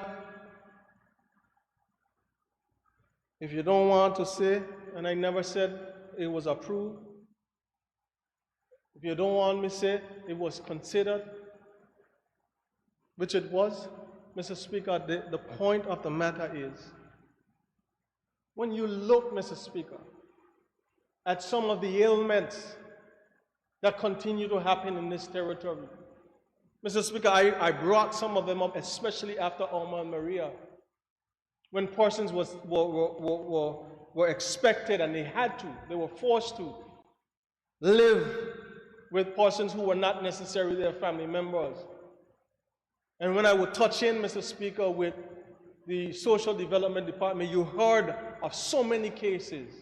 if you don't want to say, and I never said it was approved, if you don't want me to say it was considered, which it was, Mr. Speaker, the point of the matter is, when you look, Mr. Speaker, at some of the ailments that continue to happen in this territory, Mr. Speaker, I brought some of them up, especially after Irma and Maria, when persons were expected and they were forced to live with persons who were not necessarily their family members. And when I would touch in, Mr. Speaker, with the Social Development Department, you heard of so many cases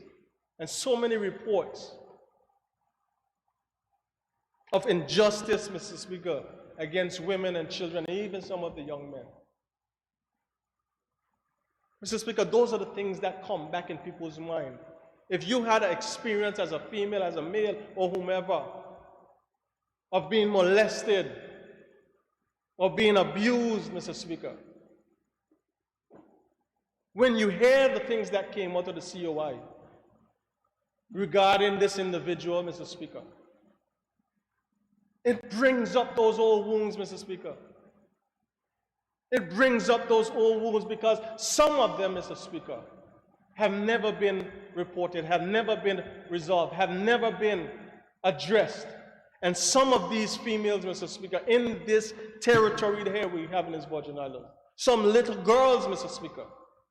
and so many reports of injustice, Mr. Speaker, against women and children, and even some of the young men. Mr. Speaker, those are the things that come back in people's mind. If you had an experience as a female, as a male, or whomever, of being molested, or being abused, Mr. Speaker, when you hear the things that came out of the COI regarding this individual, Mr. Speaker, it brings up those old wounds, Mr. Speaker. It brings up those old wounds because some of them, Mr. Speaker, have never been reported, have never been resolved, have never been addressed. And some of these females, Mr. Speaker, in this territory here we have in this Virgin Islands, some little girls, Mr. Speaker,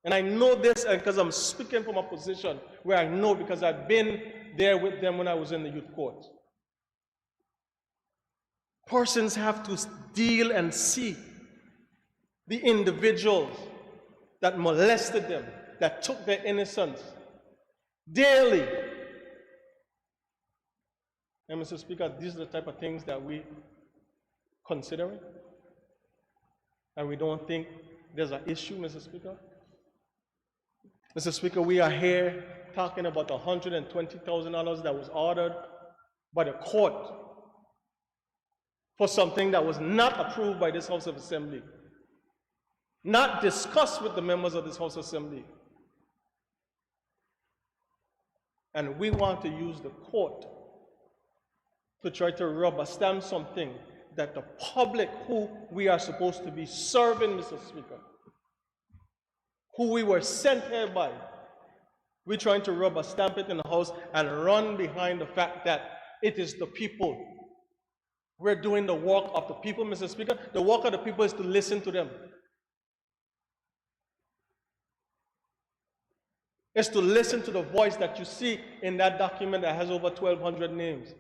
and I know this because I'm speaking from a position where I know because I've been there with them when I was in the youth court. Persons have to deal and see the individuals that molested them, that took their innocence daily. And Mr. Speaker, these are the type of things that we consider, and we don't think there's an issue, Mr. Speaker. Mr. Speaker, we are here talking about $120,000 that was ordered by the court for something that was not approved by this House of Assembly, not discussed with the members of this House of Assembly. And we want to use the court to try to rubber stamp something that the public who we are supposed to be serving, Mr. Speaker, who we were sent here by, we're trying to rubber stamp it in the House and run behind the fact that it is the people. We're doing the work of the people, Mr. Speaker. The work of the people is to listen to them. It's to listen to the voice that you see in that document that has over 1,200 names.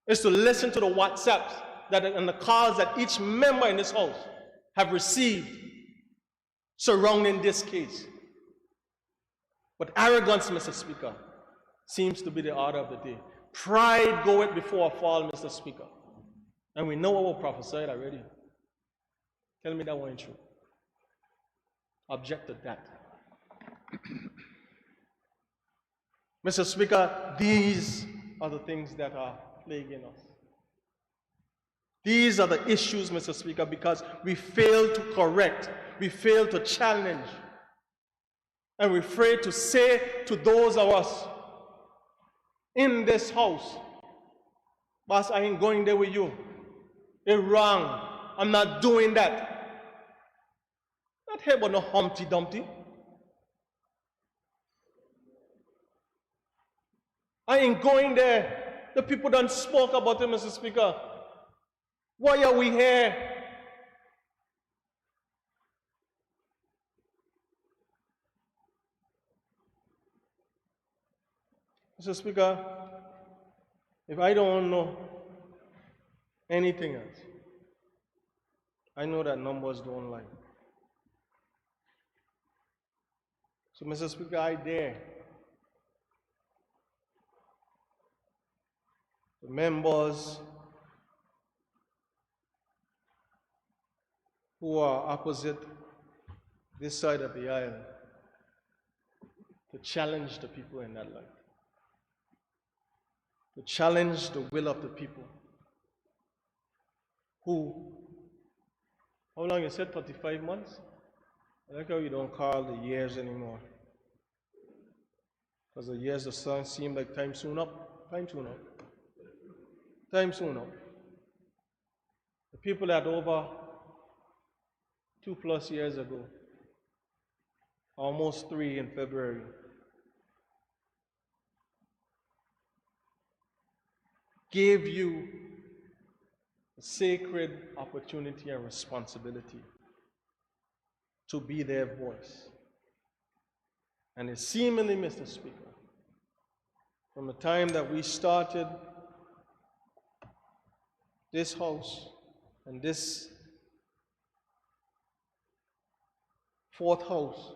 It's to listen to the WhatsApps and the calls that each member in this House have received surrounding this case. But arrogance, Mr. Speaker, seems to be the order of the day. Pride goeth before a fall, Mr. Speaker. And we know what was prophesied already. Tell me that wasn't true. Object to that. Mr. Speaker, these are the things that are plaguing us. These are the issues, Mr. Speaker, because we fail to correct, we fail to challenge, and we're afraid to say to those of us in this house, boss, I ain't going there with you. It's wrong. I'm not doing that. Not here but no Humpty Dumpty. I ain't going there. The people done spoke about it, Mr. Speaker. Why are we here? Mr. Speaker, if I don't know anything else, I know that numbers don't lie. So, Mr. Speaker, I dare the members who are opposite this side of the aisle to challenge the people in that light. To challenge the will of the people who How long you said? 35 months? I like how you don't call the years anymore. Because the years of sun seem like time soon up. Time soon up. Time soon up. The people that over 2+ years ago, almost 3 in February, gave you a sacred opportunity and responsibility to be their voice. And it seemingly, Mr. Speaker, from the time that we started this House and this 4th House,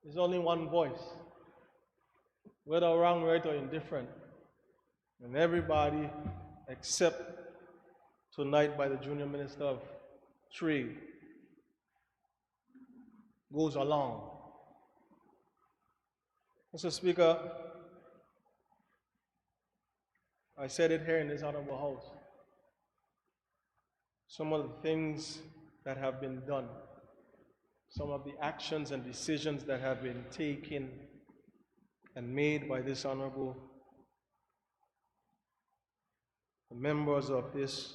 there's only one voice, whether wrong, right, or indifferent. And everybody, except tonight by the Junior Minister of Trade, goes along. Mr. Speaker, I said it here in this honorable House. Some of the things that have been done, some of the actions and decisions that have been taken and made by this honorable members of this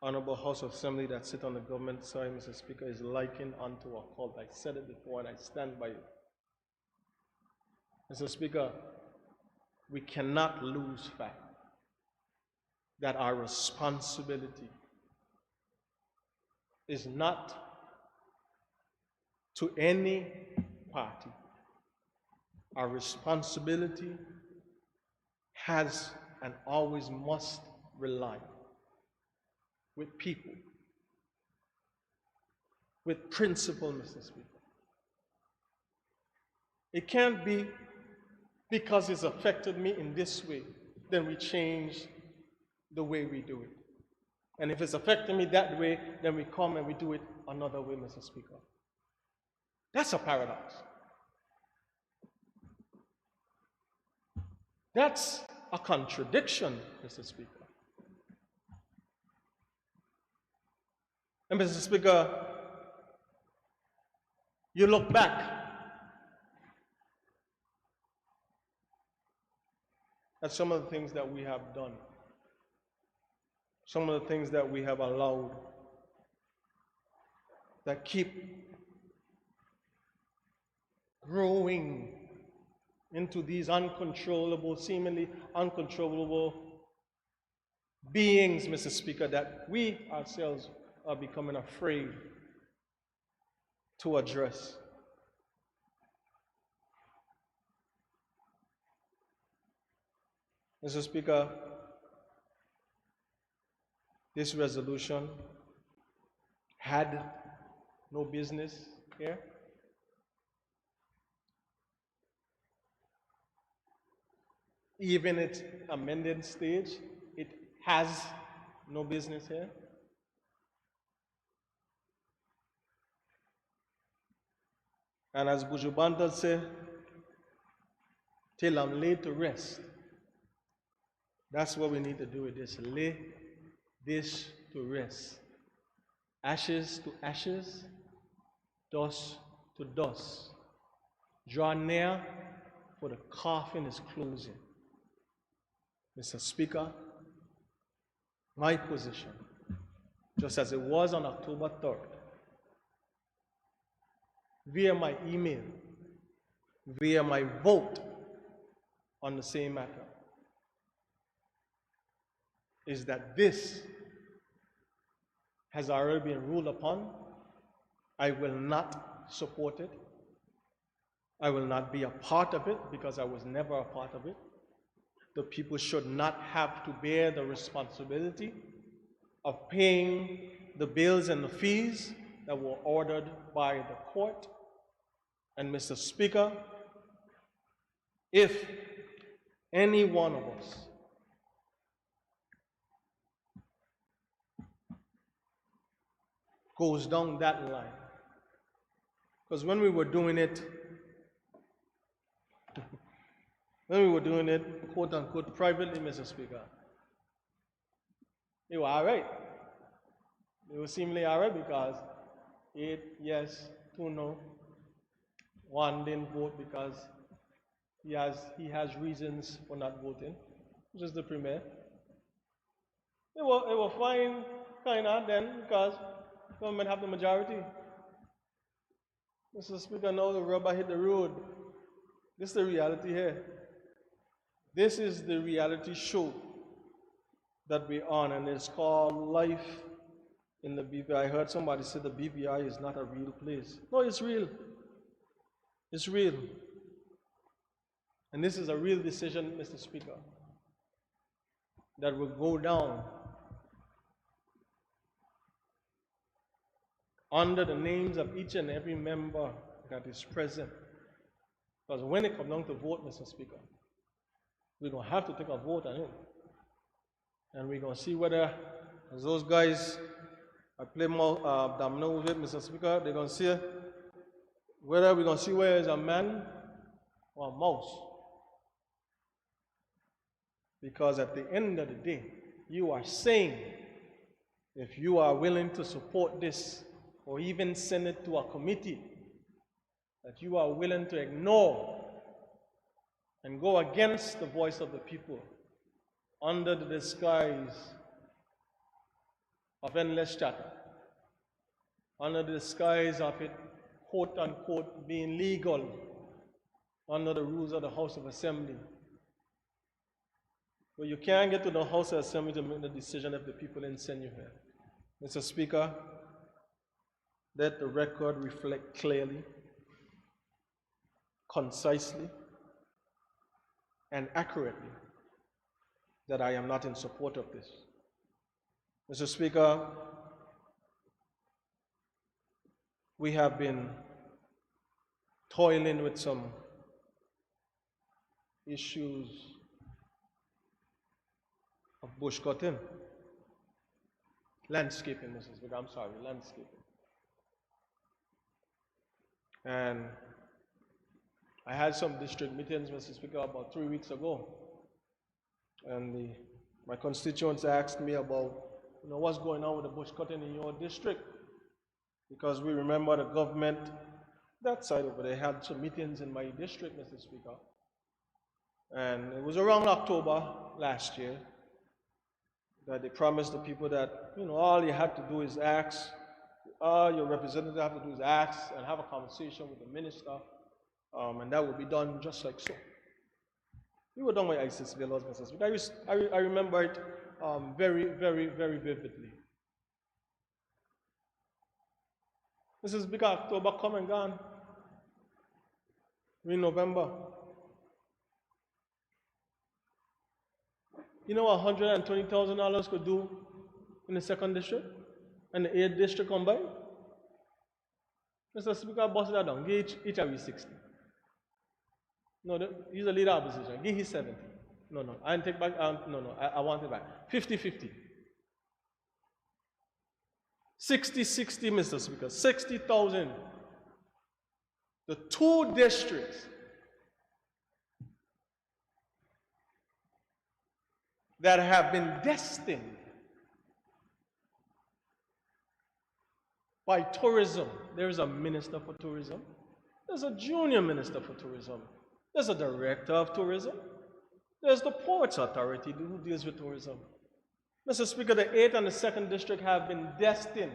honorable House of Assembly that sit on the government side, Mr. Speaker, is likened unto a cult. I said it before and I stand by it. Mr. Speaker, we cannot lose fact that our responsibility is not to any party. Our responsibility has and always must rely with people, with principle, Mr. Speaker. It can't be because it's affected me in this way, then we change the way we do it. And if it's affecting me that way, then we come and we do it another way, Mr. Speaker. That's a paradox. That's a contradiction, Mr. Speaker. And Mr. Speaker, you look back at some of the things that we have done, some of the things that we have allowed that keep growing into these uncontrollable, seemingly uncontrollable beings, Mr. Speaker, that we ourselves are becoming afraid to address. Mr. Speaker, this resolution had no business here. Even its amended stage, it has no business here. And as Buju Banton said, till I'm laid to rest. That's what we need to do with this. Lay this to rest. Ashes to ashes, dust to dust. Draw near, for the coffin is closing. Mr. Speaker, my position, just as it was on October 3rd, via my email, via my vote on the same matter, is that this has already been ruled upon. I will not support it. I will not be a part of it because I was never a part of it. The people should not have to bear the responsibility of paying the bills and the fees that were ordered by the court. And Mr. Speaker, if any one of us goes down that line, because when we were doing it, quote unquote, privately, Mr. Speaker, you were all right. They were seemingly alright because 8 yes, 2 no. 1 didn't vote because he has reasons for not voting, which is the premier. It was fine, kinda then, because government have the majority. Mr. Speaker, now the rubber hit the road. This is the reality here. This is the reality show that we're on, and it's called life in the BVI. I heard somebody say the BVI is not a real place. No, it's real. It's real. And this is a real decision, Mr. Speaker, that will go down under the names of each and every member that is present. Because when it comes down to vote, Mr. Speaker, we're going to have to take a vote on it. And we're going to see whether, as those guys I play more domino with it, Mr. Speaker, they're going to see whether we're going to see whether it's a man or a mouse. Because at the end of the day, you are saying, if you are willing to support this, or even send it to a committee, that you are willing to ignore and go against the voice of the people under the disguise of endless chatter, under the disguise of it, quote unquote, being legal under the rules of the House of Assembly. But you can't get to the House of Assembly to make the decision if the people didn't send you here. Mr. Speaker, let the record reflect clearly, concisely, and accurately that I am not in support of this. Mr. Speaker, we have been toiling with some issues of bush cutting. Landscaping, Mr. Speaker, I'm sorry, landscaping. And I had some district meetings, Mr. Speaker, about 3 weeks ago. And my constituents asked me about, what's going on with the bush cutting in your district? Because we remember the government, that side over there, had some meetings in my district, Mr. Speaker. And it was around October last year that they promised the people that, all you had to do is ask, your representative have to do is ask and have a conversation with the minister, and that will be done just like so. We were done with ISIS laws, Mr. Speaker. I remember it very, very, very vividly. Mr. Speaker, October come and gone. We're in November. You know what $120,000 could do in the 2nd district and the 8th district combined? Mr. Speaker, bust that down. Give each of you 60. No, he's a leader opposition. Give him 70. No, I take back. I want it back. 50-50. 60-60, Mr. Speaker. 60,000. The 2 districts that have been destined by tourism. There's a minister for tourism. There's a junior minister for tourism. There's a director of tourism. There's the Ports Authority who deals with tourism. Mr. Speaker, the 8th and the 2nd district have been destined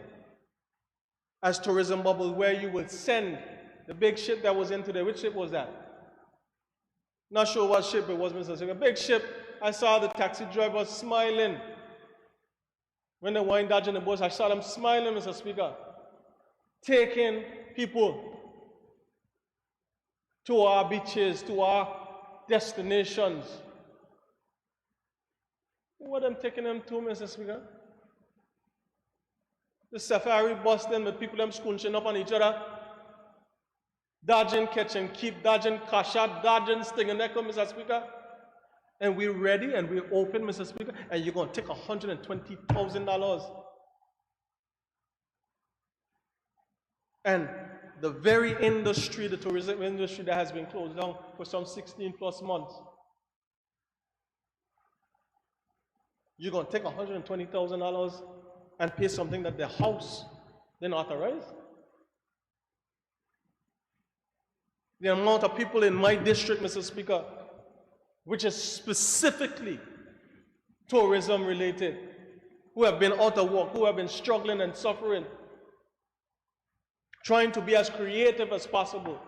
as tourism bubbles where you would send the big ship that was in today. Which ship was that? Not sure what ship it was, Mr. Speaker. Big ship. I saw the taxi driver smiling. When they were dodging the boats, I saw them smiling, Mr. Speaker, taking people to our beaches, to our destinations. What are them taking them to, Mr. Speaker? The safari bus then with people them scunching up on each other, dodging, catch and keep, dodging, cash out, dodging, stinging neck, Mr. Speaker. And we're ready and we're open, Mr. Speaker, and you're going to take $120,000. And the very industry, the tourism industry that has been closed down for some 16 plus months, you're going to take $120,000 and pay something that the House didn't authorize. The amount of people in my district, Mr. Speaker, which is specifically tourism related, who have been out of work, who have been struggling and suffering, trying to be as creative as possible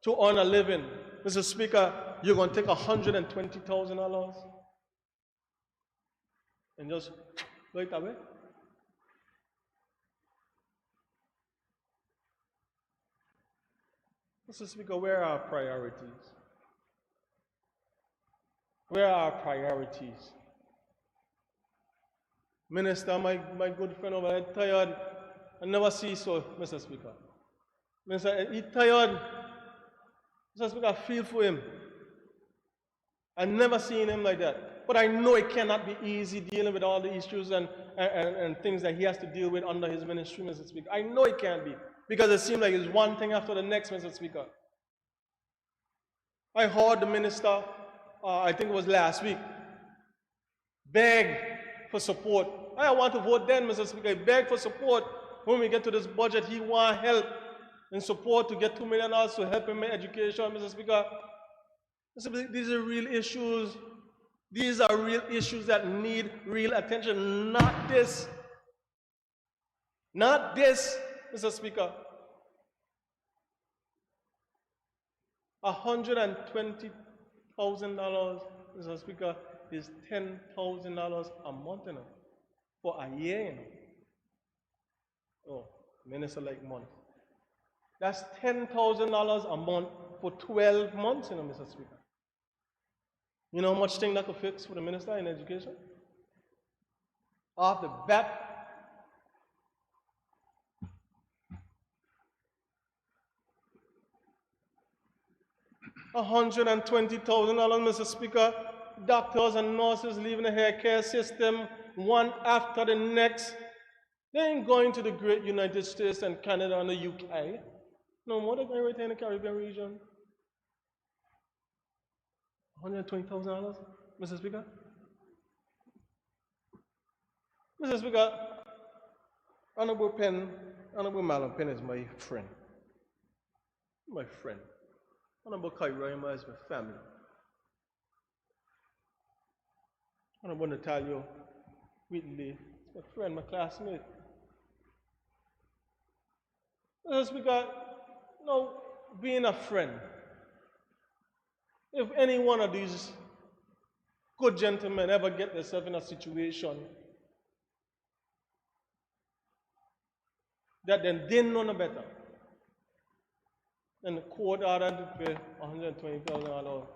to earn a living. Mr. Speaker, you're going to take $120,000 and just go it away? Mr. Speaker, where are our priorities? Where are our priorities? Minister, my good friend over there, tired. I never see so, Mr. Speaker. Minister, he's tired. Mr. Speaker, I feel for him. I've never seen him like that. But I know it cannot be easy dealing with all the issues and things that he has to deal with under his ministry, Mr. Speaker. I know it can't be. Because it seems like it's one thing after the next, Mr. Speaker. I heard the minister, I think it was last week, beg for support. I want to vote then, Mr. Speaker. He begged for support. When we get to this budget, he wants help and support to get $2 million to help him in education, Mr. Speaker. These are real issues. These are real issues that need real attention, not this. Not this, Mr. Speaker. $120,000, Mr. Speaker, is $10,000 a month, you know, for a year, you know. Oh, minister like money. That's $10,000 a month for 12 months, you know, Mr. Speaker. You know how much thing that could fix for the minister in education? Off the bat, $120,000, Mr. Speaker. Doctors and nurses leaving the healthcare system one after the next. They ain't going to the great United States and Canada and the UK. No more, they're going right in the Caribbean region. $120,000, Mr. Speaker. Mr. Speaker, Honorable Malcolm Penn is my friend. My friend. Honorable Kairima is my family. Honorable Natalio Whitley is my friend, my classmate. Mr. Speaker, no, being a friend, if any one of these good gentlemen ever get themselves in a situation that then they know no better, and the court ordered to pay $120,000.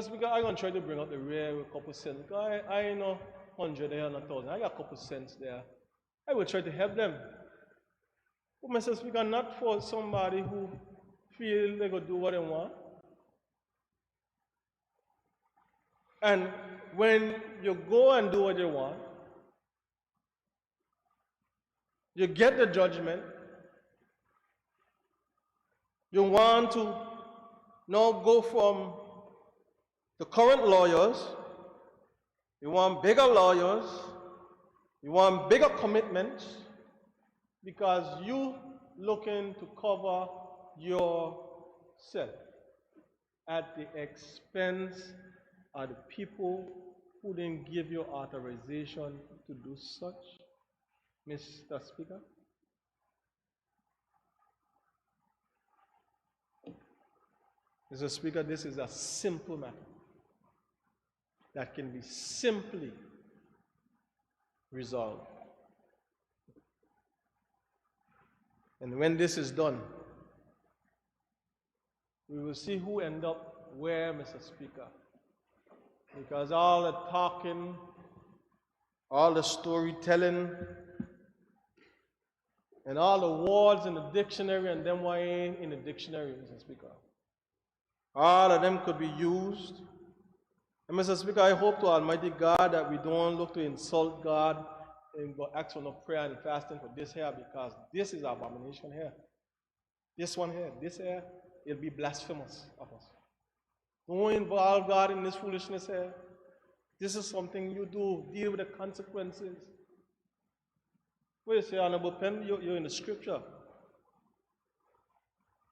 Speaker, I'm going to try to bring out the rear with a couple cents. I know 100 there and 1,000. I got a couple cents there. I will try to help them. But Mr. Speaker, not for somebody who feel they could do what they want. And when you go and do what you want, you get the judgment. You want to now go from the current lawyers, you want bigger lawyers, you want bigger commitments, because you looking to cover yourself at the expense of the people who didn't give you authorization to do such, Mr. Speaker. Mr. Speaker, this is a simple matter that can be simply resolved. And when this is done, we will see who end up where, Mr. Speaker. Because all the talking, all the storytelling, and all the words in the dictionary and them why ain't in the dictionary, Mr. Speaker. All of them could be used. And Mr. Speaker, I hope to Almighty God that we don't look to insult God and go ask for no prayer and fasting for this here, because this is abomination here. This one here, this here, it'll be blasphemous of us. Don't involve God in this foolishness here. This is something you do. Deal with the consequences. What you say, Honorable Penn? You're in the scripture.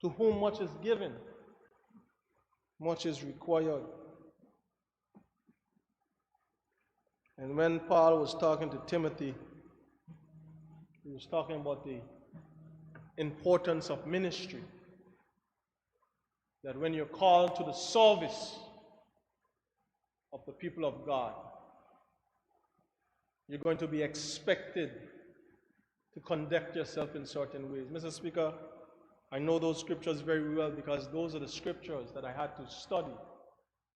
To whom much is given, much is required. And when Paul was talking to Timothy, he was talking about the importance of ministry. That when you're called to the service of the people of God, you're going to be expected to conduct yourself in certain ways. Mr. Speaker, I know those scriptures very well because those are the scriptures that I had to study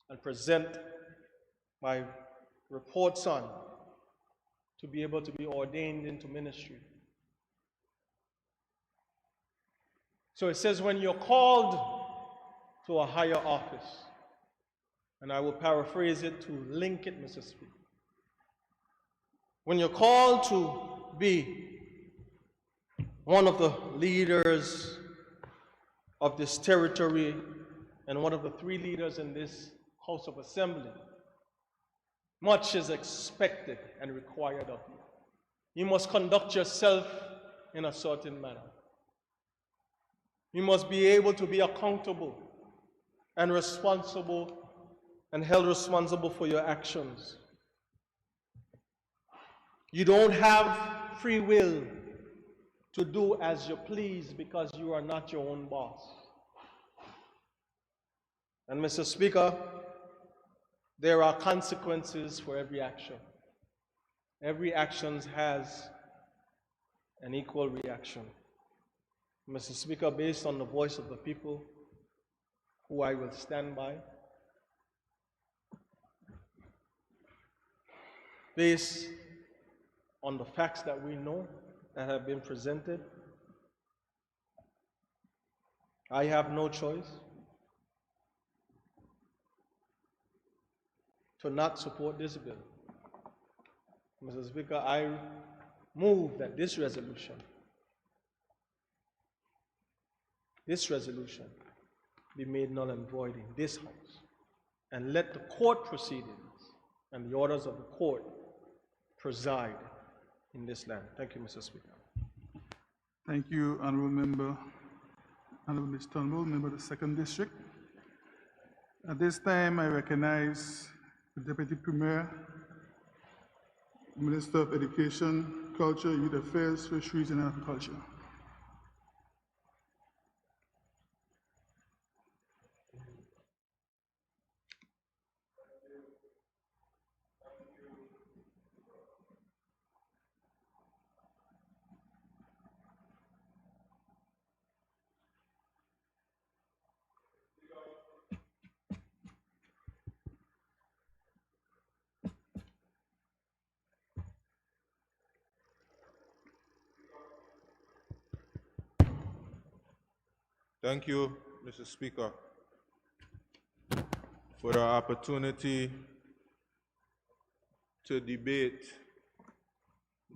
and present my reports on to be able to be ordained into ministry. So it says, when you're called to a higher office, and I will paraphrase it to link it, Mr. Speaker. When you're called to be one of the leaders of this territory and one of the 3 leaders in this House of Assembly, much is expected and required of you. You must conduct yourself in a certain manner. You must be able to be accountable and responsible and held responsible for your actions. You don't have free will to do as you please because you are not your own boss. And Mr. Speaker, there are consequences for every action. Every action has an equal reaction. Mr. Speaker, based on the voice of the people, who I will stand by, based on the facts that we know that have been presented, I have no choice to not support this bill. Mr. Speaker, I move that this resolution be made null and void in this House, and let the court proceedings and the orders of the court preside in this land. Thank you, Mr. Speaker. Thank you, Honorable Member, Honorable Ms. Turnbull, Member of the 2nd District. At this time, I recognize the Deputy Premier, Minister of Education, Culture, Youth Affairs, Fisheries, and Agriculture. Thank you, Mr. Speaker, for the opportunity to debate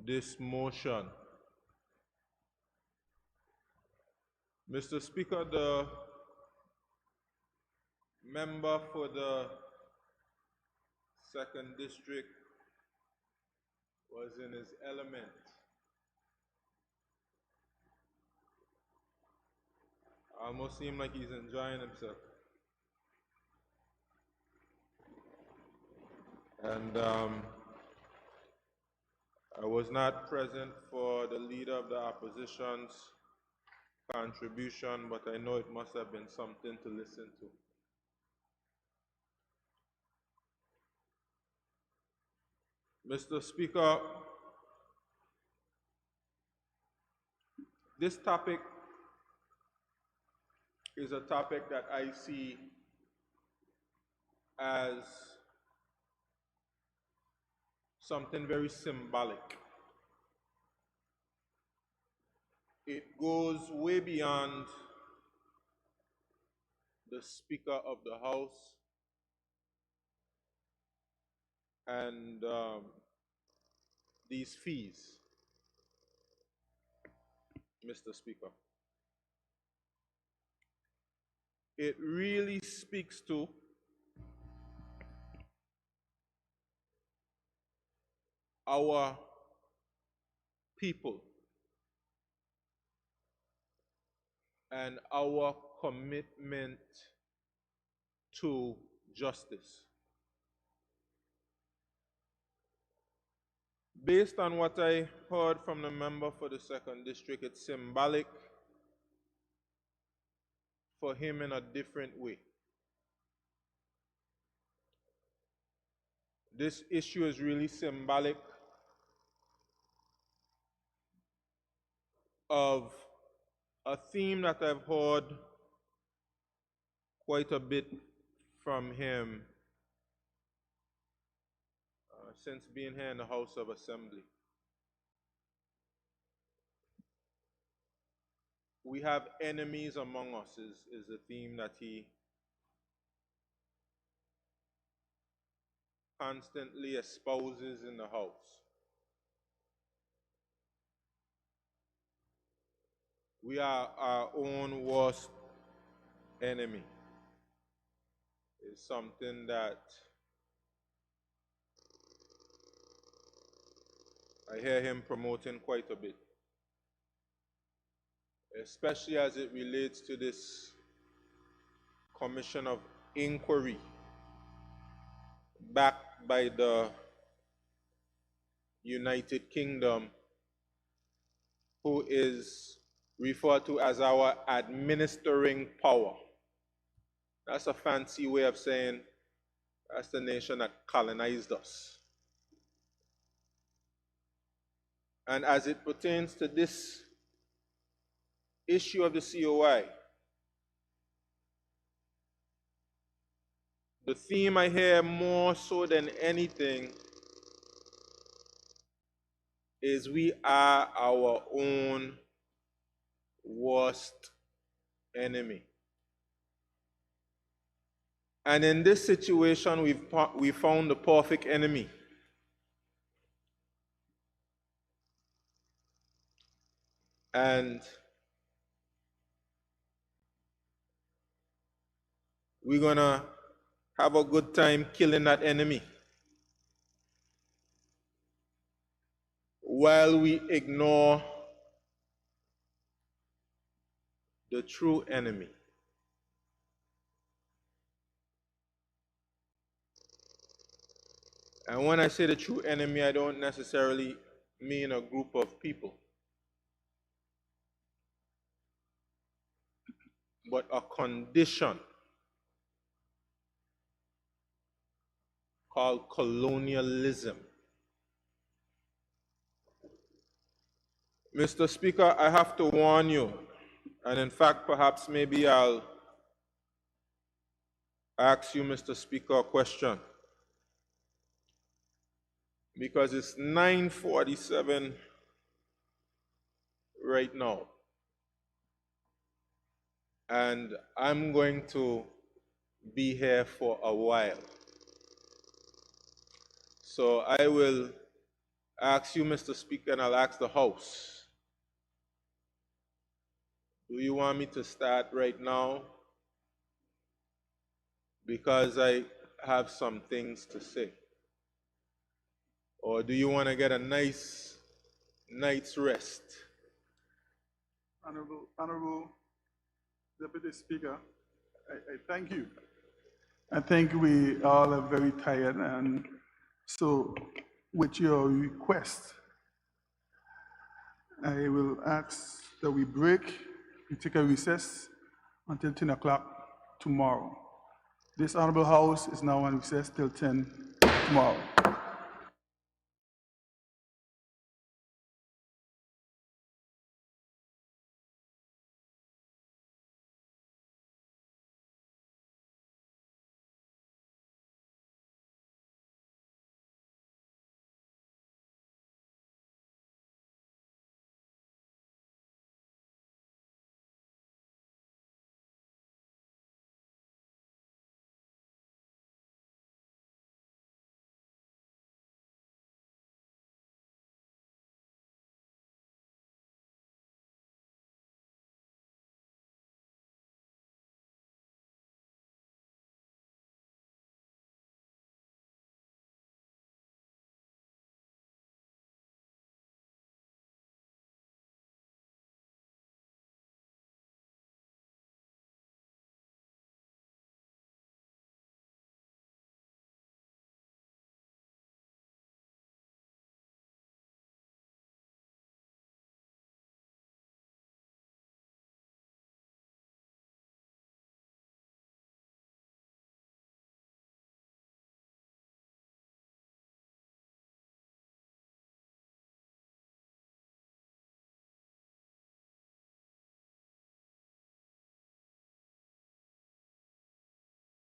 this motion. Mr. Speaker, the member for the 2nd District was in his element. Almost seemed like he's enjoying himself. And I was not present for the leader of the opposition's contribution, but I know it must have been something to listen to. Mr. Speaker, this topic is a topic that I see as something very symbolic. It goes way beyond the Speaker of the House and these fees, Mr. Speaker. It really speaks to our people and our commitment to justice. Based on what I heard from the member for the 2nd District, it's symbolic for him in a different way. This issue is really symbolic of a theme that I've heard quite a bit from him since being here in the House of Assembly. We have enemies among us is the theme that he constantly espouses in the House. We are our own worst enemy. It's something that I hear him promoting quite a bit, especially as it relates to this commission of inquiry backed by the United Kingdom, who is referred to as our administering power. That's a fancy way of saying that's the nation that colonized us. And as it pertains to this issue of the COI, the theme I hear more so than anything is we are our own worst enemy. And in this situation, we found the perfect enemy. And we're gonna have a good time killing that enemy while we ignore the true enemy. And when I say the true enemy, I don't necessarily mean a group of people, but a condition called colonialism. Mr. Speaker, I have to warn you, and in fact, perhaps maybe I'll ask you, Mr. Speaker, a question, because it's 9:47 right now, and I'm going to be here for a while. So I will ask you, Mr. Speaker, and I'll ask the House, do you want me to start right now? Because I have some things to say. Or do you want to get a nice night's rest? Honorable Deputy Speaker, I thank you. I think we all are very tired, and so with your request, I will ask that we take a recess until 10 o'clock tomorrow. This Honorable House is now on recess till 10 tomorrow.